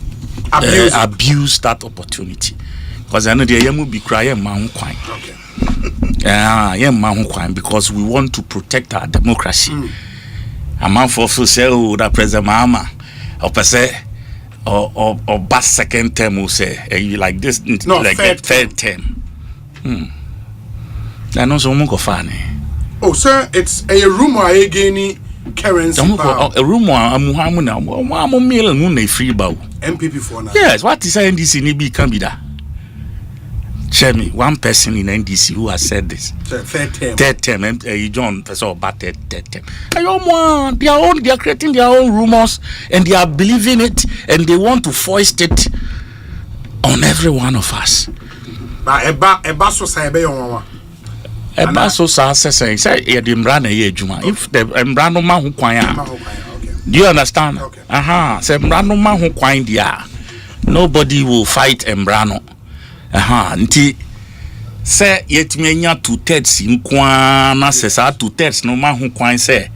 abuse that opportunity. Because I know the will be crying because we want to protect our democracy. A man for say, oh, that President Mahama, or bus second term will say, you like this, no, like third term. I know some go funny. Oh, sir, it's a rumor again. Currency. A rumor. I'm free bow. MPP for now. Yes, what is NDC Nibi can be that? Share me one person in NDC who has said this. Third term. John Professor about third term. They are creating their own rumors and they are believing it and they want to foist it on every one of us. But a so say be on. Eba so say ye the mbra na ye adwuma if the mbra no ma ho kwan a do you understand? Okay. Say mbra no ma ho kwan dia nobody will fight mbra no nti say yetimi anya 2/3 nkwa na say sa 2/3 no ma ho kwan say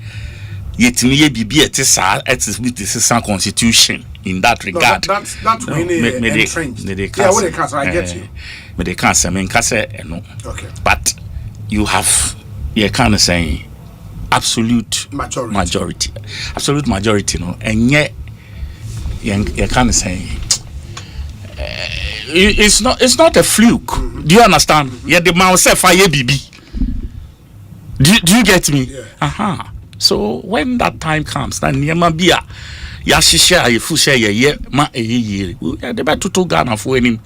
yetimi ye bibi etisa etisa constitution in that regard. No, that's when they can't I get you. But they can't say no. Okay. But you have, you're kind of saying absolute majority. Absolute majority, no, and yet you're kind of saying it's not a fluke. Do you understand? Yeah, the man say fire BB. Do you get me? Yeah. So when that time comes, then Yama Bia Yashisha, Yafusha, ma ye, the better to Ghana for him.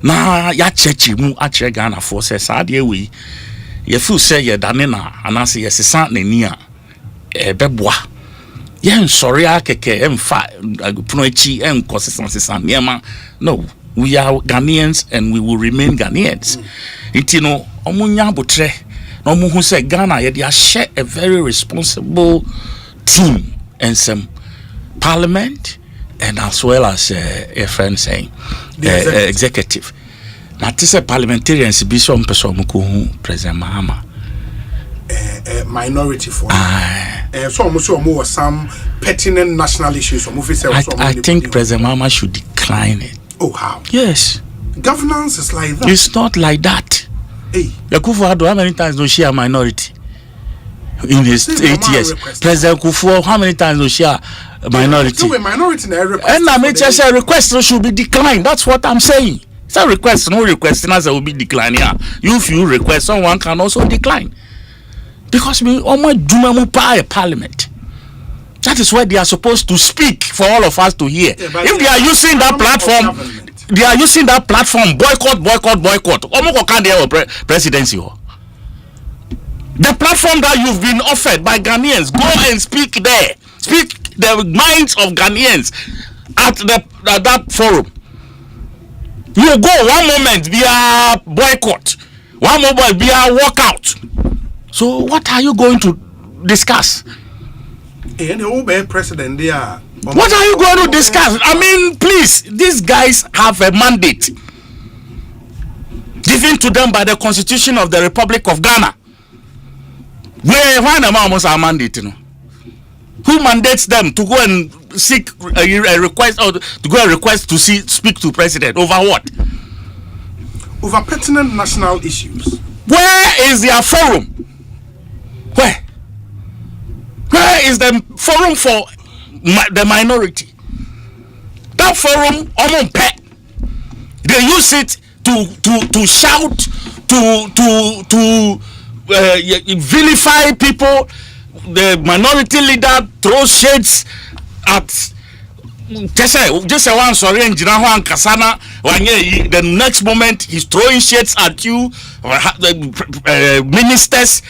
Na ya chechi mu ache Ghana for say sadie we ye feel say ye dane na anase ye sesa nani a beboa ye nsori akeke emfa puno echi enkosesa niema. No, we are Ghanaians and we will remain Ghanaians. It no omunya botre no mu hu say Ghana ye dey share a very responsible team and some parliament and as well as a friend saying executive. Now this is parliamentarians be some person who President Mahama minority for so almost some pertinent national issues. I think President Mahama should decline it. Oh, how? Yes. Governance is like that. It's not like that. Hey, Kufuor, how many times does she a minority in his 8 years? President Kufuor, how many times does she a minority? So a minority in a request. And I mean, just a request should be declined. That's what I'm saying. It's a request, no request, and as will be declined. Yeah, if you request, someone can also decline. Because we almost do parliament. That is where they are supposed to speak for all of us to hear. Yeah, if they are using that platform, boycott. Almost can't hear presidency. The platform that you've been offered by Ghanaians, go and speak there. Speak the minds of Ghanaians at that forum. You go one moment be a boycott, one moment be a walkout. So what are you going to discuss? President there. What are you going to discuss? I mean, please, these guys have a mandate given to them by the Constitution of the Republic of Ghana. Why am I almost a mandate? You know? Who mandates them to go and seek a request or to go and request to speak to president over what? Over pertinent national issues. Where is their forum? Where is the forum for the minority? That forum, they use it to shout, to vilify people. The minority leader throws shades at just a one sorry and Jinawan Kasana, the next moment he's throwing shades at you, ministers.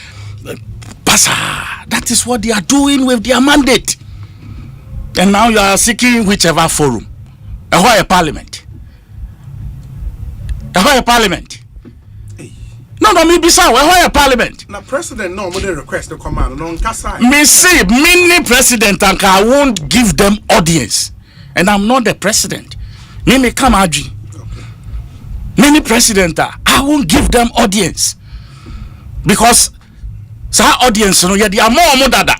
That is what they are doing with their mandate. And now you are seeking whichever forum. A parliament. A parliament. No, maybe so. A parliament. Now, president, no, would request the command. No, me see, many president and I won't give them audience. And I'm not the president. Me come aji. Many president, I won't give them audience. Because sa audience no ye dia more dada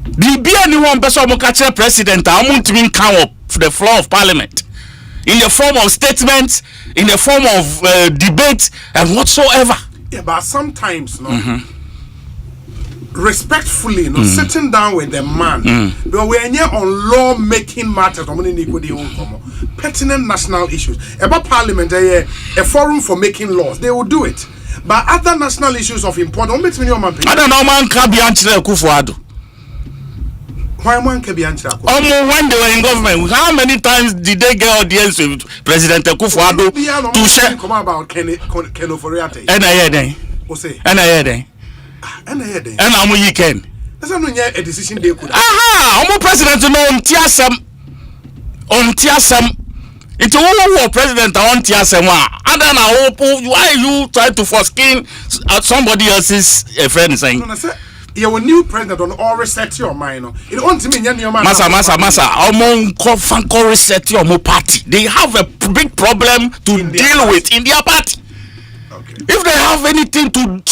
the be anyone person mo catch president I want to come up for the floor of parliament in the form of statements, in the form of debate and whatsoever. Yeah, but sometimes respectfully sitting down with the man because we are here on law making matters pertinent national issues about parliament, a forum for making laws, they will do it. But other national issues of importance, I don't know, man can be Kufuado. Why man can be when they were in government, how many times did they get audience with President Kufuado to share? Come about Keno Foriate. And I hear them. Osei. And I hear them. And I hear them. And I'm weekend. That's not a decision they could. Aha! I'm president no on Tiasam. It's all president on Tiasema. And then I hope why you try to foreskin somebody else's friend saying. You're a new president on all reset your mind. It won't mean your man. Massa. Among reset your party. They have a big problem to deal with in their party. Okay. If they have anything to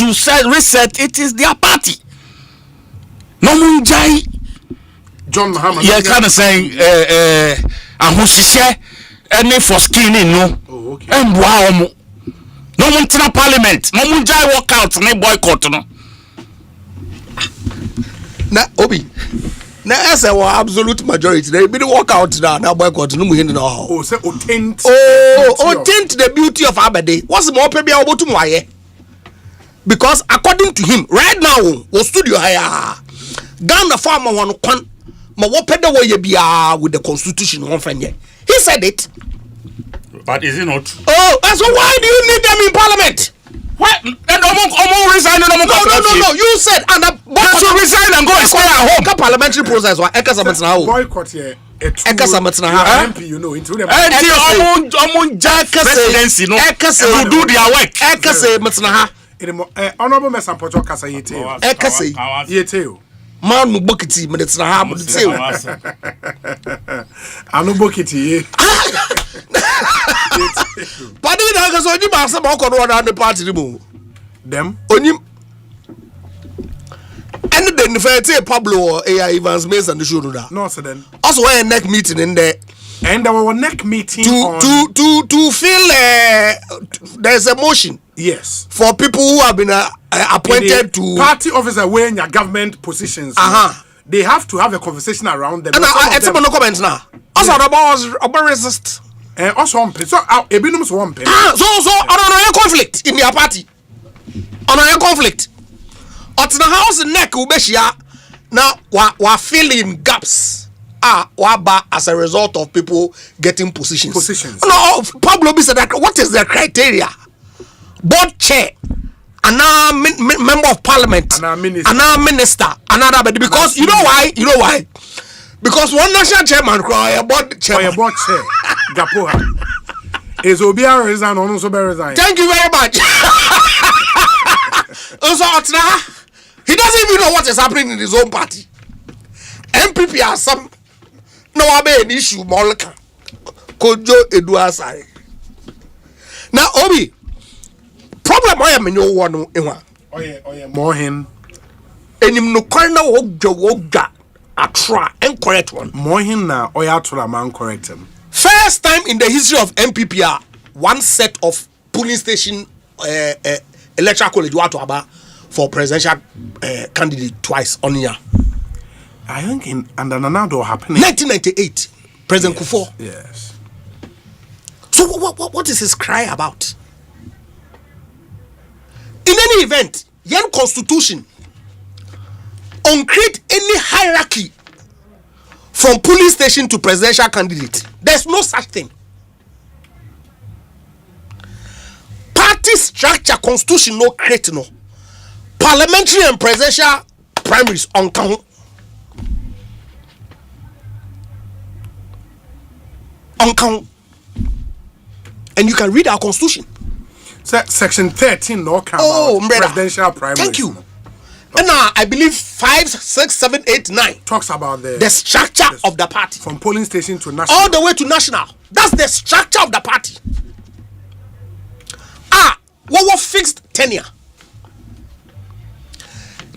reset, it is their party. No Munjai. John Muhammad. Yeah, kind of saying any for skinning no. Oh, okay. And wow. No one to parliament. No Munjai walk out and boycott no. Na Obi. Na as a absolute majority. They be the walk out now boycott no muhin no. Oh, say taint. Taint the beauty of Abede. What's more pe bia obotum waye? Because according to him, right now, we studio hire. Ghana farmer one kwan ma wo pede wo ye bia with the constitution one friend. He said it. But is it not? Oh, so why do you need them in parliament? What? And Omo resign. No. You said and they should resign and go and stay at home. Parliamentary process. What? Ekosiisen how? Boycott here. Ekosiisen how? MP, you know, into them. Omo presidency, no. To do their work. Ekosiisen how? Honorable Mr. Pocho Kasa yete. Ekosiisen yete. Man no bokiti minutes na ha say anu bokiti padi na ga so ji ba se ba ko no na party ni mo dem onyim and then the Pablo Evans Mason the show that no so then also a neck meeting in there and there was a neck meeting to feel there's a motion. Yes. For people who have been appointed to party officer wearing your government positions. They have to have a conversation around them. And it's no comments now. Also about resist. Also on so ebinum so one pen. So on a conflict in their party. On a conflict. At the house neck ubeshia now we filling gaps. Waba as a result of people getting positions. No, Pablo said that what is the criteria? Board chair, member of parliament, minister, another because you know why? Because one national chairman cry board chair. Gapoha. Is Obia resign or no resign? Thank you very much. Also, he doesn't even know what is happening in his own party. MPP are some no an issue Molka Kojo Eduasari. Now Obi problem I am in your one more him enim no corner wogja atra and correct one more him now oya man correct him. First time in the history of MPPR one set of polling station electoral college watu for presidential candidate twice on year. I think in and another happening 1998 President Kufuor. Yes. So what is his cry about? In any event, young constitution on create any hierarchy from polling station to presidential candidate. There's no such thing. Party structure constitution no create no. Parliamentary and presidential primaries on count. On count. And you can read our constitution. Section 13 no count presidential primaries. Thank you. And now I believe 5, 6, 7, 8, 9 talks about the structure of the party from polling station to national. All the way to national. That's the structure of the party. What was fixed tenure?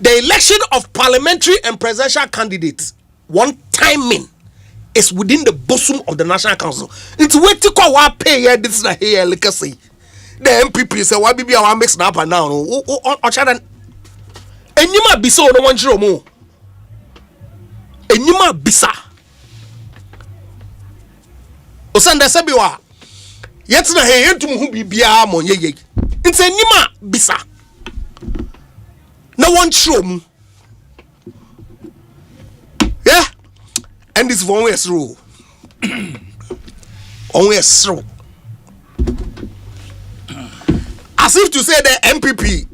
The election of parliamentary and presidential candidates, one timing, is within the bosom of the National Council. It's waiting to what pay here. This is here, like I say. The MPP say, "Why be our mix up and now?" Enyima bisa no one chiro mo. Enyima bisa. Osanda sebiwa. Yet na he yentum hu bibia mo yeye. It's enyima bisa. No one chiro mo. Yeah. And this one way through. On way through. As if to say the MPP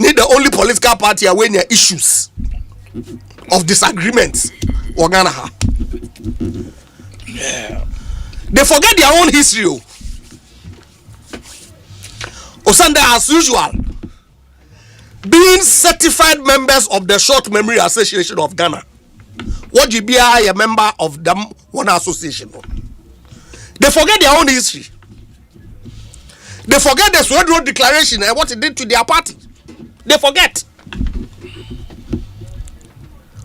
need the only political party when there are issues of disagreements. Yeah. They forget their own history. Osanda, as usual, being certified members of the Short Memory Association of Ghana. What you be a member of them one association? They forget their own history. They forget the Sword Road Declaration and what it did to their party. They forget.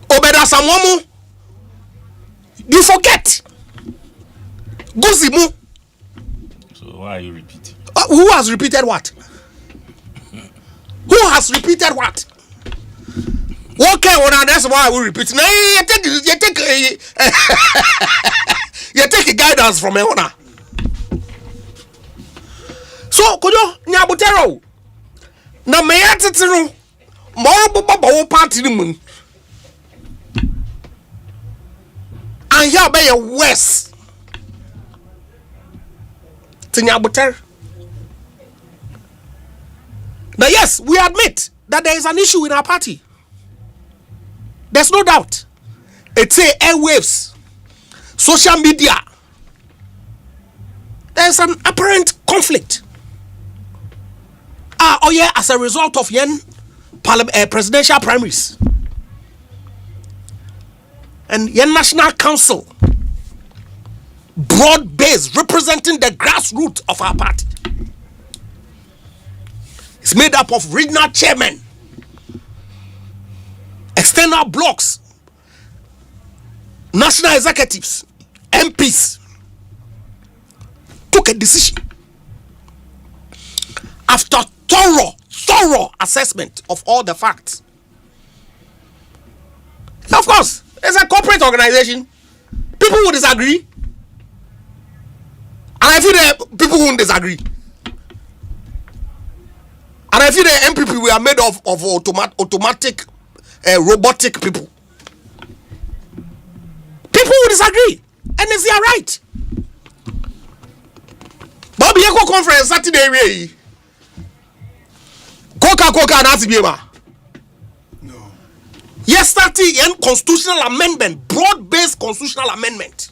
Obeda Samomu, you forget. Guzimu. So why are you repeating? Who has repeated what? Who has repeated what? Okay, well, that's why we repeat. Now you take guidance from a owner. So, could you nyabutero? Na me yatitinu mo baba party ni mun. And here be your west. Tinyabuter. Now yes, we admit that there is an issue in our party. There's no doubt. It's a airwaves, social media. There's an apparent conflict. As a result of presidential primaries and National Council, broad base representing the grassroots of our party. It's made up of regional chairmen, external blocks, national executives, MPs, took a decision after thorough assessment of all the facts. Of course, it's a corporate organization. People will disagree. And I feel that people won't disagree. And I feel the MPP we are made of automatic, robotic people. People will disagree. And it's their right. Bobby Eco Conference Saturday. Coca Nazi Biema. No. Yesterday, constitutional amendment, broad-based constitutional amendment.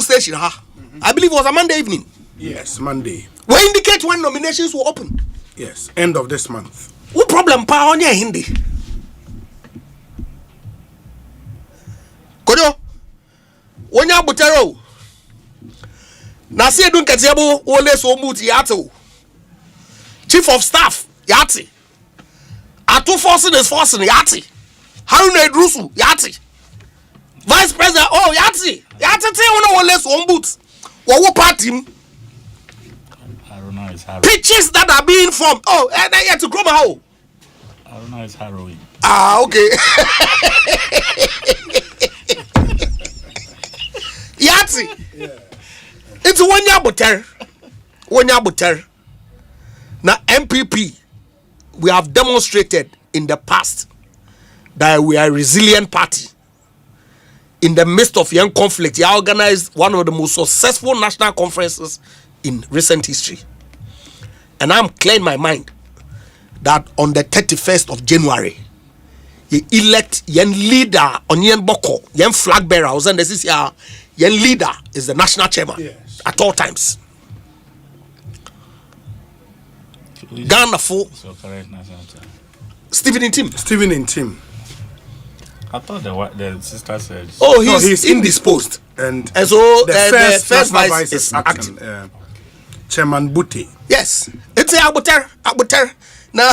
Station, I believe it was a Monday evening. Yes, Monday. We indicate when nominations will open. Yes, end of this month. What problem pa on your Hindi? Kodo, when you butero, na see don't get able ole so muti yato. Chief of Staff yati. Atu forcing is forcing yati. Haruna Drusu yati. Vice President yati. Yati te una ole so boots. What party? Pitches that are being formed. And I had to grow my hole. I don't know, it's harrowing. Okay. Yati. Yeah. It's 1 year butter. 1 year butter. Now, MPP, we have demonstrated in the past that we are a resilient party. In the midst of young conflict, he organized one of the most successful national conferences in recent history. And I'm clear in my mind that on the 31st of January, he elect yen leader on yen boko, yen flag bearer, and this is yen leader is the national chairman at all times. Ghana for Stephen in Tim. I thought the sister said. Oh, he's indisposed, and so the first vice is acting. Chairman Buti. Yes, it's a abuter. Now,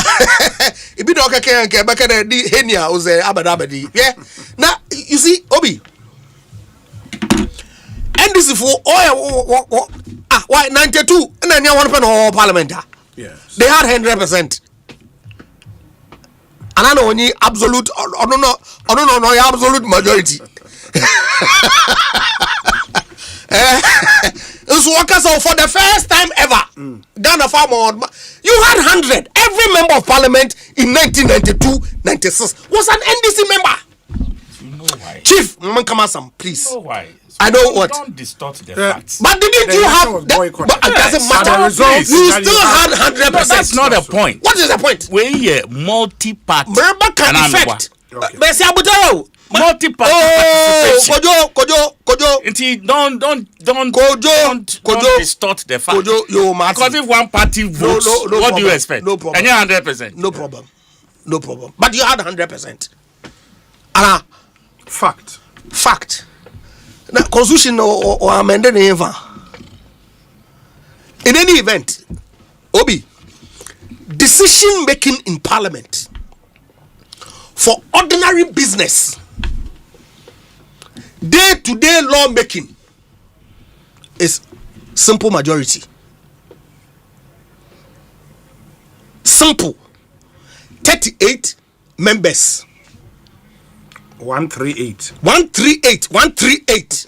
if you don't care, back at the Henia was abadi. Yeah. Now you see, Obi, and this is for why 92 and then you want to pay Parliament. Yes, they had 100%. And I know only absolute. I don't know absolute majority. So for the first time ever, Ghana farmer, you had 100. Every member of parliament in 1992-96 was an NDC member. You know why? Chief, Mankamasam, please. You know why? I know what. Don't distort the facts. But didn't you have? But it doesn't matter. You still had 100%. That's not the point. What is the point? We're a multi-party. Remember, can effect. Multi-party participation. Don't distort the facts. Because if one party votes, what do you expect? No problem. And you're 100%. No problem. But you had 100%. Fact. Now, constitution or amended ever. In any event, Obi, decision making in parliament for ordinary business, day-to-day law making is simple majority. Simple. 38 members. 138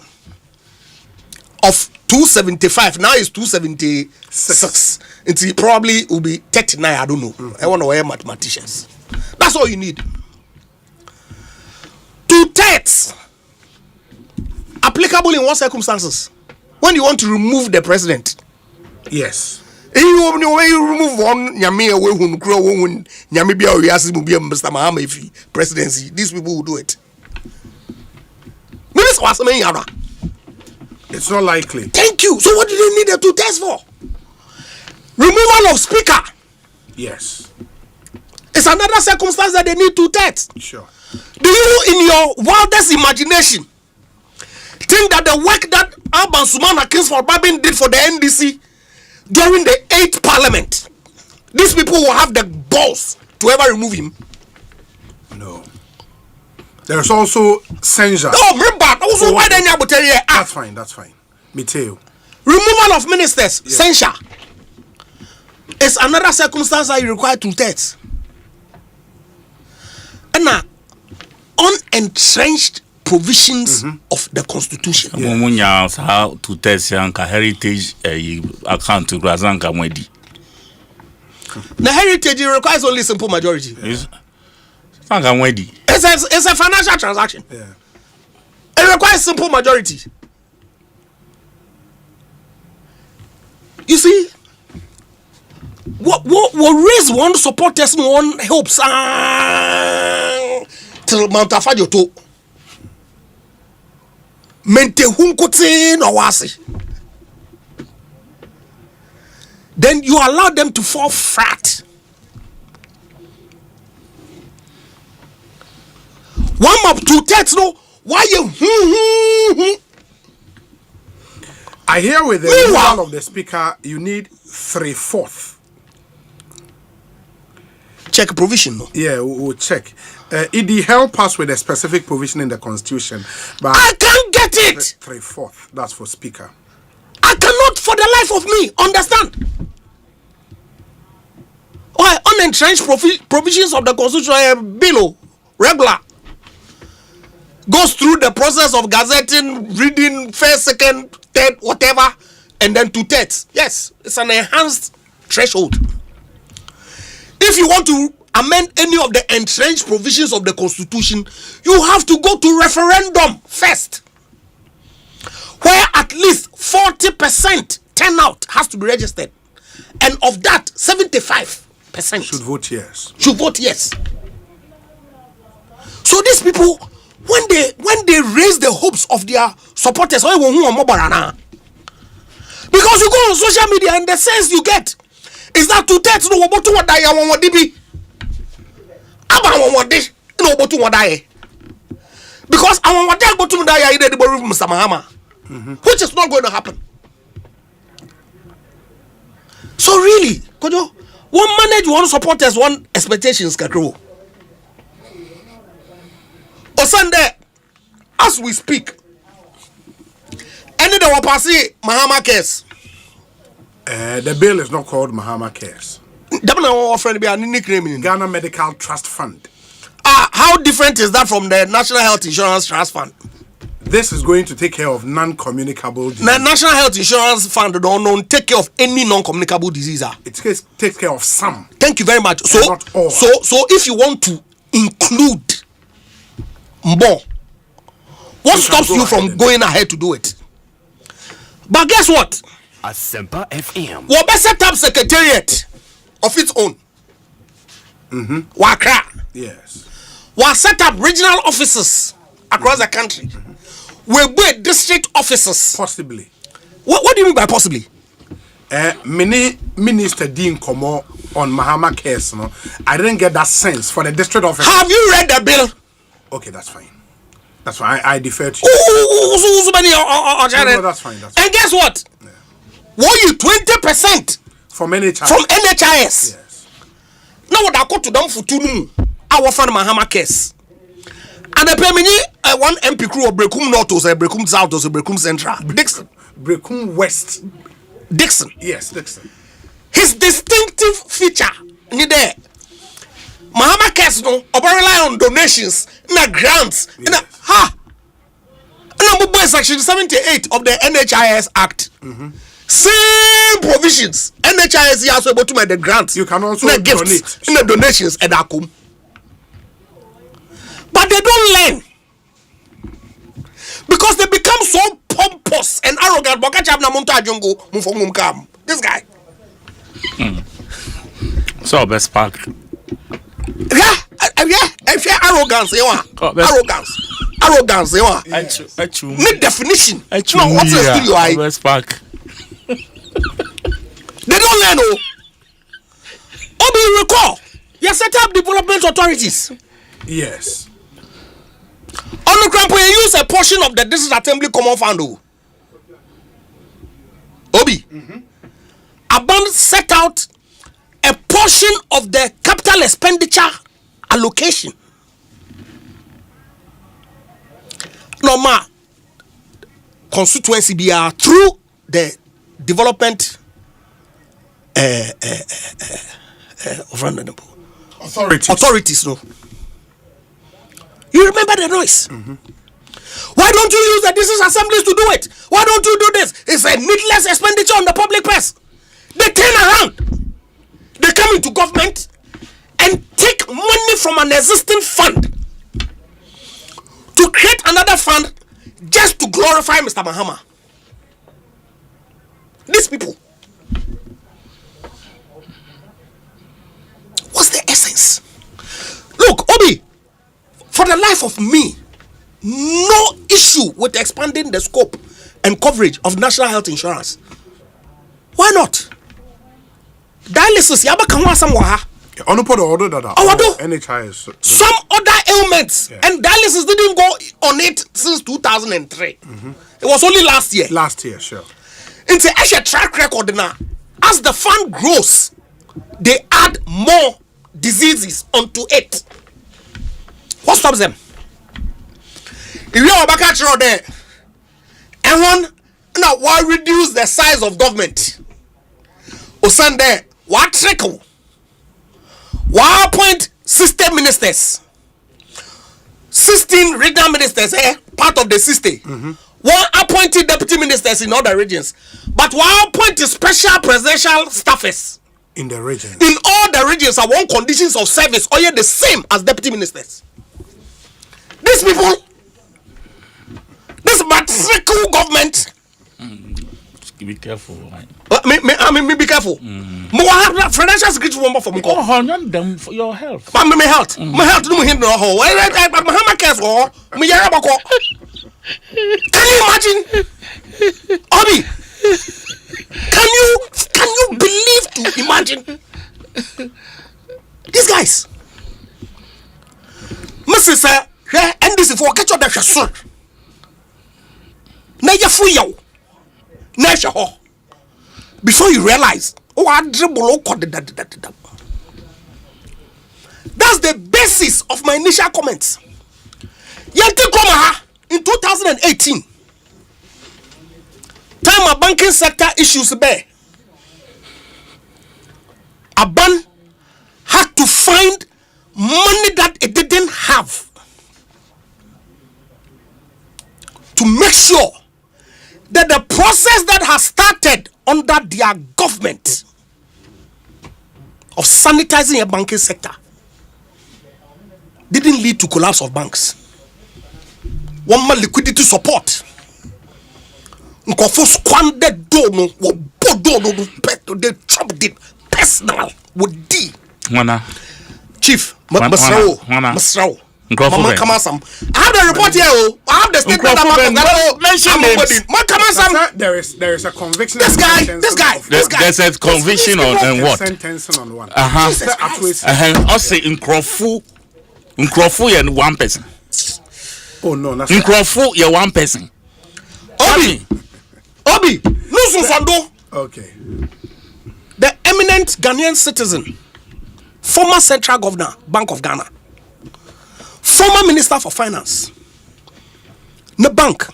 of 275. Now it's 276. It probably will be 39. I don't know. I want to wear mathematicians. That's all you need. 2/3 applicable in what circumstances? When you want to remove the president. Yes. When you remove one Mr. Mahama presidency, these people will do it. It's not likely. Thank you. So what do they need the 2/3 for? Removal of speaker. Yes. It's another circumstance that they need 2/3. Sure. Do you, in your wildest imagination, think that the work that Alban Sumana Kingsford Babin did for the NDC during the 8th parliament, these people will have the balls to ever remove him? No. There's also censure. No, remember, also why then you tell you? That's fine. Me tell you. Removal of ministers, censure. It's another circumstance that you require 2/3. And now, unentrenched provisions of the constitution. How to test heritage account to Grazanka Mwedi. The heritage requires only simple majority. It's a financial transaction. Yeah. It requires simple majority. You see, what raise one supporters, one helps till Mount Afajo to mente hunkote no wasi. Then you allow them to fall flat. One up 2/3 no. Why you? I hear with the removal of the speaker, you need 3/4. Check provision. No? Yeah, we'll check. It help us with a specific provision in the constitution, but I can't get it. 3/4. That's for speaker. I cannot, for the life of me, understand why unentrenched provisions of the constitution bill regular goes through the process of gazetting, reading, first, second, third, whatever, and then 2/3. Yes, it's an enhanced threshold. If you want to amend any of the entrenched provisions of the constitution, you have to go to referendum first, where at least 40% turnout has to be registered, and of that 75% should vote yes. So these people, when they raise the hopes of their supporters, because you go on social media and the sense you get is that 2/3 no about what die one dibi no about what die, because I want to go to die the Mr. Mahama, which is not going to happen. So really, Kojo, one manage one supporters, one expectations kakro. O Sunday, as we speak, any the wapasi Mahama case. The bill is not called Mahama Cares. Ghana Medical Trust Fund. How different is that from the National Health Insurance Trust Fund? This is going to take care of non-communicable disease. The National Health Insurance Fund don't take care of any non-communicable disease. It takes care of some. Thank you very much. So, not all. So if you want to include more, what stops you from going ahead to do it? But guess what? Asempa FM. We better set up secretariat of its own. Wakra. Yes. We set up regional offices across the country. We build district offices. Possibly. What do you mean by possibly? Many Minister Dean Komo on Mahama case. No, I didn't get that sense for the district office. Have you read the bill? Okay, that's fine. That's fine. I defer to you. No, that's fine. And guess what? Yeah. What you 20% from NHIS? From NHIS. Yes. Now what I got to them for 2 noon. Our friend Mahama case. And the Pemini, one MP crew of Brekum North or Brekum South or Brekum Central. Dixon. Brekum West. Dixon. Yes, Dixon. His distinctive feature, there. Mahama case no, rely on donations, na grants, yes. Section 78 of the NHIS Act. Same provisions. NHIS is also able to make the grants. You can also donate in the donations at Akum. But they don't learn. Because they become so pompous and arrogant. This guy. So best park. Yeah. Arrogance, arrogance, Need definition. No, what's the studio? Best park. They don't learn. You recall, you set up development authorities. Yes. On the ground, you use a portion of the District Assembly Common Fund. Obi, Aban set out a portion of the capital expenditure allocation. Normal constituency be through the development authorities. No, you remember the noise. Why don't you use the district assemblies to do it? Why don't you do this? It's a needless expenditure on the public purse. They turn around, they come into government and take money from an existing fund to create another fund just to glorify Mr. Mahama. These people. What's the essence? Look, Obi, for the life of me, no issue with expanding the scope and coverage of national health insurance. Why not? Dialysis, NHIS. Some other ailments, and dialysis didn't go on it since 2003. It was only last year. Last year, sure. It's a track record now. As the fund grows, they add more diseases onto it. What stops them? If you are back at there, and now why reduce the size of government? Or send there, what trickle? Why appoint 16 ministers? 16 regional ministers, part of the 60. One appointed deputy ministers in other regions. But one appointed special presidential staffers in the region. In all the regions, our own conditions of service are the same as deputy ministers. These people, this matrical government. Be careful. I mean, be careful. More have financial security number for me. Oh, not them for your health. My health. My health. No hinder. Oh, my careful. Me yarabako. Can you imagine, Obi? Can you believe to imagine these guys? Mrs. And this is for catch up the son. Now you're free, yo. Before you realize, that's the basis of my initial comments. In 2018, time a banking sector issues bear, Aban had to find money that it didn't have to make sure that the process that has started under their government of sanitizing a banking sector didn't lead to collapse of banks. One more liquidity support. Nkofo squandered dono wo bodo they chopped it personal with D. Chief Masrao. Mama Kamasam. I have the report here. I have the statement about mention names. There is a conviction. This guy. There's a conviction on what? Sentencing on one. Osei Nkrofo and one person. Oh no, that's Nkrofo you one person. Obi. Nusu. Okay. The eminent Ghanaian citizen, former central governor, Bank of Ghana, former minister for finance, the bank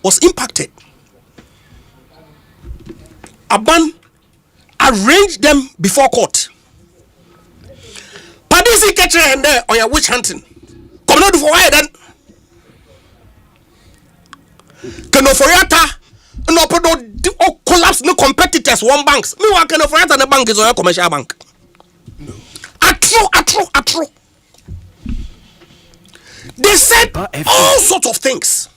was impacted. Aban arranged them before court. Padisi catcher and there or your witch hunting. Come out for why then? Kenoforiata no collapse no competitors one banks. Meanwhile, Kenoforiata the bank is a commercial bank. No. Atro. They said all sorts of things.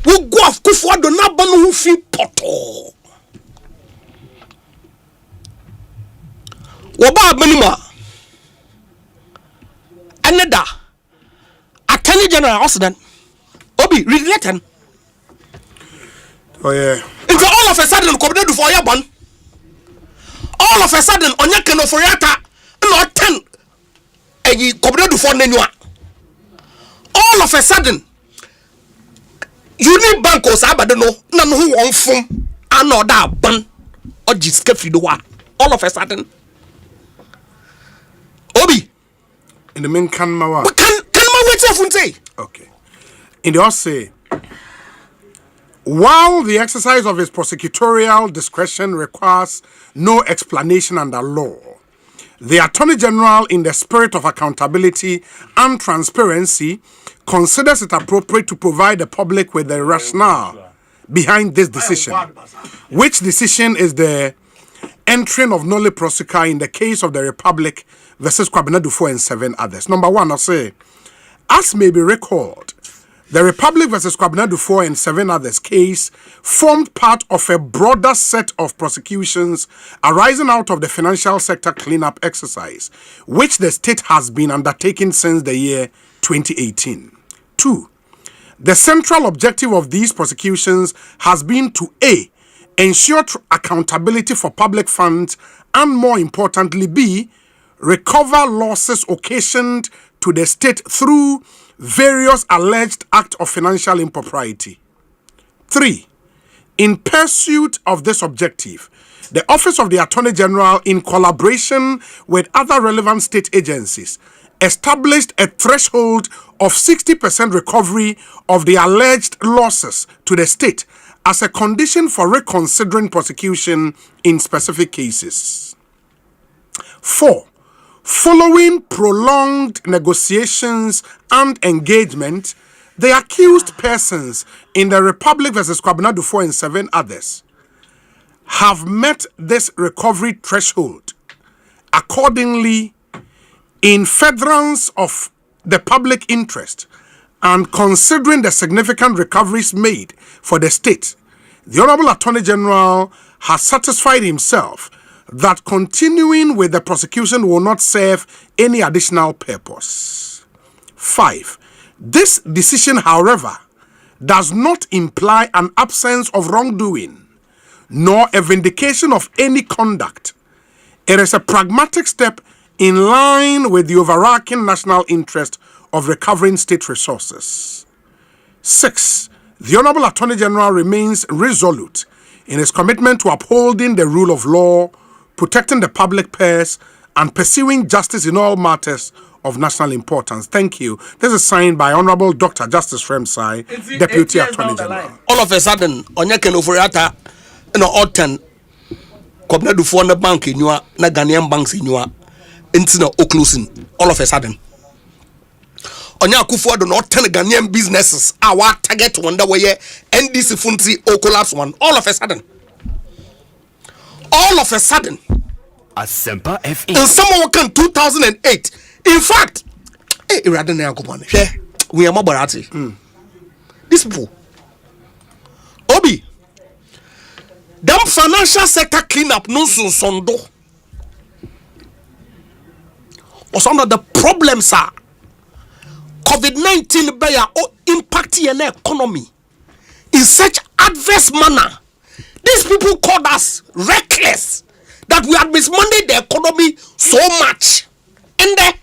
We go off Kufuor do not banu who feel poto. Waba minima. Another Attorney General Austin Obi read letter. Oh yeah. It's all of a sudden come do for your ban. All of a sudden on your Kenoforiata no 10 and you come do for Nenua. All of a sudden, you need bankers. I don't know. None who won't form another ban or just all of a sudden, Obi. In the main Kanmawa. Can say? Okay. In the Osei, while the exercise of his prosecutorial discretion requires no explanation under law, the Attorney General, in the spirit of accountability and transparency, considers it appropriate to provide the public with the rationale behind this decision, which decision is the entering of nolle prosequi in the case of the Republic versus Kwabena Dufo and 7 others. Number one, I'll say, as may be recalled, the Republic versus Kwabena Dufo and 7 others case formed part of a broader set of prosecutions arising out of the financial sector cleanup exercise, which the state has been undertaking since the year 2018. 2. The central objective of these prosecutions has been to A. Ensure accountability for public funds and, more importantly, B. Recover losses occasioned to the state through various alleged acts of financial impropriety. 3. In pursuit of this objective, the Office of the Attorney General, in collaboration with other relevant state agencies, established a threshold of 60% recovery of the alleged losses to the state as a condition for reconsidering prosecution in specific cases. 4. Following prolonged negotiations and engagement, the accused persons in the Republic versus Kwabena Dufo and 7 others have met this recovery threshold. Accordingly, in furtherance of the public interest and considering the significant recoveries made for the state, the Honorable Attorney General has satisfied himself that continuing with the prosecution will not serve any additional purpose. 5. This decision, however, does not imply an absence of wrongdoing, nor a vindication of any conduct. It is a pragmatic step in line with the overarching national interest of recovering state resources. 6. The Honorable Attorney General remains resolute in his commitment to upholding the rule of law, protecting the public purse, and pursuing justice in all matters of national importance. Thank you. This is signed by Honorable Dr. Justice Fremsai, Deputy Attorney General. All of a sudden, Onyeka Oforiata, Otten, Kobna du Fonda Bank in your na Ghanaian banks in your intina Oclusin. All of a sudden. Onya Akufo do not 10 Ghanaian businesses our target wonder where NDC Funti o collapse one. All of a sudden. Asempa FM. And someone can 2008. In fact, we are Mabarati. These people. Obi. Them financial sector cleanup no sondo. Or some of the problems are COVID-19 by impacting the economy in such adverse manner. These people called us reckless that we had mismanaged the economy so much. In there.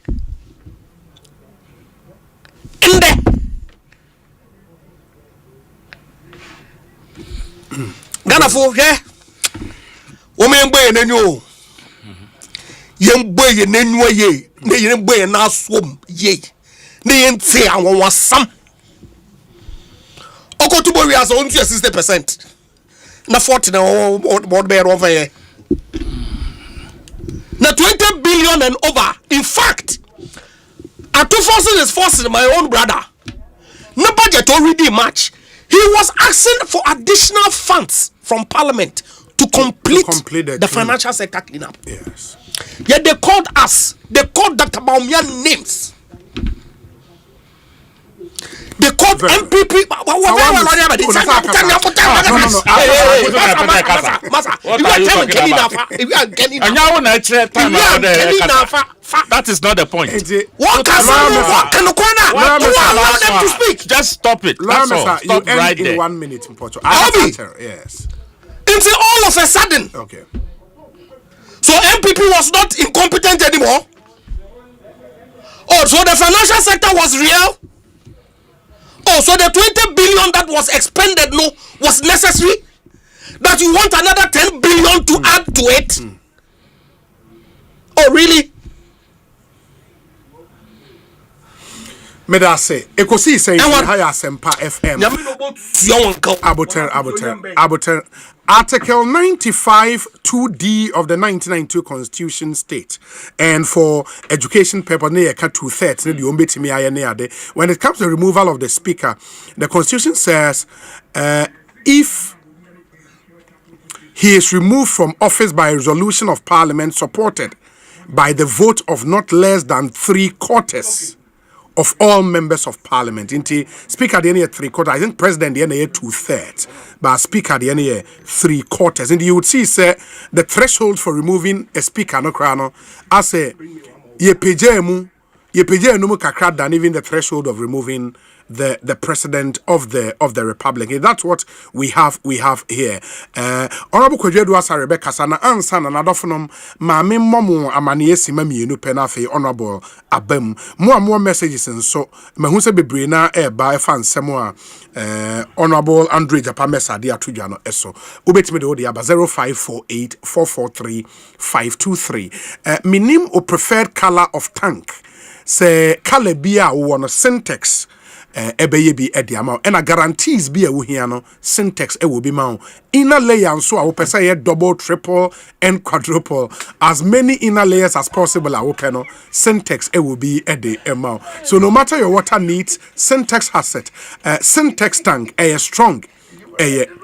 Ghana for here. Women boy and you. Young boy and then you ye. They young boy and now swim ye. They ain't say I want some. Oko to boy has only 60%. Na 40 na what bear over here. Na 20 billion and over. In fact, at 2,000 is forcing my own brother. No budget already match. He was asking for additional funds from Parliament to complete the financial sector cleanup. Yes. Yet they called us. They called Dr. Baumia names. They called MPP. That is not the point. To speak. Just stop it. That's all. Stop right there. In 1 minute in Portugal. Yes. Until all of a sudden. Okay. So MPP was not incompetent anymore. Oh, so the financial sector was real. Oh, so the 20 billion that was expended was necessary. That you want another 10 billion to add to it. Oh, really? Medase, Ekosiisen On Asempa FM. Aboter. Article 95 2D of the 1992 Constitution state, and for education paper near 2/3. When it comes to the removal of the speaker, the Constitution says if he is removed from office by a resolution of Parliament supported by the vote of not less than 3/4 of all members of Parliament. Inti Speaker the 3/4. I think President the 2/3, but Speaker the 3/4. And you would see say the threshold for removing a speaker no krano as a ye pejemu no kakra than even the threshold of removing the president of the republic. And that's what we have here. Honorable Kwadwo Asa Rebecca sana ansa na nadofonom ma me momo amaniesi ma mienu penafe honorable abam mo messages nso mahu se bebre na eba efa nsem a honorable Andre Japamesa de atudwa no eso ubetimi de odi aba 0548443523 minim o preferred color of tank say color bia wo no syntax ebeye bi ediama and a guarantees be a wuhiano syntax e will be ma inner layer and so I will say double, triple and quadruple as many inner layers as possible I will panel syntax it will be a day amount. So no matter your water needs, syntax has it. Syntax tank a strong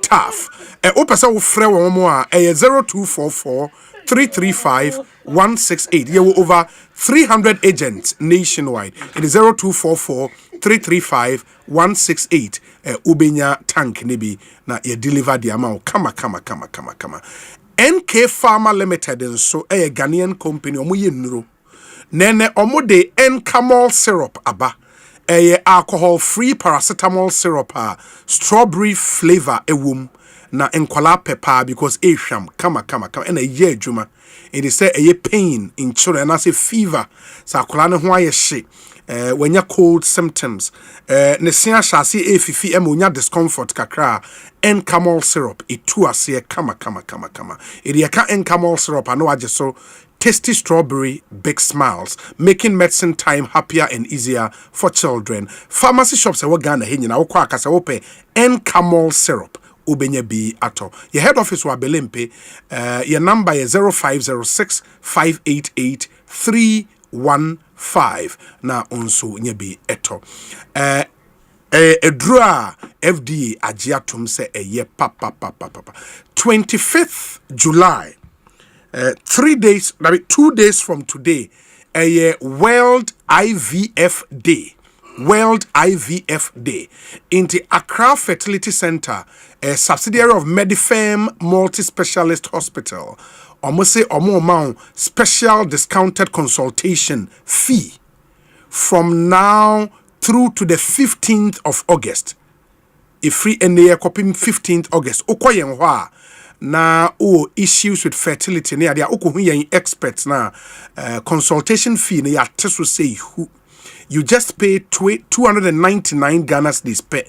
tough. Opesa wo frɛ wo mo a 0244 335 168. You have over 300 agents nationwide. It is 0244 335 168. Ubenya tank nibi na ye deliver the amount. Kama. NK Pharma Limited and so a Ghanaian company omuye nuro. Nene omude N-camol syrup aba. Alcohol free paracetamol syrup strawberry flavor ewum na enkwala pepper because sham kama and a year juma. It is a pain in children as a fever. Sakola ne ho aye hye. When you cold symptoms, nesia shasi efifi emunya discomfort kakra N-camol syrup itu ase kama. It yaka N-camol syrup ano aje so tasty strawberry big smiles, making medicine time happier and easier for children. Pharmacy shops e Ghana he nyina wo kwa akasa wo pe N-camol syrup ubenya bi ato. Your head office wa Belempe, your number is 0506 588 315 na onso nyebi eto. Edra FDA agiatum se ye papa 25th July 2 days from today a World IVF Day in the Accra Fertility Center, a subsidiary of Medifem Multi-Specialist Hospital. Almost say amount special discounted consultation fee from now through to the 15th of August. If free and they are copying 15th August. Okoyenwa na issues with fertility ne dia okuhuyen experts na consultation fee ne ya teso say who you just pay 299 Ghana cedis per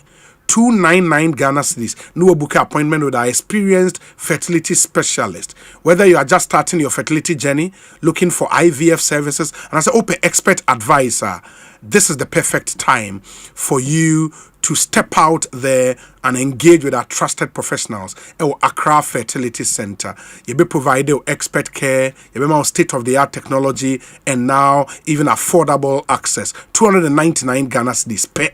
299 Ghana cedis. No book appointment with our experienced fertility specialist. Whether you are just starting your fertility journey, looking for IVF services, and as an open expert advisor, this is the perfect time for you to step out there and engage with our trusted professionals at Accra Fertility Center. You be provided expert care, you be state-of-the-art technology, and now even affordable access. 299 Ghana cedis per.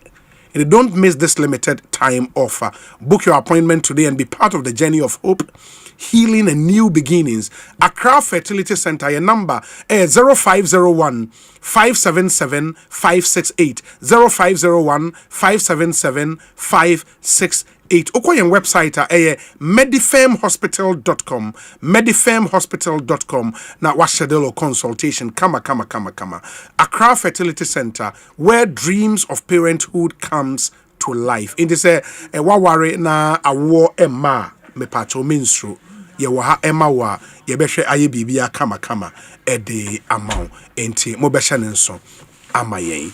And don't miss this limited time offer. Book your appointment today and be part of the journey of hope, healing, and new beginnings. Accra Fertility Center, your number is 0501 577 568 0501 577 568. Okoyen website medifemhospital.com medifemhospital.com na washedelo consultation kama Accra Fertility Center, where dreams of parenthood comes to life. In this waware na awo emma me pacho minstro ye wo ha emma wa ye behwe aye bibia kama ede amount enti mo behwe ne nso amayen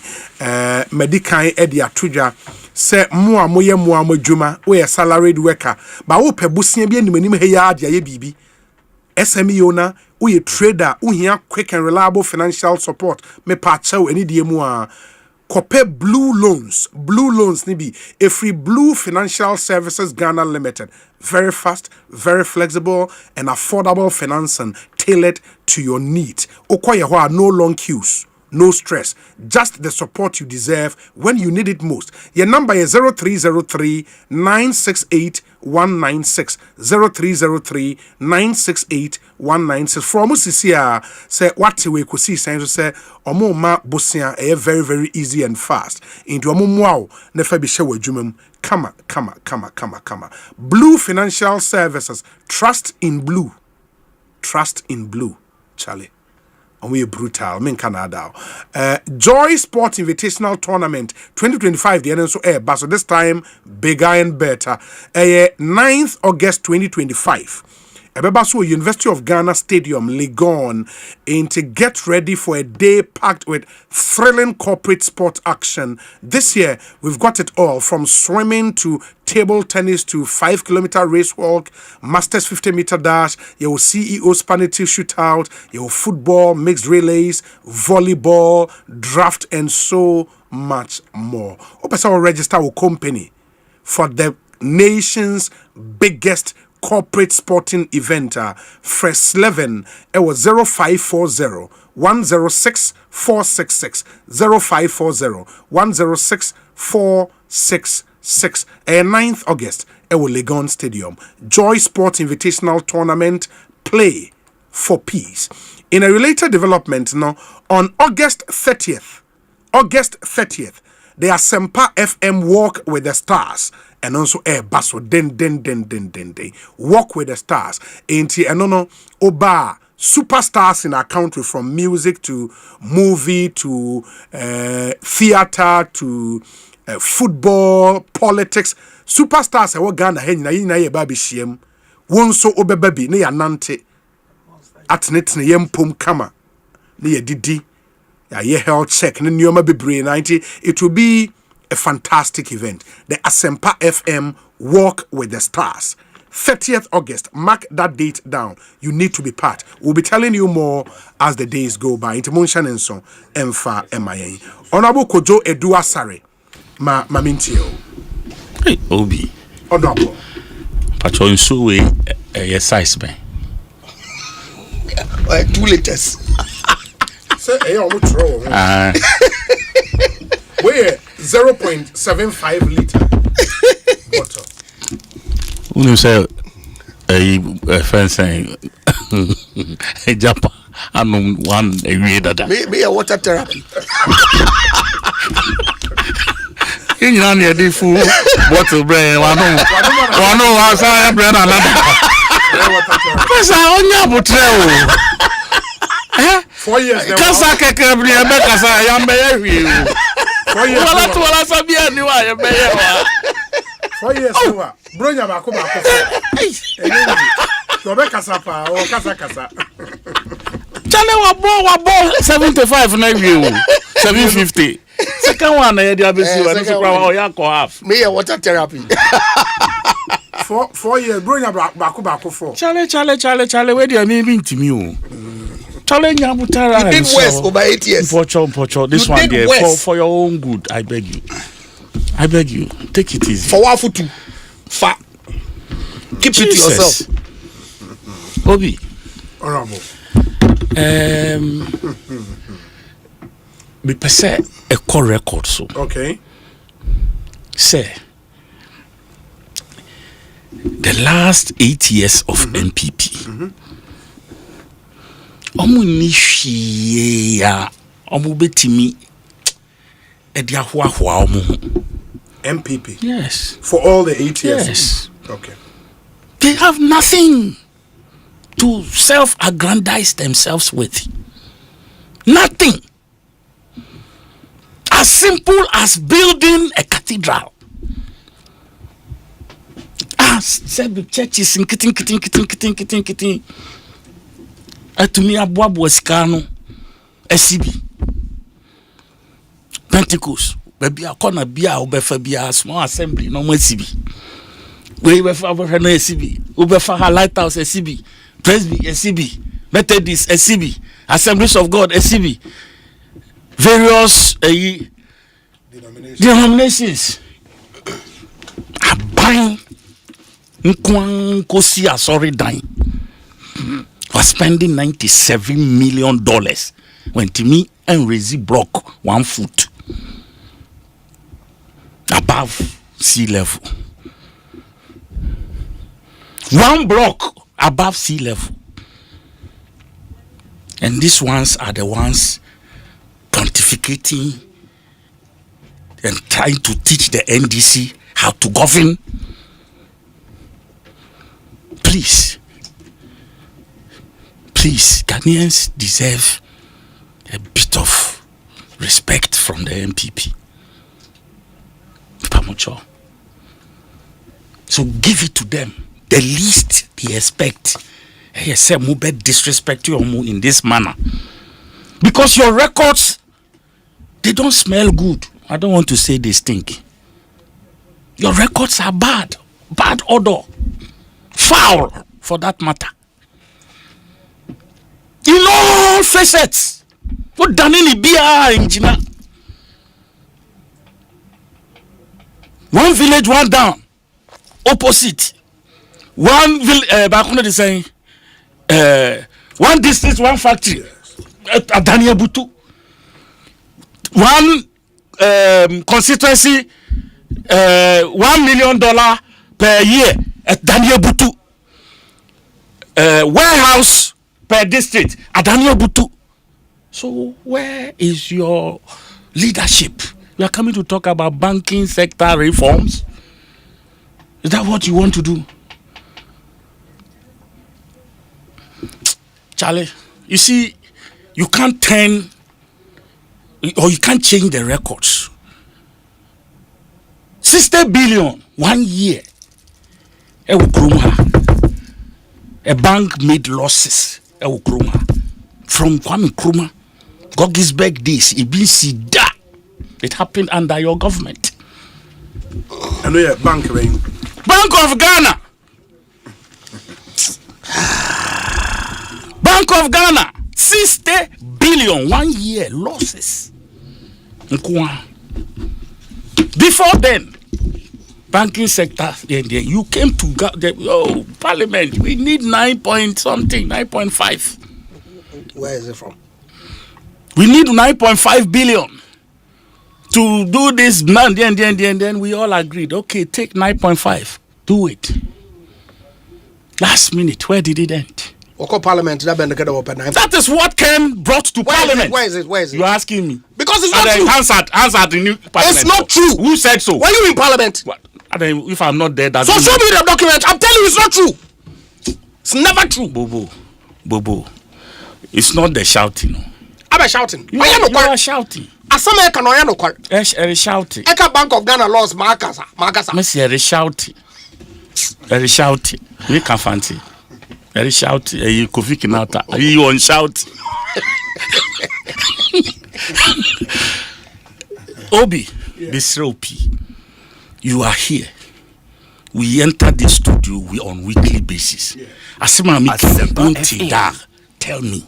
medical ede atodwa se mo a moye mo amadwuma we salaried worker ba wo pebusia bi animanim he ya ade aye bibi SME owner we trader uhia quick and reliable financial support me pacho eni die mu a Kope Blue Loans nibi a free Blue Financial Services Ghana Limited. Very fast, very flexible, and affordable financing tailored to your needs. Okoye no long queues, no stress, just the support you deserve when you need it most. Your number is 0303 968 196 0303 968 196. From Musisia say what we could see signs say omo ma bosia very very easy and fast into omo wow nefa bi shewe dwumam kama Blue Financial Services, trust in blue Charlie. And we are brutal. Men Canada. Joy Sport Invitational Tournament 2025. The end so but so this time bigger and better. 9th August 2025. Ebebaso University of Ghana Stadium, Legon, and to get ready for a day packed with thrilling corporate sport action. This year, we've got it all from swimming to table tennis to 5-kilometer race walk, Masters 50-meter dash, your CEO Spanity shootout, your football, mixed relays, volleyball, draft, and so much more. Opesa register with company for the nation's biggest corporate sporting event. Fresh 11 it was 0540 106 466 0540 106 466. 9th August, Legon Stadium. Joy Sports Invitational Tournament Play for Peace. In a related development, now on August 30th, the Asempa FM Walk with the Stars, and also basso den Walk with the Stars. And Oba superstars in our country, from music to movie to theater to football, politics. Superstars are Ghana na ye baby shiem. Won so obebabi ne ya nante. Atnet ne yempom kama. Ne ye didi. Ya ye health check ne nyoma bebre 90. It will be a fantastic event. The Asempa FM Walk with the Stars. 30th August. Mark that date down. You need to be part. We'll be telling you more as the days go by. Into Monshan and so Emfa MIA. Honorable Kojo Edua Sare. Mamintio. Hey, Obi. Honorable. Patrol so we a size man. 2 liters. Say, hey, I'm throw. We're 0.75 liter bottle. When you say a friend saying a Japan, I'm one a reader. Maybe a water therapy. You know, the fool bottle brain. One was I bread another. Because I only have 4 years. Because I can't be a because I am very. 4 years. Well, that's what I said. I am 4 years. Bronya bako. Rebecca Sapa or Casa. Chale wabo 75 na view. 750. Second one I dey abesi wa so kwa o ya ko half. Me a water therapy. 4 years. Bronya bako 4. Chale where dey me ntimi o. Chale nyabutara. You did worse over 8 years. Pocho. This you one there for your own good. I beg you. Take it easy. For what to fat. Keep it to yourself. Obi. Honorable. Me pese a core record so. Okay. Say the last 8 years of NPP. Omu nishi ya omu betimi edia hwa omu. MPP. Yes. For all the 8 years. Yes. Okay. They have nothing to self-aggrandize themselves with. Nothing. As simple as building a cathedral. As said the churches in kitting. Atumi abuabu esikano SCB. Pentecost. Baby a corner bia obefa bia small assembly no SCB. We befa no SCB. Obefa lighthouse SCB. Presby SCB. Methodist SCB. Assemblies of God SCB. Various denominations. Abang nkosi asori dying. Was spending $97 million when to me and Rezi block 1 foot above sea level. 1 block above sea level. And these ones are the ones pontificating and trying to teach the NDC how to govern. Please, Ghanaians deserve a bit of respect from the MPP. So give it to them. The least they expect. I say, Mube disrespect you in this manner. Because your records, they don't smell good. I don't want to say they stink. Your records are bad. Bad odor. Foul, for that matter. In all facets. What Danini Bia engineer. 1 village, 1 down. Opposite. 1 village, back on the saying, 1 district, 1 factory. Daniel Butu. 1 constituency, $1 million per year at Daniel Butu. Warehouse per district at Daniel Butu. So where is your leadership? You are coming to talk about banking sector reforms? Is that what you want to do? Charlie, you see, you can't turn or you can't change the records. 60 billion 1 year. A bank made losses. From Kwame Nkrumah, Gogisberg days, EBC da. It happened under your government. I know your bank, Bank of Ghana. Bank of Ghana, 60 billion 1 year losses. Before then, banking sector, you came to Parliament. We need 9.5. Where is it from? We need 9.5 billion to do this. Then we all agreed. Okay, take 9.5. Do it. Last minute, where did it end? Parliament. That is what Ken brought to Parliament. Where is it? You're asking me. Because it's not true. Answered the new Parliament. It's not true. Who said so? Were you in Parliament? What? If I'm not there, that's so show me the document. I'm telling you, it's not true. It's never true. Bobo. It's not the shouting. I'm shouting. You are shouting. Asempa can no kwar. Shouting. Eka Bank of Ghana laws Makasa. Messi shouting. Shouting. We can fancy. Shouting. You Kofi Kinata. You on shout. Obi, Bisropi. You are here. We enter the studio on weekly basis. Asempa tell me.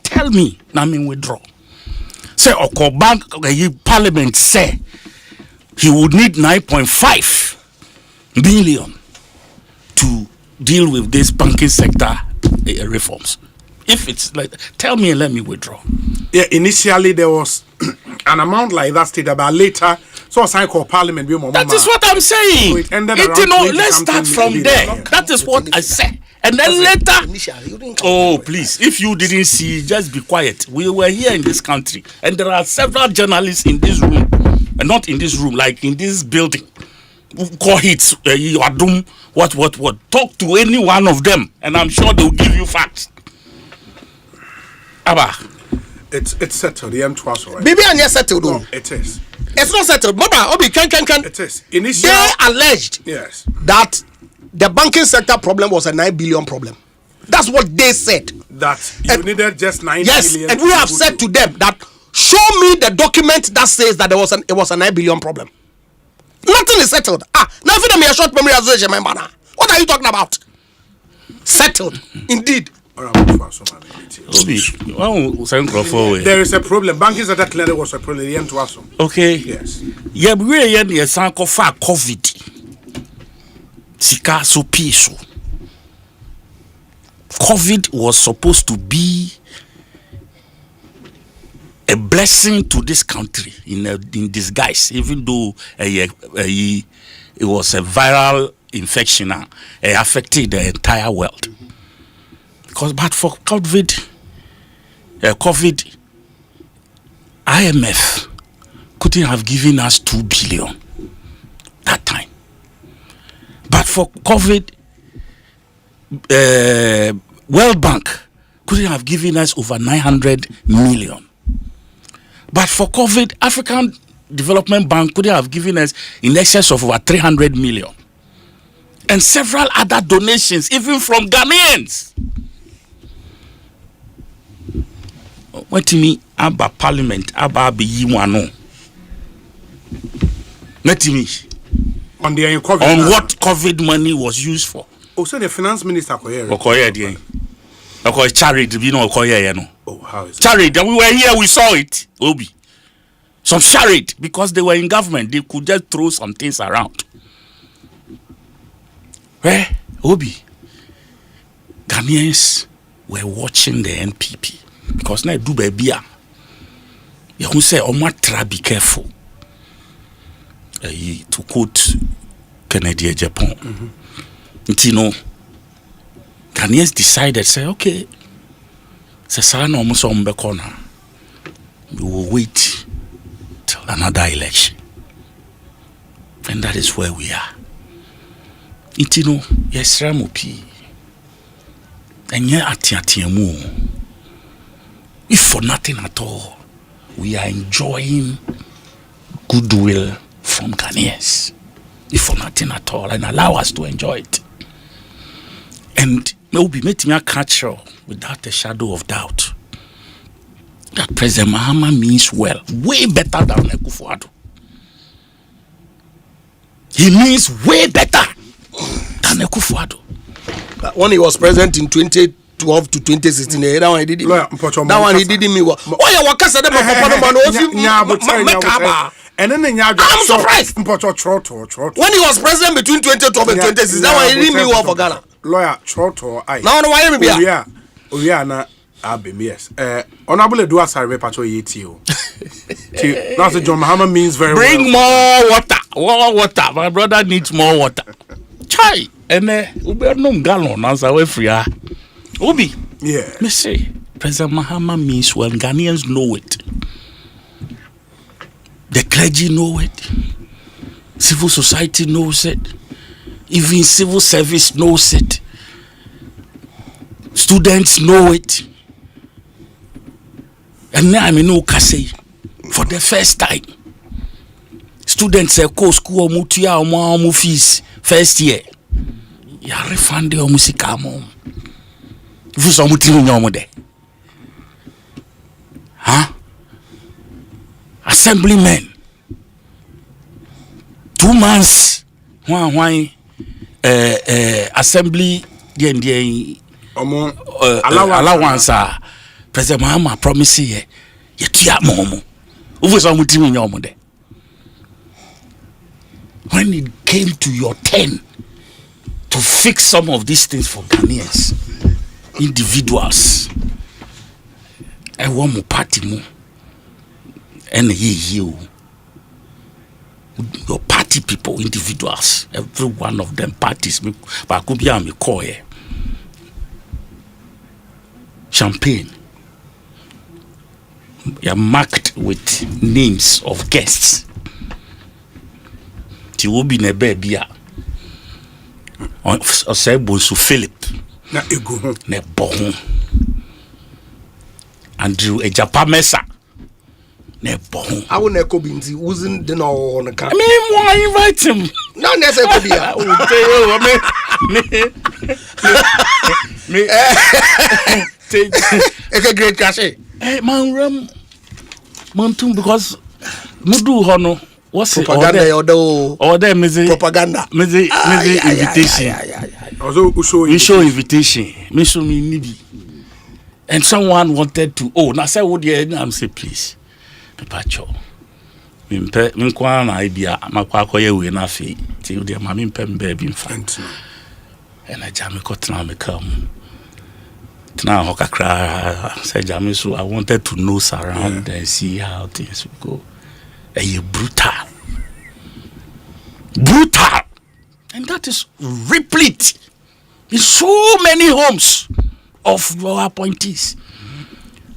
Tell me. Now me withdraw. Say Oko Bank Parliament say he would need 9.5 billion to deal with this banking sector reforms. If it's like, tell me and let me withdraw. Yeah, initially there was an amount like that stated, but later, so I call Parliament. That is what I'm saying. So it ended let's start from there. That is what I said. And then later, please, if you didn't see, just be quiet. We were here in this country, and there are several journalists in this room, and not in this room, like in this building. Call it, you are doom, what. Talk to any one of them, and I'm sure they'll give you facts. Abba. It's settled. The M2 right? Bibi and settled. No, it is. It's not settled. Mama, Obi, can. It is. Initially, they alleged that the banking sector problem was a 9 billion problem. That's what they said. That you needed just 9 billion. Yes, and we have said to them that show me the document that says that it was a 9 billion problem. Nothing is settled. Now if you me a short memory association member now. What are you talking about? Settled, indeed. There is a problem. Banking sector clearly was a problem. Okay. Yes. Yeah, we are here for COVID. Sika so peaceful. COVID was supposed to be a blessing to this country in disguise, even though it was a viral infection affected the entire world. But for COVID, IMF couldn't have given us 2 billion that time. But for COVID, World Bank couldn't have given us over 900 million. But for COVID, African Development Bank couldn't have given us in excess of over 300 million. And several other donations, even from Ghanaians. What to me, Abba Parliament, Abba be Yiwano. Let me. On what COVID money was used for. So the finance minister charity, you know, how is it? Charity, we were here, we saw it, Obi. Some charity, because they were in government, they could just throw some things around. Where, Obi, Ghanaians were watching the NPP because now do baby. You say, "Omatra, be careful." To quote Kennedy Japan, you know, Ghanaians decided, say, okay, we will wait till another election, and that is where we are. You know, yes, Ramopi, and yet atiatiamu. If for nothing at all, we are enjoying goodwill from Ghanaians, if for nothing at all, and allow us to enjoy it. And maybe make me a catcher without a shadow of doubt that President Mahama means well, way better than Akufo-Addo. He means way better than Akufo-Addo. When he was president in 2012 to 2016, that one he did it. That one he did me. Oh, you were cast at the and then I'm surprised. When he was president between 2012 and 2016, that one he did me well for Ghana. Lawyer Troto, I. Now, why am I? We are not. Yes. Honorable Edua Sarve Pacho Yetio. That's John Mahama means very bring well. More water. More water. My brother needs more water. Chai. And we no gallon as away free. Obi. Yeah. Me say President Mahama means well. Ghanaians know it. The clergy know it. Civil society knows it. Even civil service knows it. Students know it. And now I mean no say for the first time. Students say go school mutia omo fees first year. Ya refund o musika mo. If so muti nyomo de. Huh? Assemblymen. 2 months. Why assembly allowance President Mahama promise ye tia momo. When it came to your turn to fix some of these things for Ghanaians, individuals, I want more party more, and you. Your party people, individuals, every one of them parties, but could be me call champagne. You're marked with names of guests. You will be in a baby. Osei Bonsu Philip. Na ego. Ne bohun. Andrew Ejapamesa. Ne bohun. I will never be using the no on the car. I mean, why invite him? No, necessarily. Me. It's a great cash. Hey, man, because Mudu Hono, what's propaganda? Or them is propaganda. Invitation. We show invitation. Me show me needy. And someone wanted to. Oh, now say would you? I'm say please. Pacho. Me kwa na idea. Makwa koye we na fe. Ti udi ma me mpem baby infant. And I jam me cut now me come. Now Hokakra said Jamie, so I wanted to nose around and see how things would go. And you brutal. And that is replete in so many homes of our appointees.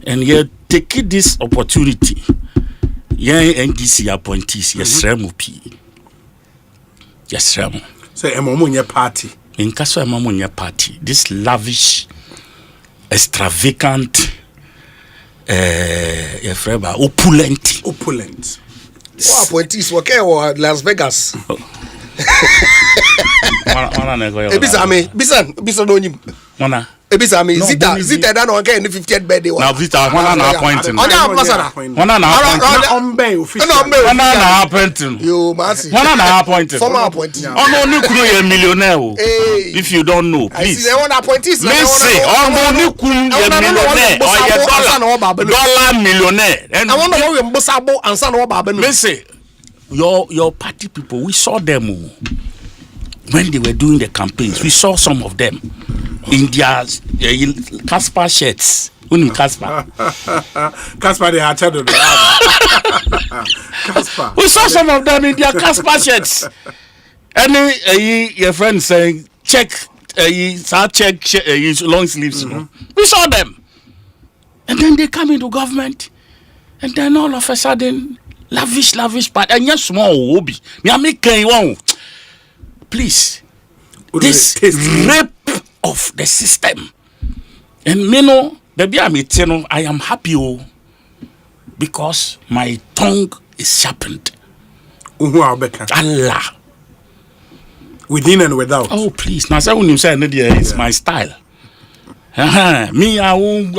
And you take this opportunity. Yeah, NDC appointees, yes, Remupi. Yes, Remu. Say Emomunya party. In Caso Emomunya party, this lavish, extravagant, opulent. What appointees were care Las Vegas? Bisa no nyim. Wana. Ebisa me zita da no get any 50th birthday. Now Vita wana na appointing. Onya ambassador. Wana na appointing. Ombe official. Wana na appointing. You must. Wana na appointing. Former appointee. Ono ni kunu ye millionaire. If you don't know, please. They want appointees. Listen, ono ni kunu ye millionaire or ye dollar millionaire. And I wonder what we mbosabo ansa na oba abenu. Listen, your party people, we saw them when they were doing the campaigns. We saw some of them in their Casper shirts Casper. Casper, they are children. Casper. We saw some of them in their Casper shirts. And your friend saying, check long sleeves. We saw them. And then they come into government. And then all of a sudden, lavish, but and yes, small hobby. Please, this rape of the system. And me know, baby, I am happy because my tongue is sharpened. Allah. Within and without. Oh, please. Now, say when you say it's my style. Me, I won't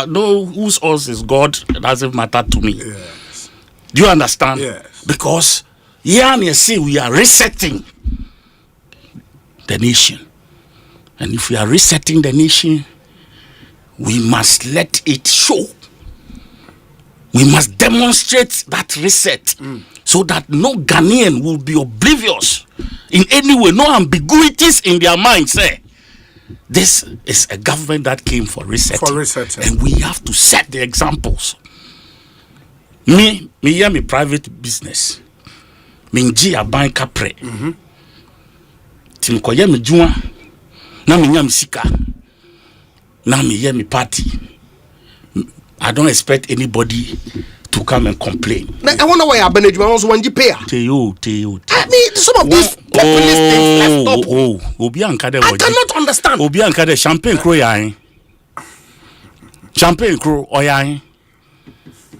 know whose horse is God. It doesn't matter to me. Yes. Do you understand? Yes. Because here you see we are resetting the nation. And if we are resetting the nation, we must let it show. We must demonstrate that reset so that no Ghanaian will be oblivious in any way, no ambiguities in their minds. This is a government that came for resetting. And we have to set the examples. Me have my private business. Me a bank capre. Timkoye me juma. Na me nyam sika. Na me hear me party. I don't expect anybody to come and complain. I wonder why Abenejuma also want you pay. Teo. I mean, some of these populist things left up. I cannot understand. Obianka champagne crow yain. Champagne crow oyain.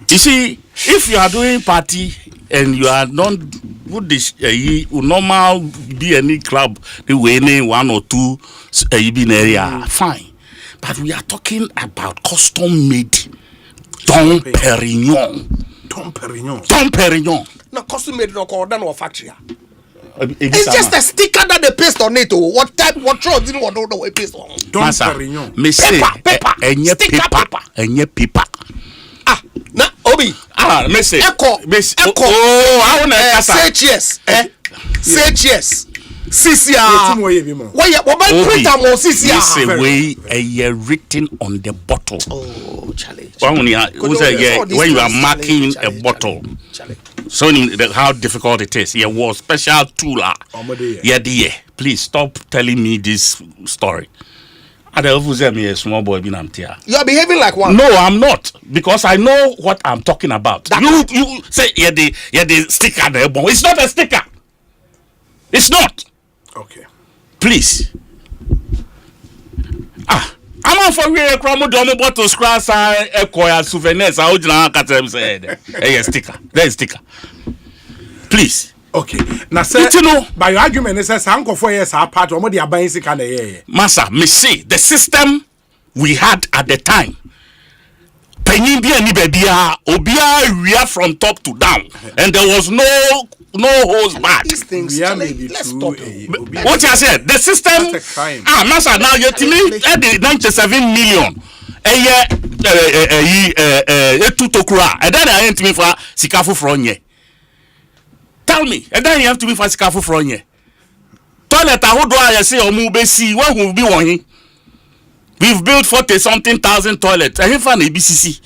You see, if you are doing party and you are not would this normal be any club the way name 1 or 2 area fine. But we are talking about custom made Dom Perignon. No, custom made no cordon or factory. It's just a sticker that they paste on it. What type? What trust didn't want to know what paste on? Dom Perignon. Me say paper. Paper. Ah, na Obi. Me say. Echo. Oh, I want to say cheers. Say cheers. CCR. Why print am on CCR? This a way written on the bottle. Oh, challenge. When you are marking a bottle, showing how difficult it is. Was special tool. Please stop telling me this story. You are behaving like one. No, I'm not, because I know what I'm talking about. You say the sticker there, but it's not a sticker. It's not. Okay. Please. I'm on for real. Chromodomo bottles, cross, echo, souvenirs. I hold you say, hey, sticker. There is sticker. Please. Okay. Now, sir, by your argument, it says, Uncle 4 years are part of the basic and the Massa, me see the system we had at the time. Penny be any baby, Obia, we are from top to down, and there was no hose back. These things, let's stop. What you said, the system. Massa, now you're telling me the 97 million. A year, two tokura, and then I ain't me for Sikafu Fronye. Tell me, and then you have to be for Sikafu Fronye. Toilet, how do I say, or move see what will be one? We've built 40-something thousand toilets. I have found a BCC.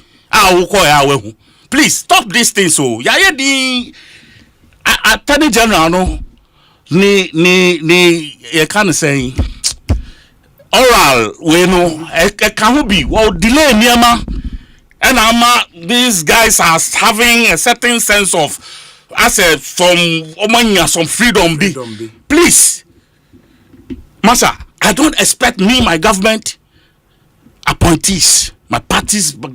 Please stop this thing. So, yeah, the Attorney General, no, you can't say oral. We know, it can't be. Well, delay Myanmar, and these guys are having a certain sense of, I said, some freedom. Please, Massa, I don't expect my government. Appointees, my parties, my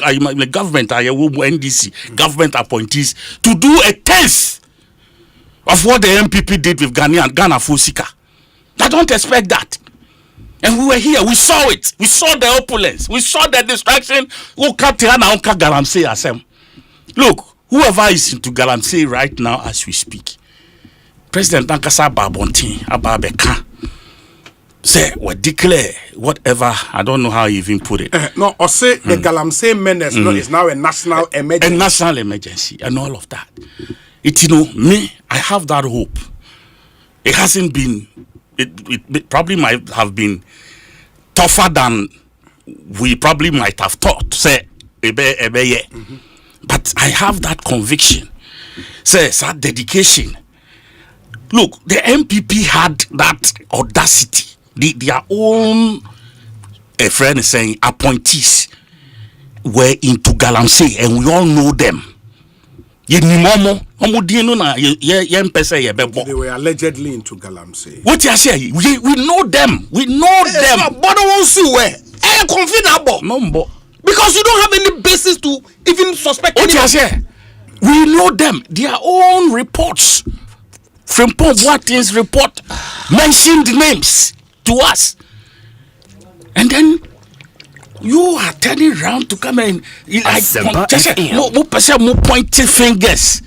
government, NDC, government appointees, to do a test of what the MPP did with Ghana Fusika. I don't expect that. And we were here, we saw it. We saw the opulence. We saw the distraction. Look, whoever is into Galamsey right now as we speak, President Nankasa Babontin, Ababeka, say we declare whatever. I don't know how you even put it. No, or say the Galamsey menace is now a national emergency. A national emergency and all of that. Me, I have that hope. It hasn't been. It probably might have been tougher than we probably might have thought, say, but I have that conviction, say, that dedication. Look, the MPP had that audacity, their own, a friend is saying, appointees were into galamsey, and we all know them. They were allegedly into galamsey. What you say? We know them. We know them. But confident because you don't have any basis to even suspect. What you say? We know them. Their own reports from Paul Watkins' report mentioned names to us, and then you are turning around to come and like pointing fingers.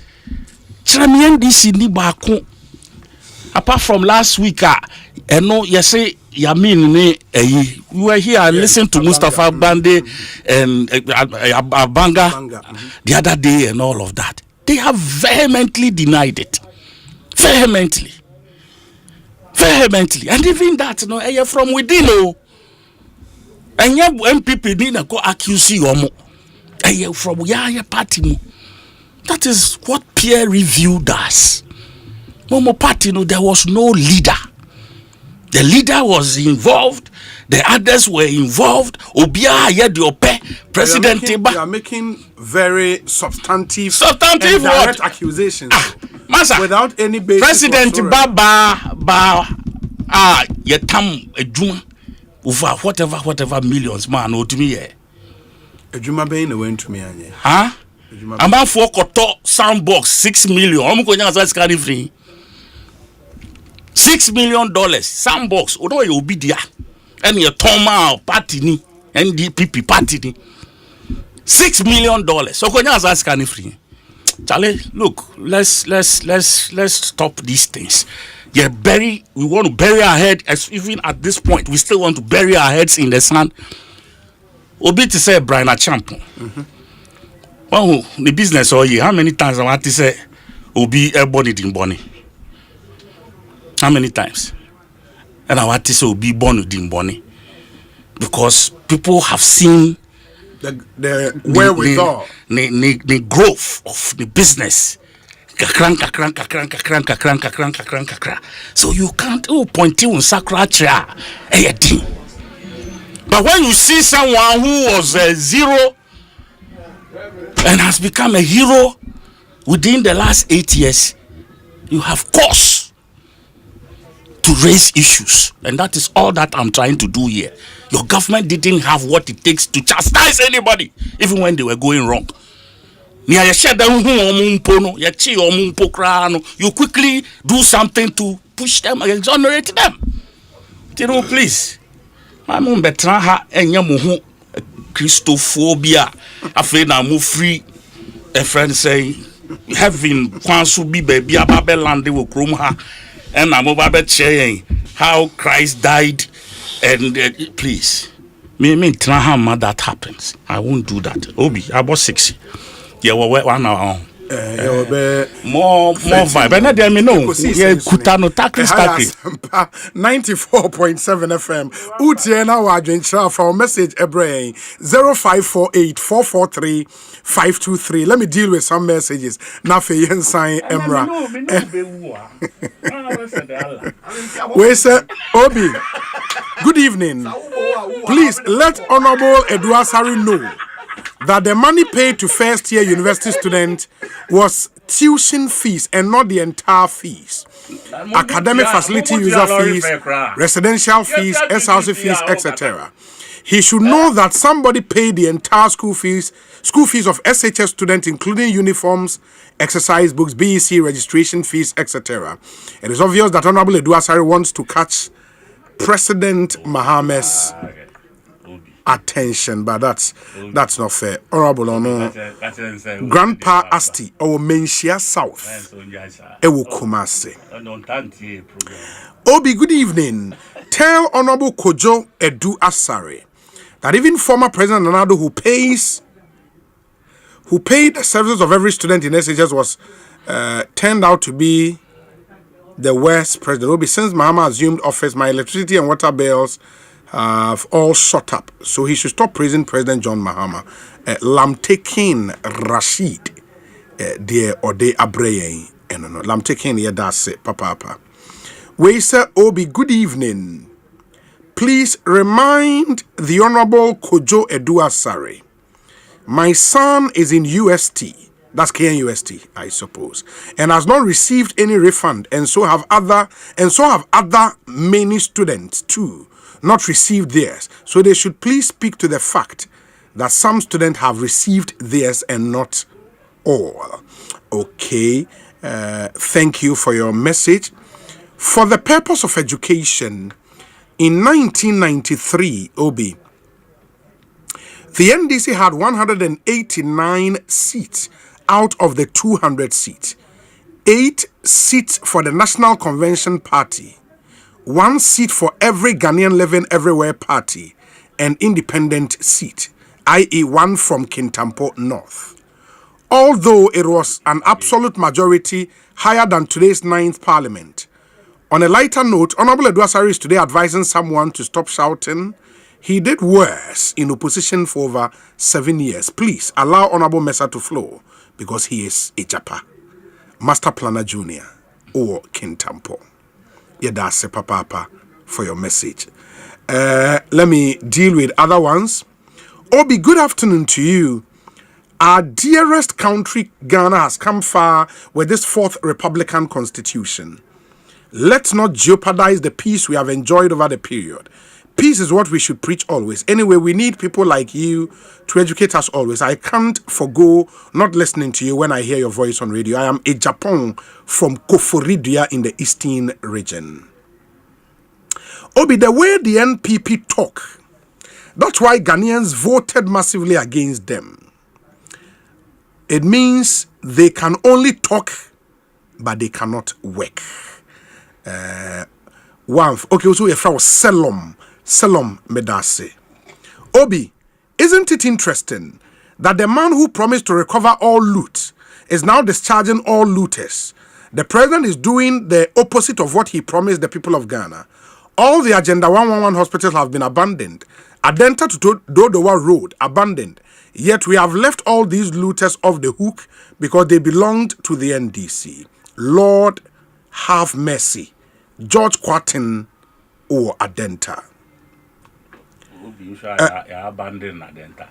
Apart from last week, you say Yamin we were here and listened to Mustafa Bande and Abanga the other day and all of that. They have vehemently denied it. Vehemently. And even that, from within, and your MPP didn't go accuse you from your party. That is what peer review does. Momo party, there was no leader. The leader was involved. The others were involved. Obia Yediope, President Tiba. You are making very substantive and direct accusations. Masa, without any basis. President Baba Yetam Ejuma over whatever millions man to me. Ejuma Bain went to me. Huh? I'm about for Koto soundbox 6 million. I'm going to carry free. $6 million soundbox. Odo you be there. And your Toma party ni NDPP party ni $6 million. So going to ask carry free. Charlie, look, let's stop these things. We want to bury our head, even at this point, we still want to bury our heads in the sand. Obi to say Brian a champion. Well, the business all year, how many times I want to say Obi everybody in Bonnie? How many times? And I want to say Obi born in Bonnie. Because people have seen the wherewithal, the growth of the business. So you can't point you on sacra. But when you see someone who was zero and has become a hero within the last 8 years, you have cause to raise issues, and that is all that I'm trying to do here. Your government didn't have what it takes to chastise anybody, even when they were going wrong. You quickly do something to push them and exonerate them. Please. I'm on Betraha and Yamuhu Christophobia. Afraid I move free. A friend say, having Kwansu be baby a Babylon, they will chrome her. And I'm over saying how Christ died. And please, me Trahama that happens. I won't do that. Obi, I was 60. Yeah, well, 1 hour. More vibe. And I know. Yeah, Kutano Takis Taki. 94.7 FM. Utiena Wajencha for message Ebrain 0548-443-523. Let me deal with some messages. Nafe Yensign Emra. We say, Obi, good evening. Please let Honorable Edwasari know that the money paid to first-year university students was tuition fees and not the entire fees. Academic facility user fees, residential fees, SRC fees, etc. He should know that somebody paid the entire school fees of SHS students, including uniforms, exercise books, BEC registration fees, etc. It is obvious that Honorable Eduasari wants to catch President Mahame's attention, but that's not fair. Honorable Ono Grandpa Asti or Menchia South Ewo Kumase. Obi, good evening. Tell Honorable Kojo Edu Asare that even former President Nana who paid the services of every student in SHS was turned out to be the worst president. Obi, since Mahama assumed office, my electricity and water bills have all shot up. So he should stop praising President John Mahama. Lamtekin Rashid, dear or de Abreye. No, Lamtekin, yeah, that's it, Papa. We say, Obi, good evening. Please remind the Honorable Kojo Eduasare. My son is in UST. That's KNUST, I suppose, and has not received any refund, and so have other many students too not received theirs. So they should please speak to the fact that some students have received theirs and not all. Okay, thank you for your message. For the purpose of education, in 1993, Obi, the NDC had 189 seats out of the 200 seats. 8 seats for the National Convention Party, 1 seat for every Ghanaian living everywhere party, and independent seat, i.e. 1 from Kintampo North. Although it was an absolute majority higher than today's 9th Parliament. On a lighter note, Honorable Eduasare is today advising someone to stop shouting. He did worse in opposition for over 7 years. Please allow Honorable Mesa to flow because he is a Japa, Master Planner Junior, or Kintampo. Yedase Papa for your message. Let me deal with other ones. Obi, good afternoon to you. Our dearest country, Ghana, has come far with this 4th Republican Constitution. Let's not jeopardize the peace we have enjoyed over the period. Peace is what we should preach always. Anyway, we need people like you to educate us always. I can't forgo not listening to you when I hear your voice on radio. I am a Japan from Koforidia in the Eastern region. Obi, the way the NPP talk, that's why Ghanaians voted massively against them. It means they can only talk, but they cannot work. Okay, so if I was Selom Medase. Obi, isn't it interesting that the man who promised to recover all loot is now discharging all looters? The president is doing the opposite of what he promised the people of Ghana. All the Agenda 111 hospitals have been abandoned. Adenta to Dodowa Road, abandoned. Yet we have left all these looters off the hook because they belonged to the NDC. Lord, have mercy. George Quatin or Adenta. Abandon Adenta.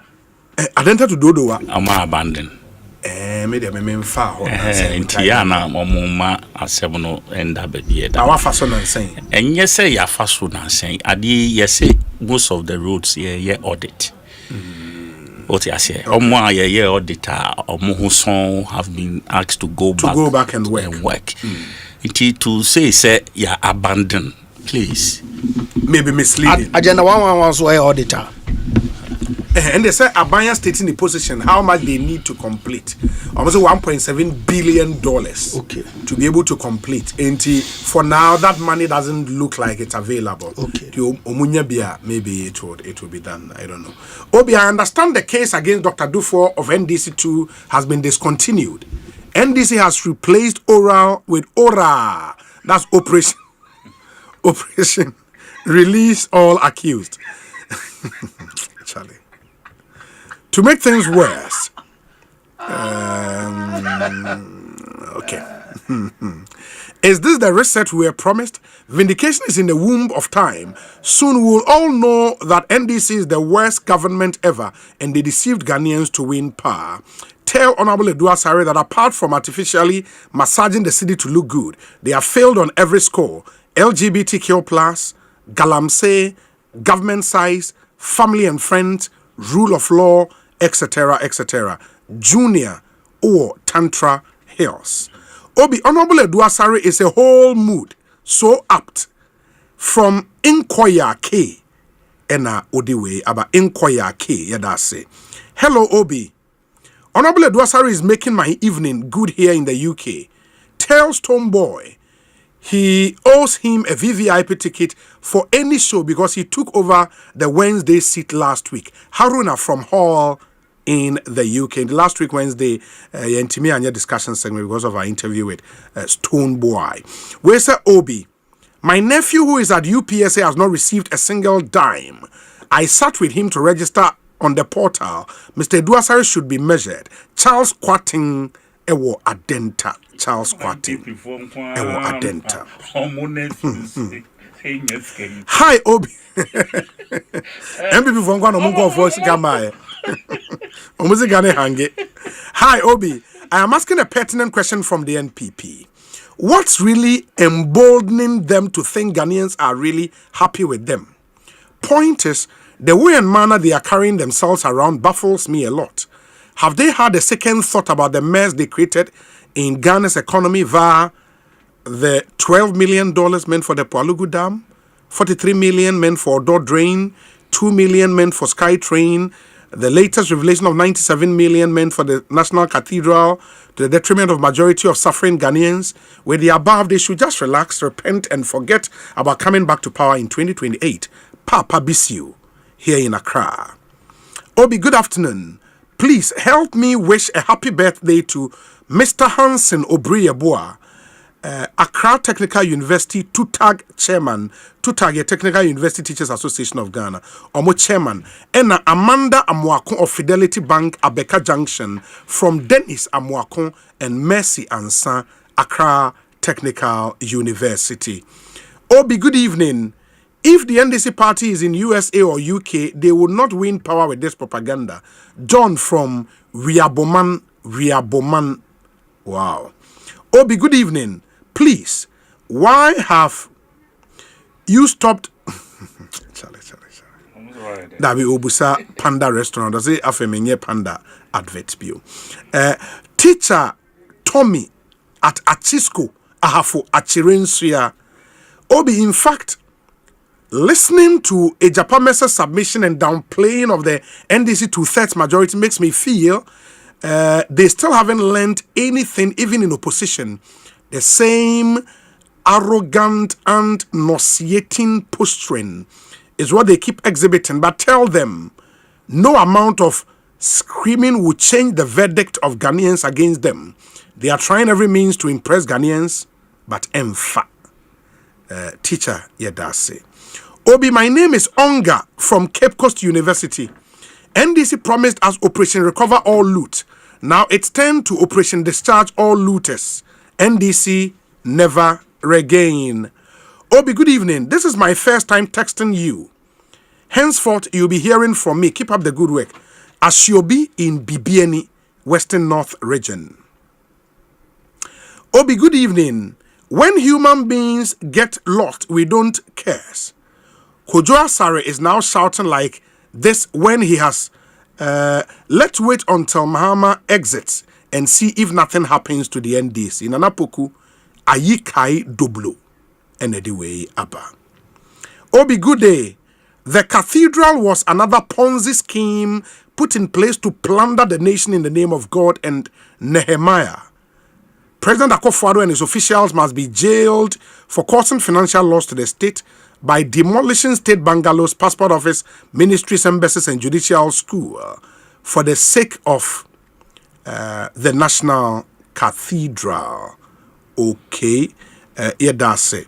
Adenta to Dodowa. I'm abandoned. Maybe I'm far. Tiana, Momma, Asemno, and Abbey. Our fason and saying. And yes, say your fason and saying, Adi, yes, say most of the roads here audit. What I say, year auditor or Mohuson have been asked to go back and work. To say you abandon, please. Maybe misleading. Agenda 111 was auditor. And they say Abaya stating the position how much they need to complete. Almost $1.7 billion. Okay. To be able to complete. And for now, that money doesn't look like it's available. Okay. Maybe it will be done. I don't know. Obi, I understand the case against Dr. Dufour of NDC2 has been discontinued. NDC has replaced oral with ORA. That's operation. Operation. Release all accused. Charlie. To make things worse, okay. Is this the reset we were promised? Vindication is in the womb of time. Soon we'll all know that NDC is the worst government ever and they deceived Ghanaians to win power. Tell Honorable Eduasare that apart from artificially massaging the city to look good, they have failed on every score. LGBTQ+, galamsey, government size, family and friends, rule of law, etc., etc. Junior or Tantra Hills. Obi, Honorable Eduasare is a whole mood, so apt. From Inkoya K. Ena Odiwe, aba Inkoya K. Yadase. Hello, Obi. Honorable Eduasare is making my evening good here in the UK. Tell Stoneboy he owes him a VVIP ticket for any show because he took over the Wednesday seat last week. Haruna from Hall in the UK. In the last week, Wednesday, Yentimi Anya discussion segment because of our interview with Stoneboy. Where's Obi? My nephew, who is at UPSA, has not received a single dime. I sat with him to register on the portal. Mr. Eduasare should be measured. Charles Quating Ewo Adenta. Charles Quating Ewo Adenta. Hi, Obi. MPP from Guano Mungo voice Gamae. Hi, Obi. I am asking a pertinent question from the NPP. What's really emboldening them to think Ghanaians are really happy with them? Point is, the way and manner they are carrying themselves around baffles me a lot. Have they had a second thought about the mess they created in Ghana's economy via the $12 million meant for the Palugu Dam, 43 million meant for Odo Drain, 2 million meant for SkyTrain, the latest revelation of 97 million meant for the National Cathedral, to the detriment of majority of suffering Ghanaians? With the above, they should just relax, repent, and forget about coming back to power in 2028. Papa Bisiu, here in Accra. Obi, good afternoon. Please help me wish a happy birthday to Mr. Hansen Obriyeboa, Accra Technical University Tutag Chairman, Tutag Technical University Teachers Association of Ghana, Omo Chairman, and Amanda Amuakon of Fidelity Bank, Abeka Junction, from Dennis Amuakon and Mercy Ansa, Accra Technical University. Obi, good evening. If the NDC party is in USA or UK, they will not win power with this propaganda. John from Riaboman. Wow. Obi, good evening. Please, why have you stopped? That be Obusa Panda restaurant. Does it have a Panda advert bio? Teacher Tommy at Achisco Ahafo Achirensuya. Obi, in fact, listening to a Japamesa submission and downplaying of the NDC 2/3 majority makes me feel they still haven't learned anything, even in opposition. The same arrogant and nauseating posturing is what they keep exhibiting. But tell them, no amount of screaming will change the verdict of Ghanaians against them. They are trying every means to impress Ghanaians, but emfa. Teacher Yedase. Obi, my name is Onga from Cape Coast University. NDC promised us Operation Recover All Loot. Now it's turned to Operation Discharge All Looters. NDC never regain. Obi, good evening. This is my first time texting you. Henceforth, you'll be hearing from me. Keep up the good work. Ashiobi in Bibiani, Western North Region. Obi, good evening. When human beings get lost, we don't care. Kojo Asare is now shouting like this when he has let's wait until Mahama exits and see if nothing happens to the NDC. Nanapoku ayikai doblo anyway abba. Obi, good day. The cathedral was another Ponzi scheme put in place to plunder the nation in the name of God and Nehemiah. President Akufo-Addo and his officials must be jailed for causing financial loss to the state by demolishing state bungalows, passport office, ministries, embassies, and judicial school for the sake of the National Cathedral. Okay, Yedase.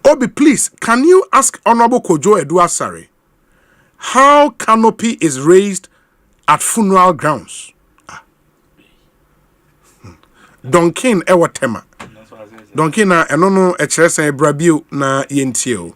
Obi, please, can you ask Honorable Kojo Eduasare how canopy is raised at funeral grounds? Donkin Ewatema. Donkin na enono echresen ebrabio na yentio.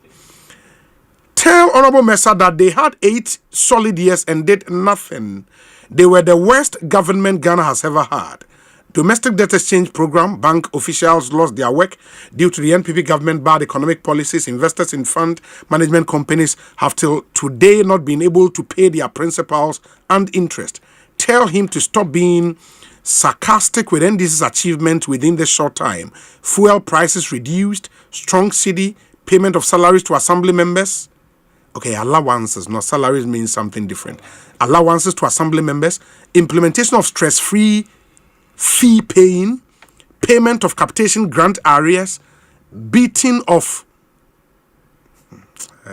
Tell Honorable Mesa that they had 8 solid years and did nothing. They were the worst government Ghana has ever had. Domestic debt exchange program, bank officials lost their work due to the NPP government bad economic policies. Investors in fund management companies have till today not been able to pay their principals and interest. Tell him to stop being sarcastic with NDC's achievement within the short time. Fuel prices reduced, strong city, payment of salaries to assembly members. Okay, allowances, not salaries means something different. Allowances to assembly members, implementation of stress-free fee paying, payment of capitation grant arrears, beating of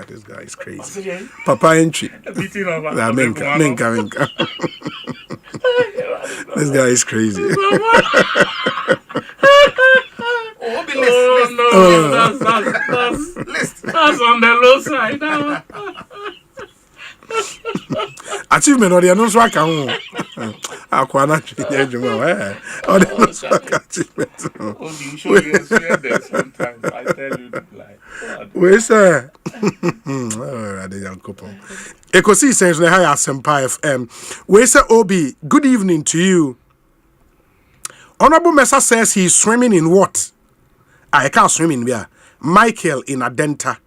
this guy is crazy. Papa entry. Minka. This guy is crazy. achievement or the announce I can. Aquana Juma. Or the announce achievement. Sometimes I tell you like. Where sir? The young couple. Ekosiisen On Asempa FM. Where sir Obi? Good evening to you. Honorable Mesa says he's swimming in what? I can't swim in there. Michael in Adenta.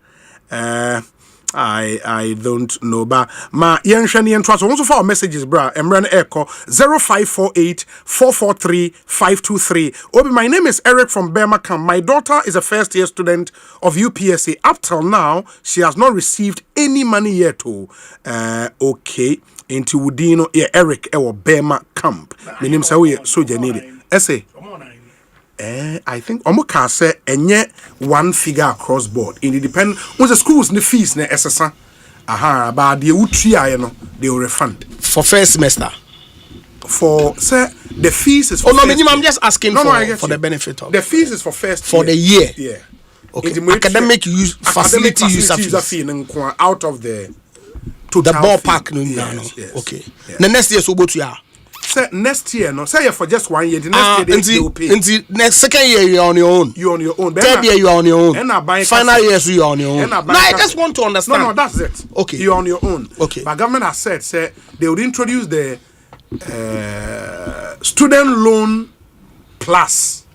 I don't know, but ma yenshani and trust also for our messages, bra. Emran Echo 0548 443 523. Obi, my name is Eric from Birmingham. My daughter is a first year student of UPSA. Up till now, she has not received any money yet. Okay. Into Udino, Eric, our Burma camp. My name is Soja Needy. Essay. I think Omoka say enye one figure across board. It depend on the schools the fees ne SSA. Aha, but the utria no they will refund for first semester. For say the fees is for I'm just asking for the benefit of the fees is for first for the year. Yeah. Okay. Academic use facility user fee out of the ballpark no. Yes. Okay. Yes. The next year so go to ya. Say next year, no. Say for just 1 year. The next year they will pay. Until next second year you're on your own. You're on your own. Third year you're on your own. Final year so you're on your own. No, I just want to understand. No, that's it. Okay. You're on your own. Okay. But government has said, say they would introduce the student loan plus.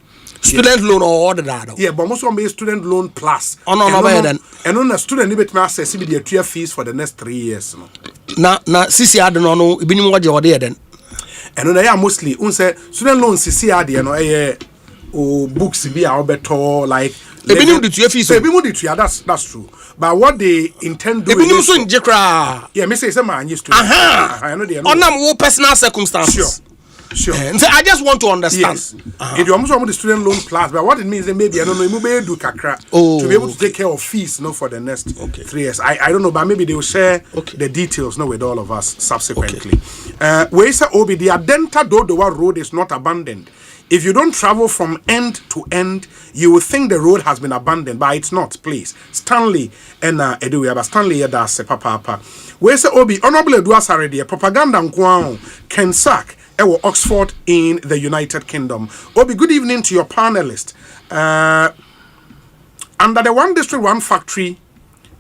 Student loan or other that. Yeah, but most of them be student loan plus. Oh no, then. And on a student limit may access the tier fees for the next 3 years. Na CC I don't know. Ibini what you there then. And on there mostly, say student loans CCRD no books be our better like. Ebini the tier fees. Ebini the tier that's true. But what they intend doing. Ebini so injekra. Yeah, me say man used to. Aha. I know they. On personal circumstances. Sure. So I just want to understand. Yes. If you almost want the student loan plus, but what it means is maybe I don't know, you may do kakra to be able to take care of fees, for the next 3 years. I don't know, but maybe they will share the details, with all of us subsequently. Where is Obi? The Adenta Dodowa road is not abandoned. If you don't travel from end to end, you will think the road has been abandoned, but it's not. Please, Stanley and Eduwe, but Stanley that's papa. Where is Obi? Honorable Edua Saredi, propaganda nkwao Ken Sack. Oxford in the United Kingdom. Obi, good evening to your panelist. Under the One District, One Factory,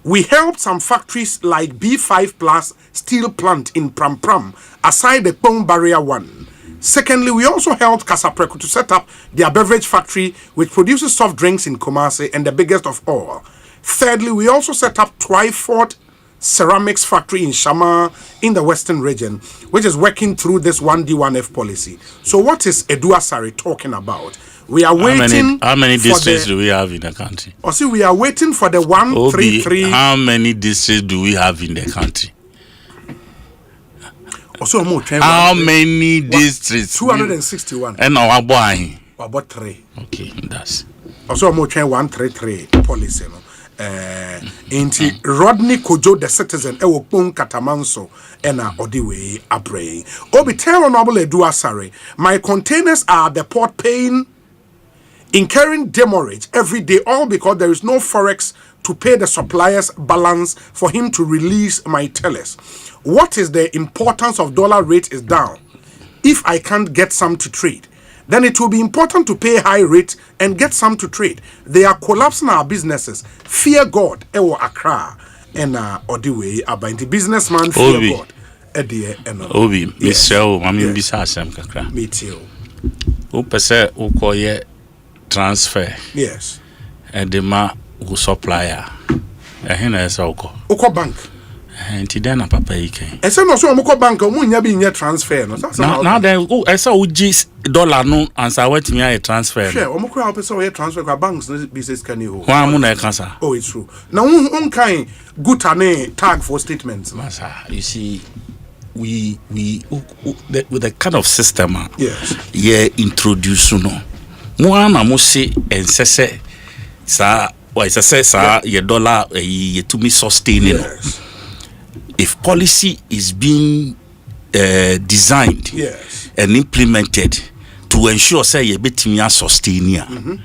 we helped some factories like B5 Plus steel plant in Pram Pram, aside the Pong Barrier 1. Secondly, we also helped Kasapreko to set up their beverage factory, which produces soft drinks in Kumasi and the biggest of all. Thirdly, we also set up Twyford ceramics factory in Shama in the Western region, which is working through this 1D1F policy. So what is Edua Sari talking about? We are waiting. How many districts do we have in the country? Or see, we are waiting for the 133. How many districts do we have in the country? Also, how many districts? 261. And now about 3. Okay, that's. Also, more than 133 policy. Inti Rodney Kojo the citizen ewo pon katamanso ena odiwe abraying. Obi tell Honorable Edua Sari, my containers are the port paying incurring demurrage every day, all because there is no forex to pay the supplier's balance for him to release my tellers. What is the importance of dollar rate is down? If I can't get some to trade, then it will be important to pay high rate and get some to trade. They are collapsing our businesses. Fear God, Ewo Accra, and Odiwe Abainti businessman. Fear Obi. God. Obi, Mr. Mami Bisa Asem Kakra. Me too. Who pese ukoye transfer? Yes. And the ma who supplier. Ehina esa uko. Uko bank. Nti den na papa yike. Ese no so uko bank omu nya bi nya transfer no. Now then esa uji dollar no ansa wetimi aye transfer. Sure, omu kura pese we transfer kwa banks no business can you hold. Wa mu na ekasa. Oh, it's true. Now un kind good ane tag for statements. Masa, you see we with the kind of system yes introduce no mo ama mo se ensese sa why say sa ye dollar ye to me sustain no. If policy is being designed and implemented to ensure say ye betimi sustain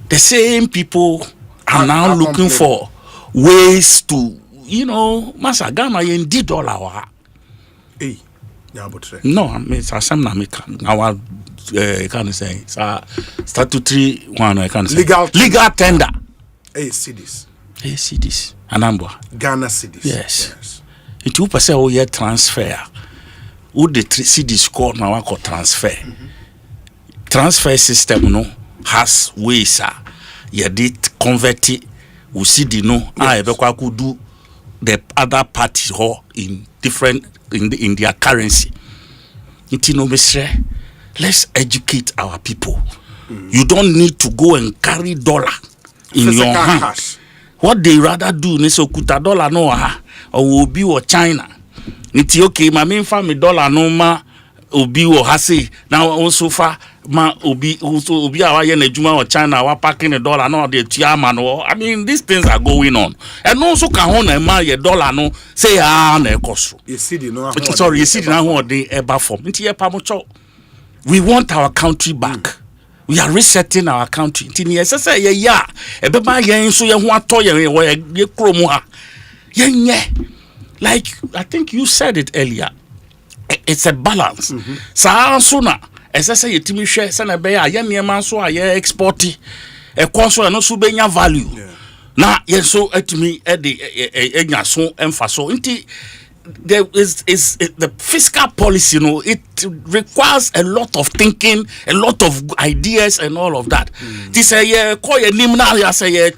the same people are now looking for ways to masa Ghana ye ndi dollar wa No, I mean, it's Asempa our can say statutory one. I can say legal tender. Cedis. Anambwa. Ghana cedis. Yes. It will say oh yeah transfer. Who the cedis score now call transfer. Transfer system no has ways you did convert it. We see the no I could do the other parties in different in their currency. Let's educate our people. You don't need to go and carry dollar in your hand. Cash. What they rather do is okuta dollar no or obi or China. It's okay, my main family dollar no ma obi or hase now also far ma obi awa ye na juma or China wa packing the dollar no the chairman or I mean these things are going on. And also can hon ma ye dollar no say na ekoso. You see the no sorry you see the now they ever form. Nti ye pamocho. We want our country back. We are resetting our country. Tini say yeah. Ebeba yen so ye ho ato ye kromo ha. Yen like I think you said it earlier. It's a balance. Sa sona say ye timi hwe se na be ya niam so a ye export e konso no so benya value. Na ye so atimi e de enya so emfa so. Nti there is the fiscal policy, it requires a lot of thinking, a lot of ideas and all of that. This call your name now, you say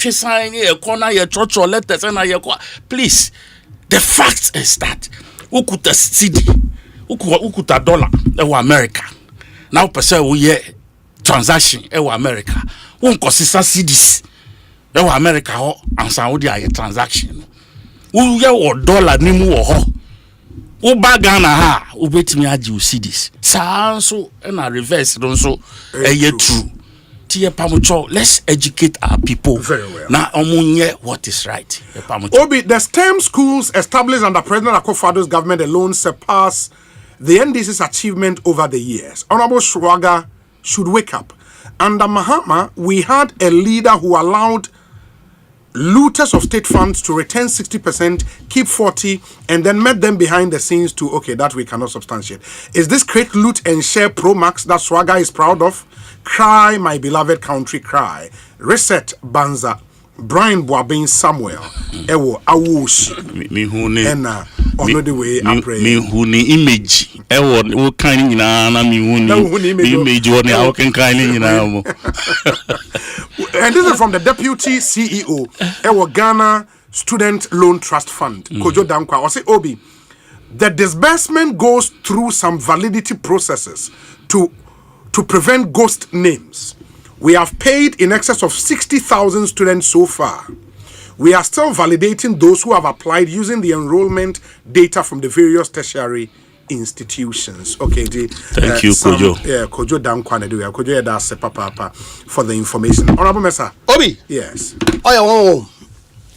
corner your church or letters and please. The fact is that ukuta cedi, ukuta dollar, America. Now per se we transaction America. Won consistent cedis, America and Saudi transaction. We dollar ni mu ho. Uba Ghana ha ubetimi agi cedis. Sa so na reverse don so true. Tie pamucho, let's educate our people. Very well. Na omunye what is right. Obi, the STEM schools established under President Akufo-Addo's government alone surpass the NDC's achievement over the years. Honorable Shwaga should wake up. Under Mahama, we had a leader who allowed looters of state funds to return 60%, keep 40%, and then met them behind the scenes to, okay, that we cannot substantiate. Is this create loot and share pro max that Swagger is proud of? Cry, my beloved country, cry. Reset Banza, Brian Boabin Samuel, Ewo Awushi, Ena, ono the way I pray. Me huni image, Ewo, wo kind na me huni image, one how can kind na. And this is from the Deputy CEO, Ewo Ghana Student Loan Trust Fund, Kojo Dankwa. I say, Obi, the disbursement goes through some validity processes to prevent ghost names. We have paid in excess of 60,000 students so far. We are still validating those who have applied using the enrollment data from the various tertiary institutions. Okay, thank you, Kojo. Yeah, Kojo Dankwa do. Kojo that's papa for the information. Honorable Mesa. Obi. Yes. Oh.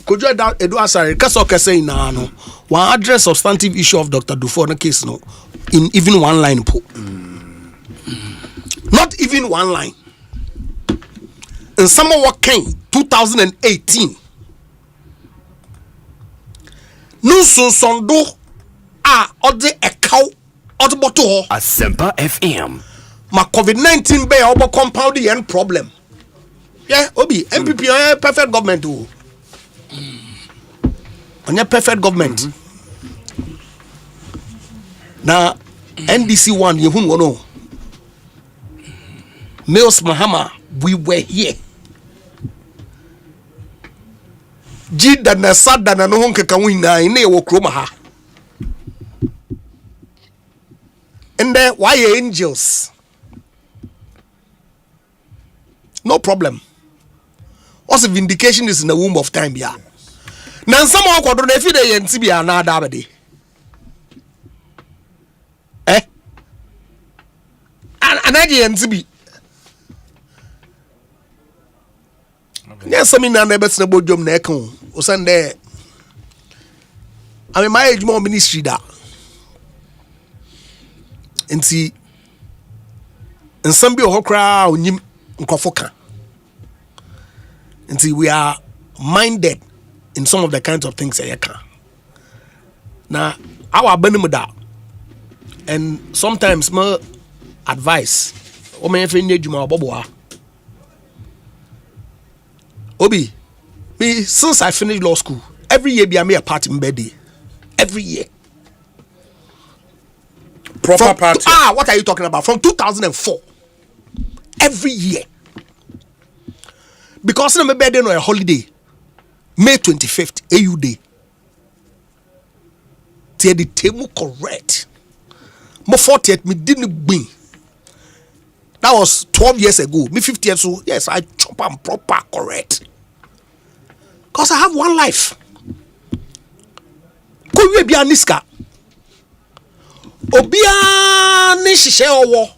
Kojo Edu Asare kaso kese na no. One address substantive issue of Dr. Dufo na case no in even one line po. Not even one line. In summer working 2018. No so sondo ode a cow boto ho Asempa FM. Ma COVID-19 be obo compound the end problem. Yeah, Obi, MPP perfect government o. On perfect government. Na NDC one you who know. Mills Mahama, we were here. Jida na sada na no honke kawina ine wo kroma ha. And then why angels? No problem. What's the vindication is in the womb of time ya. Now some of quadro na fi dey enti bia na da bade. Anaje enti bi. Yes, I mean, I never seen a board job neck on or Sunday. I mean, my age more ministry that. And see, and some be a crowd in Kofoka. And see, we are minded in some of the kinds of things I can. Now, our Benemuda, and sometimes my advice o me fe nye djuma oboboa Obi, me since I finished law school, every year be a me a party birthday. Every year. Proper party. What are you talking about? From 2004. Every year. Because my birthday no a holiday. May 25th, AU Day. Tie the table correct. My 40th, me didn't win. That was 12 years ago. Me 50 years old. Yes, I chop and proper correct. Because I have one life. Could we be a niska? Obia ni shishe owo.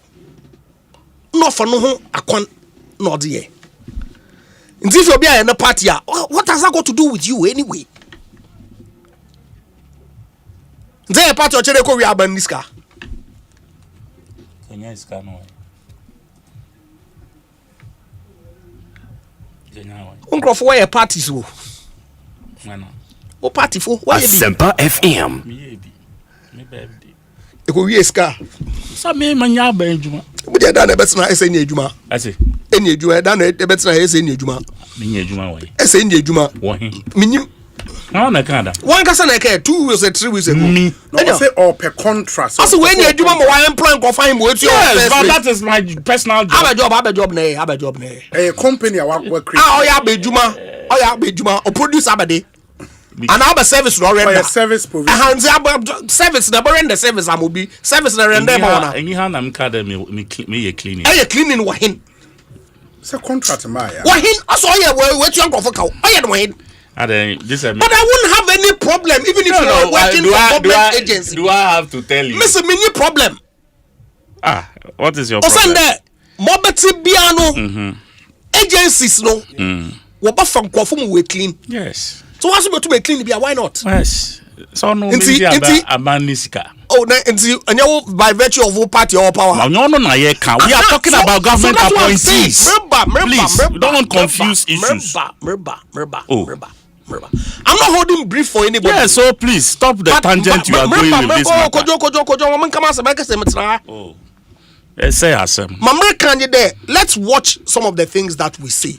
No for no akon no de. If you be in a party, what has that got to do with you anyway? There a party or chere ko we aba niska. Kenya iska no. Uncroft why a party so? O party for why Asempa FM. Me baby. E go wie ska. So me manya ba adwuma. We dey dan e betina ese ni adwuma. Ase. Eni adwuma dan e betina ese ni adwuma. Me nya adwuma why? Ese ni adwuma. Wo hin. Minim. Na na Canada. One kasa na ke 2 weeks or 3 weeks ago. Me. No say or per contract. Also when ni adwuma mo why employ go find mo etu. Yes, but that is my personal job. Aba job na. A company I work create. Oya be adwuma. O produce abade. And I have a service no render. A service provision. Service na render service amobi. Service na render mo na. Enyi ha na mka da me ye cleaning. Ye cleaning wa hin. It's a contract ma ya. Wa hin also we tu anko ka. Oya no hin. But I wouldn't have any problem even if you are working for government agency. Do I have to tell you? Miss mini problem. What is your problem? Osande mobeti biano agencies no. Wo ba fam kwofo mu we clean. Yes. So what's about to make clean be why not? Yes. So no means about nisika. Oh, and by virtue of party or power. No, we are talking about government appointees. Please, don't confuse issues. I'm not holding brief for anybody. Yeah, so please stop the tangent you are going with this matter. Oh, say Asempa. Let's watch some of the things that we say.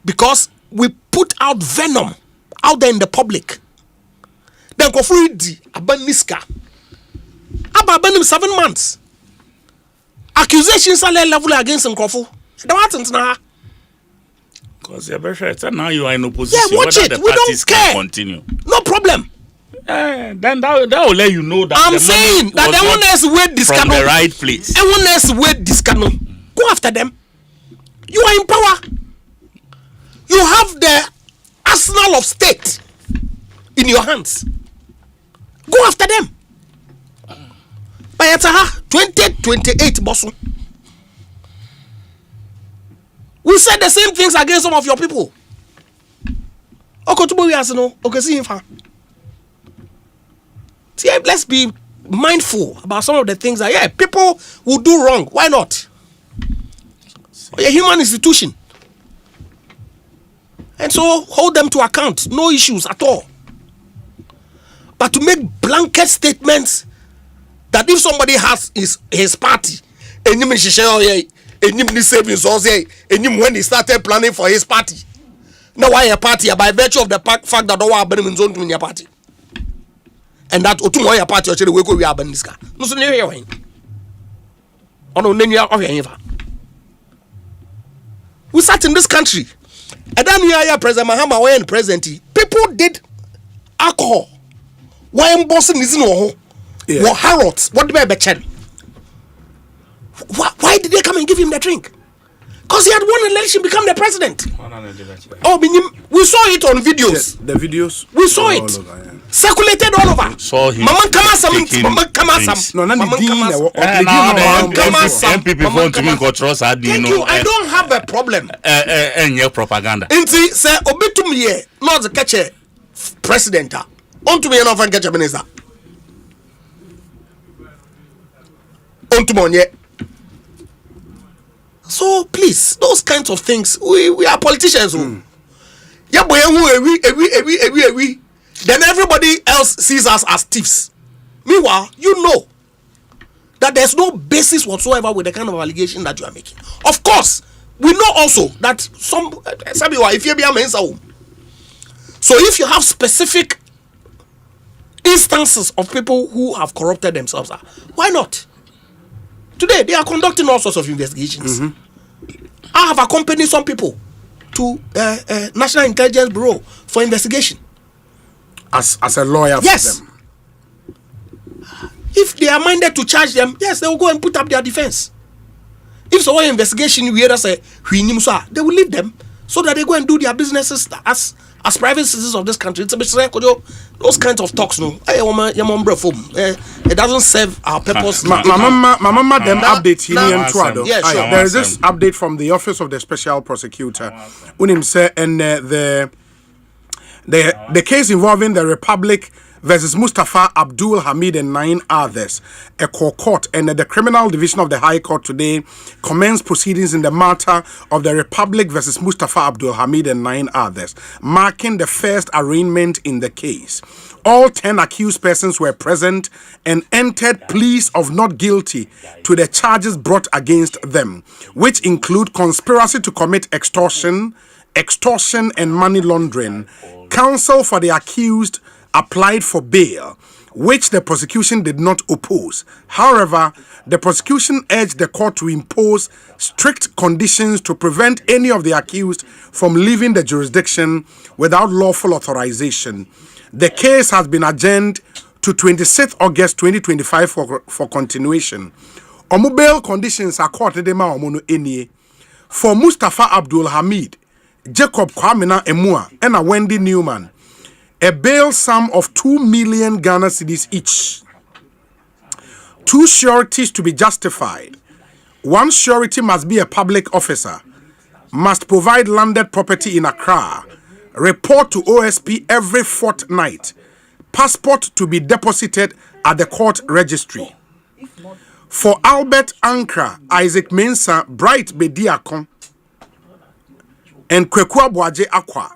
Because we put out venom out there in the public. Then go free Abaniska. Abanim 7 months. Accusations are level against him, Kofu. Because now you are in opposition. Yeah, watch it. We don't care. Continue. No problem. Then that will let you know that I'm saying that everyone else wait this from the right place. Everyone else wait this canon. Go after them. You are in power. You have the arsenal of state in your hands. Go after them. Bayataha 2028 Bonsu. We said the same things against some of your people. Let's be mindful about some of the things that people will do wrong. Why not? We're a human institution. And so hold them to account. No issues at all. But to make blanket statements that if somebody has his party, and when he started planning for his party, now why a party by virtue of the fact that all are in zone to your party, and that Otumoya party actually we go we are Beniska. No, so near here. Oh no, we sat in this country, and then we are President Mahama when present. People did alcohol. Why am Bonsu is no? What Harrods? What did they Why did they come and give him the drink? Because he had won an election, become the president. Oh, we saw it on videos. The videos. We saw it. Circulated all over. Saw him. Mama Kamasam. No, MPP want to make trust. Thank you. I don't have a problem. Your propaganda. Inti say obitumye not the catcher president. On to me enough and catcher minister. On to money. So please, those kinds of things, we are politicians. Yeah, boy, we. Then everybody else sees us as thieves. Meanwhile, you know that there's no basis whatsoever with the kind of allegation that you are making. Of course, we know also that some if you be a men's home. So if you have specific instances of people who have corrupted themselves, why not? Today they are conducting all sorts of investigations. I have accompanied some people to National Intelligence Bureau for investigation. As a lawyer, yes. For them. If they are minded to charge them, yes, they will go and put up their defense. If so, investigation we hear say they will leave them so that they go and do their businesses as private citizens of this country. It's a bit those kinds of talks, no. It doesn't serve our purpose. My mama them update here. Yeah, sure. There is this update from the Office of the Special Prosecutor. Unim say and the case involving the Republic versus Mustafa Abdul Hamid and 9 others, a court and the Criminal Division of the High Court today commenced proceedings in the matter of the Republic versus Mustafa Abdul Hamid and 9 others, marking the first arraignment in the case. All 10 accused persons were present and entered pleas of not guilty to the charges brought against them, which include conspiracy to commit extortion and money laundering. Counsel for the accused applied for bail, which the prosecution did not oppose. However, the prosecution urged the court to impose strict conditions to prevent any of the accused from leaving the jurisdiction without lawful authorization. The case has been adjourned to 26th August 2025 for continuation. Omu bail conditions are court edema omono enie. For Mustafa Abdul Hamid, Jacob Kwamina Emua, and Wendy Newman, a bail sum of 2 million Ghana cedis each. 2 sureties to be justified. 1 surety must be a public officer, must provide landed property in Accra, report to OSP every fortnight, passport to be deposited at the court registry. For Albert Ankra, Isaac Mensah, Bright Bediakon, and Kwekwa Boaje Akwa,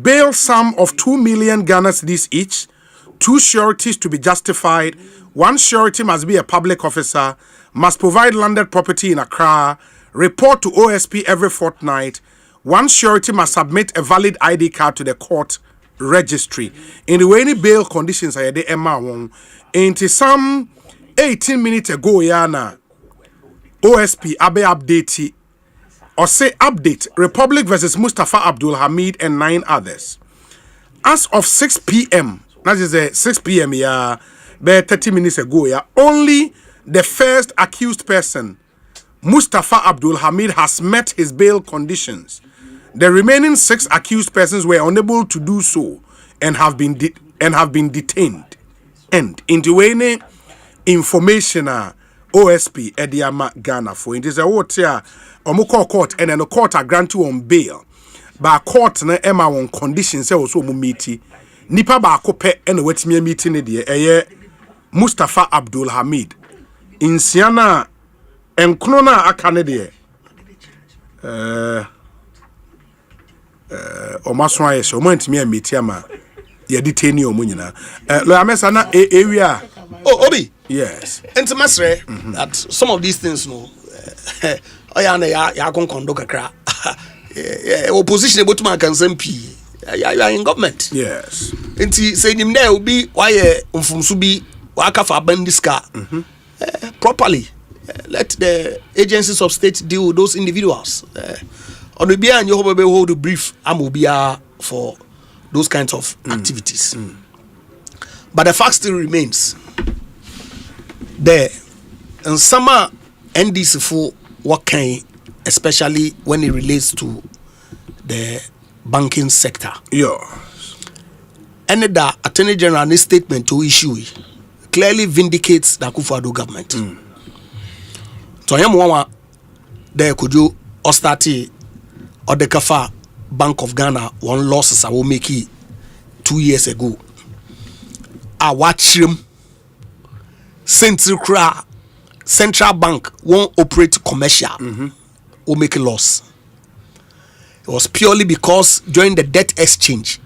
bail sum of 2 million Ghana cedis each, 2 sureties to be justified. 1 surety must be a public officer, must provide landed property in Accra, report to OSP every fortnight. 1 surety must submit a valid ID card to the court registry. In the way any bail conditions are the Emma won. Into some 18 minutes ago, Yana OSP Abe update. Osei update, Republic versus Mustafa Abdul Hamid and 9 others. As of 6 p.m., that is 6 p.m. Yeah, 30 minutes ago, yeah, only the first accused person, Mustafa Abdul Hamid, has met his bail conditions. The remaining 6 accused persons were unable to do so and have been detained. And into any information, OSP Ediama Ghana for it is a what here. Omukọ court and then the court are granted on bail. But court na Emma on conditions say also mu meeti. Nipa ba akope and wetimi meeting ne de eye Mustafa Abdul Hamid. Insiana enkono na aka ne de omaso aye so mo ntimi meeti ama ye detain omo nyina. Lo amesa na area. Oh, Obi. Yes. And that some of these things no opposition about my MP. You are in government. Yes. And saying him there will be why from Subi Waka for Bandiska properly. Let the agencies of state deal with those individuals. On the behind you hold a brief Amobia for those kinds of activities. But the fact still remains there. And summer NDC for what kind, especially when it relates to the banking sector. Yeah. And the Attorney General statement to issue clearly vindicates the Akufo-Addo government. So I am one there could you or start or the Kafa Bank of Ghana one losses I will make it 2 years ago. I watch him Central Bank won't operate commercial or make a loss. It was purely because during the debt exchange,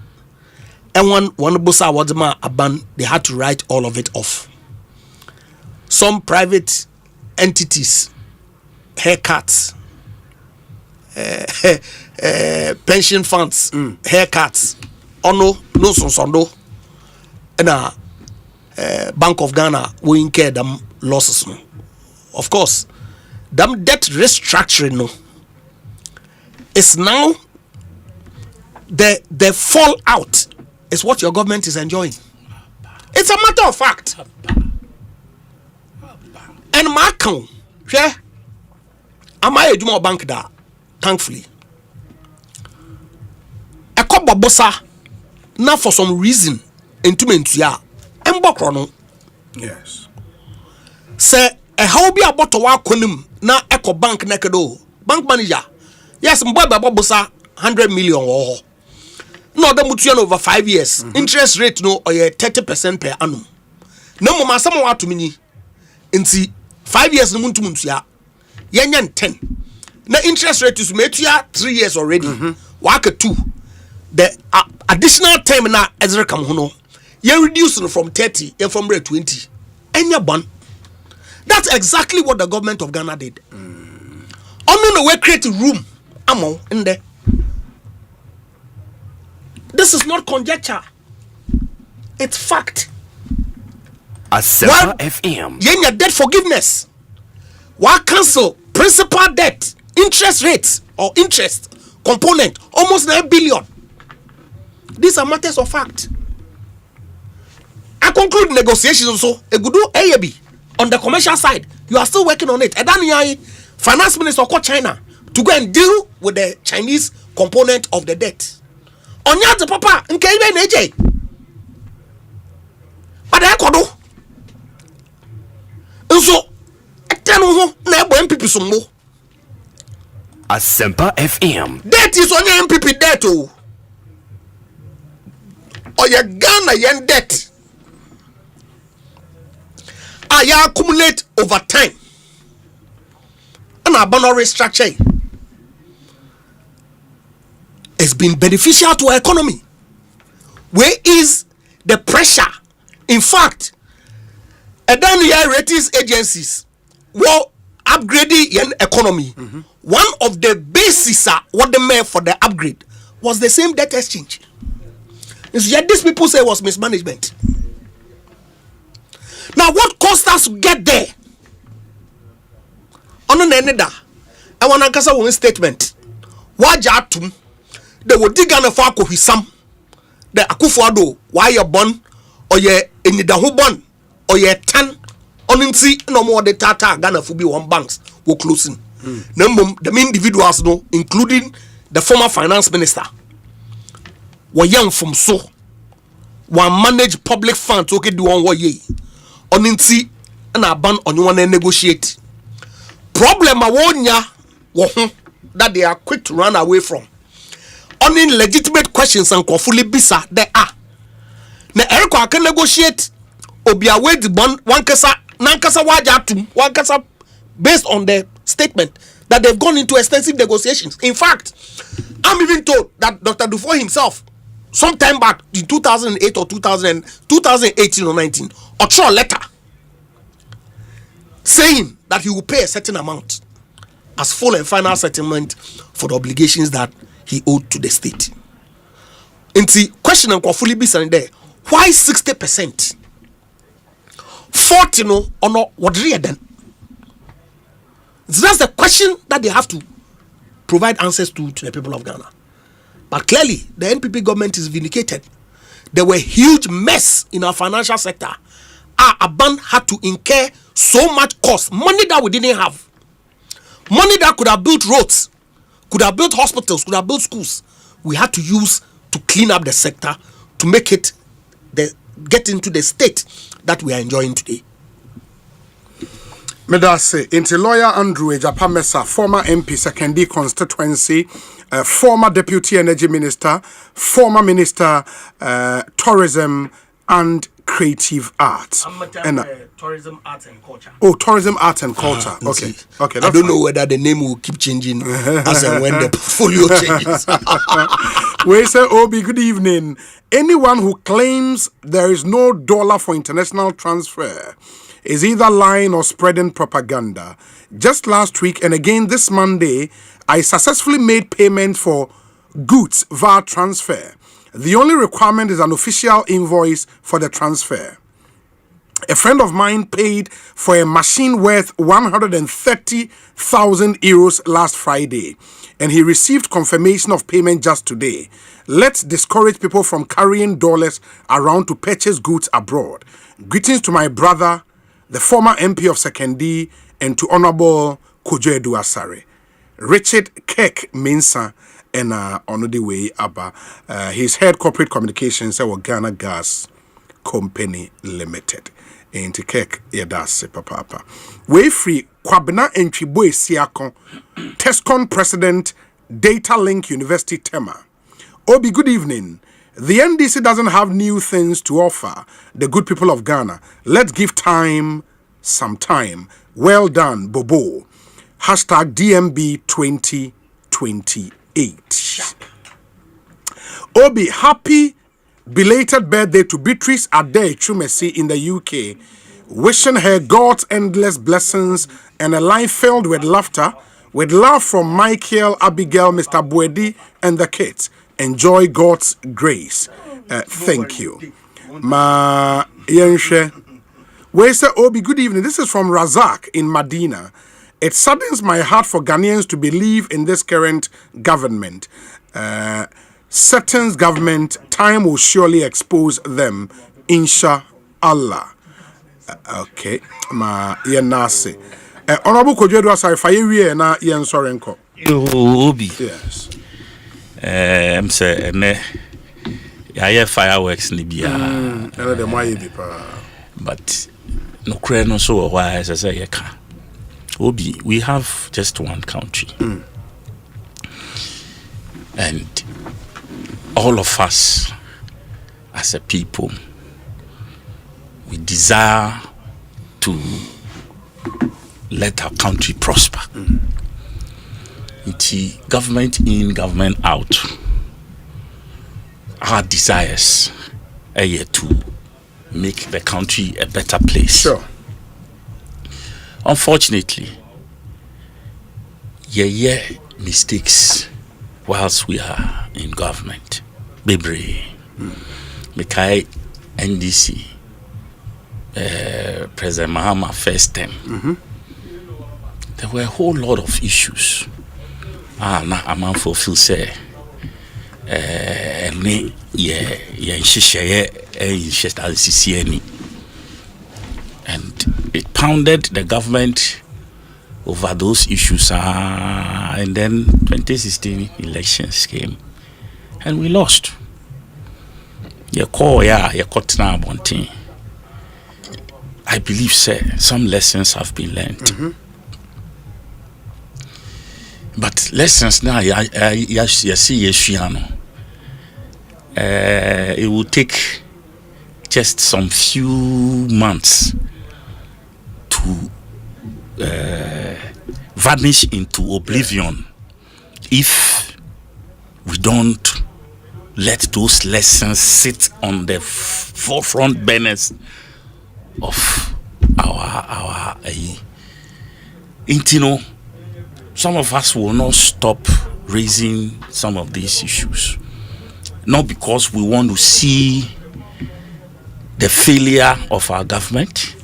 and one Bosa Wadama Aban, they had to write all of it off. some private entities haircuts, pension funds haircuts, ono no sonsondo, and Bank of Ghana will incur them losses. No, of course, them debt restructuring no is now the fallout is what your government is enjoying. It's a matter of fact. And my account, yeah, am I a Juma bank da? Thankfully, a couple bossa now for some reason intimate ya embokrono. Yes. Say a how be about to walk on him na Eco Bank nekedo bank manager. Yes, mboy bossa 100 million or no the mutual over 5 years. Interest rate no or 30% per annum. No mama someone want to mini inti 5 years no muntu ya yenyan 10. Na interest rate is made 3 years already. Waka 2. The additional term na ezra kam ho no you reduce from 30 and from 20. Enya ban. That's exactly what the government of Ghana did. On the way create room ammo in there. This is not conjecture. It's fact. Asempa FM. Yenya debt forgiveness. Why cancel principal debt, interest rates or interest component almost 9 billion. These are matters of fact. I conclude negotiations so a good AAB on the commercial side. You are still working on it. Edani finance minister called China to go and deal with the Chinese component of the debt. Onya the papa nke ibe neje. But I could do. So etenu ho na ebo MPP sumbo. Asempa FM. Debt is on your MPP debt oh. Or your Ghana yen debt. I accumulate over time. And our boundary structure has been beneficial to our economy. Where is the pressure? In fact, Adania ratings agencies were upgrading the economy. One of the bases what they made for the upgrade was the same debt exchange. Yet these people say was mismanagement. Now what caused us to get there? On the end I want to answer one statement. Wajatum they will dig on a fako hisam the akufado why you born or ye in the who born or ye 10 only no more the tata Ghana fubi one banks were closing. The main individuals no including the former finance minister were young from so one manage public funds okay do one way on inti and a ban on you want to negotiate problem awonya that they are quick to run away from on in legitimate questions and fully bisa there are na eriko can negotiate obia way the bond one kasa nankasa wajatum one kasa based on the statement that they've gone into extensive negotiations. In fact, I'm even told that Dr. Dufour himself sometime back in 2008 or 2018 or 19 or through a letter saying that he will pay a certain amount as full and final settlement for the obligations that he owed to the state. And the question and fully be there, why 60%? 40 no or not what then? That's the question that they have to provide answers to the people of Ghana. But clearly, the NPP government is vindicated. There were huge mess in our financial sector. Our Aban had to incur so much cost, money that we didn't have. Money that could have built roads, could have built hospitals, could have built schools. We had to use to clean up the sector to make it get into the state that we are enjoying today. Medase, into lawyer Andrew Ejapamesa, former MP, Secondary constituency, former deputy energy minister, former minister, tourism and creative arts. And tourism, arts and culture. Oh, tourism, arts and culture. Okay. Okay. I don't know whether the name will keep changing as and when the portfolio changes. We say, Obi, good evening. Anyone who claims there is no dollar for international transfer is either lying or spreading propaganda. Just last week and again this Monday, I successfully made payment for goods via transfer. The only requirement is an official invoice for the transfer. A friend of mine paid for a machine worth 130,000 euros last Friday, and he received confirmation of payment just today. Let's discourage people from carrying dollars around to purchase goods abroad. Greetings to my brother, the former MP of Sekendi, and to Honorable Kojo Edu Asare. Richard Kek Mensa, and on the way Abba, his head corporate communications at Ghana Gas Company Limited. Enti Kek Yadase Papa. Way free Kwabena Enchiboe Siakon, Tescon President, Data Link University Tema. Obi, good evening. The NDC doesn't have new things to offer the good people of Ghana. Let's give time some time. Well done, Bobo. Hashtag DMB 2028. Obi, happy belated birthday to Beatrice Ade Chumesi in the UK. Wishing her God's endless blessings and a life filled with laughter. With love from Michael, Abigail, Mr. Buedi, and the kids. Enjoy God's grace. Thank you. Ma Yenshe. Where say Obi, good evening. This is from Razak in Medina. It saddens my heart for Ghanaians to believe in this current government. Certain government, time will surely expose them. Inshallah. Okay. Ma Yenase. Honorable Kojo Edu Asare, faye na yen sorenko. Obi. Yes. Say ne ya fireworks ni bia. The moye bi pa. But no kre no so why as I say ye ka. Obi, we have just one country. And all of us as a people, we desire to let our country prosper. It's government in, government out. Our desires are here to make the country a better place. Sure. Unfortunately, mistakes whilst we are in government. Bebre, Mekai NDC, President Mahama first term. There were a whole lot of issues. Na aman fulfill say and it pounded the government over those issues, and then 2016 elections came and we lost. I believe some lessons have been learned. But lessons now, it will take just some few months to vanish into oblivion if we don't let those lessons sit on the forefront burners of our some of us will not stop raising some of these issues, not because we want to see the failure of our government.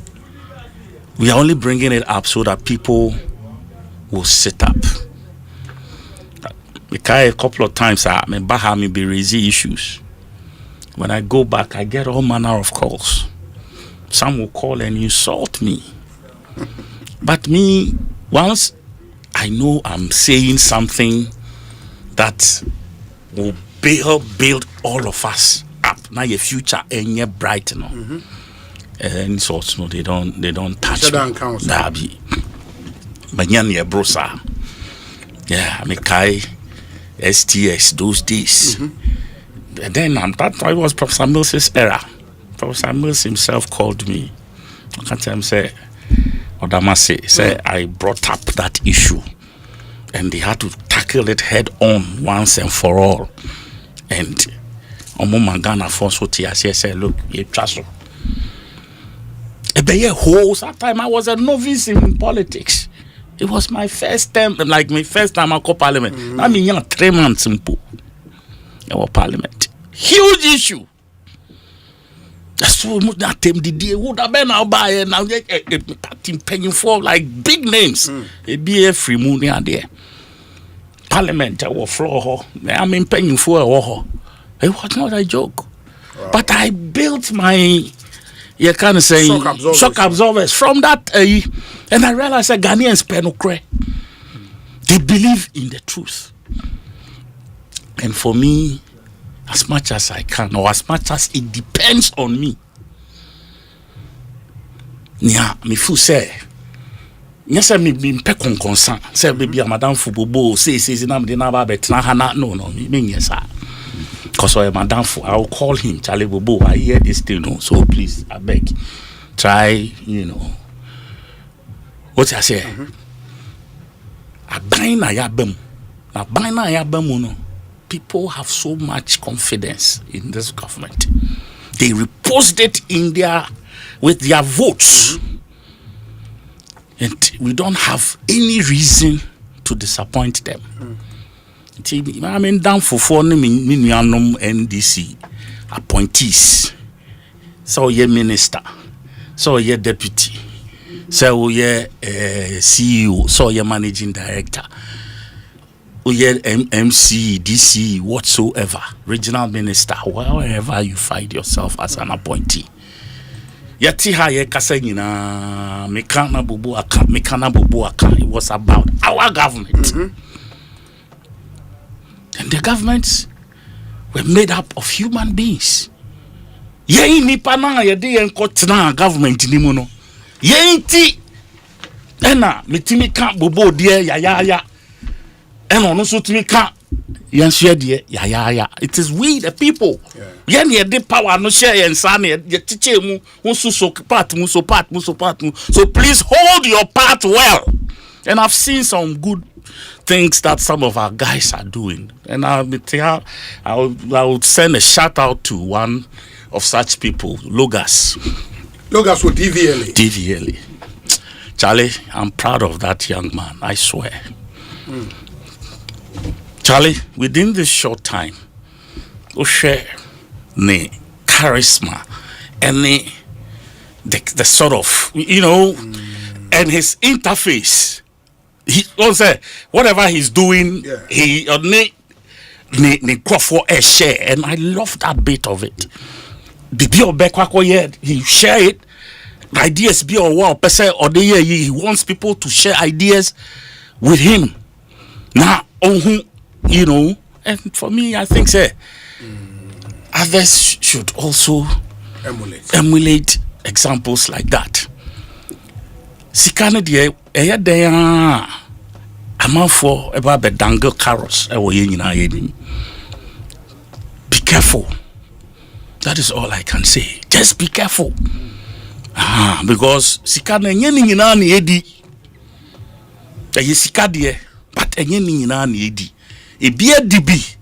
We are only bringing it up so that people will sit up. A couple of times I be raising issues. When I go back, I get all manner of calls. Some will call and insult me. But me, once I know I'm saying something that will build all of us up. Now your future ain't bright, and so they don't touch me. Dabi. Banyan ye brosa. Yeah, Mekai STS those days. And then that was Professor Mills's era. Professor Mills himself called me. I can't tell him say Odamase I brought up that issue, and they had to tackle it head on once and for all. And Omomangana Fonso Tia said, look, you trust. be a host. That time I was a novice in politics. It was my first time, like my first time I called Parliament. I mean, 3 months in Parliament. Huge issue. So that time the day would have been out by now paying for like big names. It be a free money there. Parliament or floor. I mean paying for a it was not a joke. Wow. But I built my shock absorbers from that and I realized that Ghanaians penokre. They believe in the truth. And for me, as much as I can, or as much as it depends on me. Nya, me fu say. Nya say me mpe concern. Say baby madam fubobo say na me na ba betina hana no me nyesa. Cause I madam fu I will call him Charlie Bobo. I hear this thing no. So please I beg try, what I say. Aban na yabem. Aban na yabem no. People have so much confidence in this government. They reposed it with their votes. And we don't have any reason to disappoint them. I mean, down for 4 NDC appointees. So ye minister, so ye deputy, so ye CEO, so ye managing director. MC, DC, whatsoever, regional minister, wherever you find yourself as an appointee. Yeti ha ye kasengina mekana bubu aka. It was about our government. And the governments were made up of human beings. Ye nipa na ye de enkotena government ni mu no. Ye nti ena metimi ka bubu de ya. And on also to make it is we the people. Yen ye the power no share and son ye teach mu so part. So please hold your part well. And I've seen some good things that some of our guys are doing. And I would send a shout out to one of such people, Logas with DVLA. Charlie, I'm proud of that young man, I swear. Charlie, within this short time, Osei ne charisma and the sort of, and his interface. He also whatever he's doing, he for a share, and I love that bit of it. He share it. Ideas be on one person or the year he wants people to share ideas with him. Now, and for me, I think others should also emulate examples like that. Sikane die eya amafo eba bedangle carrots ewo ye nyina ye. Be careful. That is all I can say. Just be careful. Because sikane nyina na edi. Eyi sikadie but enye nyina na edi. DB,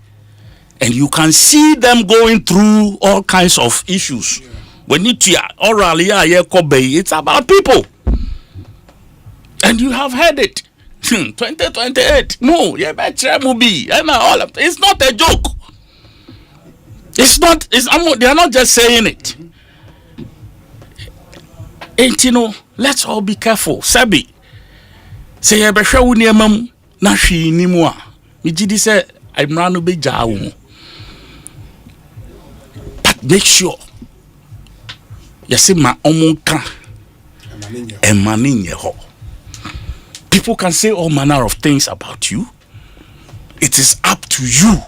and you can see them going through all kinds of issues. When it's about people, and you have heard it. 2028, no, it's not a joke. They are not just saying it. And let's all be careful. Sabi, say nashi nimwa. Mijidi say I'm ranu be jawu. But make sure you see my omunka emaninye ho. People can say all manner of things about you. It is up to you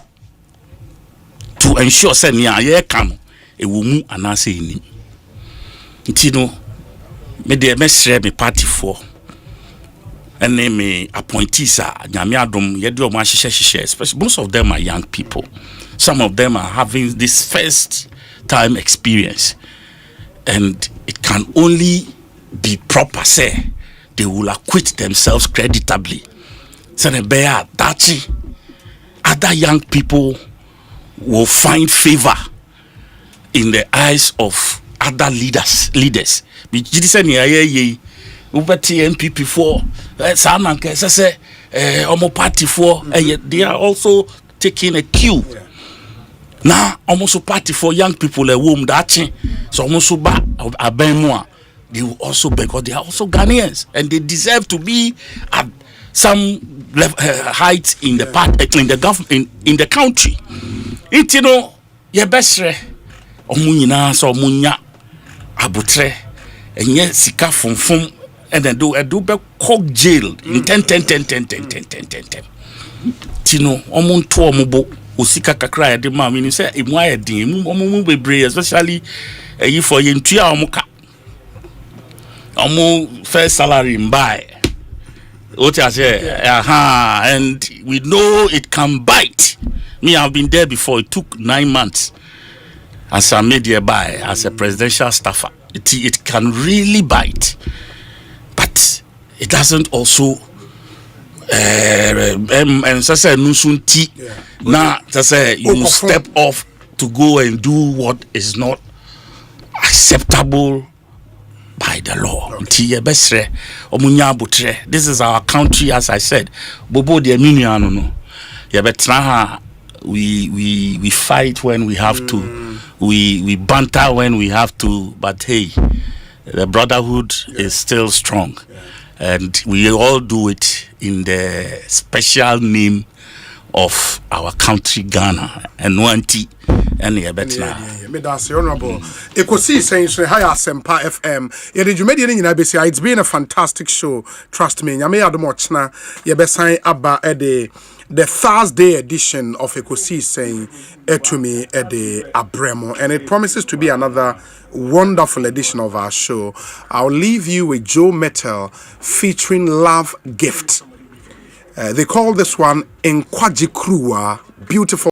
to ensure say nya ye kan e wo mu anase ni. Ntino me de me share me party for and me appointees are especially most of them are young people. Some of them are having this first time experience, and it can only be proper say they will acquit themselves creditably. So that other young people will find favor in the eyes of other leaders. Bi jidise ne ayeye ubeti MPP for Samanke say omo party for they are also taking a cue. Now almost party for young people a womb that so almost ba abenmoa they will also because they are also Ghanaians and they deserve to be at some height in the part in the government in the country. It ye besre omunyina so omunya abutre enye sika funfun and then do be cock jail in 10 tino omuntu omubo osika kakra de ma me ni say emu ayedin omumu bebre especially for yentua omuka omu first salary mbai what I say and we know it can bite. Me, I've been there before. It took 9 months as a media buy, as a presidential staffer. It can really bite, but it doesn't also. And so say nusunti. Now, say you step off to go and do what is not acceptable by the law. This is our country, as I said. Bobo de miniano no. We fight when we have to. We banter when we have to. But hey, the brotherhood is still strong, and we all do it in the special name of our country, Ghana, and Wanti. And that's honorable. Ekosiisen On Asempa FM. It's been a fantastic show. Trust me. The Thursday edition of Ekosiisen Etumi Ede Abremo, and it promises to be another wonderful edition of our show. I'll leave you with Joe Metal featuring Love Gift. They call this one Nkwajikrua, beautiful.